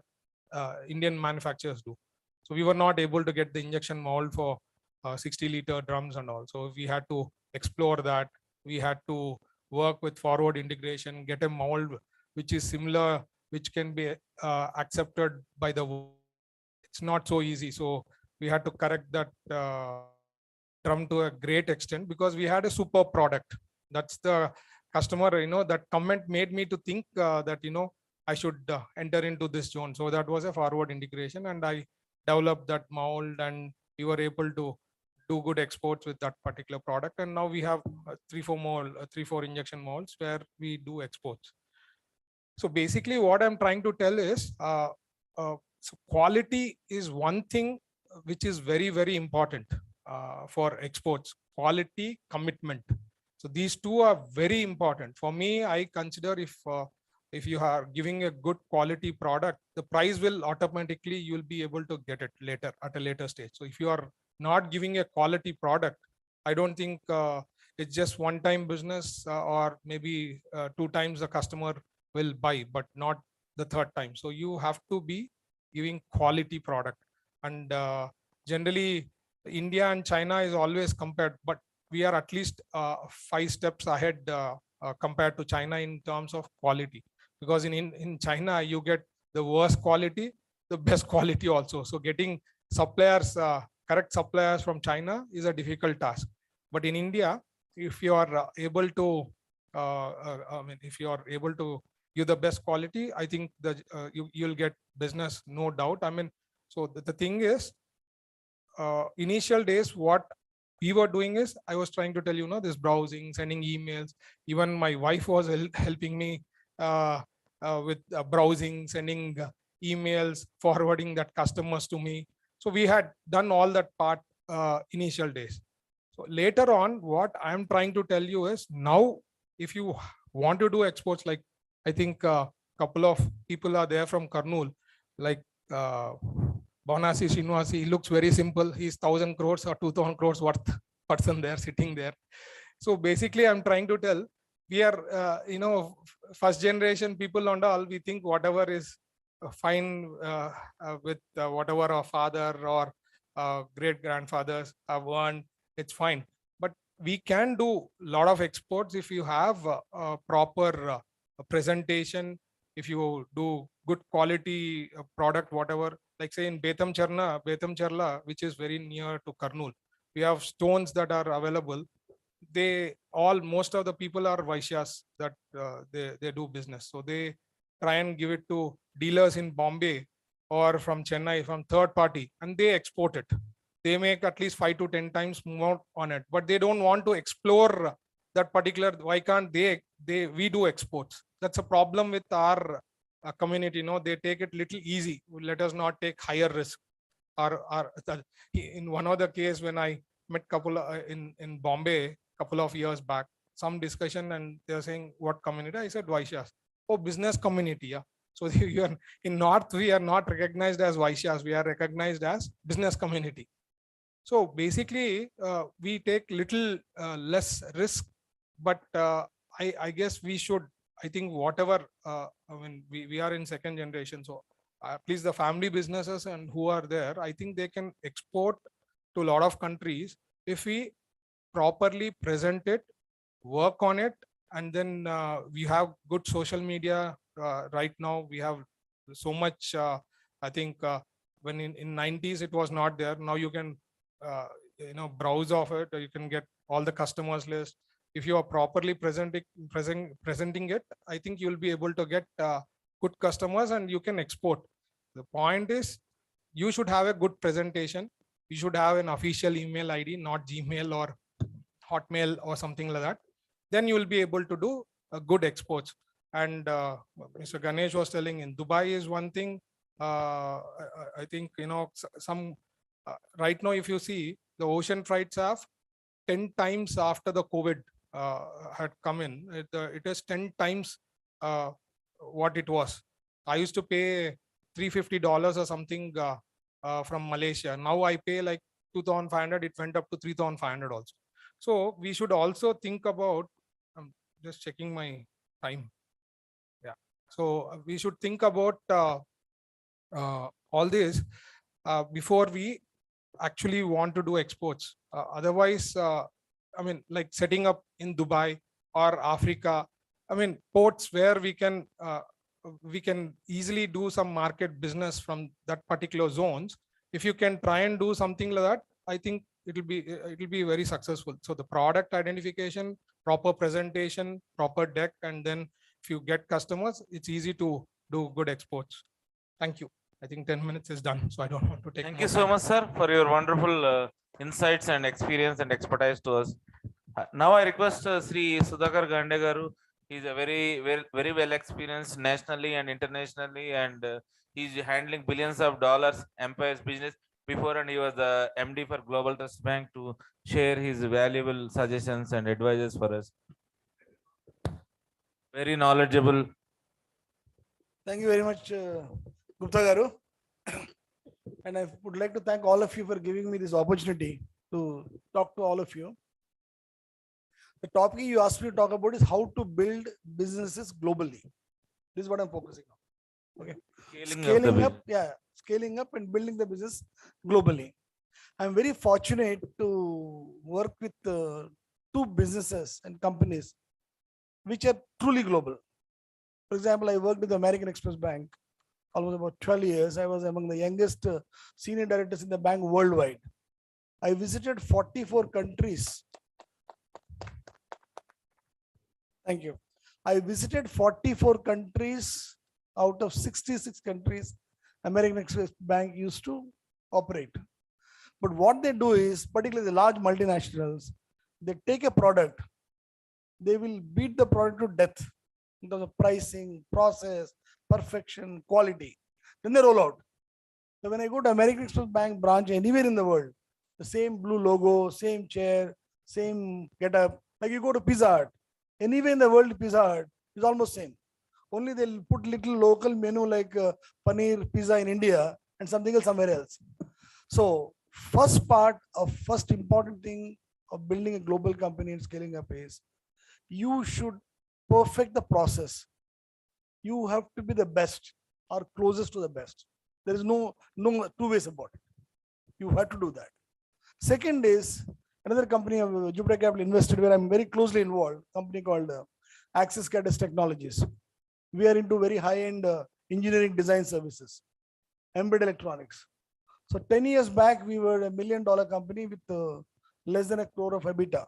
Speaker 16: Indian manufacturers do. So we were not able to get the injection mold for 60-liter drums and all. So we had to explore that. We had to work with forward integration, get a mold which is similar, which can be accepted by the world. It's not so easy. So we had to correct that drum to a great extent, because we had a super product. That's the customer, you know, that comment made me to think that, you know, I should enter into this zone. So that was a forward integration, and I developed that mold, and we were able to do good exports with that particular product. And now we have 3-4 injection molds where we do exports. So basically what I'm trying to tell is so quality is one thing which is very, very important for exports. Quality, commitment. So these two are very important. For me, I consider if you are giving a good quality product, the price will automatically, you'll be able to get it later at a later stage. So if you are not giving a quality product, I don't think it's just one-time business or maybe 2 times the customer will buy, but not the 3rd time. So you have to be giving quality product. And generally, India and China is always compared, but we are at least 5 steps ahead compared to China in terms of quality. Because in China, you get the worst quality, the best quality also. So getting suppliers, correct suppliers from China is a difficult task. But in India, if you are able to, if you are able to give the best quality, I think that you'll get business, no doubt. I mean, so the thing is, initial days, what we were doing is, I was trying to tell you, this browsing, sending emails. Even my wife was helping me with browsing, sending emails, forwarding that customers to me. So we had done all that part initial days. So later on, what I'm trying to tell you is, now if you want to do exports, like I think a couple of people are there from Kurnool, like Bonasi Srinivasi, he looks very simple. He's 1,000 crores or 2,000 crores worth person there, sitting there. So basically, I'm trying to tell, we are, first generation people and all, we think whatever is fine with whatever our father or great grandfathers have earned, it's fine. But we can do a lot of exports if you have a proper presentation, if you do good quality product, whatever. Like say in Betam Charla, which is very near to Kurnool, we have stones that are available. Most of the people are Vaishyas that they do business. So they try and give it to dealers in Bombay or from Chennai, from third party, and they export it. They make at least 5 to 10 times more on it, but they don't want to explore that particular. Why can't we do exports? That's a problem with our community. They take it little easy. Let us not take higher risk. In one other case, when I met couple in Bombay couple of years back, some discussion, and they're saying, what community? I said Vaishyas. Oh, business community. Yeah. So in North, we are not recognized as Vaishyas. We are recognized as business community. So basically, we take little less risk, but I guess we should. I think whatever, we are in 2nd generation, so at least the family businesses and who are there, I think they can export to a lot of countries if we properly present it, work on it, and then we have good social media. Right now we have so much. I think when in 90s it was not there. Now you can browse of it, or you can get all the customers list. If you are properly presenting it, I think you'll be able to get good customers and you can export. The point is, you should have a good presentation. You should have an official email ID, not Gmail or Hotmail or something like that. Then you will be able to do good exports. And Mr. Ganesh was telling in Dubai is one thing. I think, some right now, if you see, the ocean freights have 10 times after the COVID had come in. It is 10 times what it was. I used to pay $350 or something from Malaysia. Now I pay like 2,500. It went up to 3,500 also. So we should also think about, I'm just checking my time. Yeah. So we should think about all this before we actually want to do exports. Otherwise, I mean, like setting up in Dubai or Africa, I mean, ports where we can easily do some market business from that particular zones. If you can try and do something like that, I think it will be very successful. So the product identification, proper presentation, proper deck, and then if you get customers, it's easy to do good exports. Thank you. I think 10 minutes is done, so I don't want to take.
Speaker 2: Thank
Speaker 16: more
Speaker 2: you so
Speaker 16: time.
Speaker 2: much, sir, for your wonderful insights and experience and expertise to us. Now I request Sri Sudhakar Gande garu. He's a very well experienced nationally and internationally, and he's handling billions of dollars Empire's business before, and he was the MD for Global Trust Bank, to share his valuable suggestions and advices for us. Very knowledgeable.
Speaker 17: Thank you very much, Gupta Garu. And I would like to thank all of you for giving me this opportunity to talk to all of you. The topic you asked me to talk about is how to build businesses globally. This is what I'm focusing on. Okay. Scaling up and building the business globally. I'm very fortunate to work with two businesses and companies which are truly global. For example, I worked with the American Express Bank almost about 12 years. I was among the youngest senior directors in the bank worldwide. I visited 44 countries. Thank you. I visited 44 countries out of 66 countries American Express Bank used to operate. But what they do is, particularly the large multinationals, they take a product, they will beat the product to death in terms of pricing, process, perfection, quality. Then they roll out. So when I go to American Express Bank branch anywhere in the world, the same blue logo, same chair, same getup. Like you go to Pizza Hut, anywhere in the world, Pizza Hut is almost same. Only they'll put little local menu like paneer pizza in India and something else somewhere else. So first important thing of building a global company and scaling up is you should perfect the process. You have to be the best or closest to the best. There is no two ways about it. You have to do that. Second is another company of Jupiter Capital invested where I'm very closely involved, company called Access Catalyst Technologies. We are into very high-end engineering design services, embedded electronics. So 10 years back, we were $1 million company with less than 1 crore of EBITDA.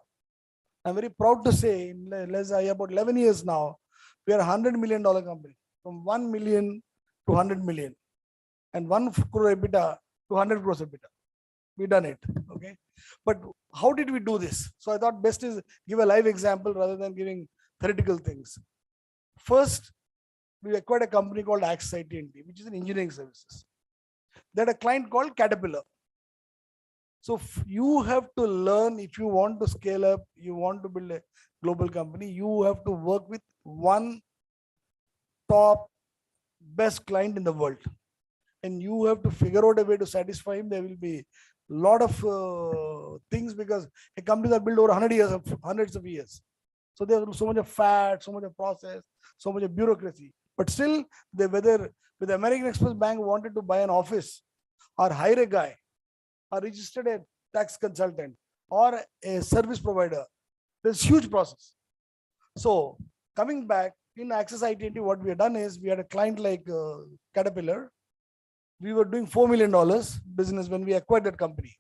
Speaker 17: I'm very proud to say, in about 11 years now, we are a $100 million company, from 1 million to 100 million, and 1 crore EBITDA to 100 crores EBITDA. We done it, okay? But how did we do this? So I thought best is give a live example rather than giving theoretical things. First, we acquired a company called Access IT&T, which is an engineering services. They had a client called Caterpillar. So you have to learn, if you want to scale up, you want to build a global company, you have to work with one top best client in the world. And you have to figure out a way to satisfy him. There will be a lot of things because a company that built over 100 years, hundreds of years. So there's so much of fat, so much of process, so much of bureaucracy. But still, whether the American Express Bank wanted to buy an office or hire a guy or registered a tax consultant or a service provider, there's huge process. So coming back in Access IT&T, what we have done is we had a client like Caterpillar. We were doing $4 million business when we acquired that company.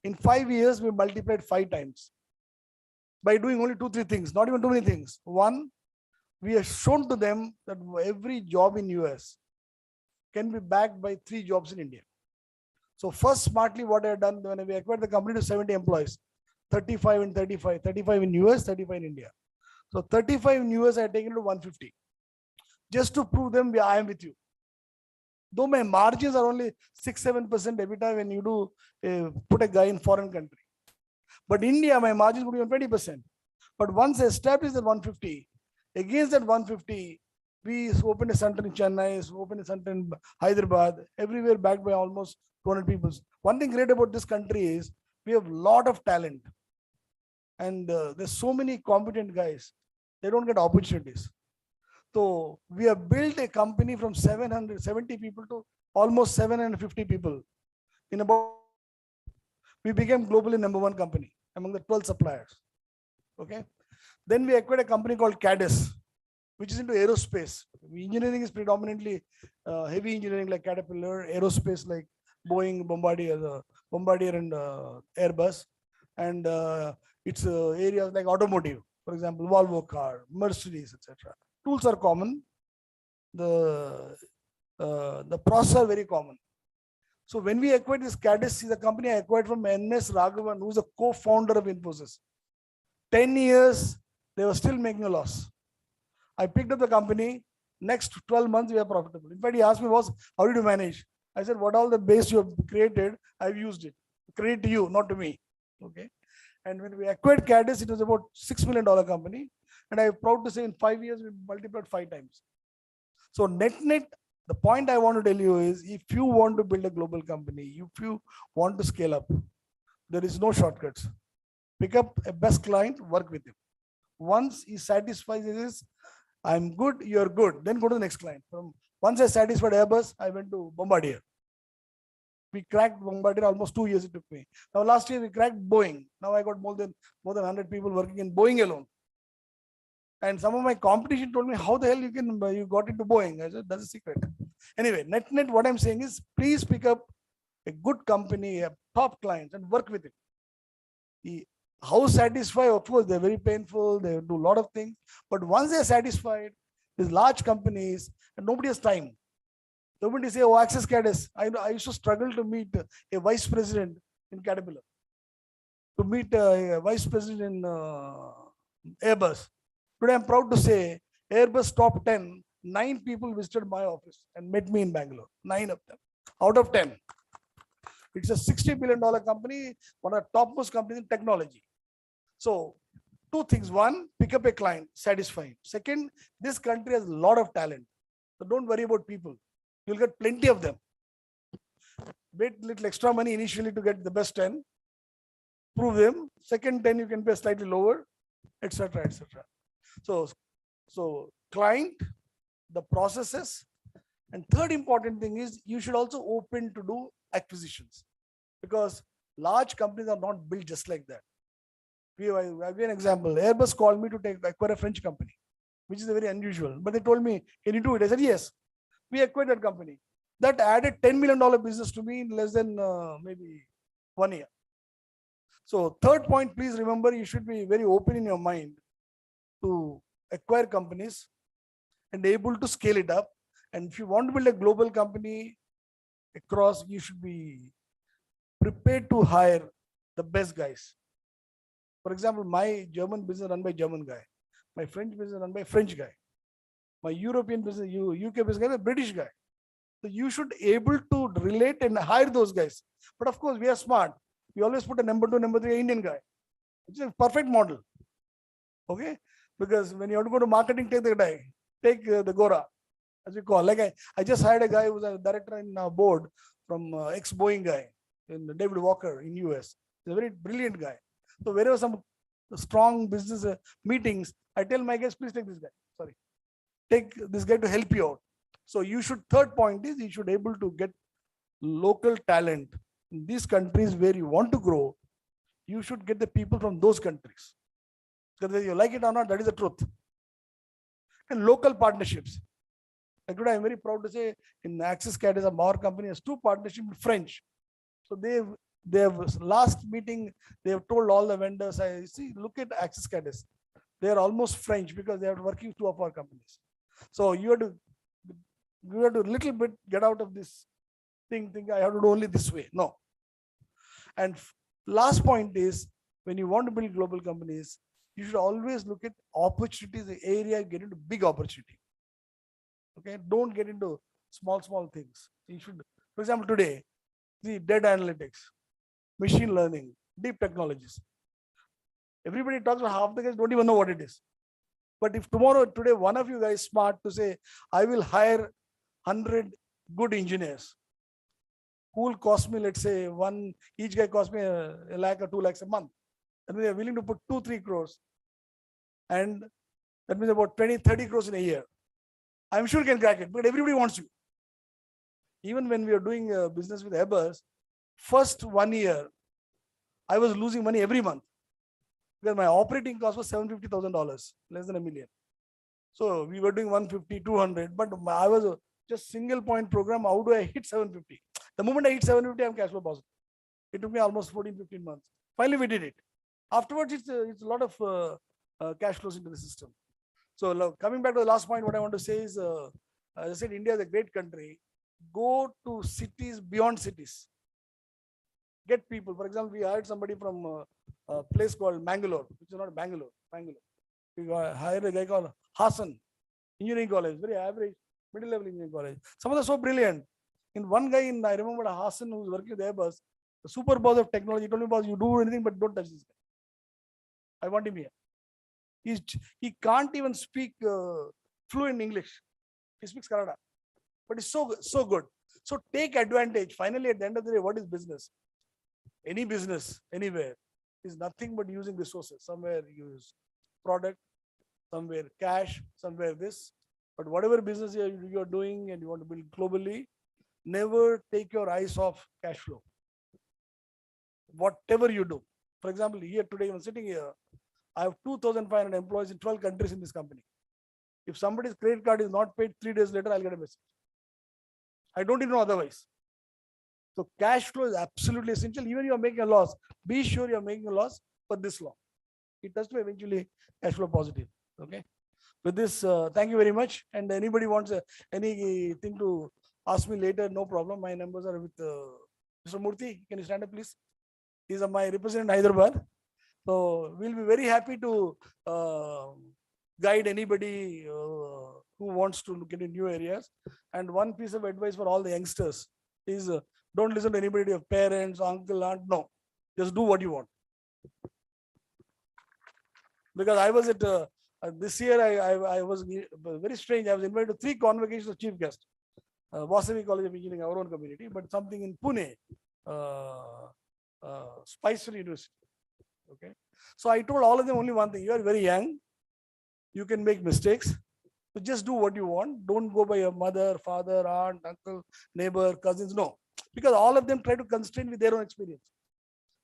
Speaker 17: In 5 years, we multiplied 5 times by doing only 2-3 things, not even too many things. One, we have shown to them that every job in US can be backed by 3 jobs in India. So first, smartly, what I have done when we acquired the company to 70 employees, 35 and 35, 35 in US, 35 in India. So 35 in US, I have taken to 150. just to prove them I am with you. Though my margins are only 6-7% EBITDA when you do put a guy in foreign country. But India, my margins would be on 20%. But once established at 150, against that 150, we opened a center in Chennai, opened a center in Hyderabad, everywhere backed by almost 200 people. One thing great about this country is we have a lot of talent. And there's so many competent guys. They don't get opportunities. So we have built a company from 770 people to almost 750 people. In about, we became globally #1 company among the 12 suppliers. Okay. Then we acquired a company called Cadis, which is into aerospace. Engineering is predominantly heavy engineering like Caterpillar, aerospace like Boeing, Bombardier and Airbus. And it's areas like automotive, for example, Volvo car, Mercedes, etc. Tools are common. The process are very common. So when we acquired this Cadis, is a company I acquired from N.S. Raghavan, who is a co-founder of Infosys. 10 years, they were still making a loss. I picked up the company. Next 12 months, we are profitable. In fact, he asked me, how did you manage? I said, what all the base you have created, I've used it. Credit to you, not to me. Okay. And when we acquired Cadis, it was about $6 million company. And I'm proud to say in 5 years, we multiplied 5 times. So net, the point I want to tell you is, if you want to build a global company, if you want to scale up, there is no shortcuts. Pick up a best client, work with him. Once he satisfies this, I'm good, you're good, then go to the next client. Once I satisfied Airbus, I went to Bombardier. We cracked Bombardier, almost 2 years it took me. Now last year we cracked Boeing. Now I got more than 100 people working in Boeing alone. And some of my competition told me, how the hell you got into Boeing? I said, that's a secret. Anyway, net, what I'm saying is, please pick up a good company, a top clients, and work with it. How satisfied? Of course, they're very painful. They do a lot of things. But once they're satisfied, these large companies, and nobody has time. Nobody say, oh, Access Cadis. I used to struggle to meet a vice president in Caterpillar, to meet a vice president in Airbus. Today, I'm proud to say, Airbus top 10, 9 people visited my office and met me in Bangalore. 9 of them, out of 10. It's a $60 billion company, one of the topmost companies in technology. So 2 things. 1, pick up a client, satisfy him. Second, this country has a lot of talent. So don't worry about people. You'll get plenty of them. Wait little extra money initially to get the best 10. Prove them. Second 10, you can pay slightly lower, etc., etc. So client, the processes, and third important thing is you should also open to do acquisitions, because large companies are not built just like that. I'll give you an example. Airbus called me to acquire a French company, which is very unusual. But they told me, can you do it? I said, yes. We acquired that company. That added $10 million business to me in less than maybe 1 year. So third point, please remember, you should be very open in your mind to acquire companies and able to scale it up. And if you want to build a global company across, you should be prepared to hire the best guys. For example, my German business run by German guy. My French business run by French guy. My European business, UK business guy, a British guy. So you should able to relate and hire those guys. But of course, we are smart. We always put a number 2, number 3 Indian guy, which is a perfect model. Okay? Because when you have to go to marketing, take the guy, take the Gora, as we call. Like I just hired a guy who was a director in board from ex-Boeing guy, in David Walker in US. He's a very brilliant guy. So wherever some strong business meetings, I tell my guys, please take this guy. Sorry, take this guy to help you out. So you should, third point is, you should able to get local talent in these countries where you want to grow. You should get the people from those countries. Whether you like it or not, that is the truth. And local partnerships. Like today, I'm very proud to say, in Access Cadis, our company has 2 partnerships with French. So they have last meeting, they have told all the vendors, I see, look at Access Cadis. They are almost French because they are working 2 of our companies. So you have to little bit get out of this thing I have to do only this way. No. And last point is, when you want to build global companies, you should always look at opportunities, the area, get into big opportunity. Okay, don't get into small things. You should, for example, today, the data analytics, machine learning, deep technologies. Everybody talks about, half the guys don't even know what it is. But if today, one of you guys smart to say, I will hire 100 good engineers who will cost me, let's say, each guy cost me a lakh or 2 lakhs a month. That means they're willing to put 2-3 crores. And that means about 20-30 crores in a year. I'm sure you can crack it, but everybody wants you. Even when we are doing business with Airbus, first 1 year, I was losing money every month because my operating cost was $750,000, less than $1 million. So we were doing 150, 200, but I was just single point program. How do I hit 750? The moment I hit 750, I'm cash flow positive. It took me almost 14-15 months. Finally, we did it. Afterwards, it's a lot of cash flows into the system. So coming back to the last point, what I want to say is, as I said, India is a great country. Go to cities beyond cities. Get people. For example, we hired somebody from a place called Mangalore, which is not Bangalore. We hired a guy called Hassan, engineering college, very average, middle level engineering college. Some of them are so brilliant. In one guy, I remember Hassan, who was working with Airbus, the super boss of technology, told me, boss, you do anything, but don't touch this guy. I want him here. He can't even speak fluent English. He speaks Kannada, but it's so good. So take advantage. Finally, at the end of the day, what is business? Any business, anywhere, is nothing but using resources. Somewhere you use product, somewhere cash, somewhere this. But whatever business you're doing and you want to build globally, never take your eyes off cash flow. Whatever you do. For example, here today, I'm sitting here, I have 2,500 employees in 12 countries in this company. If somebody's credit card is not paid 3 days later, I'll get a message. I don't even know otherwise. So cash flow is absolutely essential. Even you are making a loss, be sure you are making a loss for this long. It has to be eventually cash flow positive. Okay. With this, thank you very much. And anybody wants anything to ask me later, no problem. My numbers are with Mr. Murthy. Can you stand up, please? He's my representative in Hyderabad. So we'll be very happy to guide anybody who wants to look into new areas. And one piece of advice for all the youngsters is don't listen to anybody, your parents, uncle, aunt. No, just do what you want. Because I was at this year, I was very strange. I was invited to 3 convocations of chief guest. Vasavi College of Engineering, our own community, but something in Pune, Spicer University. Okay. So I told all of them only one thing: you are very young, you can make mistakes. So just do what you want. Don't go by your mother, father, aunt, uncle, neighbor, cousins. No, because all of them try to constrain with their own experience.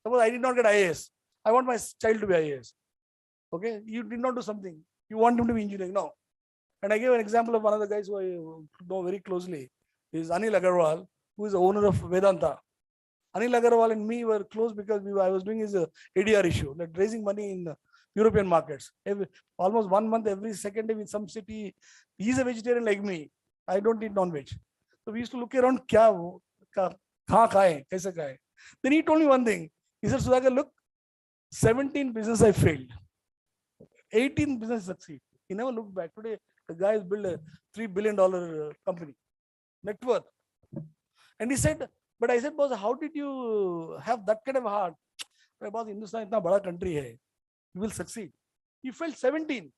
Speaker 17: Suppose I did not get IAS. I want my child to be IAS. Okay, you did not do something. You want him to be engineering. No. And I gave an example of one of the guys who I know very closely. Is Anil Agarwal, who is the owner of Vedanta. Anil Agarwal and me were close because I was doing his ADR issue, like raising money in European markets. Almost 1 month, every second day in some city. He's a vegetarian like me. I don't eat non-veg. So we used to look around, then he told me one thing. He said, Sudhakar, look, 17 business I failed. 18 business succeed. He never looked back. Today, the guy has built a $3 billion company, net worth. And he said, but I said, boss, how did you have that kind of heart? Boss, Hindustan is a big country. Hai. You will succeed. He felt 17.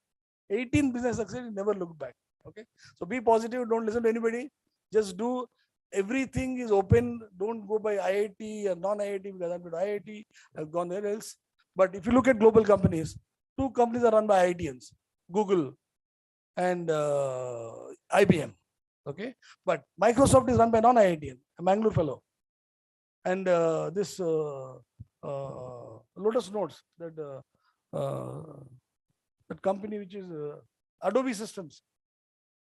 Speaker 17: 18 business succeed, he never looked back. Okay. So be positive. Don't listen to anybody. Just do. Everything is open. Don't go by IIT or non-IIT because I've been to IIT. I've gone there else. But if you look at global companies, 2 companies are run by IITians, Google and IBM. Okay. But Microsoft is run by non-IITian, a Mangalore fellow. And this Lotus Notes, that company which is Adobe Systems,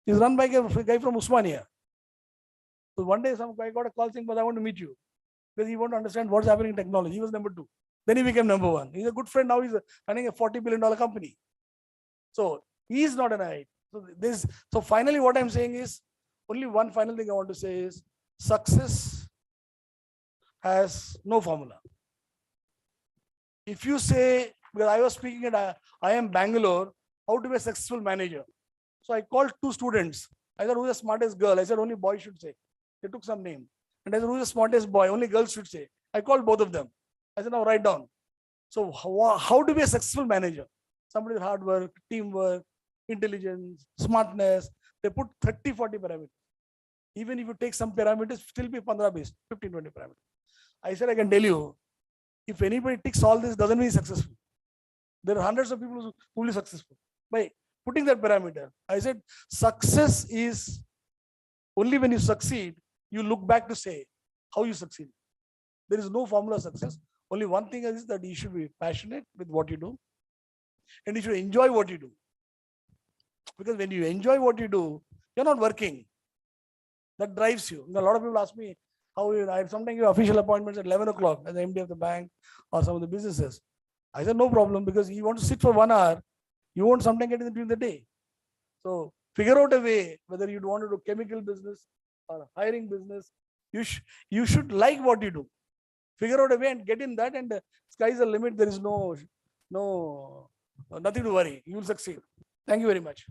Speaker 17: is run by a guy from Usmania. So one day some guy got a call saying, but I want to meet you. Because he wants to understand what's happening in technology. He was number 2. Then he became number 1. He's a good friend. Now he's running a $40 billion company. So he is not an IIT. So finally what I'm saying is, only one final thing I want to say is, success has no formula. If you say, because I was speaking at I am Bangalore, how to be a successful manager. So I called 2 students. I said, who's the smartest girl? I said, only boys should say. They took some name. And I said, who's the smartest boy? Only girls should say. I called both of them. I said, now write down. So how to be a successful manager? Somebody with hard work, teamwork, intelligence, smartness. They put 30, 40 parameters. Even if you take some parameters, still be 15 based, 15, 20 parameters. I said, I can tell you, if anybody ticks all this, doesn't mean he's successful. There are hundreds of people who will be successful by putting that parameter. I said, success is only when you succeed, you look back to say how you succeed. There is no formula of success. Only one thing is that you should be passionate with what you do and you should enjoy what you do. Because when you enjoy what you do, you're not working. That drives you. A lot of people ask me, I sometimes give official appointments at 11 o'clock as the MD of the bank or some of the businesses. I said, no problem, because you want to sit for 1 hour, you won't sometimes get in during the day. So figure out a way, whether you want to do chemical business or hiring business, you should like what you do. Figure out a way and get in that, and sky's the limit. There is nothing to worry. You will succeed. Thank you very much.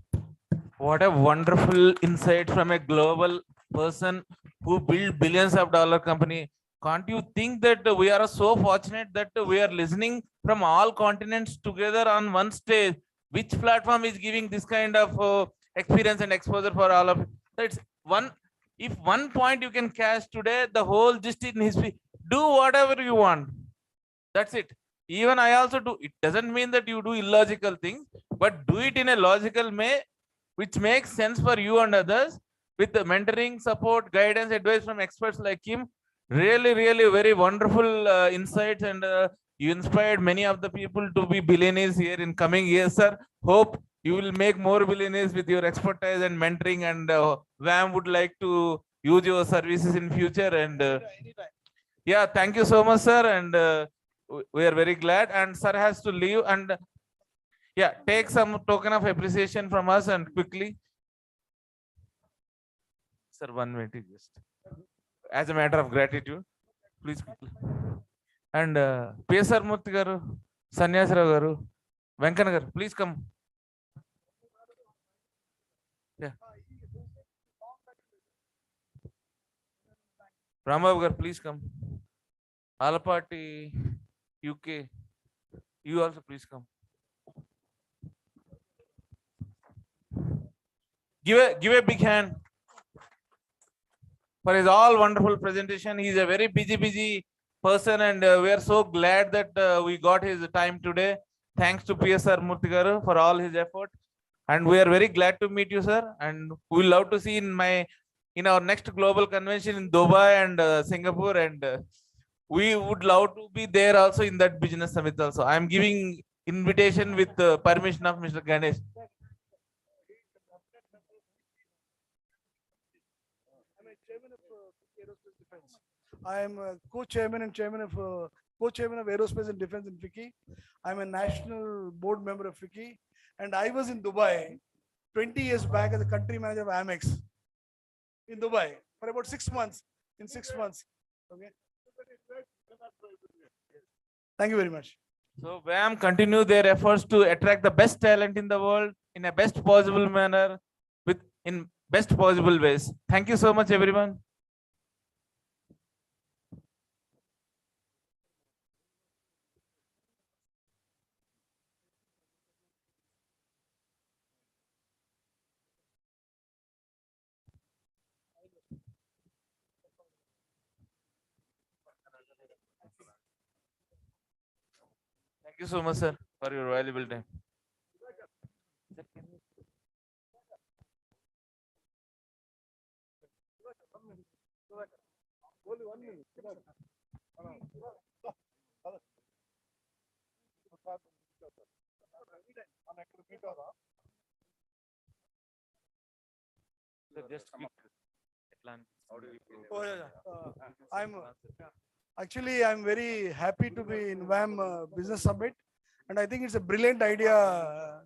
Speaker 2: What a wonderful insight from a global person who built billions of dollar company. Can't you think that we are so fortunate that we are listening from all continents together on one stage? Which platform is giving this kind of experience and exposure for all of it? It's one. If one point you can catch today, the whole gist in history. Do whatever you want. That's it. Even I also do. It doesn't mean that you do illogical things, but do it in a logical way, which makes sense for you and others, with the mentoring, support, guidance, advice from experts like him. Really, really very wonderful insights, and you inspired many of the people to be billionaires here in coming years, sir. Hope you will make more billionaires with your expertise and mentoring, and WAM would like to use your services in future. And yeah, thank you so much, sir. And we are very glad. And sir has to leave. And yeah, take some token of appreciation from us and quickly. Sir, 1 minute just. As a matter of gratitude, please quickly. And P.S.R. Murthy garu, Sanyasrao garu, Venkana garu, please come. Yeah. Rambabu garu, please come. Alapati, UK, you also please come. Give a big hand for his all wonderful presentation. He's a very busy person, and we are so glad that we got his time today. Thanks to P.S.R. Murthy garu for all his effort, and we are very glad to meet you, sir. And we love to see in our next global convention in Dubai and Singapore, and we would love to be there also in that business summit also. I am giving invitation with permission of Mr. Ganesh.
Speaker 17: I am co-chairman and chairman of Aerospace and Defense in FICCI. I'm a national board member of FICCI, and I was in Dubai 20 years back as a country manager of Amex in Dubai for about 6 months. In 6 months, okay. Thank you very much.
Speaker 2: So WAM continue their efforts to attract the best talent in the world in a best possible manner, in best possible ways. Thank you so much, everyone. Thank you so much, sir, for your valuable time. So just quick.
Speaker 17: Oh, yeah. I'm very happy to be in WAM Business Summit, and I think it's a brilliant idea.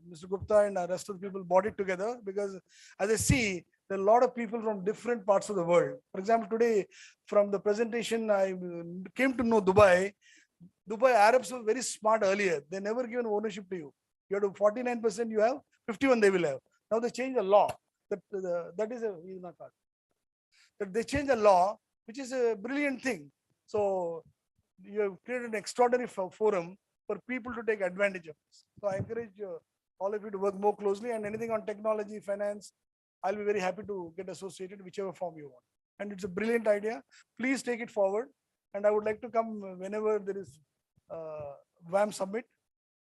Speaker 17: Mr. Gupta and the rest of the people brought it together, because as I see, there are a lot of people from different parts of the world. For example, today from the presentation, I came to know Dubai. Dubai Arabs were very smart earlier. They never given ownership to you. You have to 49%, you have 51 they will have. Now they changed the law. that is a he's not card. That they change the law, which is a brilliant thing. So you have created an extraordinary forum for people to take advantage of this. So I encourage all of you to work more closely, and anything on technology, finance, I'll be very happy to get associated, whichever form you want. And it's a brilliant idea. Please take it forward. And I would like to come whenever there is WAM summit,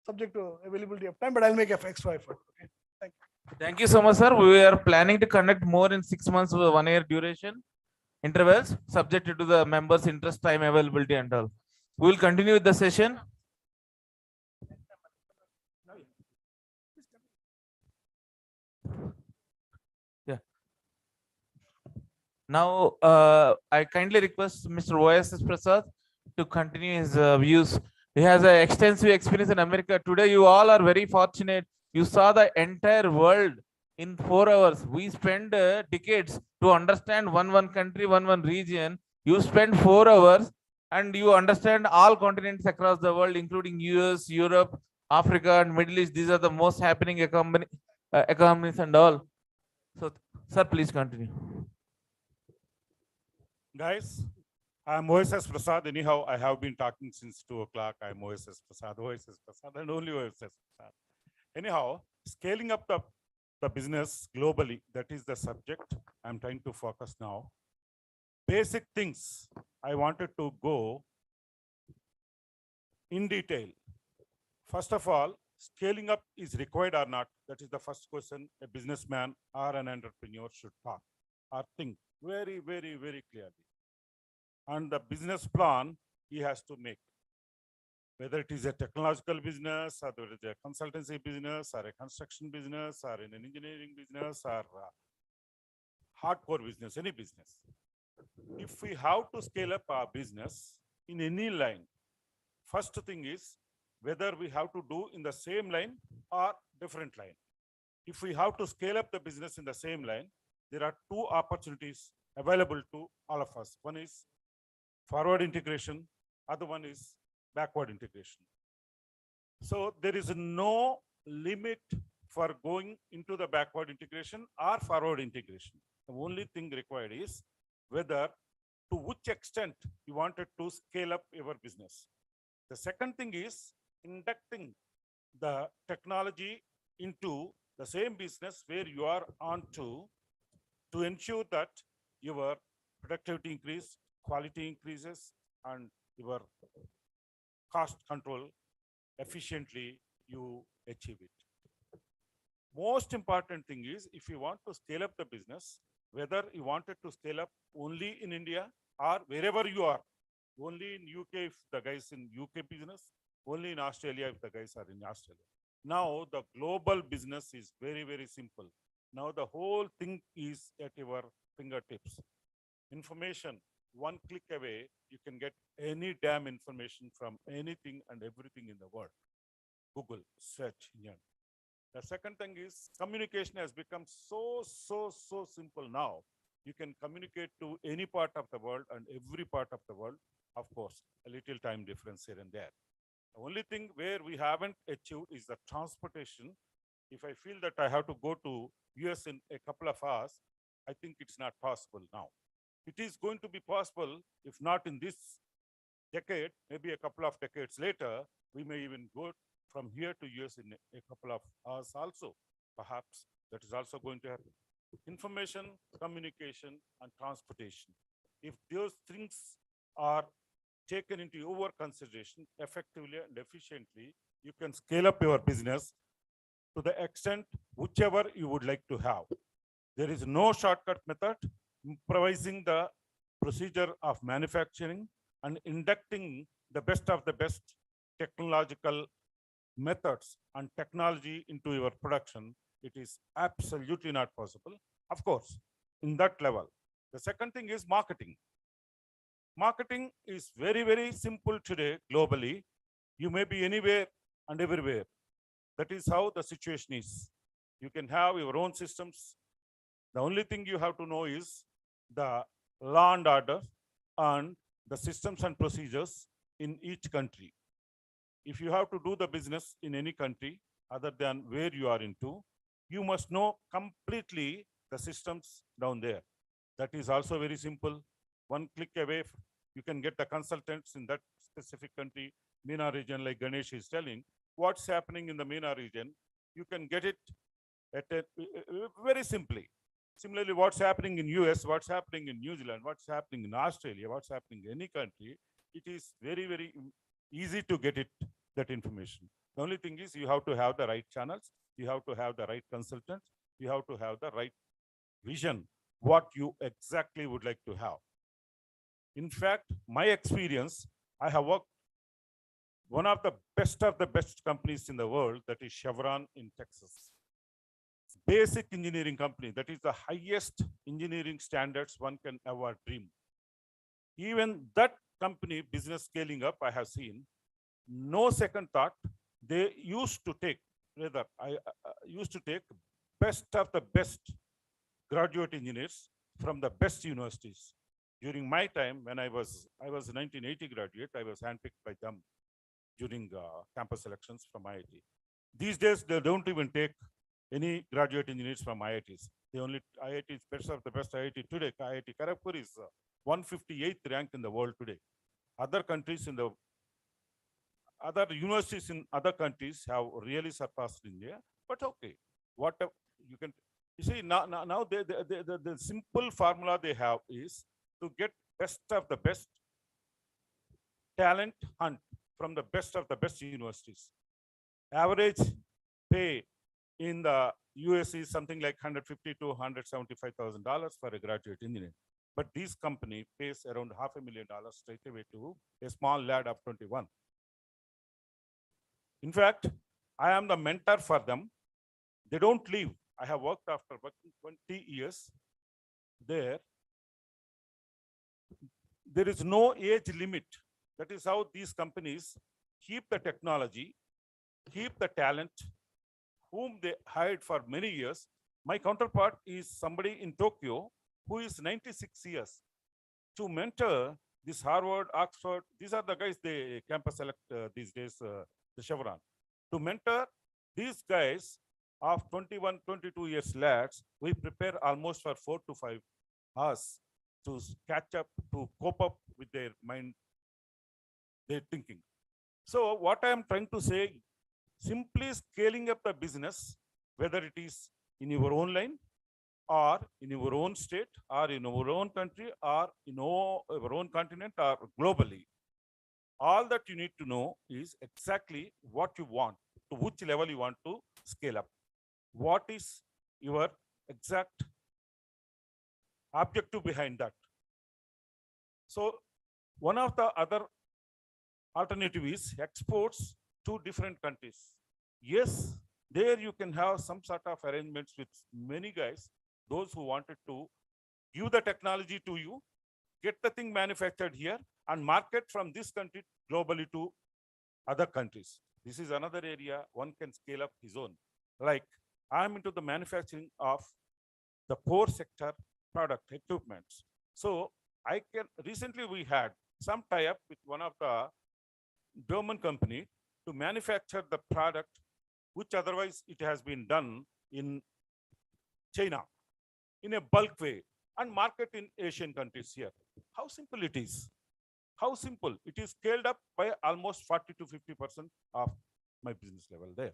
Speaker 17: subject to availability of time, but I'll make an extra effort. Okay. Thank you.
Speaker 2: Thank you so much, sir. We are planning to conduct more in 6 months with 1 year duration intervals, subject to the members' interest, time availability, and all. We will continue with the session. Yeah. Now, I kindly request Mr. OSS Prasad to continue his views. He has an extensive experience in America. Today, you all are very fortunate. You saw the entire world in 4 hours. We spend decades to understand one country, one region. You spend 4 hours and you understand all continents across the world, including US, Europe, Africa, and Middle East. These are the most happening economies and all. So, sir, please continue.
Speaker 6: Guys, I'm OSS Prasad. Anyhow, I have been talking since 2 o'clock. I'm OSS Prasad, and only OSS Prasad. Anyhow, scaling up the business globally, that is the subject I'm trying to focus now. Basic things I wanted to go in detail. First of all, scaling up is required or not? That is the first question a businessman or an entrepreneur should talk or think very, very, very clearly. And the business plan he has to make, whether it is a technological business, or whether it is a consultancy business, or a construction business, or in an engineering business, or hardcore business, any business. If we have to scale up our business in any line, first thing is whether we have to do in the same line or different line. If we have to scale up the business in the same line, there are 2 opportunities available to all of us. One is forward integration, other one is backward integration. So there is no limit for going into the backward integration or forward integration. The only thing required is whether to which extent you wanted to scale up your business. The second thing is inducting the technology into the same business where you are on to ensure that your productivity increase, quality increases, and your cost control efficiently you achieve it. Most important thing is if you want to scale up the business, whether you wanted to scale up only in India or wherever you are, only in UK if the guys in UK business, only in Australia if the guys are in Australia. Now the global business is very, very simple. Now the whole thing is at your fingertips. Information, one click away, you can get any damn information from anything and everything in the world. Google, search engine. The second thing is communication has become so simple now. You can communicate to any part of the world and every part of the world. Of course, a little time difference here and there. The only thing where we haven't achieved is the transportation. If I feel that I have to go to US in a couple of hours, I think it's not possible now. It is going to be possible, if not in this decade, maybe a couple of decades later, we may even go from here to US in a couple of hours also. Perhaps that is also going to happen. Information, communication, and transportation. If those things are taken into your consideration effectively and efficiently, you can scale up your business to the extent whichever you would like to have. There is no shortcut method. Improvising the procedure of manufacturing and inducting the best of the best technological methods and technology into your production, it is absolutely not possible. Of course, in that level. The second thing is marketing. Marketing is very, very simple today globally. You may be anywhere and everywhere. That is how the situation is. You can have your own systems. The only thing you have to know is the law and order and the systems and procedures in each country. If you have to do the business in any country other than where you are into, you must know completely the systems down there. That is also very simple. One click away, you can get the consultants in that specific country, MENA region, like Ganesh is telling. What's happening in the MENA region, you can get it at very simply. Similarly, what's happening in US, what's happening in New Zealand, what's happening in Australia, what's happening in any country, it is very, very easy to get it, that information. The only thing is you have to have the right channels, you have to have the right consultants, you have to have the right vision, what you exactly would like to have. In fact, my experience, I have worked one of the best companies in the world, that is Chevron in Texas. Basic engineering company, that is the highest engineering standards one can ever dream. Even that company, business scaling up, I have seen, no second thought, they used to take, best of the best graduate engineers from the best universities. During my time, when I was a 1980 graduate, I was handpicked by them during campus selections from IIT. These days, they don't even take any graduate engineers from IITs. They only, IIT is best of the best IIT today. IIT Kharagpur is 158th rank in the world today. Other countries in the, other universities in other countries have really surpassed India, but okay, what you can, you see, now the simple formula they have is to get best of the best talent hunt from the best of the best universities. Average pay in the US is something like $150,000 to $175,000 for a graduate engineer. But this company pays around $500,000 straight away to a small lad of 21. In fact, I am the mentor for them. They don't leave. I have worked after working 20 years there. There is no age limit. That is how these companies keep the technology, keep the talent, whom they hired for many years. My counterpart is somebody in Tokyo who is 96 years. To mentor this Harvard, Oxford, these are the guys they campus select these days, the Chevron. To mentor these guys of 21, 22 years lads, we prepare almost for 4 to 5 hours to catch up, to cope up with their mind, their thinking. So what I am trying to say, simply scaling up the business, whether it is in your own line or in your own state or in our own country or in our own continent or globally, all that you need to know is exactly what you want, to which level you want to scale up. What is your exact objective behind that? So one of the other alternative is exports to different countries. Yes, there you can have some sort of arrangements with many guys, those who wanted to give the technology to you, get the thing manufactured here and market from this country globally to other countries. This is another area one can scale up his own. Like I'm into the manufacturing of the core sector product equipments. So I can, recently we had some tie-up with one of the German company to manufacture the product which otherwise it has been done in China in a bulk way and market in Asian countries here. How simple it is. How simple. It is scaled up by almost 40 to 50% of my business level there.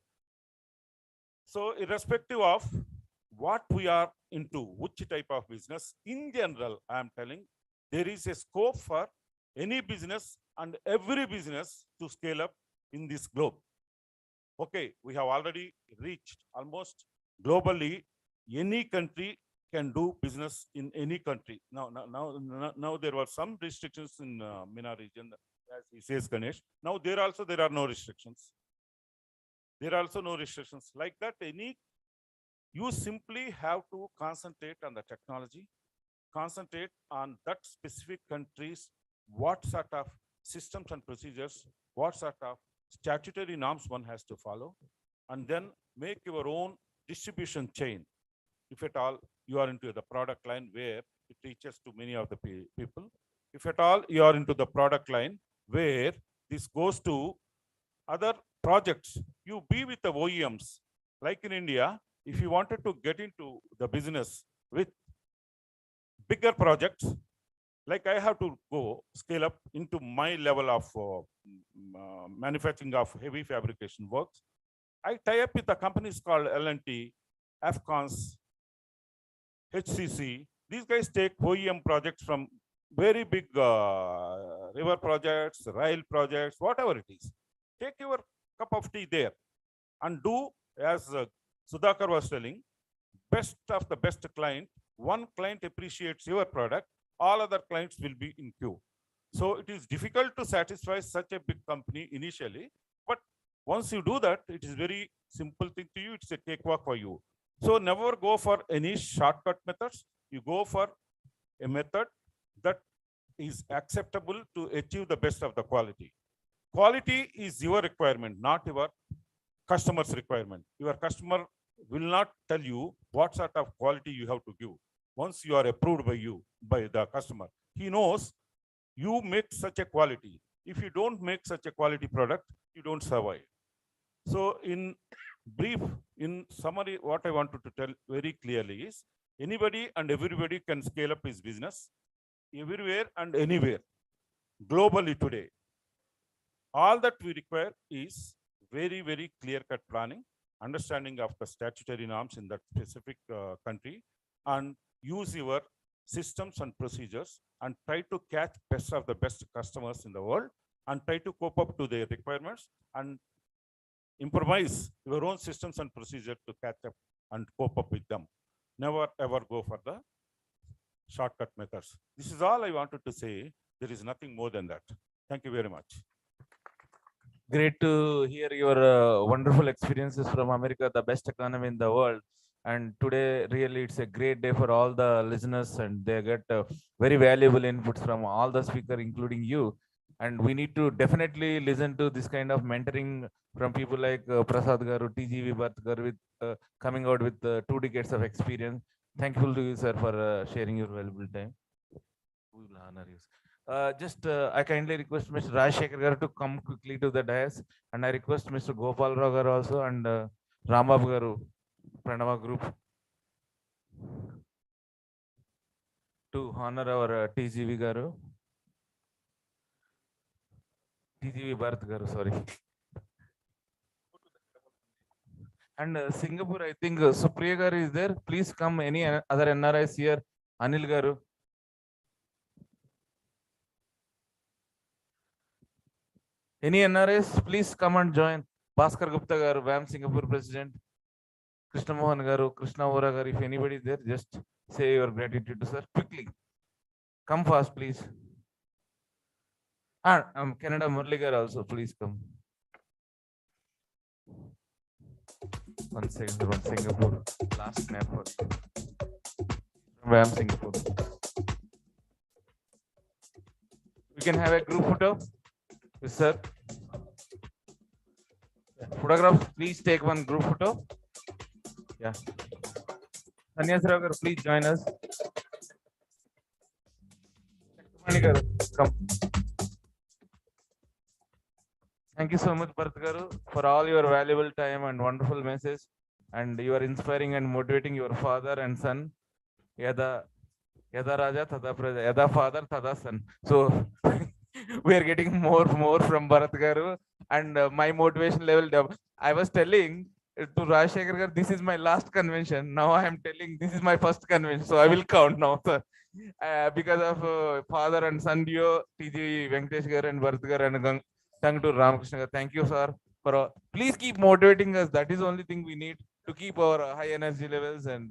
Speaker 6: So irrespective of what we are into, which type of business, in general, I am telling, there is a scope for any business and every business to scale up in this globe. Okay, we have already reached almost globally, any country can do business in any country. Now there were some restrictions in MENA region, as he says, Ganesh. Now there are no restrictions. There are also no restrictions like that. You simply have to concentrate on the technology, concentrate on that specific countries, what sort of systems and procedures, what sort of statutory norms one has to follow, and then make your own distribution chain. If at all you are into the product line where it reaches to many of the people, if at all you are into the product line where this goes to other projects, you be with the OEMs. Like in India, if you wanted to get into the business with bigger projects. Like I have to go scale up into my level of manufacturing of heavy fabrication works. I tie up with the companies called L&T, Afcons, HCC. These guys take OEM projects from very big river projects, rail projects, whatever it is. Take your cup of tea there and do as Sudhakar was telling, best of the best client. One client appreciates your product, all other clients will be in queue. So it is difficult to satisfy such a big company initially, but once you do that, it is very simple thing to you. It's a cakewalk for you. So never go for any shortcut methods. You go for a method that is acceptable to achieve the best of the quality. Quality is your requirement, not your customer's requirement. Your customer will not tell you what sort of quality you have to give. Once you are approved by the customer, he knows you make such a quality. If you don't make such a quality product, you don't survive. So in brief, in summary, what I wanted to tell very clearly is anybody and everybody can scale up his business everywhere and anywhere, globally today. All that we require is very, very clear-cut planning, understanding of the statutory norms in that specific country, and use your systems and procedures and try to catch best of the best customers in the world and try to cope up to their requirements and improvise your own systems and procedures to catch up and cope up with them. Never ever go for the shortcut methods. This is all I wanted to say. There is nothing more than that. Thank you very much.
Speaker 2: Great to hear your wonderful experiences from America, the best economy in the world. And today, really, it's a great day for all the listeners, and they get very valuable inputs from all the speakers, including you. And we need to definitely listen to this kind of mentoring from people like Prasad Garu, TGV Bharat Garu, with coming out with 2 decades of experience. Thankful to you, sir, for sharing your valuable time. We will honor you. I kindly request Mr. Rajshekhar Garu to come quickly to the dais, and I request Mr. Gopal Rao Garu also and Rambabu Garu, Pranava Group, to honor our TGV Garu. TGV Bharat Garu, sorry. And Singapore, I think Supriya Garu is there. Please come. Any other NRIs here? Anil Garu. Any NRIs, please come and join. Bhaskar Gupta Garu, WAM Singapore President. Krishna Mohan Garu, Krishna Vora Garu. If anybody is there, just say your gratitude to sir quickly. Come fast, please. And Canada Murli Garu also, please come. One Singapore. Last map for WAM Singapore. We can have a group photo. Yes, sir. Photograph, please take one group photo. Yeah. Sanyas Rao Garu, please join us. Come. Thank you so much, Bharat Garu, for all your valuable time and wonderful message. And you are inspiring and motivating your father and son. Yada Raja, Tada Praja. Yada father, Tada son. So we are getting more from Bharat Garu, and my motivation level. I was telling to Rajshekhar Garu, this is my last convention. Now I am telling this is my first convention, so I will count now, sir. Because of father and son duo, TG Venkatesh Garu and Bharat Garu, and thank to Ramakrishna Garu. Thank you, sir. Please keep motivating us. That is the only thing we need to keep our high energy levels and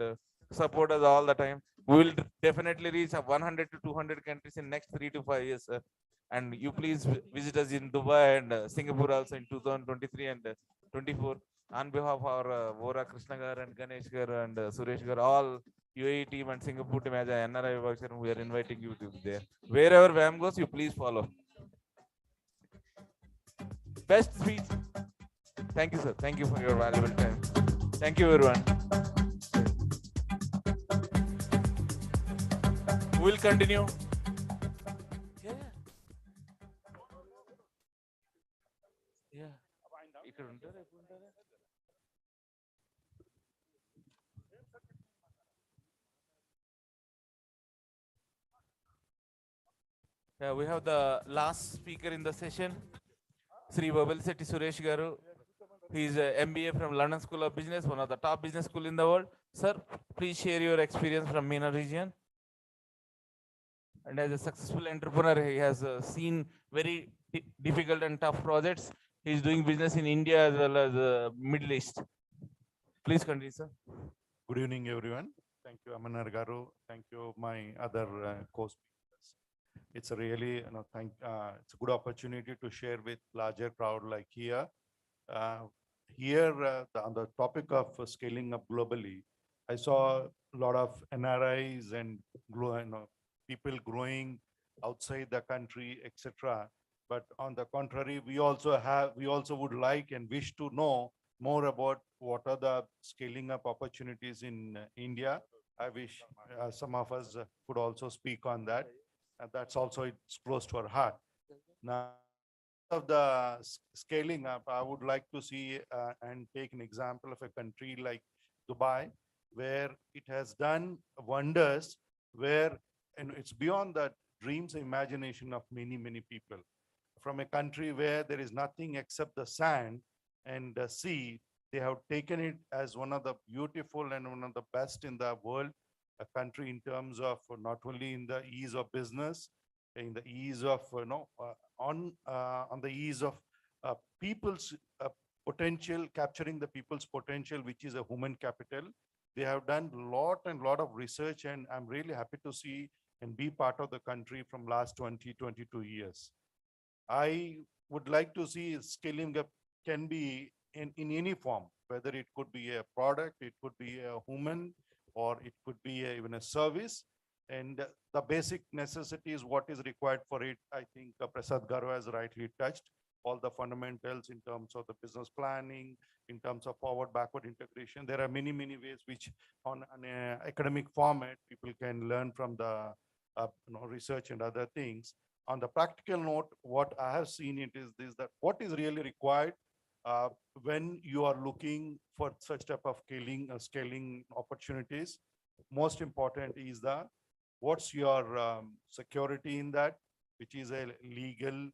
Speaker 2: support us all the time. We will definitely reach 100 to 200 countries in next 3 to 5 years, sir. And you please visit us in Dubai and Singapore also in 2023 and 24. On behalf of our Vora Krishna Garu and Ganesh Garu and Suresh Garu, all UAE team and Singapore team as a NRI worker, we are inviting you to be there. Wherever WAM goes, you please follow. Best speech. Thank you, sir. Thank you for your valuable time. Thank you, everyone. We will continue. Yeah. ఇక్కడ ఉంటారా ఎప్పుడు ఉంటారా Yeah, we have the last speaker in the session, Sri Publicity Suresh Garu. He is a MBA from London School of Business, one of the top business school in the world. Sir, please share your experience from MENA region. And as a successful entrepreneur, he has seen very difficult and tough projects. He is doing business in India as well as Middle East. Please continue, sir.
Speaker 18: Good evening, everyone. Thank you, Amanar Garu. Thank you, my other co-speakers. It's a really, it's a good opportunity to share with larger crowd like here. On the topic of scaling up globally, I saw a lot of NRIs and people growing outside the country, etc. But on the contrary, we also would like and wish to know more about what are the scaling up opportunities in India. I wish some of us could also speak on that. That's also, it's close to our heart. Now, of the scaling up, I would like to see and take an example of a country like Dubai, where it has done wonders, where and it's beyond the dreams and imagination of many, many people. From a country where there is nothing except the sand and the sea, they have taken it as one of the beautiful and one of the best in the world, a country in terms of not only in the ease of business, in the ease of, on the ease of people's potential, capturing the people's potential, which is a human capital. They have done lot of research, and I'm really happy to see and be part of the country from last 22 years. I would like to see scaling up can be in any form, whether it could be a product, it could be a human, or it could be even a service. And the basic necessities, what is required for it, I think Prasad Garu has rightly touched all the fundamentals in terms of the business planning, in terms of forward backward integration. There are many ways which on an academic format people can learn from the research and other things. On the practical note, what I have seen it is this, that what is really required when you are looking for such type of scaling opportunities. Most important is what's your security in that, which is a legal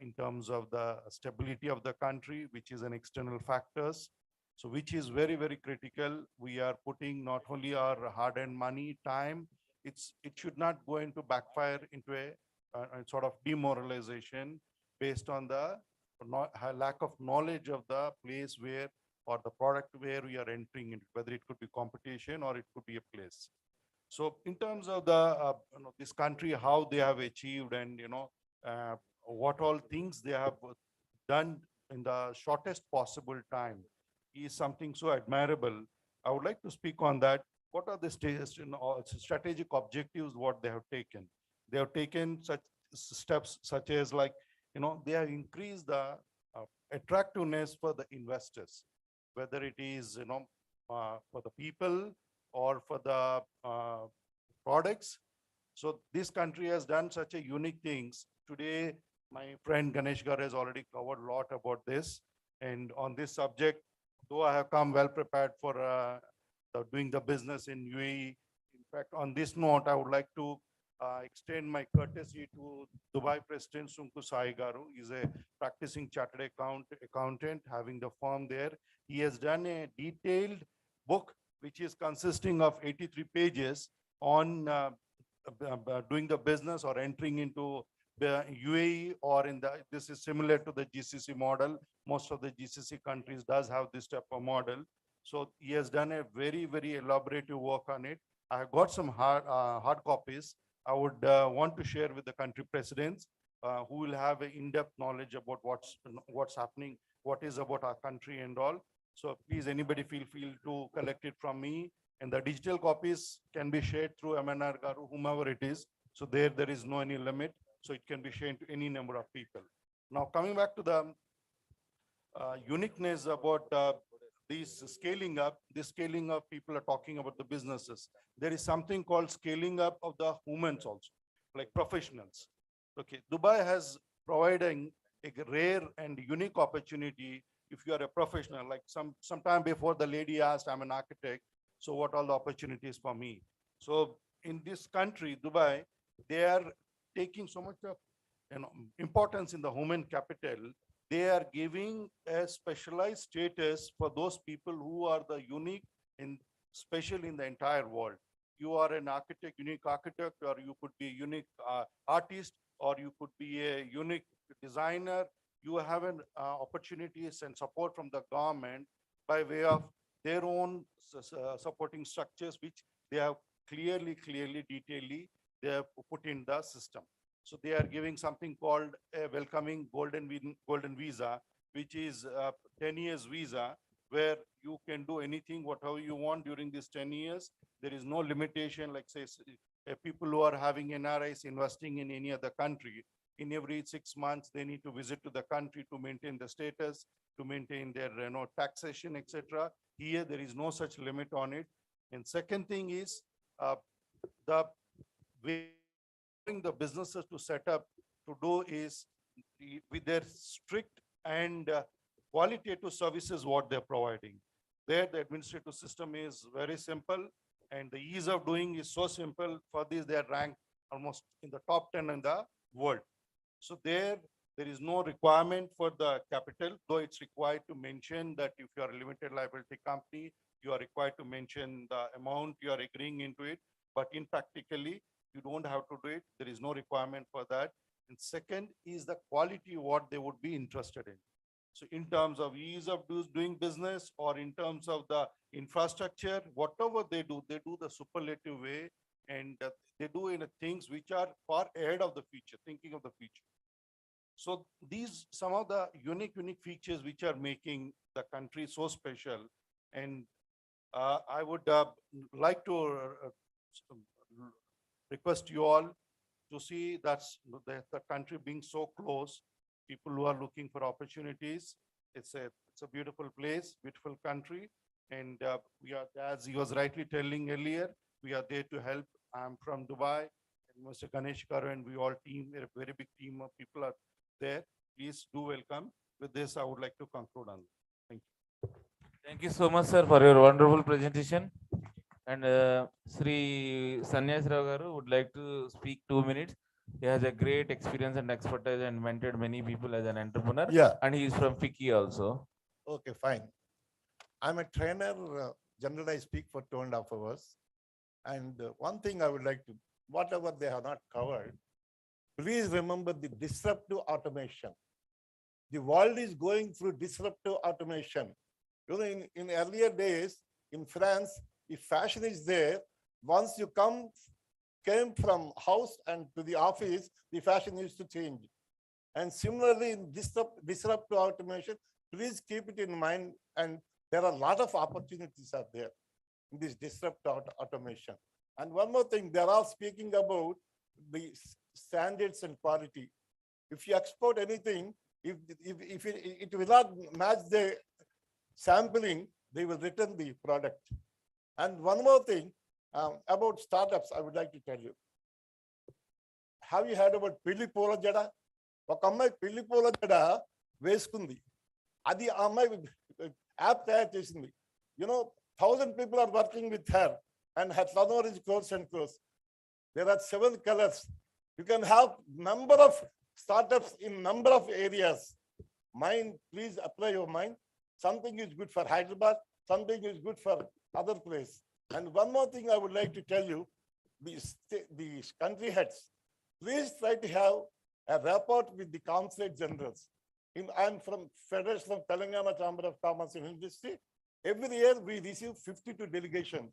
Speaker 18: in terms of the stability of the country, which is an external factors. So which is very critical. We are putting not only our hard-earned money, time, it should not go into backfire into a sort of demoralization based on the lack of knowledge of the place where or the product where we are entering into, whether it could be competition or it could be a place. So in terms of the this country, how they have achieved and what all things they have done in the shortest possible time is something so admirable. I would like to speak on that. What are the strategic objectives what they have taken? They have taken such steps such as like, they have increased the attractiveness for the investors, whether it is, for the people or for the products. So this country has done such a unique things. Today, my friend Ganesh Gar has already covered a lot about this. And on this subject, though I have come well prepared for doing the business in UAE. In fact, on this note, I would like to extend my courtesy to Dubai President Sunku Sai Garu. He's a practicing chartered accountant having the firm there. He has done a detailed book, which is consisting of 83 pages on doing the business or entering into the UAE or this is similar to the GCC model. Most of the GCC countries does have this type of model. So he has done a very elaborative work on it. I have got some hard copies. I would want to share with the country presidents who will have an in-depth knowledge about what's happening, what is about our country and all. So please, anybody feel to collect it from me. And the digital copies can be shared through MNR Garu, whomever it is. So there is no any limit. So it can be shared to any number of people. Now coming back to the uniqueness about this scaling up, people are talking about the businesses. There is something called scaling up of the humans also, like professionals. Okay, Dubai has providing a rare and unique opportunity if you are a professional. Like some time before, the lady asked, I'm an architect, so what are the opportunities for me? So in this country, Dubai, they are taking so much of importance in the human capital, they are giving a specialized status for those people who are the unique and special in the entire world. You are an architect, unique architect, or you could be a unique artist, or you could be a unique designer. You have an opportunities and support from the government by way of their own supporting structures, which they have clearly, detailedly, they have put in the system. So they are giving something called a welcoming golden visa, which is a 10 years visa, where you can do anything, whatever you want during these 10 years. There is no limitation, like say, people who are having NRIs investing in any other country, in every 6 months, they need to visit to the country to maintain the status, to maintain their taxation, etc. Here, there is no such limit on it. And second thing is the way the businesses to set up to do is with their strict and qualitative services what they're providing. There, the administrative system is very simple, and the ease of doing is so simple. For this, they are ranked almost in the top 10 in the world. So there is no requirement for the capital, though it's required to mention that if you are a limited liability company, you are required to mention the amount you are agreeing into it. But in practically, you don't have to do it. There is no requirement for that. And second is the quality what they would be interested in. So in terms of ease of doing business, or in terms of the infrastructure, whatever they do the superlative way, and they do in things which are far ahead of the future, thinking of the future. So these some of the unique features which are making the country so special. And I would like to request you all to see that's the country being so close. People who are looking for opportunities. It's a beautiful place, beautiful country, and we are, as he was rightly telling earlier, we are there to help. I'm from Dubai, and Mr. Ganesh Karu, and we all team, a very big team of people are there. Please do welcome. With this, I would like to conclude on. Thank you.
Speaker 2: Thank you so much, sir, for your wonderful presentation. And Sri Sanyas Rao Garu would like to speak 2 minutes. He has a great experience and expertise and mentored many people as an entrepreneur.
Speaker 19: Yeah.
Speaker 2: And he is from FICCI also.
Speaker 19: Okay, fine. I'm a trainer. Generally, I speak for 2.5 hours. And one thing I would like to, whatever they have not covered, please remember the disruptive automation. The world is going through disruptive automation. You know, in earlier days, in France, if fashion is there, once you came from house and to the office, the fashion used to change. And similarly, in disruptive automation, please keep it in mind. And there are a lot of opportunities out there in this disruptive automation. And one more thing, they're all speaking about the standards and quality. If you export anything, if it will not match the sampling, they will return the product. And one more thing about startups, I would like to tell you. Have you heard about Pilli Pola Jada? ఒక అమ్మాయి పెళ్లి పూల జడ వేసుకుంది. అది ఆ అమ్మాయి app తయారు చేసింది. You know, 1,000 people are working with her, and her turnover is crores and crores. There are 7 colors. You can have number of startups in number of areas. Mind, please apply your mind. Something is good for Hyderabad, something is good for other place. And one more thing I would like to tell you, the country heads, please try to have a rapport with the consulate generals. I'm from Federation of Telangana Chamber of Commerce and Industry. Every year we receive 52 delegations,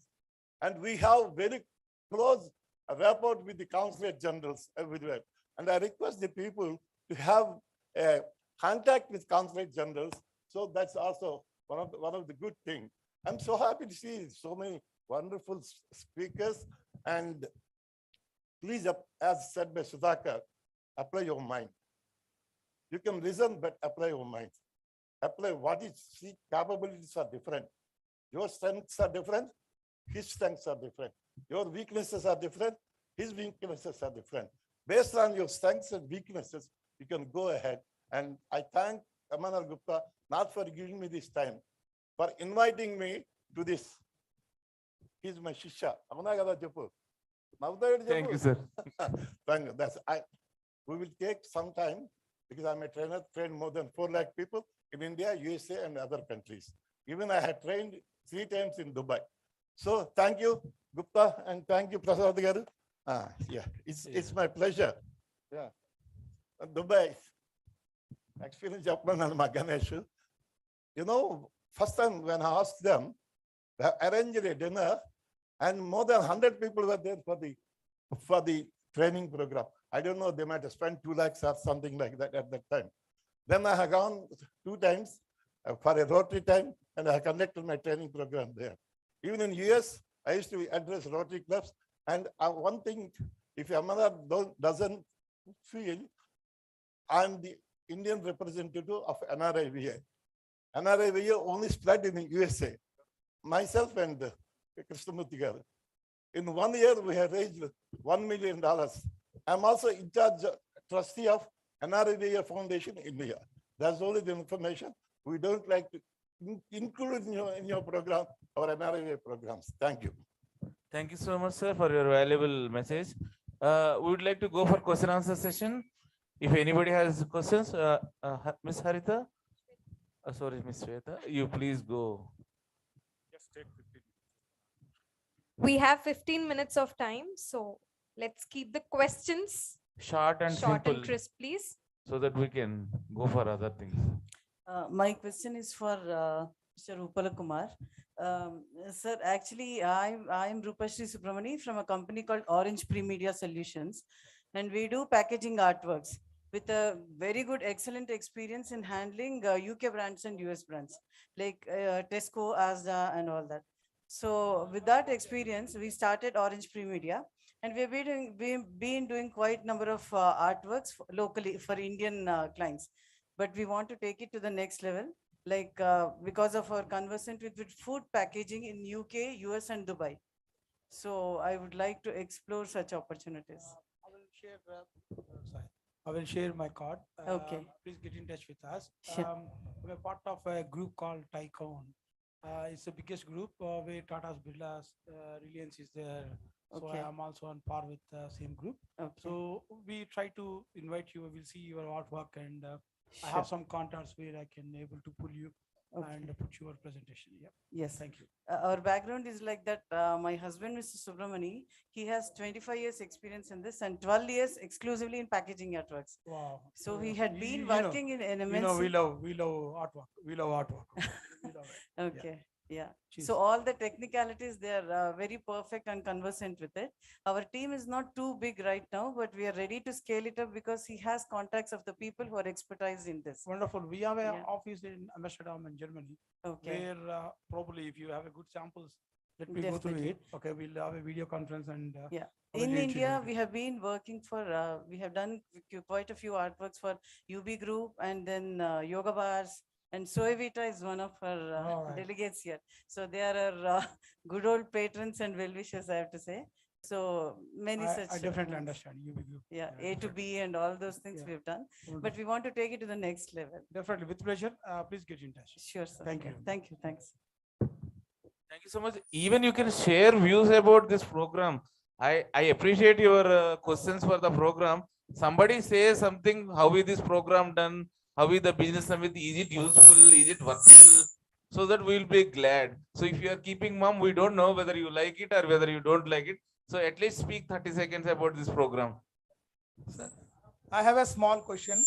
Speaker 19: and we have very close rapport with the consulate generals everywhere. And I request the people to have a contact with consulate generals. So that's also one of the good things. I'm so happy to see so many wonderful speakers. And please, as said by Sudhakar, apply your mind. You can listen, but apply your mind. Apply what is, see, capabilities are different. Your strengths are different. His strengths are different. Your weaknesses are different. His weaknesses are different. Based on your strengths and weaknesses, you can go ahead. And I thank Amanar Gupta not for giving me this time, for inviting me to this. He's my Shisha.
Speaker 2: Thank you, sir.
Speaker 19: Thank you. We will take some time because I'm a trainer, trained more than 4 lakh people in India, USA, and other countries. Even I had trained 3 times in Dubai. So thank you, Gupta, and thank you, Prasad garu. It's my pleasure. Yeah. Dubai experience Ganesh. You know, first time when I asked them, they arranged a dinner, and more than 100 people were there for the training program. I don't know, they might have spent 2 lakhs or something like that at that time. Then I have gone 2 times for a Rotary time, and I conducted my training program there. Even in US, I used to address Rotary clubs. And one thing, if Amara doesn't feel, I'm the Indian representative of NRIVA. NRIVA only spread in the USA. Myself and Krishnamurthy garu. In 1 year, we have raised $1 million. I'm also in charge, trustee of NRIVA Foundation India. That's only the information. We don't like to include in your program or NRIVA programs. Thank you.
Speaker 2: Thank you so much, sir, for your valuable message. We would like to go for question answer session. If anybody has questions, Ms. Harita, sorry, Ms. Shweta, you please go.
Speaker 6: Just take 15.
Speaker 9: We have 15 minutes of time, so let's keep the questions
Speaker 2: Short and
Speaker 9: short
Speaker 2: simple,
Speaker 9: and crisp, please.
Speaker 2: so that we can go for other things.
Speaker 1: My question is for Mr. Upala Kumar. Sir, actually, I am Rupashri Subramani from a company called Orange Pre-Media Solutions, and we do packaging artworks with a very good, excellent experience in handling UK brands and US brands like Tesco, Asda, and all that. So with that experience, we started Orange Pre-Media, and we've been doing quite number of artworks locally for Indian clients. But we want to take it to the next level, like because of our conversation with food packaging in UK, US, and Dubai. So I would like to explore such opportunities.
Speaker 15: I will share my card.
Speaker 1: Okay.
Speaker 15: Please get in touch with us.
Speaker 1: Sure.
Speaker 15: We're part of a group called Tycoon. It's the biggest group where Tata's, Birla's, Reliance is there. So
Speaker 1: Okay.
Speaker 15: I am also on par with the same group.
Speaker 1: Okay.
Speaker 15: So we try to invite you. We'll see your artwork, and I
Speaker 1: Sure.
Speaker 15: have some contacts where I can able to pull you and put your presentation. Yeah.
Speaker 1: Yes.
Speaker 15: Thank you.
Speaker 1: Our background is like that. My husband, Mr. Subramani, he has 25 years experience in this and 12 years exclusively in packaging artworks.
Speaker 15: Wow.
Speaker 1: So he had been
Speaker 15: You know,
Speaker 1: working in an
Speaker 15: You know,
Speaker 1: MNC.
Speaker 15: we love artwork. We love artwork. We love it.
Speaker 1: Okay. Yeah.
Speaker 15: Cheers.
Speaker 1: So all the technicalities, they are very perfect and conversant with it. Our team is not too big right now, but we are ready to scale it up because he has contacts of the people who are expertise in this.
Speaker 15: Wonderful. We have an
Speaker 1: Yeah.
Speaker 15: office in Amsterdam in Germany.
Speaker 1: Okay.
Speaker 15: Where probably if you have a good samples, let me go through
Speaker 1: Definitely.
Speaker 15: it. Okay, we'll have a video conference and
Speaker 1: Yeah.
Speaker 15: I will
Speaker 1: In
Speaker 15: let you
Speaker 1: India,
Speaker 15: know.
Speaker 1: we have been working for, we have done quite a few artworks for UB Group and then Yoga Bars. And Soevita is one of our
Speaker 15: All right.
Speaker 1: delegates here. So they are our good old patrons and well-wishers, I have to say. So many such.
Speaker 15: I definitely
Speaker 1: ones.
Speaker 15: understand. You will.
Speaker 1: Yeah, A to B and all those things
Speaker 15: Yeah.
Speaker 1: we've done. But
Speaker 15: Wonderful.
Speaker 1: we want to take it to the next level.
Speaker 15: Definitely, with pleasure. Please get in touch.
Speaker 1: Sure, sir.
Speaker 15: Thank you.
Speaker 1: Thank you. Thanks.
Speaker 2: Thank you so much. Even you can share views about this program. I appreciate your questions for the program. Somebody says something, how is this program done? How is the business summit? Is it useful? Is it workable? So that we will be glad. So if you are keeping mum, we don't know whether you like it or whether you don't like it. So at least speak 30 seconds about this program.
Speaker 3: Sir, I have a small question.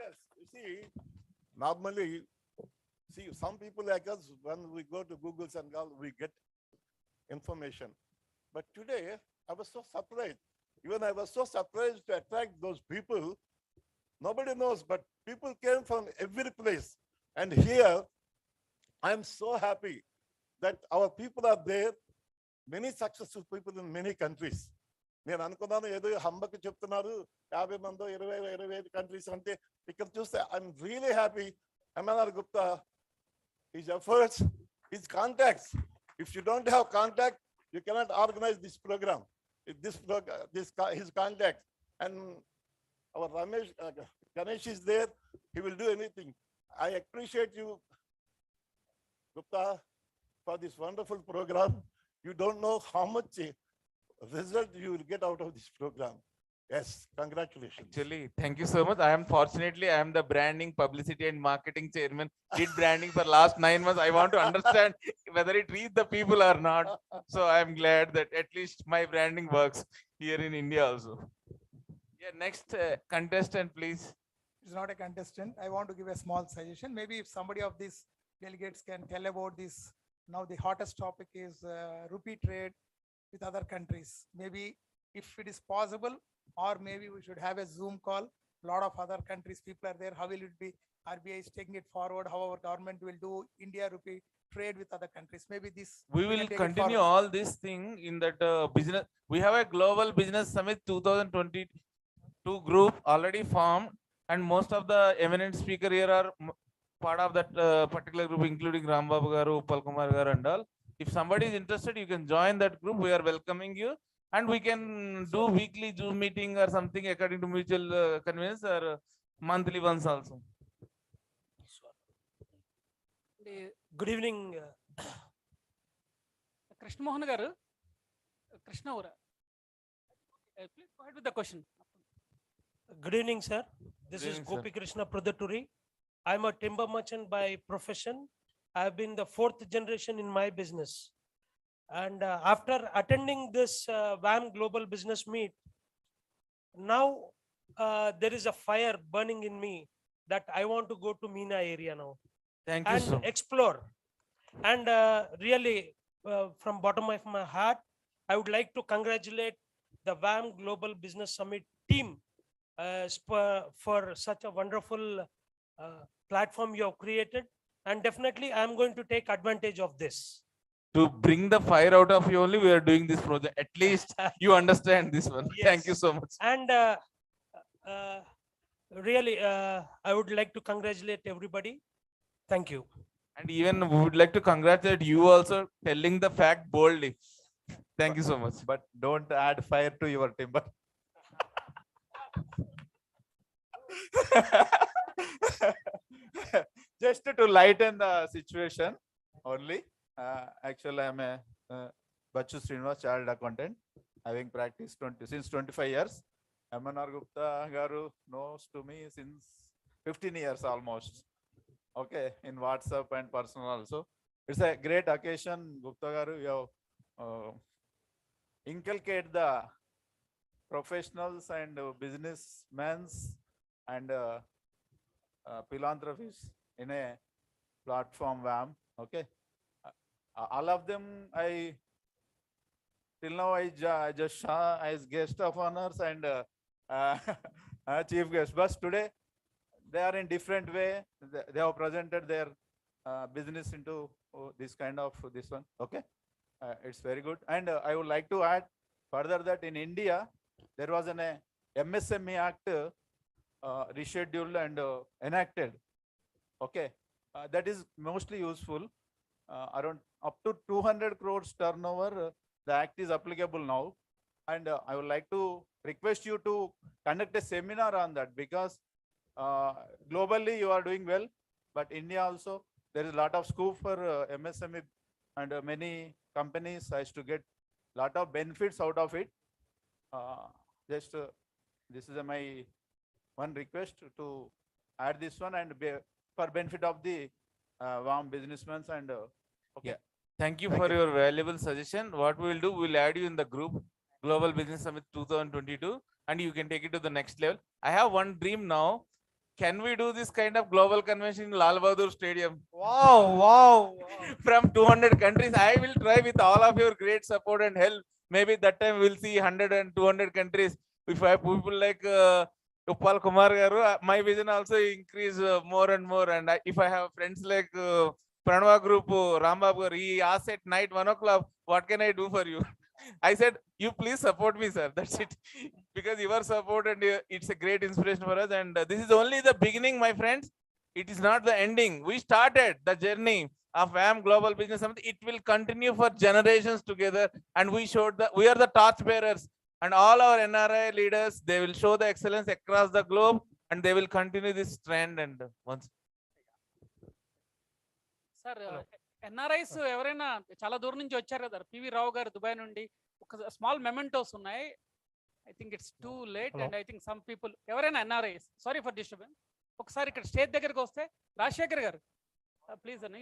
Speaker 19: Yes, you see, normally, see, some people like us, when we go to Google's and all, we get information. But today, I was so surprised. Even I was so surprised to attract those people. Nobody knows, but people came from every place. And here, I'm so happy that our people are there, many successful people in many countries. నేను అనుకున్నాను ఏదో హంబకి చెప్తున్నారు 50 మందో 25 countries అంటే ఇక్కడ చూస్తే I'm really happy MNR Gupta, his efforts, his contacts. If you don't have contact, you cannot organize this program. his contact. And our Ganesh is there. He will do anything. I appreciate you, Gupta, for this wonderful program. You don't know how much result you will get out of this program. Yes, congratulations.
Speaker 2: Actually, thank you so much. I am the branding, publicity and marketing chairman. Did branding for last 9 months. I want to understand whether it reaches the people or not. So I am glad that at least my branding works here in India also. Yeah, next contestant, please.
Speaker 3: It's not a contestant. I want to give a small suggestion. Maybe if somebody of these delegates can tell about this. Now the hottest topic is rupee trade with other countries. Maybe if it is possible, or maybe we should have a Zoom call. A lot of other countries, people are there. How will it be? RBI is taking it forward. How our government will do India rupee trade with other countries. Maybe this.
Speaker 2: We will continue all this thing in that business. We have a global business summit 2022 group already formed, and most of the eminent speaker here are part of that particular group, including Rambabu garu, Uppal Kumar garu and all. If somebody is interested, you can join that group. We are welcoming you, and we can do weekly Zoom meeting or something according to mutual convenience, or monthly ones also.
Speaker 5: Good evening, Krishna Mohan garu. Krishna Ora. Please go ahead with the question.
Speaker 10: Good evening, sir. This
Speaker 2: Good
Speaker 10: is
Speaker 2: evening, sir.
Speaker 10: Gopi Krishna Pradhaturi. I'm a timber merchant by profession. I've been the 4th generation in my business. And after attending this WAM Global Business Meet, now there is a fire burning in me that I want to go to MENA area now.
Speaker 2: Thank you,
Speaker 10: and
Speaker 2: sir.
Speaker 10: explore. And really, from bottom of my heart, I would like to congratulate the WAM Global Business Summit team for such a wonderful platform you have created. And definitely, I'm going to take advantage of this.
Speaker 2: To bring the fire out of you only, we are doing this project. At least you understand this one. Thank you so much.
Speaker 10: And really, I would like to congratulate everybody. Thank you.
Speaker 2: And even we would like to congratulate you also telling the fact boldly. Thank you so much.
Speaker 20: But don't add fire to your timber. Just to lighten the situation only. Actually, I'm a Bachu Srinivas chartered accountant, having practiced since 25 years. MNR Gupta garu knows to me since 15 years almost. Okay, in WhatsApp and personal also. It's a great occasion, Gupta garu. You have inculcate the professionals and businessmen and philanthropists in a platform WAM. Okay, all of them till now I just saw as guest of honors and chief guest. But today they are in different way. They have presented their business into this kind of this one. Okay, it's very good. And I would like to add further that in India there was an MSME Act rescheduled and enacted. Okay, that is mostly useful. Around up to 200 crores turnover, the act is applicable now. And I would like to request you to conduct a seminar on that, because globally you are doing well, but India also, there is a lot of scope for MSME, and many companies has to get lot of benefits out of it. This is my one request to add this one, and for benefit of the WAM businessmen and okay.
Speaker 2: Yeah. Thank you for your valuable suggestion. What we will do, we will add you in the group Global Business Summit 2022, and you can take it to the next level. I have one dream now. Can we do this kind of global convention in Lal Bahadur Stadium?
Speaker 10: Wow, wow.
Speaker 2: From 200 countries. I will try with all of your great support and help. Maybe that time we'll see 100 and 200 countries. If I have people like Uppal Kumar garu, my vision also increase more and more. And if I have friends like Pranava Group, Rambabu garu, he asked at night 1 o'clock, what can I do for you? I said, you please support me, sir. That's it. Because your support and it's a great inspiration for us. And this is only the beginning, my friends. It is not the ending. We started the journey. of WAM Global Business Summit, it will continue for generations together. And we showed that we are the torch bearers, and all our NRI leaders, they will show the excellence across the globe, and they will continue this trend. And once
Speaker 7: sir NRIs ఎవరైనా చాలా దూరం నుంచి వచ్చారు కదా, PV రావు గారు Dubai నుండి, ఒక small mementos ఉన్నాయి. I think it's too late and I think some people ఎవరైనా ఎన్ఆర్ఐస్, సారీ ఫర్ డిస్టర్బెన్స్, ఒకసారి ఇక్కడ స్టేజ్ దగ్గరికి వస్తే రాజశేఖర్ గారు ప్లీజ్ అన్న.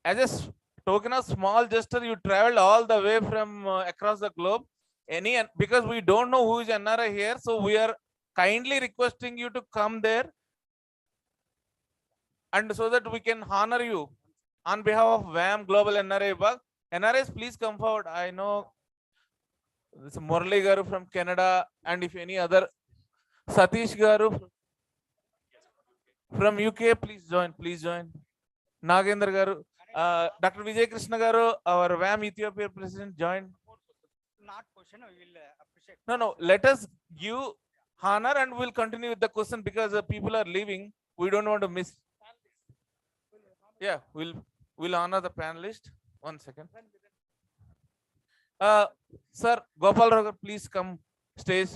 Speaker 2: as a token of small gesture, you traveled all the way from across the globe. Because we don't know who is NRI here, so we are kindly requesting you to come there, and so that we can honor you on behalf of WAM Global NRI Bug. NRIs, please come forward. I know this Murali Garu from Canada, and if any other Satish Garu from UK, please join. Please join. Nagendra Garu, Dr. Vijay Krishna Garu, our WAM Ethiopia president, join.
Speaker 11: Not question, we will appreciate.
Speaker 2: No, let us give honor and we'll continue with the question, because people are leaving. We don't want to miss. Yeah, we'll honor the panelist. 1 second. Sir, Gopal Rao, please come stage.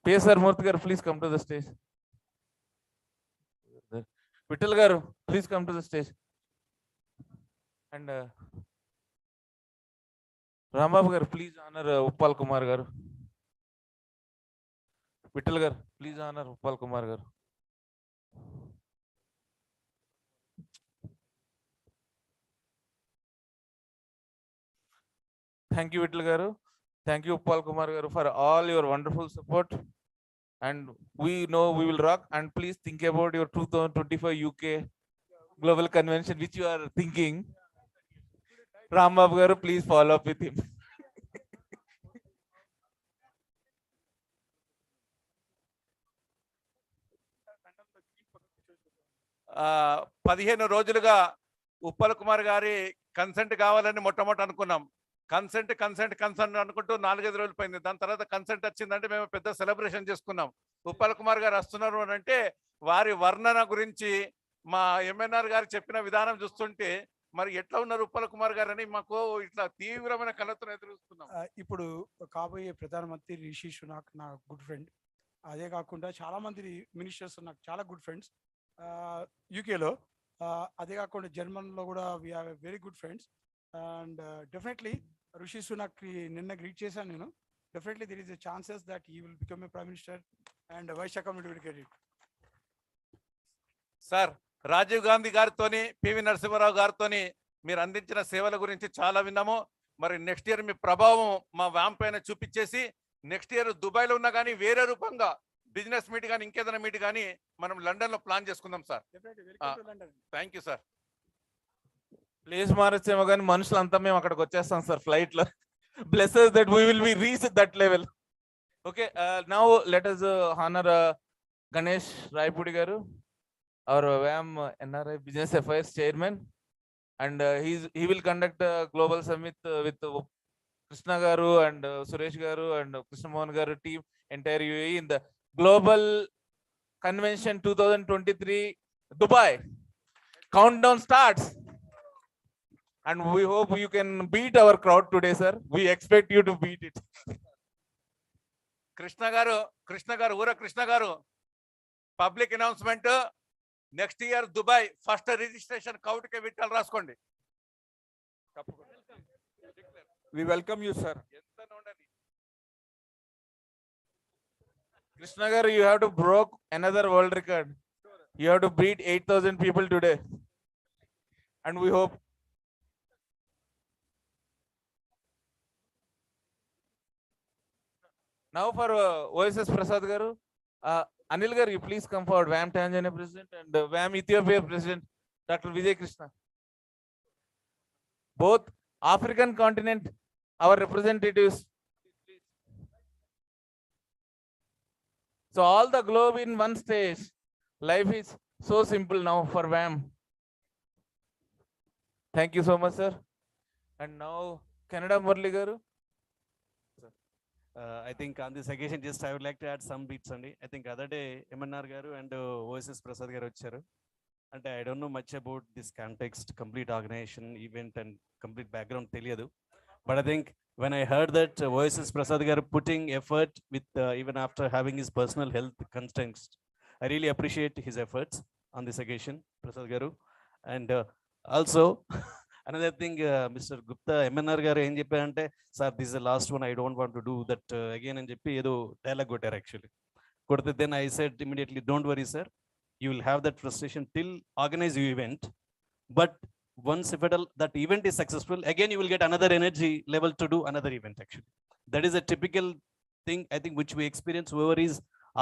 Speaker 2: PSR Murthy garu, please come to the stage. Vittal garu, please come to the stage. And Rambabu garu, please honor Uppal Kumar garu. Vittal garu, please honor Uppal Kumar garu. Thank you, Vittal garu. Thank you, Uppal Kumar garu, for all your wonderful support. And we know we will rock. And please think about your 2025 UK Global Convention, which you are thinking. Rambabu garu, please follow up with him.
Speaker 6: పదిహేను రోజులుగా ఉప్పల్ కుమార్ గారి consent కావాలని మొట్టమొదటి అనుకున్నాం. Consent అనుకుంటూ 4-5 రోజులు పోయింది. దాని తర్వాత కన్సెంట్ వచ్చిందంటే మేము పెద్ద సెలబ్రేషన్ చేసుకున్నాం. ఉప్పల్ కుమార్ గారు వస్తున్నారు అని అంటే వారి వర్ణన గురించి మా ఎంఎన్ఆర్ గారు చెప్పిన విధానం చూస్తుంటే మరి ఎట్లా ఉన్నారు ఉప్పల్ కుమార్ గారు అని మాకు ఇట్లా తీవ్రమైన కళ్ళతో ఎదురుస్తున్నాం.
Speaker 15: ఇప్పుడు కాబోయే ప్రధానమంత్రి రిషి సునాక్ నా గుడ్ ఫ్రెండ్. అదే కాకుండా చాలా మంది మినిస్టర్స్ నాకు చాలా గుడ్ ఫ్రెండ్స్ యూకేలో. అదే కాకుండా జర్మన్లో కూడా we are very good friends. And definitely Rishi Sunak నిన్న గ్రీట్ చేశాను నేను. Definitely there is a chances that he will become a prime minister and Vaishya community will get it.
Speaker 6: Sir, Rajiv Gandhi గారితోని పివి నరసింహారావు గారితోని మీరు అందించిన సేవల గురించి చాలా విన్నాము. మరి నెక్స్ట్ ఇయర్ మీ ప్రభావం మా వ్యామ్ పైన చూపించేసి నెక్స్ట్ ఇయర్ దుబాయ్లో ఉన్నా కానీ వేరే రూపంగా బిజినెస్ మీట్ కానీ ఇంకేదైనా మీట్ కానీ మనం లండన్లో ప్లాన్ చేసుకుందాం sir. Thank you sir.
Speaker 2: Place మారచ్చేమో కానీ మనుషులంతా మేము అక్కడికి వచ్చేస్తాం సార్ ఫ్లైట్ లో. Blesses that we will be reach that level. Okay, now let us honor Ganesh Raipudi garu, our WAM NRI Business Affairs Chairman, and he will conduct a global summit with Krishna garu and Suresh garu and Krishna Mohan garu team, entire UAE in the Global Convention 2023 Dubai. Countdown starts. And we hope you can beat our crowd today, sir. We expect you to beat it.
Speaker 6: Krishna garu ఊర Krishna garu, public announcement next year Dubai first registration కౌట్కే విట్టాలు రాసుకోండి.
Speaker 22: We welcome you, sir.
Speaker 2: Krishna garu, you have to broke another world record. You have to beat 8,000 people today. And we hope. Now for OSS Prasad garu, Anil garu, you please come forward. WAM Tanzania President and WAM Ethiopia President, Dr. Vijay Krishna. Both African continent, our representatives. So all the globe in one stage. Life is so simple now for WAM. Thank you so much, sir. And now Canada Murli garu.
Speaker 8: I think on this occasion, just I would like to add some bits on it. I think other day, MNR garu and OSS Prasad garu వచ్చారు. And I don't know much about this context, complete organization, event, and complete background తెలియదు. But I think when I heard that OSS Prasad garu putting effort with even after having his personal health constraints, I really appreciate his efforts on this occasion, Prasad garu. And also, another thing, Mr. Gupta, MNR garu ఏం చెప్పారంటే, sir, this is the last one, I don't want to do that again అని చెప్పి ఏదో dialogue కొట్టారు actually. కొడితే then I said immediately, don't worry, sir. You will have that frustration till organize your event. But once if at all that event is successful, again you will get another energy level to do another event actually. That is a typical thing, I think, which we experience whoever is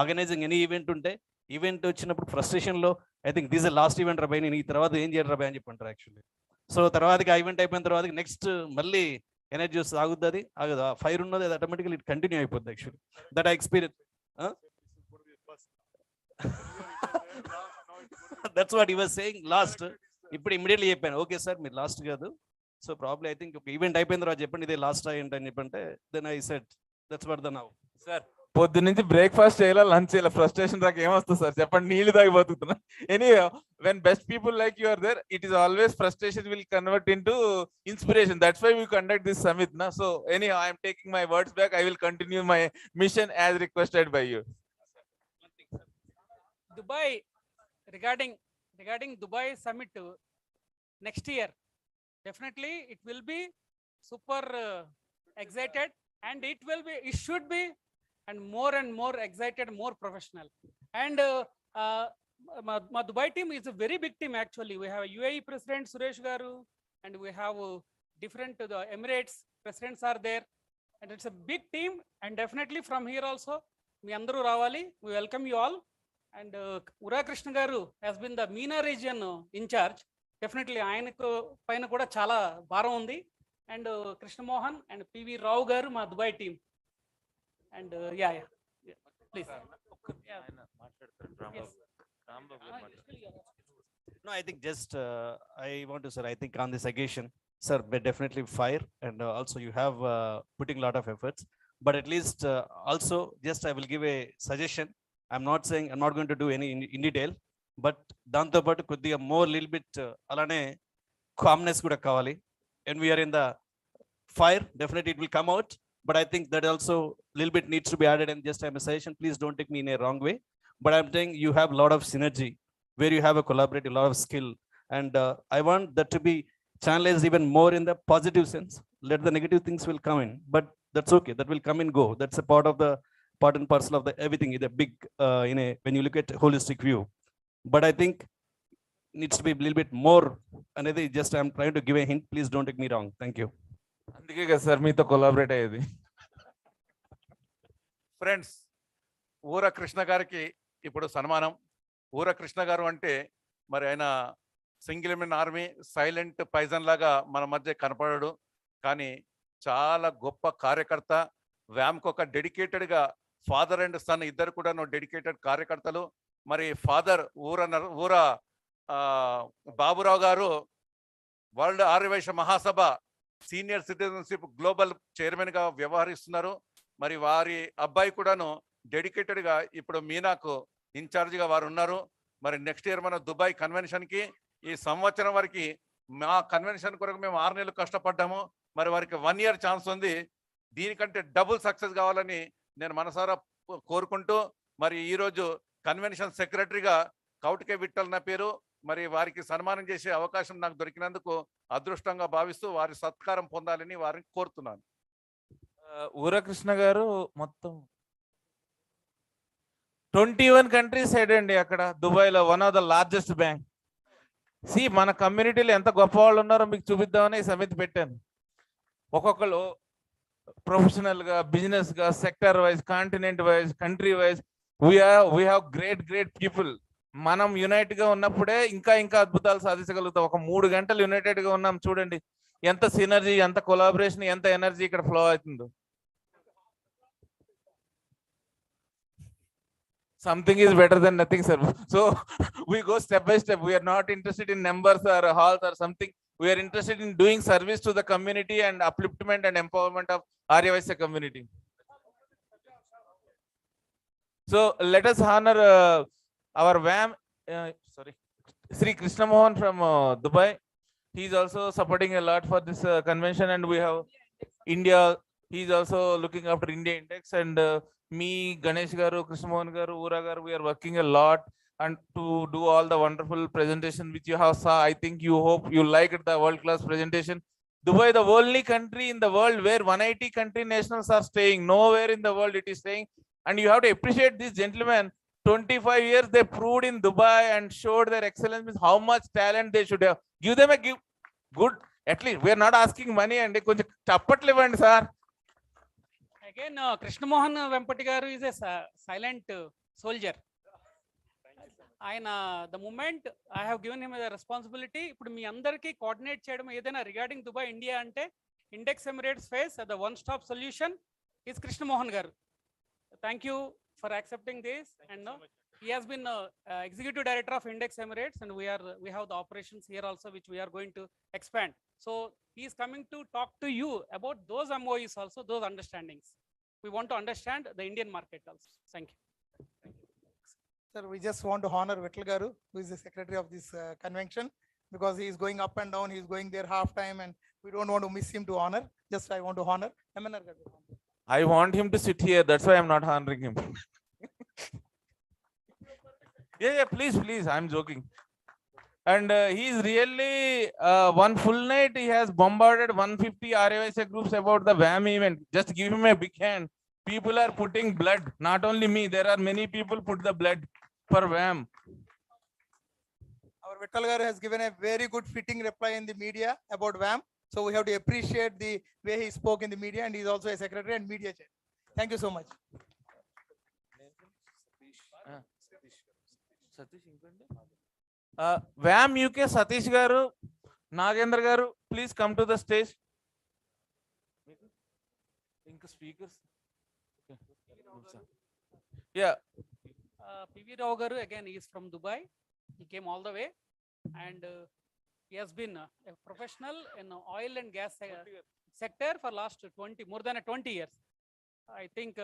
Speaker 8: organizing any event unte. Event వచ్చినప్పుడు frustration లో I think this is the last event రా భయ్, నేను ఈ తర్వాత ఏం చేయాలి రా భయ్ అని చెప్పంటారు యాక్చువల్లీ. సో తర్వాతకి ఆ ఈవెంట్ అయిపోయిన తర్వాత నెక్స్ట్ మళ్ళీ ఎనర్జీ వస్తుంది, ఆగుద్ది, ఆగదు, ఆ ఫైర్ ఉన్నది, అది ఆటోమేటిక్లీ ఇట్ కంటిన్యూ అయిపోద్ది actually. That I experience. That's what he was saying last. ఇప్పుడు ఇమీడియట్లీ చెప్పాను, ఓకే సార్ మీరు లాస్ట్ కాదు, so probably I think event అయిపోయిన తర్వాత చెప్పండి ఇదే లాస్ట్ ఏంటి అని చెప్పంటే then I said that's what the now.
Speaker 2: Sir పొద్దు నుంచి బ్రేక్ఫాస్ట్ చేయాలా, లంచ్ చేయాలా, ఫ్రస్ట్రేషన్ దాకా ఏమొస్తుంది సార్ చెప్పండి, నీళ్ళు తాగి బతుకుతున్నా. Anyway, when best people like you are there, it is always frustration will convert into inspiration. That's why we conduct this summit నా. So any I am taking my words back, I will continue my mission as requested by you.
Speaker 7: Dubai, regarding Dubai summit next year, definitely it will be super excited, and it should be and more excited, more professional. And my Dubai team is a very big team actually. We have UAE President Suresh Garu, and we have different the Emirates presidents are there, and it's a big team. And definitely from here also, మీ అందరూ రావాలి. We welcome you all. And Ura Krishna Garu has been the MENA region in charge. Definitely ఆయనకు పైన కూడా చాలా భారం ఉంది. And Krishna Mohan and PV Rao Garu మా Dubai team. And yeah, please.
Speaker 8: No, I think just I want to say, I think on this occasion, sir, but definitely fire, and also you have putting a lot of efforts. But at least also, just I will give a suggestion. I'm not saying I'm not going to do any in detail, but దాంతో పాటు కొద్దిగా more little bit అలానే calmness కూడా కావాలి. And we are in the fire, definitely it will come out, but I think that also little bit needs to be added. And just I'm a suggestion, please don't take me in a wrong way, but I'm saying you have a lot of synergy where you have a collaborative, lot of skill, and I want that to be channelized even more in the positive sense. Let the negative things will come in, but that's okay, that will come and go. That's a part and parcel of the everything is a big when you look at holistic view. But I think needs to be a little bit more, and I think just I'm trying to give a hint, please don't take me wrong. Thank you.
Speaker 2: అందుకే కదా sir మీతో collaborate అయ్యేది.
Speaker 6: Friends, ఊర కృష్ణ గారికి ఇప్పుడు సన్మానం. ఊర కృష్ణ గారు అంటే మరి ఆయన సింగిల్ మెన్ ఆర్మీ, సైలెంట్ పైజన్ లాగా మన మధ్య కనపడాడు, కానీ చాలా గొప్ప కార్యకర్త. వ్యామ్కి ఒక డెడికేటెడ్గా ఫాదర్ అండ్ సన్ ఇద్దరు కూడా డెడికేటెడ్ కార్యకర్తలు. మరి ఫాదర్ ఊర బాబురావు గారు వరల్డ్ ఆర్యవైశ్య మహాసభ సీనియర్ సిటిజన్షిప్ గ్లోబల్ చైర్మన్గా వ్యవహరిస్తున్నారు. మరి వారి అబ్బాయి కూడాను డెడికేటెడ్గా ఇప్పుడు మీనాకు ఇన్ఛార్జిగా వారు ఉన్నారు. మరి నెక్స్ట్ ఇయర్ మన దుబాయ్ కన్వెన్షన్కి ఈ సంవత్సరం వరకు మా కన్వెన్షన్ కొరకు మేము 6 నెలలు కష్టపడ్డాము. మరి వారికి 1 year ఛాన్స్ ఉంది. దీనికంటే డబుల్ సక్సెస్ కావాలని నేను మనసారా కోరుకుంటూ, మరి ఈరోజు కన్వెన్షన్ సెక్రటరీగా కౌటికే విఠల్ నా పేరు, మరి వారికి సన్మానం చేసే అవకాశం నాకు దొరికినందుకు అదృష్టంగా భావిస్తూ వారి సత్కారం పొందాలని వారిని కోరుతున్నాను.
Speaker 2: ఊర కృష్ణ గారు మొత్తం 21 కంట్రీస్ హెడ్ అండి అక్కడ దుబాయ్లో, one of the largest bank. మన కమ్యూనిటీలో ఎంత గొప్ప వాళ్ళు ఉన్నారో మీకు చూపిద్దామని ఈ సమితి పెట్టాను. ఒక్కొక్కరు ప్రొఫెషనల్గా, బిజినెస్గా, sector wise, continent wise, country wise, we have great people. మనం యునైట్గా ఉన్నప్పుడే ఇంకా అద్భుతాలు సాధించగలుగుతాం. ఒక 3 గంటలు యునైటెడ్గా ఉన్నాం, చూడండి ఎంత సినర్జీ, ఎంత కొలాబరేషన్, ఎంత ఎనర్జీ ఇక్కడ ఫ్లో అవుతుందో. Something is better than nothing, sir. So we go step by step. We are not interested in numbers or halls or something. We are interested in doing service to the community and upliftment and empowerment of Arya community. So let us honor our WAM, Sri Krishna Mohan from Dubai. He is also supporting a lot for this convention, and we have India. He is also looking after India Index, and me, Ganesh Garu, Krishna Mohan Garu, Ura Garu, we are working a lot and to do all the wonderful presentation which you have saw. I think you hope you liked the world-class presentation. Dubai, the only country in the world where 180 country nationals are staying. Nowhere in the world it is staying. And you have to appreciate these gentlemen. 25 years they proved in Dubai and showed their excellence with how much talent they should have. Give them a good, at least we are not asking money and konచెం చప్పట్లు ఇవ్వండి sir.
Speaker 7: Again, Krishna Mohan Vempati garu is a silent soldier. The moment I have given him the responsibility, ఇప్పుడు మీ అందరికీ coordinate చేయడం ఏదైనా regarding Dubai India అంటే index Emirates face the one stop solution is Krishna Mohan garu. Thank you for accepting this. And he has been executive director of Index Emirates, and we have the operations here also, which we are going to expand. So he is coming to talk to you about those MOUs also, those understandings. We want to understand the Indian market also. Thank you.
Speaker 3: Sir, we just want to honor Vittal Garu, who is the secretary of this convention, because he is going up and down. He is going there half time, and we don't want to miss him to honor. Just I want to honor MNR Garu.
Speaker 2: I want him to sit here. That's why I'm not honoring him. Yeah, please, I'm joking. And he's really one full night he has bombarded 150 RAYSA groups about the WAM event. Just give him a big hand. People are putting blood. Not only me, there are many people put the blood for WAM.
Speaker 3: Our Vittal Garu has given a very good fitting reply in the media about WAM. So we have to appreciate the way he spoke in the media, and he's also a secretary and media chair. Thank you so much.
Speaker 2: WAM UK Satish Garu, Nagendra Garu, please come to the stage. Speakers. Yeah.
Speaker 7: PV Rao garu, again, he is from Dubai. He came all the way, and he has been a professional in oil and gas sector for last more than 20 years. I think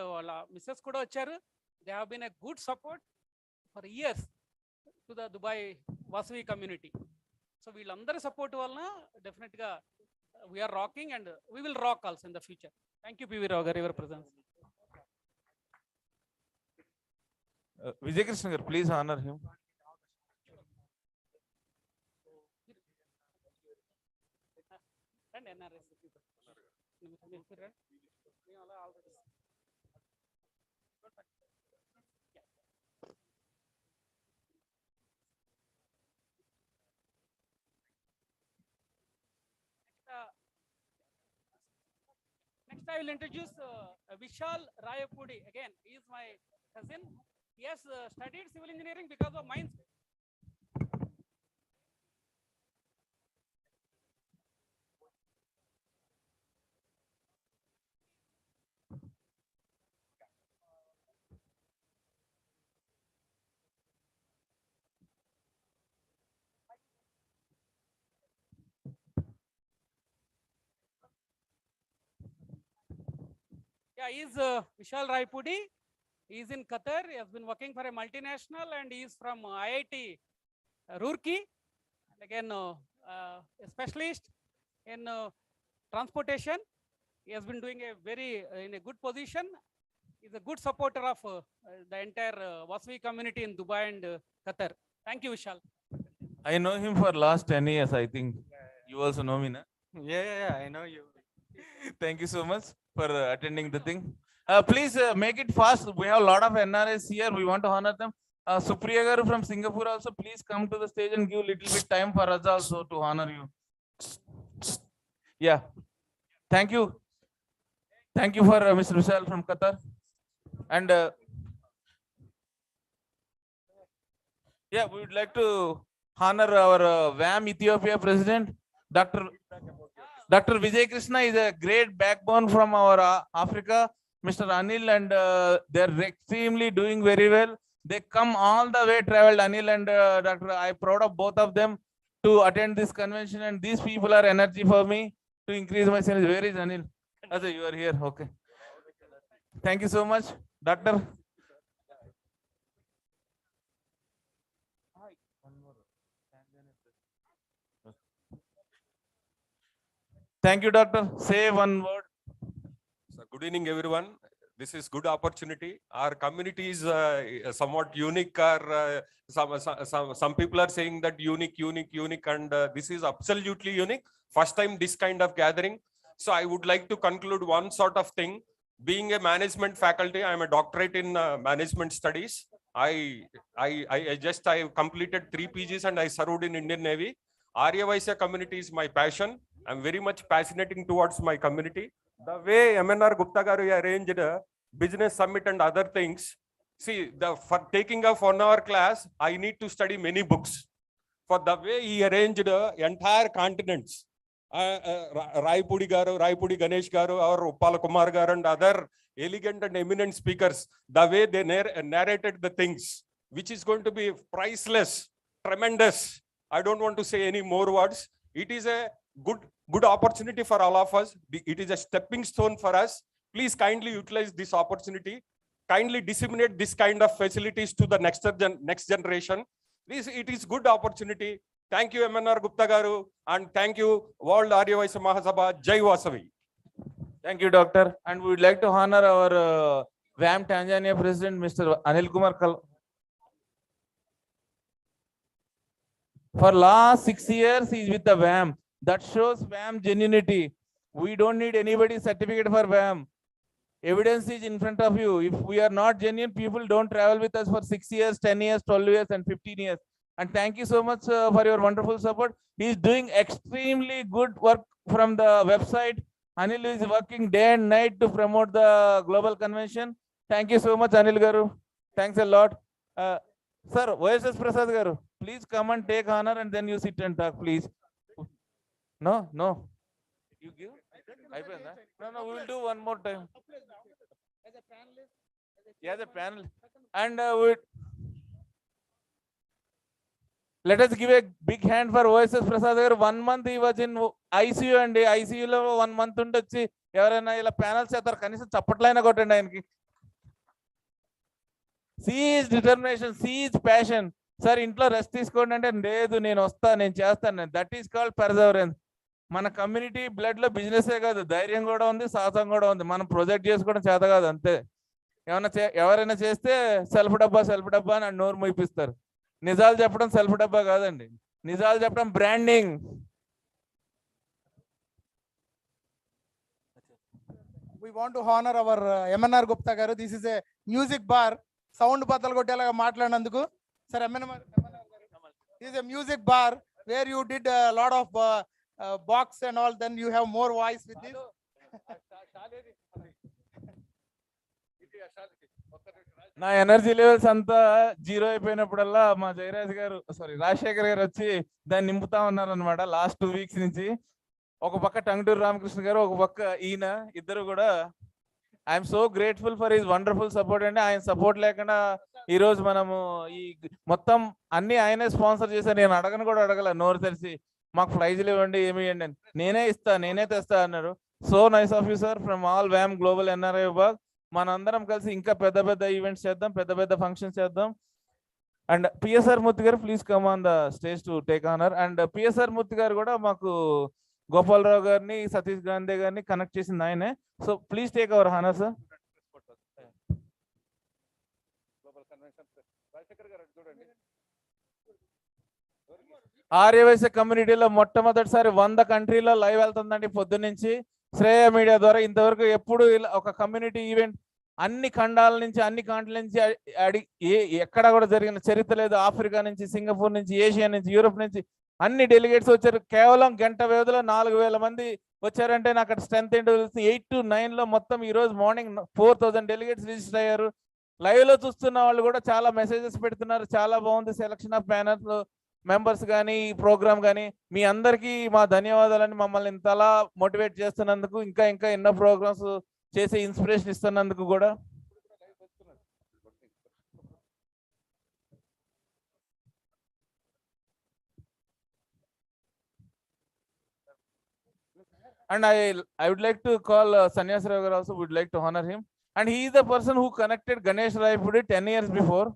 Speaker 7: Mrs. Kuda Vacharu, they have been a good support for years to the Dubai Vasavi community. So వీళ్ళందరి support వలన definitely we are rocking, and we will rock also in the future. Thank you, PV Rao garu, your presence.
Speaker 2: Vijay Krishna garu, please honor him.
Speaker 7: And NRS. Next, I will introduce Vishal Rayapudi. Again, he is my cousin. He has studied civil engineering because of mines. Yeah, he is Vishal Raipudi. He is in Qatar. He has been working for a multinational, and he is from IIT Roorkee. And again, a specialist in transportation. He has been doing in a good position. He is a good supporter of the entire Vasavi community in Dubai and Qatar. Thank you, Vishal.
Speaker 2: I know him for last 10 years, I think. You also know me, na?
Speaker 11: Yeah, I know you.
Speaker 2: Thank you so much for attending the thing. Please make it fast. We have a lot of NRS here. We want to honor them. Supriya Garu from Singapore also, please come to the stage and give a little bit time for us also to honor you. Yeah. Thank you. Thank you for Mr. Vishal from Qatar. And yeah, we would like to honor our WAM Ethiopia President, Dr. Vijay Krishna is a great backbone from our Africa. Mr. Anil, and they're extremely doing very well. They come all the way, traveled, Anil and Dr. I'm proud of both of them to attend this convention, and these people are energy for me to increase my sales. Where is Anil? Ajay, you are here. Okay. Thank you so much, Doctor. Thank you, Doctor. Say one word.
Speaker 12: So good evening, everyone. This is good opportunity. Our community is somewhat unique. Or some people are saying that unique, and this is absolutely unique. First time this kind of gathering. So I would like to conclude one sort of thing. Being a management faculty, I am a doctorate in management studies. I completed 3 PGs and I served in Indian Navy. Arya Vaisya community is my passion. I'm very much fascinating towards my community. The way MNR Gupta garu arranged a business summit and other things. See, for taking of 1 hour class, I need to study many books. For the way he arranged entire continents. Raipudi Ganesh garu, or Uppala Kumar garu and other elegant and eminent speakers, the way they narrated the things, which is going to be priceless, tremendous. I don't want to say any more words. It is a good opportunity for all of us. It is a stepping stone for us. Please kindly utilize this opportunity. Kindly disseminate this kind of facilities to the next generation. It is good opportunity. Thank you, MNR Gupta garu, and thank you, World Arya Vaisya Mahasabha. Jai Vasavi.
Speaker 2: Thank you, Doctor. And we would like to honor our WAM Tanzania President, Mr. Anil Kumar Kal. For last 6 years, he is with the WAM. That shows WAM genuinity. We don't need anybody's certificate for WAM. Evidence is in front of you. If we are not genuine, people don't travel with us for 6 years, 10 years, 12 years, and 15 years. And thank you so much for your wonderful support. He is doing extremely good work from the website. Anil is working day and night to promote the global convention. Thank you so much, Anil Garu. Thanks a lot. Sir, OSS Prasad Garu, please come and take honor and then you sit and talk, please. No. You give? No, we will do one more time. Yeah, the panel. And let us give a big hand for OSS Prasad garu. 1 month he was in ICU and ICU lo 1 month undochi evaraina ila panels chettaru kanisam chappatlaina kottandi ayaniki. See his determination, see his passion. Sir, intlo rest తీసుకోండి అంటే లేదు నేను వస్తా నేను చేస్తాను. That is called perseverance. మన community blood లో బిజినెసే కాదు, ధైర్యం కూడా ఉంది, సాహసం కూడా ఉంది. మనం ప్రొజెక్ట్ చేసుకోవడం చేత కాదు అంతే. ఎవరైనా చేస్తే సెల్ఫ్ డబ్బా అని నోరు మూయిపిస్తారు. నిజాలు చెప్పడం సెల్ఫ్ డబ్బా కాదండి, నిజాలు చెప్పడం branding.
Speaker 3: We want to honor our MNR Gupta garu. This is a music bar. Sound బద్దలు కొట్టేలాగా మాట్లాడినందుకు sir MNR garu. This is a music bar where you did a lot of box and all, then you have more voice with this.
Speaker 2: నా energy levels అంతా zero అయిపోయినప్పుడల్లా మా రాజశేఖర్ గారు వచ్చి దాన్ని నింపుతా ఉన్నారు అనమాట. లాస్ట్ 2 weeks నుంచి ఒక పక్క టంగుటూరు రామకృష్ణ గారు, ఒక పక్క ఈయన, ఇద్దరు కూడా I'm so grateful for his wonderful support అండి. ఆయన సపోర్ట్ లేకుండా ఈరోజు మనము ఈ మొత్తం అన్ని ఆయనే స్పాన్సర్ చేశారు. నేను అడగల, నోరు తెరిచి మాకు ప్రైజ్లు ఇవ్వండి, ఏమి ఇవ్వండి అని. నేనే తెస్తా అన్నారు. So nice of you sir from all వ్యామ్ global NRI vibhag. మనందరం కలిసి ఇంకా పెద్ద ఈవెంట్స్ చేద్దాం, పెద్ద ఫంక్షన్స్ చేద్దాం. And PSR Murthy garu please come on the stage to take honour. And PSR Murthy garu కూడా మాకు గోపాలరావు గారిని, సతీష్ గాంధీ గారిని కనెక్ట్ చేసింది ఆయనే. So please take our honour sir. Arya Vysya కమ్యూనిటీలో మొట్టమొదటిసారి 100 కంట్రీలో లైవ్ వెళ్తుందండి పొద్దున్నుంచి శ్రేయ మీడియా ద్వారా. ఇంతవరకు ఎప్పుడు ఇలా ఒక కమ్యూనిటీ ఈవెంట్ అన్ని ఖండాల నుంచి, అన్ని కాంట్రీల నుంచి ఎక్కడ కూడా జరిగిన చరిత్ర లేదు. ఆఫ్రికా నుంచి, సింగపూర్ నుంచి, ఏషియా నుంచి, యూరోప్ నుంచి అన్ని డెలిగేట్స్ వచ్చారు. కేవలం గంట వ్యవధిలో 4000 మంది వచ్చారంటే నాకు అక్కడ స్ట్రెంత్ ఏంటో తెలుస్తుంది. 8 to 9 లో మొత్తం ఈ రోజు మార్నింగ్ 4000 డెలిగేట్స్ రిజిస్టర్ అయ్యారు. లైవ్ లో చూస్తున్న వాళ్ళు కూడా చాలా మెసేజెస్ పెడుతున్నారు. చాలా బాగుంది సెలక్షన్ ఆఫ్ ప్యానల్ మెంబర్స్ కానీ, ఈ ప్రోగ్రామ్ కానీ. మీ అందరికీ మా ధన్యవాదాలని, మమ్మల్ని ఇంతలా మోటివేట్ చేస్తున్నందుకు, ఇంకా ఎన్నో ప్రోగ్రామ్స్ చేసి ఇన్స్పిరేషన్ ఇస్తున్నందుకు కూడా. And I would like to call Sanyas Ragar also, would like to honor him. And he is the person who connected Ganesh Raipudi 10 years before.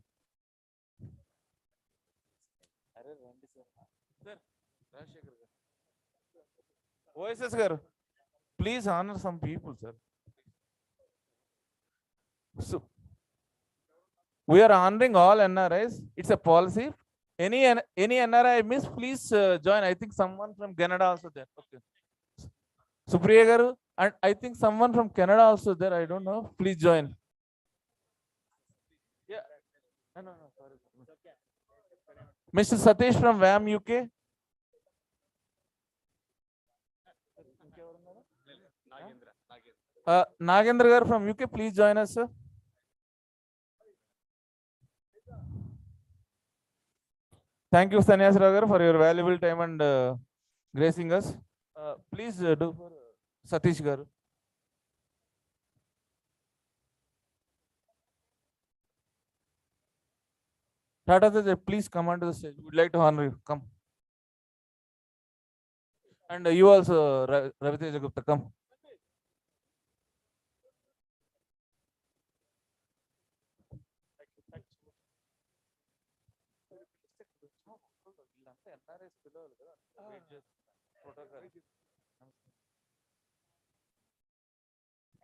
Speaker 2: OSS garu, please honor some people, sir. So we are honoring all NRIs. It's a policy. Any NRI miss, please join. I think someone from Canada also there. Okay. Supriya garu, and I think someone from Canada also there. I don't know. Please join. Yeah. No, sorry. Mr. Satish from WAM UK. Nagendra garu from UK, please join us, sir. Thank you, Sanyas Ragar, for your valuable time and gracing us. Please do for Satish garu. Tata, please come onto the stage. We'd like to honor you. Come. And you also, Raviteja Gupta, come.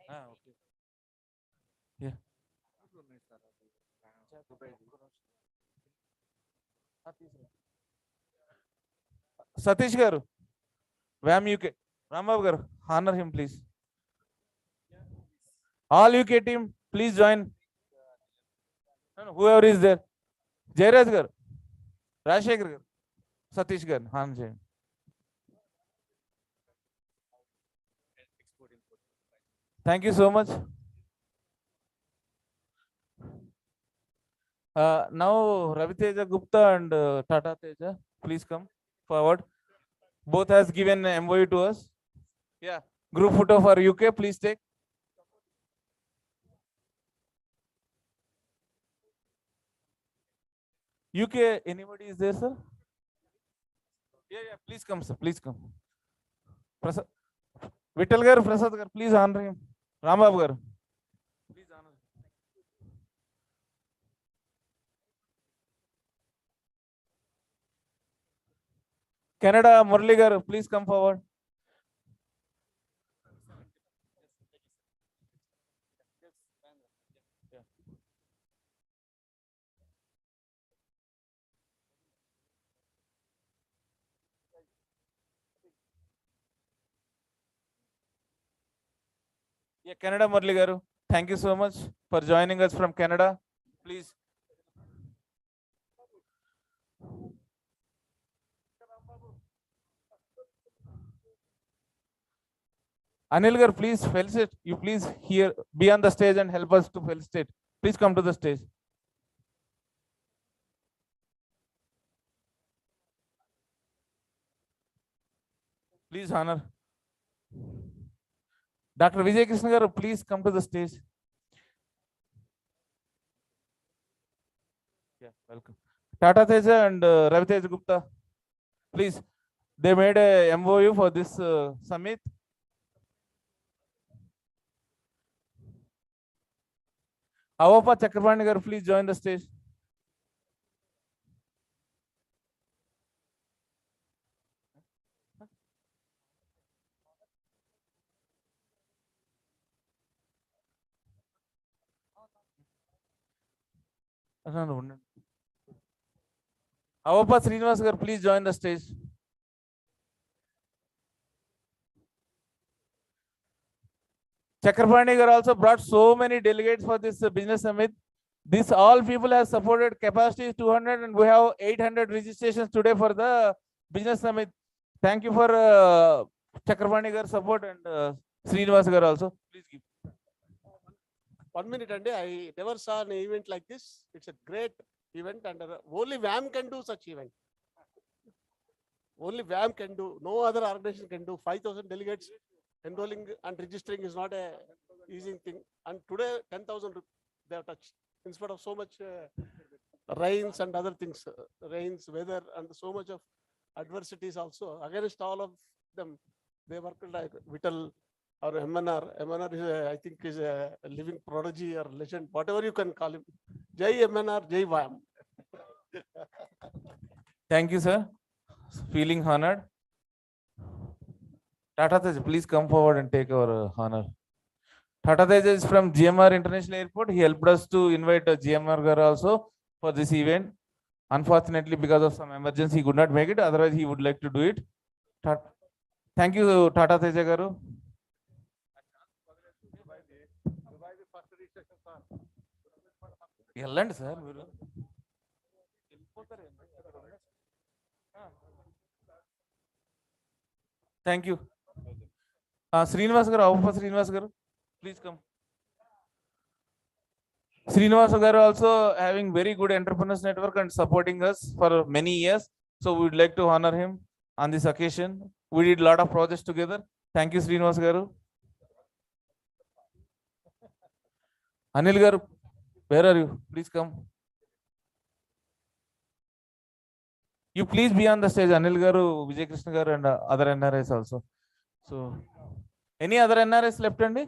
Speaker 2: Okay. Yeah. Satish garu, WAM UK. Rambabu garu, honor him, please. All UK team, please join. No, whoever is there. Jairaj garu, Rajshekhar garu, Satish garu, honor him. Thank you so much. Now Raviteja Gupta and Tata Teja, please come forward. Both has given MOU to us. Yeah. Group photo for UK, please take. UK, anybody is there, sir? Yeah, please come, sir. Please come. Prasad, Vittal garu, Prasad garu, please honor him. Rambabu garu. Please honor. Canada, Murli garu, please come forward. Yeah, Canada, Murli garu. Thank you so much for joining us from Canada. Please. Anil garu, please felicitate. You please here, be on the stage and help us to felicitate. Please come to the stage. Please honor. Dr. Vijay Krishna garu, please come to the stage. Yeah, welcome. Tata Teja and Raviteja Gupta, please. They made a MOU for this summit. Avapa Chakrabarti garu, please join the stage. Avapa Srinivas garu, please join the stage. Chakrabarti garu also brought so many delegates for this business summit. This all people have supported. Capacity is 200 and we have 800 registrations today for the business summit. Thank you for Chakrabarti garu support and Srinivas garu also. Please give.
Speaker 13: 1 minute, and I never saw an event like this. It's a great event, and only WAM can do such event. Only WAM can do. No other organization can do. 5,000 delegates enrolling and registering is not a easy thing. And today, 10,000 they have touched. In spite of so much rains and other things, rains, weather, and so much of adversities also against all of them. they work like Vital or MNR. MNR is, I think, is a living prodigy or legend, whatever you can call him. Jai MNR, Jai WAM.
Speaker 2: Thank you, sir. Feeling honored. Tata Tej, please come forward and take our honor. Tata Tej is from GMR International Airport. He helped us to invite GMR Garu also for this event. Unfortunately, because of some emergency, he could not make it. Otherwise, he would like to do it. Thank you, Tata Teja Garu. వెళ్ళండి sir మీరు thank you Srinivas గారు అవుప శ్రీనివాస్ గారు please come Srinivas garu also having very good entrepreneurs network and supporting us for many years. So we would like to honor him on this occasion. We did a lot of projects together. Thank you, Srinivas garu. Anil garu, where are you? Please come. You please be on the stage. Anil garu, Vijay Krishna garu and other NRIs also. So any other NRIs left, Andy?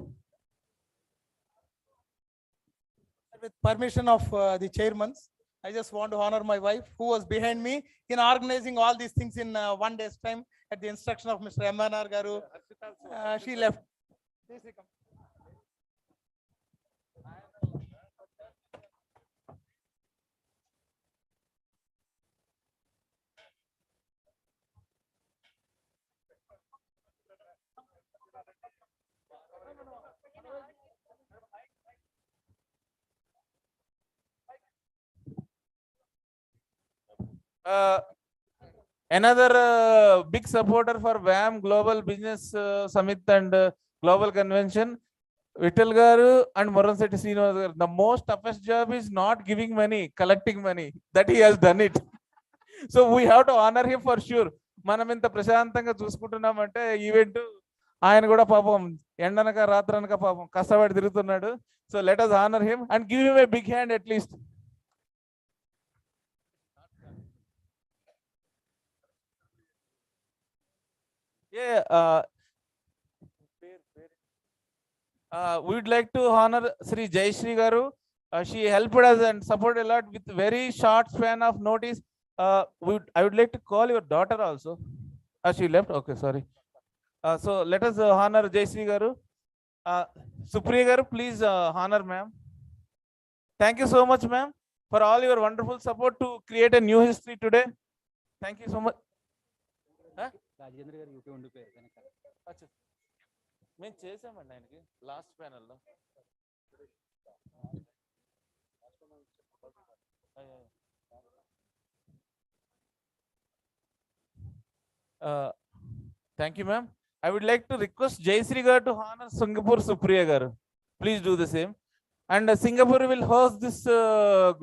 Speaker 3: With permission of the chairman, I just want to honor my wife who was behind me in organizing all these things in 1 day's time at the instruction of Mr. MNR Garu. She left.
Speaker 2: Another big supporter for WAM Global Business Summit and Global Convention, Vittal garu and Moransetti Srinivas garu. The most toughest job is not giving money, collecting money. That he has done it. So we have to honor him for sure. మనం ఇంత ప్రశాంతంగా చూసుకుంటున్నామంటే event ఆయన కూడా పాపం ఎండనక రాత్రనక పాపం కష్టపడి తిరుగుతున్నాడు. So let us honor him and give him a big hand at least. Yeah, we would like to honor Sri Jayashree garu. She helped us and supported a lot with very short span of notice. I would like to call your daughter also. She left. Okay, sorry. So let us honor Jayashree garu. Supriya garu, please honor ma'am. Thank you so much, ma'am, for all your wonderful support to create a new history today. Thank you so much.
Speaker 4: Rajendra గారు UP ఉండిపోయారు కనుక
Speaker 2: మేము చేసామండి ఆయనకి last ప్యానల్లో. Thank you, ma'am. I would like to request Jayashree garu to honor Singapore Supriya garu. Please do the same. And Singapore will host this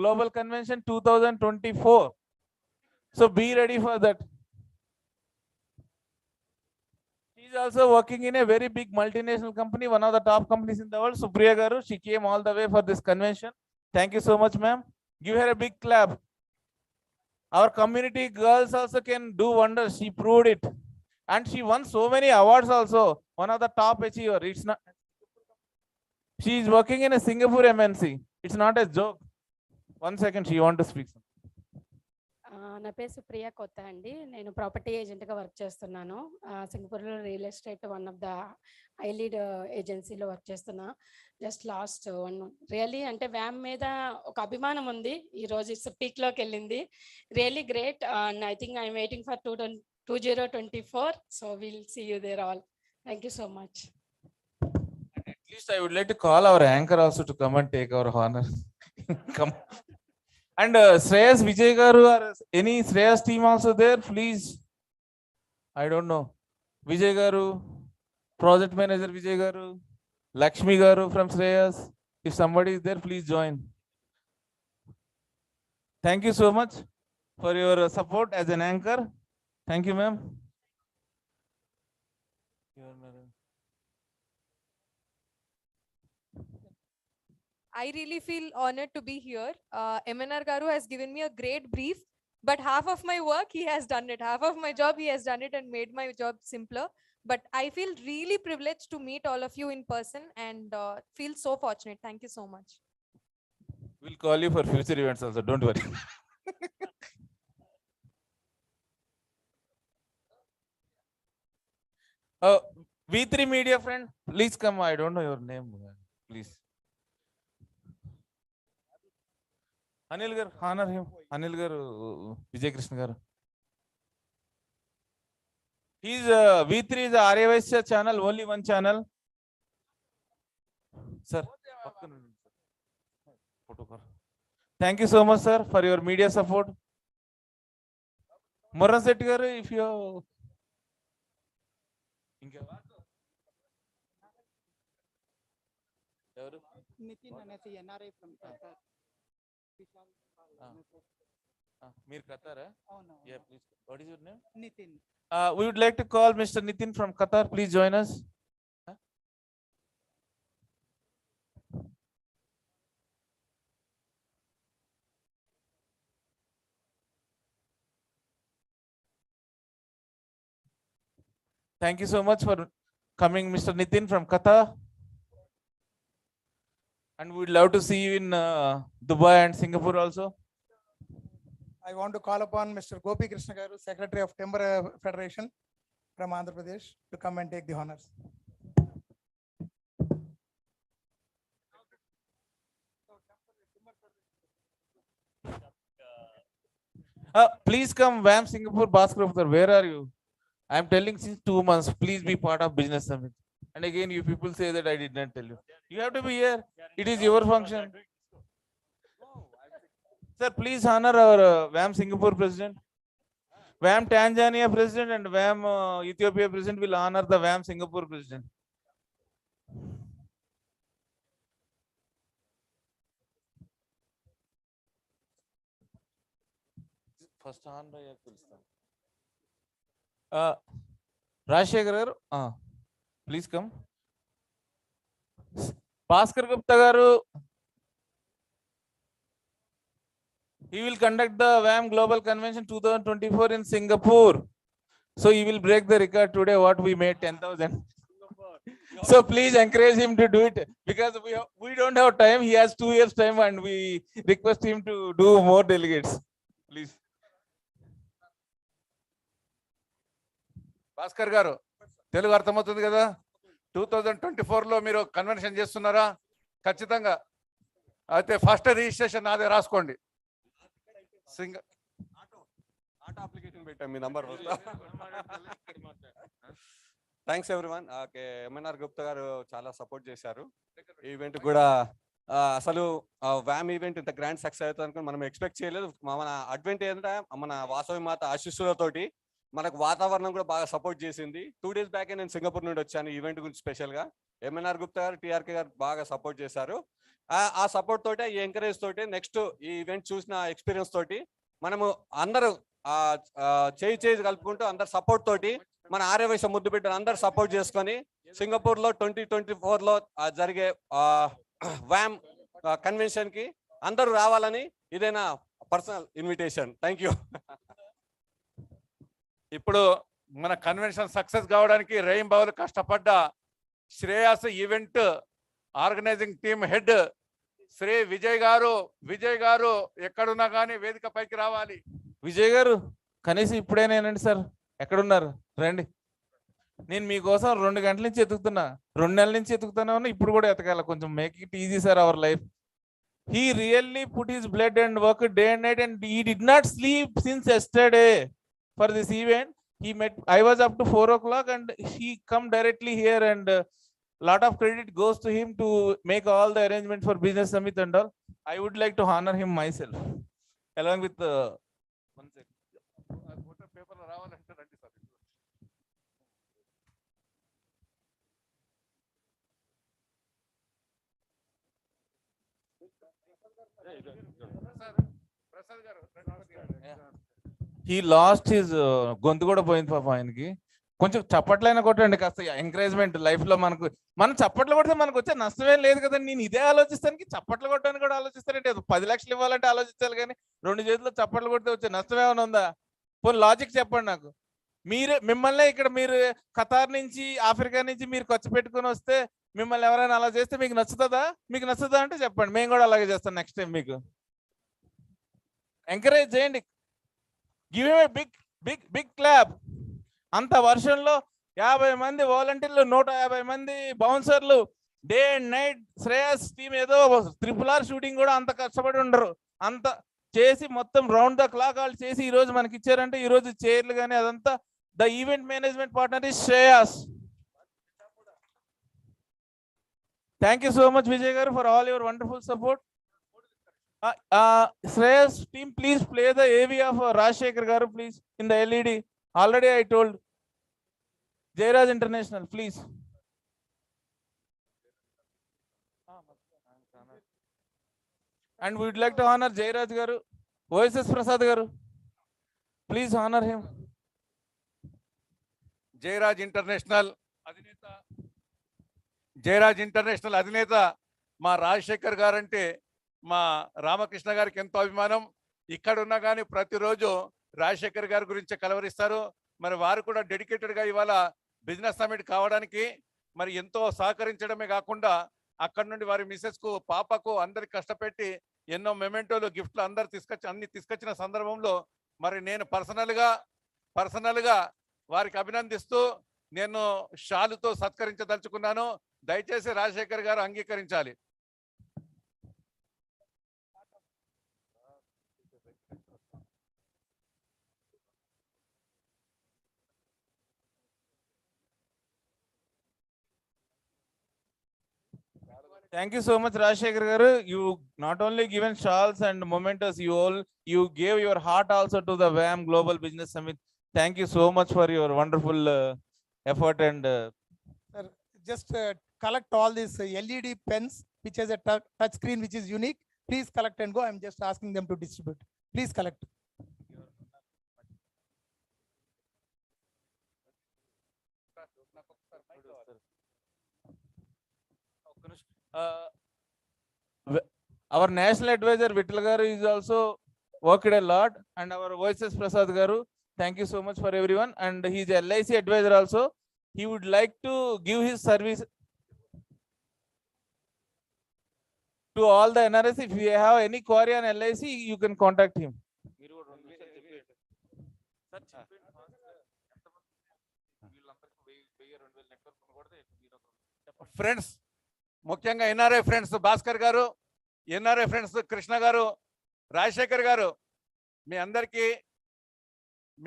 Speaker 2: global convention 2024. So be ready for that. She is also working in a very big multinational company, one of the top companies in the world. Supriya garu, she came all the way for this convention. Thank you so much, ma'am. Give her a big clap. Our community girls also can do wonders. She proved it. And she won so many awards also. One of the top achiever. It's not. She is working in a Singapore MNC. It's not a joke. 1 second, she want to speak.
Speaker 21: నా పేరు సుప్రియ కొత్త అండి. నేను property ఏజెంట్గా work చేస్తున్నాను. సింగపూర్లో real estate one of the I lead ఏజెన్సీలో work చేస్తున్నా. జస్ట్ లాస్ట్ రియలీ అంటే వ్యామ్ మీద ఒక అభిమానం ఉంది. ఈరోజు ఇట్స్ పీక్లోకి వెళ్ళింది. Really great. And I think I'm waiting for 2024. So will see you there all. Thank you so much.
Speaker 2: At least I would like to call our anchor also to come and take our honor. Come. And Shreyas Vijay garu or any Shreyas team also there, please. I don't know. Vijay garu, project manager Vijay garu, Lakshmi garu from Shreyas. If somebody is there, please join. Thank you so much for your support as an anchor. Thank you, ma'am.
Speaker 9: I really feel honored to be here. MNR Garu has given me a great brief, but half of my work he has done it. Half of my job he has done it and made my job simpler. But I feel really privileged to meet all of you in person and feel so fortunate. Thank you so much.
Speaker 2: We'll call you for future events also, don't worry. V3 Media friend, please come. I don't know your name, please. Anil Gar, honor him. Anil Gar, Vijay Krishna Gar. He's V3 is a Aryavaisya channel, only one channel. Sir, thank you so much, sir, for your media support. Moran Seti garu, if you
Speaker 3: Nitin అనేసి NRI from Qatar.
Speaker 2: Mir Qatar, yeah, please. What is your name?
Speaker 3: Nitin.
Speaker 2: We would like to call Mr. Nitin from Qatar. Please join us. Thank you so much for coming, Mr. Nitin from Qatar. And we'd love to see you in Dubai and Singapore also.
Speaker 3: I want to call upon Mr. Gopi Krishna Garu, Secretary of Timber Federation from Andhra Pradesh, to come and take the honors.
Speaker 2: Please come, WAM Singapore, Bhaskar, where are you? I'm telling since 2 months, please be part of Business Summit. And again, you people say that I did not tell you. You have to be here. It is your function. Sir, please honor our WAM Singapore President. WAM Tanzania President and WAM Ethiopia President will honor the WAM Singapore President. First on Rajshekhar garu, please come. Bhaskar Gupta garu, he will conduct the WAM Global Convention 2024 in Singapore. So he will break the record today what we made 10,000. So please encourage him to do it because we don't have time. He has 2 years time and we request him to do more delegates. Please.
Speaker 14: Bhaskar గారు, తెలుగు అర్థమవుతుంది కదా? 2024లో మీరు convention చేస్తున్నారా? ఖచ్చితంగా. అయితే first registration నాదే, రాసుకోండి.
Speaker 8: Auto application పెట్టాం, మీ నంబర్ వస్తా. Thanks everyone. ఎంఎన్ఆర్ గుప్తా గారు చాలా సపోర్ట్ చేశారు. ఈవెంట్ కూడా అసలు వ్యామ్ ఈవెంట్ ఇంత గ్రాండ్ సక్సెస్ అవుతుంది అనుకుని మనం ఎక్స్పెక్ట్ చేయలేదు. మన అడ్వెంట్ ఏంటంటే మన వాసవి మాత ఆశీస్సులతోటి మనకు వాతావరణం కూడా బాగా సపోర్ట్ చేసింది. 2 days బ్యాక్ నేను సింగపూర్ నుండి వచ్చాను ఈవెంట్ గురించి స్పెషల్గా. ఎంఎన్ఆర్ గుప్తా గారు, టీఆర్కే గారు బాగా సపోర్ట్ చేశారు. ఆ సపోర్ట్ తోటి, ఈ ఎంకరేజ్ తోటి నెక్స్ట్ ఈ ఈవెంట్ చూసిన ఎక్స్పీరియన్స్ తోటి మనము అందరూ చేయి కలుపుకుంటూ అందరు సపోర్ట్ తోటి మన ఆర్యవైశ్య ముద్దు బిడ్డలు అందరు సపోర్ట్ చేసుకొని సింగపూర్లో 2024లో జరిగే వ్యామ్ కన్వెన్షన్ కి అందరూ రావాలని ఇదేనా పర్సనల్ ఇన్విటేషన్. Thank you.
Speaker 14: ఇప్పుడు మన కన్వెన్షన్ సక్సెస్ కావడానికి రెయిన్బోలు కష్టపడ్డ Shreyas event organising team head Shri Vijay గారు ఎక్కడున్నా కానీ వేదిక పైకి రావాలి.
Speaker 2: విజయ్ గారు కనీసం ఇప్పుడేనేనండి సార్, ఎక్కడున్నారు రండి. నేను మీకోసం 2 గంటల నుంచి ఎతుకుతున్నా, 2 నెలల నుంచి ఎతుకుతున్నా ఉన్నా, ఇప్పుడు కూడా ఎతకాల. కొంచెం make it easy sir our life. He really put his blood and work day and night, and he did not sleep since yesterday for this event. He met, I was up to 4 o'clock and he come directly here, and lot of credit goes to him to make all the arrangement for Business Summit and all. I would like to honor him myself along with one second.
Speaker 14: Paper రావాలంటే రండి sir. Prasad గారు,
Speaker 2: He lost his గొంతు కూడా పోయింది పాప ఆయనకి. కొంచెం చప్పట్లైనా కొట్టండి, కాస్త ఎంకరేజ్మెంట్ లైఫ్ లో. మనం చప్పట్లు కొడితే మనకు వచ్చే నష్టమేం లేదు కదండి. నేను ఇదే ఆలోచిస్తానికి, చప్పట్లు కొట్టడానికి కూడా ఆలోచిస్తానంటే 10 లక్షలు ఇవ్వాలంటే ఆలోచించాలి, కానీ 2 చేతుల్లో చప్పట్లు కొడితే వచ్చే నష్టం ఏమైనా ఉందా? పోనీ లాజిక్ చెప్పండి నాకు. మిమ్మల్ని ఇక్కడ మీరు ఖతార్ నుంచి ఆఫ్రికా నుంచి మీరు ఖర్చు పెట్టుకుని వస్తే మిమ్మల్ని ఎవరైనా అలా చేస్తే మీకు నచ్చుతుందా? మీకు నచ్చుతుందా అంటే చెప్పండి, మేము కూడా అలాగే చేస్తాం నెక్స్ట్ టైం. మీకు ఎంకరేజ్ చేయండి, give a big big big clap. అంత వర్షంలో 50 మంది వాలంటీర్లు, 150 మంది బౌన్సర్లు, day and night. Shreyas team ఏదో RRR షూటింగ్ కూడా అంత కష్టపడి ఉండరు. అంత చేసి మొత్తం రౌండ్ ద క్లాక్ వాళ్ళు చేసి ఈ రోజు మనకి ఇచ్చారంటే ఈ రోజు చైర్లు కానీ అదంతా the event management partner is Shreyas. Thank you so much Vijay garu for all your wonderful support. Shreyas team, please play the AV of Rajshekhar garu, please, in the LED. Already I told. Jairaj International, please. And we would like to honor Jairaj garu. OSS Prasad garu, please honor him.
Speaker 14: Jayaraj international అధినేత మా రాజశేఖర్ గారు అంటే మా రామకృష్ణ గారికి ఎంతో అభిమానం. ఇక్కడ ఉన్నా కానీ ప్రతిరోజు రాజశేఖర్ గారి గురించి కలవరిస్తారు. మరి వారు కూడా డెడికేటెడ్గా ఇవాళ బిజినెస్ సమిట్ కావడానికి మరి ఎంతో సహకరించడమే కాకుండా అక్కడ నుండి వారి మిస్సెస్కు, పాపకు అందరికి కష్టపెట్టి ఎన్నో మెమెంటోలు, గిఫ్ట్లు అందరు తీసుకొచ్చిన సందర్భంలో మరి నేను పర్సనల్గా వారికి అభినందిస్తూ నేను షాలుతో సత్కరించదలుచుకున్నాను. దయచేసి రాజశేఖర్ గారు అంగీకరించాలి.
Speaker 2: Thank you so much, Rajshekhar garu. You not only given shawls and mementos, you gave your heart also to the WAM Global Business Summit. Thank you so much for your wonderful effort and.
Speaker 3: Sir, just collect all these LED pens which has a touch screen which is unique. Please collect and go. I'm just asking them to distribute. Please collect.
Speaker 2: Our national advisor Vittal garu is also worked a lot, and our OSS Prasad garu, thank you so much for everyone. And he is LIC advisor also. He would like to give his service to all the NRS. If you have any query on LIC, you can contact him.
Speaker 14: Friends, ముఖ్యంగా NRI friends Bhaskar గారు, NRI friends Krishna గారు, రాజశేఖర్ గారు, మీ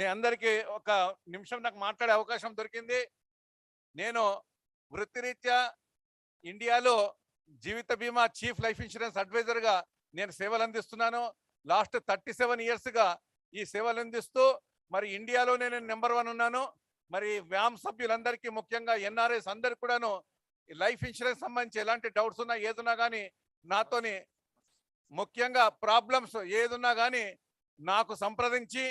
Speaker 14: అందరికీ ఒక నిమిషం నాకు మాట్లాడే అవకాశం దొరికింది. నేను వృత్తిరీత్యా ఇండియాలో జీవిత బీమా చీఫ్ లైఫ్ ఇన్సూరెన్స్ అడ్వైజర్గా నేను సేవలు అందిస్తున్నాను. లాస్ట్ 37 ఇయర్స్గా ఈ సేవలు అందిస్తూ మరి ఇండియాలోనే నేను నెంబర్ 1 ఉన్నాను. మరి వ్యామ్ సభ్యులందరికీ, ముఖ్యంగా ఎన్ఆర్ఐస్ అందరికి కూడాను లైఫ్ ఇన్సూరెన్స్ సంబంధించి ఎలాంటి డౌట్స్ ఉన్నా ఏదున్నా కానీ నాతోని, ముఖ్యంగా ప్రాబ్లమ్స్ ఏదున్నా కానీ నాకు సంప్రదించి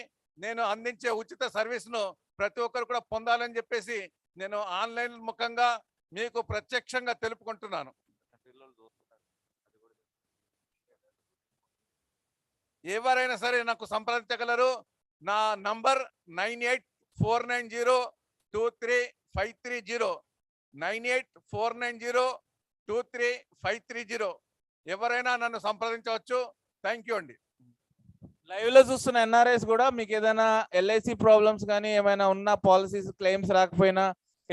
Speaker 14: నేను అందించే ఉచిత సర్వీస్ను ప్రతి ఒక్కరు కూడా పొందాలని చెప్పేసి నేను ఆన్లైన్ ముఖంగా మీకు ప్రత్యక్షంగా తెలుపుకుంటున్నాను. ఎవరైనా సరే నాకు సంప్రదించగలరు. నా నంబర్ 9849023530, 9849023530. ఎవరైనా నన్ను సంప్రదించవచ్చు. థ్యాంక్ యూ అండి.
Speaker 2: లైవ్ లో చూస్తున్న ఎన్ఆర్ఐస్ కూడా మీకు ఏదైనా LIC ప్రాబ్లమ్స్ కానీ ఏమైనా ఉన్న పాలసీస్ క్లెయిమ్స్ రాకపోయినా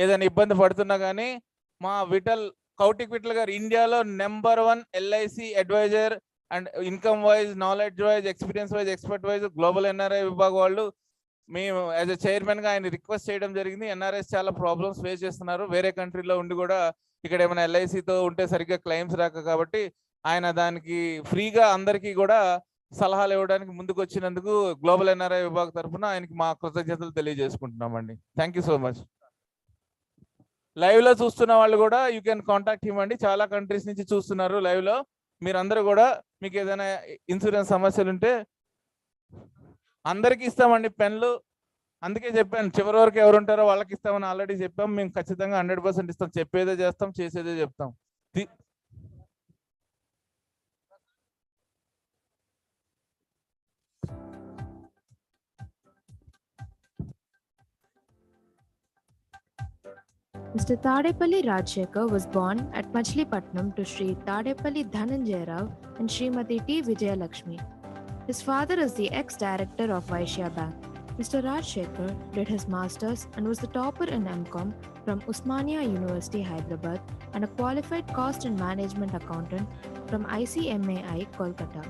Speaker 2: ఏదైనా ఇబ్బంది పడుతున్నా కానీ మా కౌటిక్ విఠల్ గారు ఇండియాలో number 1 LIC advisor and income wise, knowledge wise, experience wise, expert wise global NRI విభాగం వాళ్ళు మేము యాజ్ ఎ చైర్మన్ గా ఆయన రిక్వెస్ట్ చేయడం జరిగింది. ఎన్ఆర్ఐస్ చాలా ప్రాబ్లమ్స్ ఫేస్ చేస్తున్నారు. వేరే కంట్రీలో ఉండి కూడా ఇక్కడ ఏమైనా LICతో ఉంటే సరిగ్గా క్లెయిమ్స్ రాక, కాబట్టి ఆయన దానికి ఫ్రీగా అందరికీ కూడా సలహాలు ఇవ్వడానికి ముందుకు వచ్చినందుకు గ్లోబల్ NRI విభాగం తరఫున ఆయనకి మా కృతజ్ఞతలు తెలియజేసుకుంటున్నామండి. Thank you so much. Live లో చూస్తున్న వాళ్ళు కూడా యూ కెన్ కాంటాక్ట్ హిమ్ అండి. చాలా కంట్రీస్ నుంచి చూస్తున్నారు లైవ్ లో. మీరందరూ కూడా మీకు ఏదైనా ఇన్సూరెన్స్ సమస్యలు ఉంటే అందరికి ఇస్తామండి పెన్లు. అందుకే చెప్పాను చివరి వరకు ఎవరు ఉంటారో వాళ్ళకి ఇస్తామని ఆల్రెడీ చెప్పాం. మేము ఖచ్చితంగా 100% ఇస్తాం. చెప్పేదే చేస్తాం, చేసేదే చెప్తాం.
Speaker 16: Mr. Tadepalli Rajshekhar was born at Machilipatnam to Sri Tadepalli Dhananjay Rao and Srimati T. Vijayalakshmi. His father is the ex-director of Vaishya Bank. Mr. Rajshekhar did his masters and was the topper in MCom from Usmania University, Hyderabad, and a qualified cost and management accountant from ICMAI, Kolkata.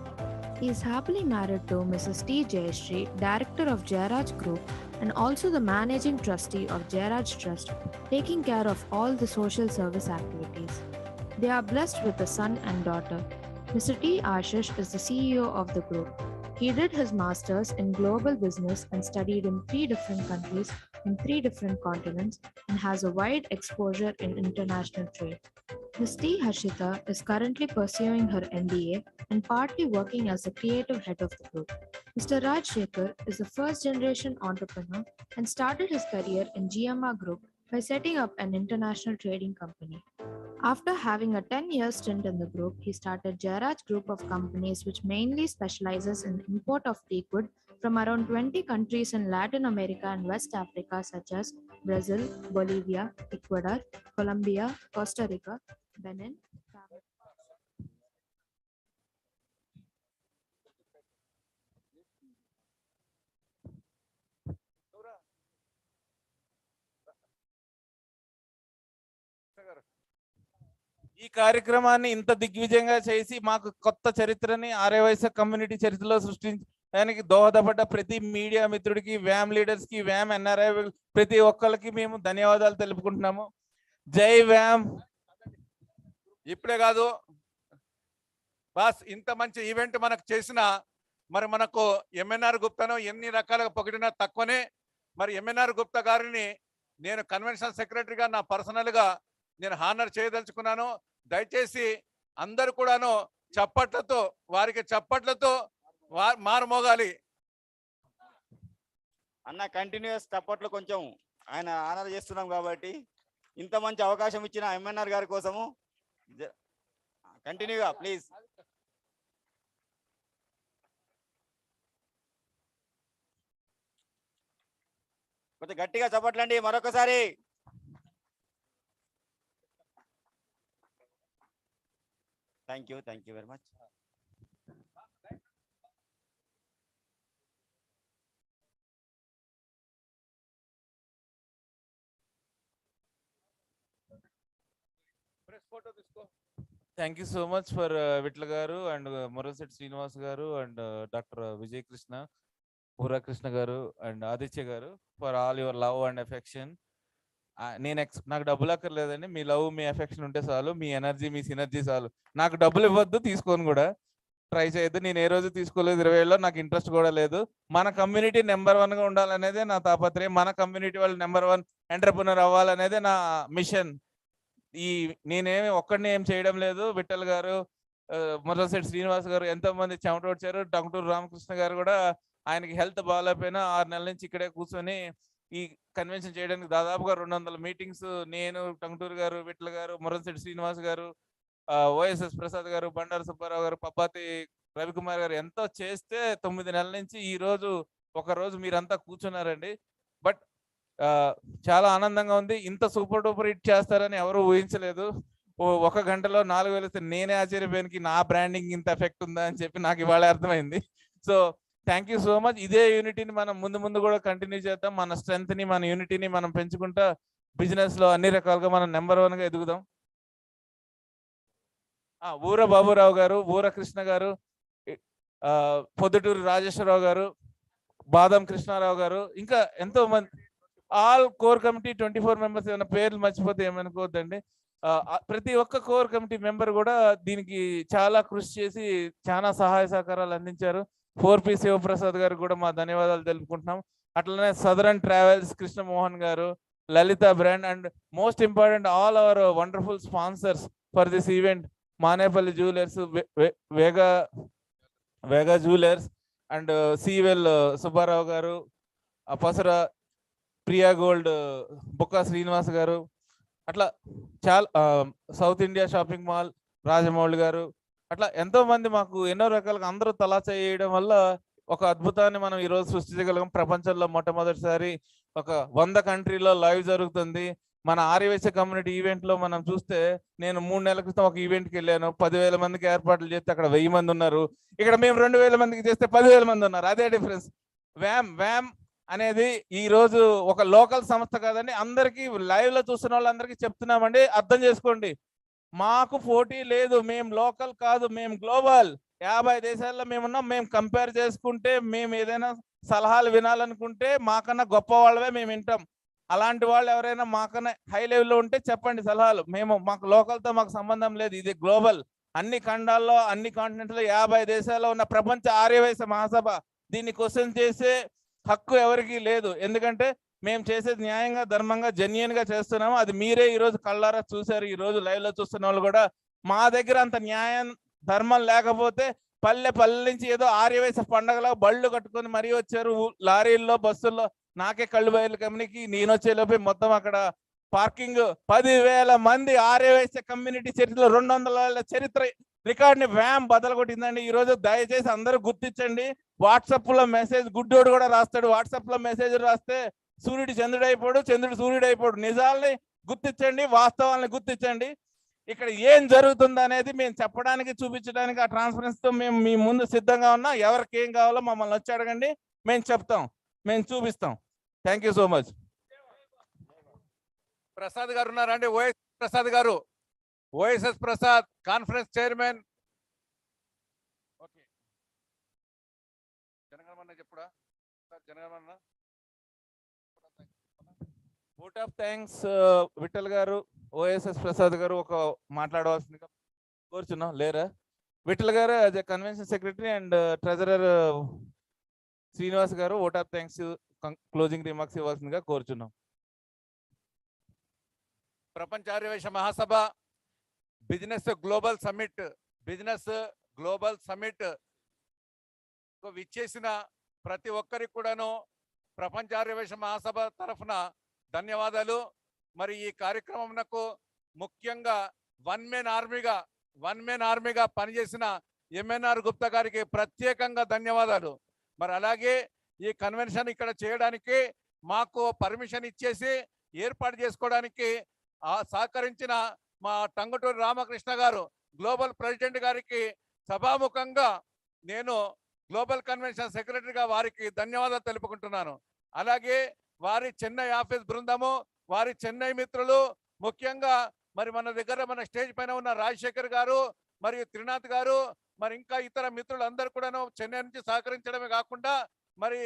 Speaker 16: He is happily married to Mrs. T. Jayashree, director of Jairaj Group, and also the managing trustee of Jairaj Trust, taking care of all the social service activities. They are blessed with a son and daughter. Mr. T. Ashish is the CEO of the group. He did his masters in global business and studied in 3 different countries in 3 different continents and has a wide exposure in international trade. Ms. T. Harshita is currently pursuing her MBA and partly working as the creative head of the group. Mr. Rajshekhar is a first-generation entrepreneur and started his career in GMR Group by setting up an international trading company. After having a 10-year stint in the group, he started Jairaj Group of companies, which mainly specializes in import of teakwood from around 20 countries in Latin America and West Africa, such as Brazil, Bolivia, Ecuador, Colombia, Costa Rica, Benin.
Speaker 2: ఈ కార్యక్రమాన్ని ఇంత దిగ్విజయంగా చేసి మాకు కొత్త చరిత్రని Aryavysya community చరిత్రలో సృష్టించడానికి దోహదపడ్డ ప్రతి మీడియా మిత్రుడికి, వ్యామ్ లీడర్స్ కి, వ్యామ్ ఎన్ఆర్ఐ ప్రతి ఒక్కరికి మేము ధన్యవాదాలు తెలుపుకుంటున్నాము. జై వ్యామ్.
Speaker 14: ఇప్పుడే కాదు బాస్, ఇంత మంచి ఈవెంట్ మనకు చేసిన మరి మనకు ఎంఎన్ఆర్ గుప్తాను ఎన్ని రకాలుగా పొగిడినా తక్కువనే. మరి ఎంఎన్ఆర్ గుప్తా గారిని నేను కన్వెన్షన్ సెక్రటరీగా నా పర్సనల్గా నేను హానర్ చేయదలుచుకున్నాను. దయచేసి అందరూ కూడాను చప్పట్లతో, వారికి చప్పట్లతో మారుమోగాలి.
Speaker 17: అన్న కంటిన్యూస్ చప్పట్లు కొంచెం ఆయన ఆనర్ చేస్తున్నాం కాబట్టి ఇంత మంచి అవకాశం ఇచ్చిన ఎంఎన్ఆర్ గారి కోసము కంటిన్యూగా ప్లీజ్. కొంచెం గట్టిగా చప్పట్లండి మరొకసారి. Thank you very much.
Speaker 2: Thank you so much for Vitla గారు అండ్ మొరసెట్ శ్రీనివాస్ గారు అండ్ డాక్టర్ విజయ్ కృష్ణ, పూరాకృష్ణ గారు అండ్ ఆదిత్య గారు for all your love and affection. నాకు డబ్బులు అక్కర్లేదండి, మీ లవ్ మీ ఎఫెక్షన్ ఉంటే చాలు, మీ ఎనర్జీ మీ సినర్జీ చాలు. నాకు డబ్బులు ఇవ్వద్దు, తీసుకోను కూడా ట్రై చేయొద్దు. నేను ఏ రోజు తీసుకోలేదు, 20 ఏళ్ళలో నాకు ఇంట్రెస్ట్ కూడా లేదు. మన కమ్యూనిటీ నెంబర్ 1గా ఉండాలనేదే నా తాపత్రయం. మన కమ్యూనిటీ వాళ్ళు నెంబర్ 1 ఎంటర్ప్రినర్ అవ్వాలనేదే నా మిషన్. నేనేమి ఒక్కడిని ఏం చేయడం లేదు. విఠల్ గారు, మొదలసెట్ శ్రీనివాస్ గారు ఎంతో మంది చెమట వచ్చారు. టంగుటూరు రామకృష్ణ గారు కూడా ఆయనకి హెల్త్ బాగాలేకపోయినా 6 నెలల నుంచి ఇక్కడే కూర్చొని ఈ కన్వెన్షన్ చేయడానికి దాదాపుగా 200 మీటింగ్స్ నేను, టంగుటూరు గారు, విఠల్ గారు, మొదలసెట్ శ్రీనివాస్ గారు, ఓఎస్ఎస్ ప్రసాద్ గారు, బండారు సుబ్బారావు గారు, పబ్బాతి రవికుమార్ గారు ఎంతో చేస్తే 9 నెలల నుంచి ఈ రోజు ఒకరోజు మీరంతా కూర్చున్నారండి. బట్ చాలా ఆనందంగా ఉంది. ఇంత సూపర్ డూపర్ హిట్ చేస్తారని ఎవరు ఊహించలేదు. 1 గంటలో 4,000 వస్తే నేనే ఆశ్చర్యపోయానికి నా బ్రాండింగ్ ఇంత ఎఫెక్ట్ ఉందా అని చెప్పి నాకు ఇవాళ అర్థమైంది. So thank you so much. ఇదే యూనిటీని మనం ముందు కూడా కంటిన్యూ చేద్దాం. మన స్ట్రెంగ్త్ని, మన యూనిటీని మనం పెంచుకుంటా బిజినెస్లో అన్ని రకాలుగా మనం నెంబర్ 1గా ఎదుగుదాం. ఊర బాబురావు గారు, ఊర కృష్ణ గారు, పొద్దుటూరు రాజేశ్వరరావు గారు, బాదం కృష్ణారావు గారు, ఇంకా ఎంతో మంది ఆల్ కోర్ కమిటీ 24 మెంబర్స్. ఏమైనా పేర్లు మర్చిపోతే ఏమనుకోవద్దండి. ప్రతి ఒక్క కోర్ కమిటీ మెంబర్ కూడా దీనికి చాలా కృషి చేసి చాలా సహాయ సహకారాలు అందించారు. 4P శివప్రసాద్ గారు కూడా మా ధన్యవాదాలు తెలుపుకుంటున్నాం. అట్లనే southern travels Krishnamohan garu, Lalitha brand and most important all our wonderful sponsors for this event, Manepalli jewellers, Vega jewellers and సివెల్ సుబ్బారావు గారు, పసర ప్రియా గోల్డ్ బుక్కా శ్రీనివాస్ గారు, అట్లా చాలా south India shopping mall Rajamouli garu, అట్లా ఎంతో మంది మాకు ఎన్నో రకాలుగా అందరూ తలా చేయడం వల్ల ఒక అద్భుతాన్ని మనం ఈరోజు సృష్టించగలిగాం. ప్రపంచంలో మొట్టమొదటిసారి ఒక 100 కంట్రీలో లైవ్ జరుగుతుంది. మన ఆర్యవైశ్య కమ్యూనిటీ ఈవెంట్లో మనం చూస్తే నేను 3 నెలల క్రితం ఒక ఈవెంట్కి వెళ్ళాను. 10,000 మందికి ఏర్పాట్లు చేస్తే అక్కడ 1000 మంది ఉన్నారు. ఇక్కడ మేము 2,000 మందికి చేస్తే 10,000 మంది ఉన్నారు. అదే డిఫరెన్స్. వ్యామ్ అనేది ఈ రోజు ఒక లోకల్ సంస్థ కాదండి. అందరికీ లైవ్లో చూస్తున్న వాళ్ళందరికీ చెప్తున్నామండి, అర్థం చేసుకోండి. మాకు పోటీ లేదు, మేము లోకల్ కాదు, మేము గ్లోబల్. 50 దేశాల్లో మేమున్నాం. మేము కంపేర్ చేసుకుంటే, మేము ఏదైనా సలహాలు వినాలనుకుంటే మాకన్నా గొప్ప వాళ్ళవే మేము వింటాం. అలాంటి వాళ్ళు ఎవరైనా మాకన్నా హై లెవెల్లో ఉంటే చెప్పండి సలహాలు. మాకు లోకల్తో మాకు సంబంధం లేదు. ఇది గ్లోబల్. అన్ని ఖండాల్లో, అన్ని కాంటినెంట్లో 50 దేశాల్లో ఉన్న ప్రపంచ ఆర్యవైశ్య మహాసభ. దీన్ని క్వశ్చన్ చేసే హక్కు ఎవరికీ లేదు. ఎందుకంటే మేము చేసేది న్యాయంగా, ధర్మంగా, జెన్యున్గా చేస్తున్నాము. అది మీరే ఈరోజు కళ్ళారా చూశారు. ఈ రోజు లైవ్లో చూస్తున్న వాళ్ళు కూడా. మా దగ్గర అంత న్యాయం, ధర్మం లేకపోతే పల్లె నుంచి ఏదో ఆర్యవైశ్య పండగలో బళ్ళు కట్టుకొని మరీ వచ్చారు. లారీల్లో, బస్సుల్లో. నాకే కళ్ళు బయలు కమ్యూనికి నేను వచ్చేలోపే మొత్తం అక్కడ పార్కింగ్. 10,000 మంది ఆర్యవైశ్య కమ్యూనిటీ చరిత్రలో 200 ఏళ్ల చరిత్ర రికార్డ్ని వ్యామ్ బదలు కొట్టిందండి. ఈ రోజు దయచేసి అందరూ గుర్తించండి. వాట్సాప్లో మెసేజ్, గుడ్డోడు కూడా రాస్తాడు. వాట్సాప్లో మెసేజ్ రాస్తే సూర్యుడు చంద్రుడు అయిపోడు, చంద్రుడు సూర్యుడు అయిపోడు. నిజాల్ని గుర్తించండి, వాస్తవాల్ని గుర్తించండి. ఇక్కడ ఏం జరుగుతుంది అనేది మేము చెప్పడానికి, చూపించడానికి ఆ ట్రాన్స్పరెన్స్తో మేము మీ ముందు సిద్ధంగా ఉన్నా. ఎవరికి ఏం కావాలో మమ్మల్ని వచ్చి అడగండి, మేము చెప్తాం, మేము చూపిస్తాం. Thank you so much.
Speaker 14: Prasad garu ఉన్నారండి, OS Prasad garu, OSS Prasad, conference chairman. Okay, జనగణమన్న చెప్పుడా, జనగణమన్న.
Speaker 2: Vote of thanks Vithal garu, OSS Prasad గారు ఒక మాట్లాడవలసిందిగా కోరుచున్నాం. లేరా? Vithal garu as a convention secretary and treasurer Srinivas garu vote of thanks closing remarks ఇవ్వాల్సిందిగా కోరుచున్నాం.
Speaker 14: Prapancha Aryavaishya Mahasabha business global summit విచ్చేసిన ప్రతి ఒక్కరికి కూడాను ప్రపంచ ఆర్యవైశ్య మహాసభ తరఫున ధన్యవాదాలు. మరి ఈ కార్యక్రమంకు ముఖ్యంగా వన్ మెన్ ఆర్మీగా పనిచేసిన ఎంఎన్ఆర్ గుప్తా గారికి ప్రత్యేకంగా ధన్యవాదాలు. మరి అలాగే ఈ కన్వెన్షన్ ఇక్కడ చేయడానికి మాకు పర్మిషన్ ఇచ్చేసి ఏర్పాటు చేసుకోవడానికి సహకరించిన మా టంగుటూరి రామకృష్ణ గారు, గ్లోబల్ ప్రెసిడెంట్ గారికి సభాముఖంగా నేను గ్లోబల్ కన్వెన్షన్ సెక్రటరీగా వారికి ధన్యవాదాలు తెలుపుకుంటున్నాను. అలాగే వారి చెన్నై ఆఫీస్ బృందము, వారి చెన్నై మిత్రులు, ముఖ్యంగా మరి మన దగ్గర మన స్టేజ్ పైన ఉన్న రాజశేఖర్ గారు మరియు త్రినాథ్ గారు, మరి ఇంకా ఇతర మిత్రులందరూ కూడాను చెన్నై నుంచి సహకరించడమే కాకుండా మరి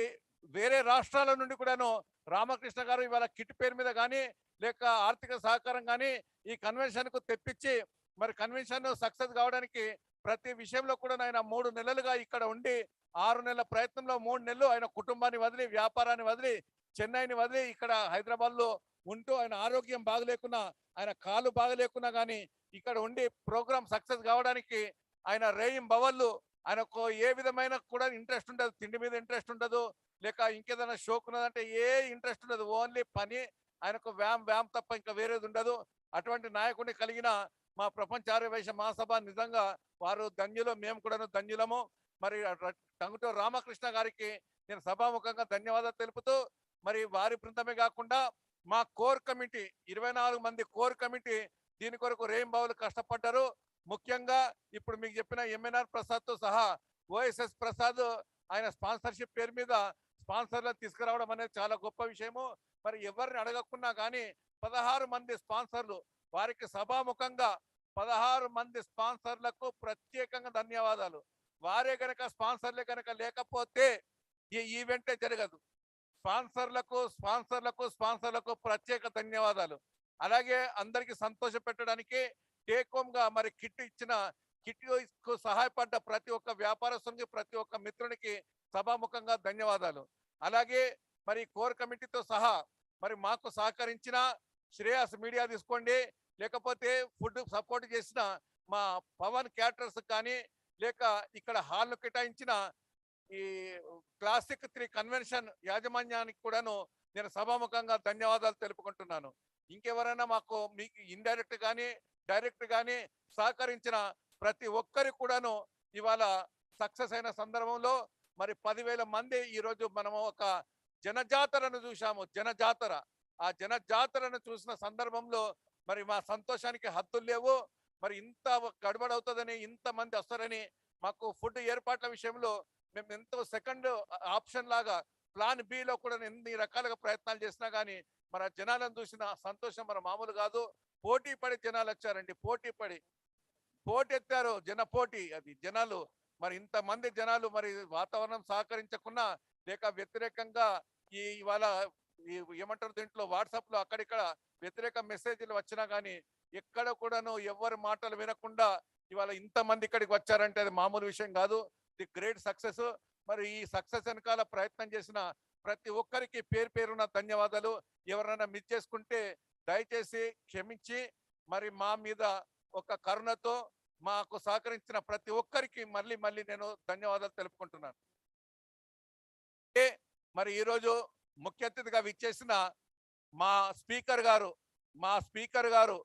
Speaker 14: వేరే రాష్ట్రాల నుండి కూడాను రామకృష్ణ గారు ఇవాళ కిట్ పేరు మీద కానీ లేక ఆర్థిక సహకారం కానీ ఈ కన్వెన్షన్కు తెప్పించి మరి కన్వెన్షన్ సక్సెస్ కావడానికి ప్రతి విషయంలో కూడా ఆయన 3 నెలలుగా ఇక్కడ ఉండి 6 నెలల ప్రయత్నంలో 3 నెలలు ఆయన కుటుంబాన్ని వదిలి, వ్యాపారాన్ని వదిలి, చెన్నైని వదిలి ఇక్కడ హైదరాబాద్లో ఉంటూ ఆయన ఆరోగ్యం బాగలేకున్నా, ఆయన కాలు బాగలేకున్నా కానీ ఇక్కడ ఉండి ప్రోగ్రామ్ సక్సెస్ కావడానికి ఆయన రేయిం బవళ్ళు, ఆయనకు ఏ విధమైన కూడా ఇంట్రెస్ట్ ఉండదు. తిండి మీద ఇంట్రెస్ట్ ఉండదు, లేక ఇంకేదైనా షోక్ ఉన్నదంటే ఏ ఇంట్రెస్ట్ ఉండదు. ఓన్లీ పని. ఆయనకు వ్యామ్ తప్ప ఇంకా వేరేది ఉండదు. అటువంటి నాయకుడిని కలిగిన మా ప్రపంచ ఆర్యవైశ్య మహాసభ నిజంగా వారు ధన్యులు, మేము కూడా ధన్యులము. మరి టంగుటూరి రామకృష్ణ గారికి నేను సభాముఖంగా ధన్యవాదాలు తెలుపుతూ, మరి వారి బృందమే కాకుండా మా కోర్ కమిటీ 24 మంది కోర్ కమిటీ దీని కొరకు రేయింబావులు కష్టపడ్డారు. ముఖ్యంగా ఇప్పుడు మీకు చెప్పిన ఎంఎన్ఆర్ ప్రసాద్తో సహా ఓఎస్ఎస్ ప్రసాద్ ఆయన స్పాన్సర్షిప్ పేరు మీద స్పాన్సర్లను తీసుకురావడం అనేది చాలా గొప్ప విషయము. మరి ఎవరిని అడగకున్నా కానీ 16 మంది స్పాన్సర్లు, వారికి సభాముఖంగా 16 మంది స్పాన్సర్లకు ప్రత్యేకంగా ధన్యవాదాలు. వారే కనుక స్పాన్సర్లే కనుక లేకపోతే ఈ ఈవెంటే జరగదు. స్పాన్సర్లకు ప్రత్యేక ధన్యవాదాలు. అలాగే అందరికి సంతోష పెట్టడానికి టేక్ హోమ్ గా మరి కిట్ ఇచ్చిన, కిట్కు సహాయపడ్డ ప్రతి ఒక్క వ్యాపారస్తునికి, ప్రతి ఒక్క మిత్రునికి సభాముఖంగా ధన్యవాదాలు. అలాగే మరి కోర్ కమిటీతో సహా మరి మాకు సహకరించిన శ్రేయాస్ మీడియా తీసుకోండి, లేకపోతే ఫుడ్ సపోర్ట్ చేసిన మా పవన్ క్యాటరర్స్ కానీ, లేక ఇక్కడ హాల్ను కేటాయించిన ఈ క్లాసిక్ 3 కన్వెన్షన్ యాజమాన్యానికి కూడాను నేను సభాముఖంగా ధన్యవాదాలు తెలుపుకుంటున్నాను. ఇంకెవరైనా మాకు మీకు ఇండైరెక్ట్ కానీ డైరెక్ట్ కానీ సహకరించిన ప్రతి ఒక్కరికి కూడాను ఇవాళ సక్సెస్ అయిన సందర్భంలో మరి 10,000 మంది ఈరోజు మనము ఒక జనజాతరను చూసాము. జనజాతర ఆ జన జాతరను చూసిన సందర్భంలో మరి మా సంతోషానికి హద్దులు లేవు. మరి ఇంత గడబడవుతుందని, ఇంతమంది వస్తారని, మాకు ఫుడ్ ఏర్పాట్ల విషయంలో మేము ఎంతో సెకండ్ ఆప్షన్ లాగా ప్లాన్ బిలో కూడా ఎన్ని రకాలుగా ప్రయత్నాలు చేసినా కానీ మన జనాలను చూసిన సంతోషం మన మామూలు కాదు. పోటీ పడి జనాలు వచ్చారండి, పోటీ ఎత్తారు, జన పోటీ. అది జనాలు మరి ఇంతమంది జనాలు మరి వాతావరణం సహకరించకున్నా లేక వ్యతిరేకంగా ఇవాళ ఏమంటారు దీంట్లో వాట్సాప్ లో అక్కడిక్కడ వ్యతిరేక మెసేజ్లు వచ్చినా కానీ ఎక్కడ కూడాను ఎవరి మాటలు వినకుండా ఇవాళ ఇంతమంది ఇక్కడికి వచ్చారంటే అది మామూలు విషయం కాదు. The great success. మరి ఈ సక్సెస్ వెనకాల ప్రయత్నం చేసిన ప్రతి ఒక్కరికి పేరు పేరున ధన్యవాదాలు. ఎవరైనా మిస్ చేసుకుంటే దయచేసి క్షమించి మరి మా మీద ఒక కరుణతో మాకు సహకరించిన ప్రతి ఒక్కరికి మళ్ళీ మళ్ళీ నేను ధన్యవాదాలు తెలుపుకుంటున్నాను. మరి ఈరోజు ముఖ్య అతిథిగా విచ్చేసిన మా స్పీకర్ గారు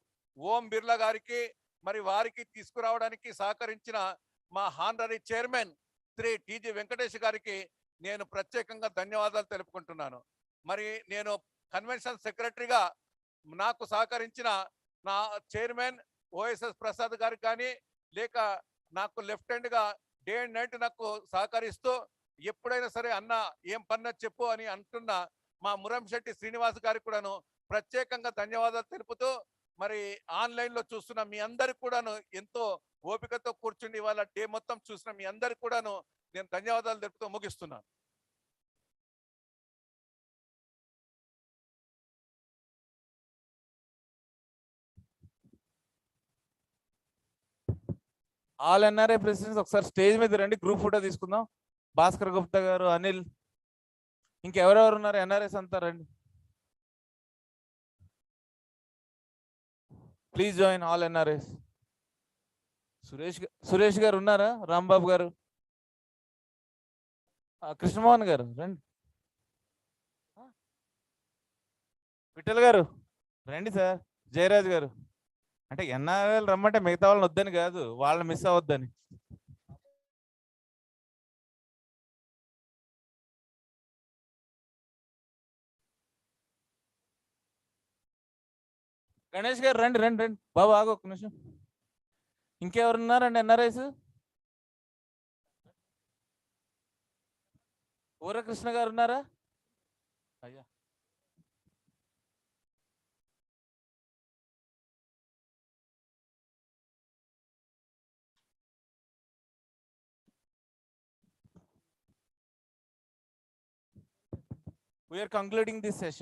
Speaker 14: ఓం బిర్లా గారికి మరి వారికి తీసుకురావడానికి సహకరించిన మా honorary chairman Shri TG Venkatesh గారికి నేను ప్రత్యేకంగా ధన్యవాదాలు తెలుపుకుంటున్నాను. మరి నేను కన్వెన్షన్ సెక్రటరీగా నాకు సహకరించిన నా చైర్మన్ ఓఎస్ఎస్ ప్రసాద్ గారికి కానీ లేక నాకు లెఫ్ట్ హ్యాండ్ గా డే అండ్ నైట్ నాకు సహకరిస్తూ ఎప్పుడైనా సరే అన్న ఏం పన్న చెప్పు అని అంటున్న మా మురంశెట్టి శ్రీనివాస్ గారికి కూడాను ప్రత్యేకంగా ధన్యవాదాలు తెలుపుతూ మరి ఆన్లైన్ లో చూస్తున్న మీ అందరికి కూడాను ఎంతో ఓపికతో కూర్చుండి ఇవాళ డే మొత్తం చూసిన మీ అందరికి కూడాను నేను ధన్యవాదాలు తెలుపుతూ ముగిస్తున్నాను.
Speaker 2: ఆల్ ఎన్ఆర్ఐ ప్రెసిడెంట్స్ ఒకసారి స్టేజ్ మీద రండి, గ్రూప్ ఫోటో తీసుకుందాం. భాస్కర్ గుప్తా గారు, అనిల్, ఇంకెవరెవరు ఉన్నారు ఎన్ఆర్ఐస్ అంతా రండి. Please join all NRIs. Suresh గారు ఉన్నారా? రాంబాబు గారు, కృష్ణమోహన్ గారు రండి. విఠల్ గారు రండి సార్. జయరాజ్ గారు. అంటే ఎన్ఆర్ఐలు రమ్మంటే మిగతా వాళ్ళని వద్దని కాదు, వాళ్ళని మిస్ అవ్వద్దని. గణేష్ గారు రండి రండి రండి. బాబు ఆగు ఒక్క నిమిషం. ఇంకెవరు ఉన్నారండి ఎన్ఆర్ఐస్? ఊరకృష్ణ గారు ఉన్నారా? అయ్యా we are concluding this session.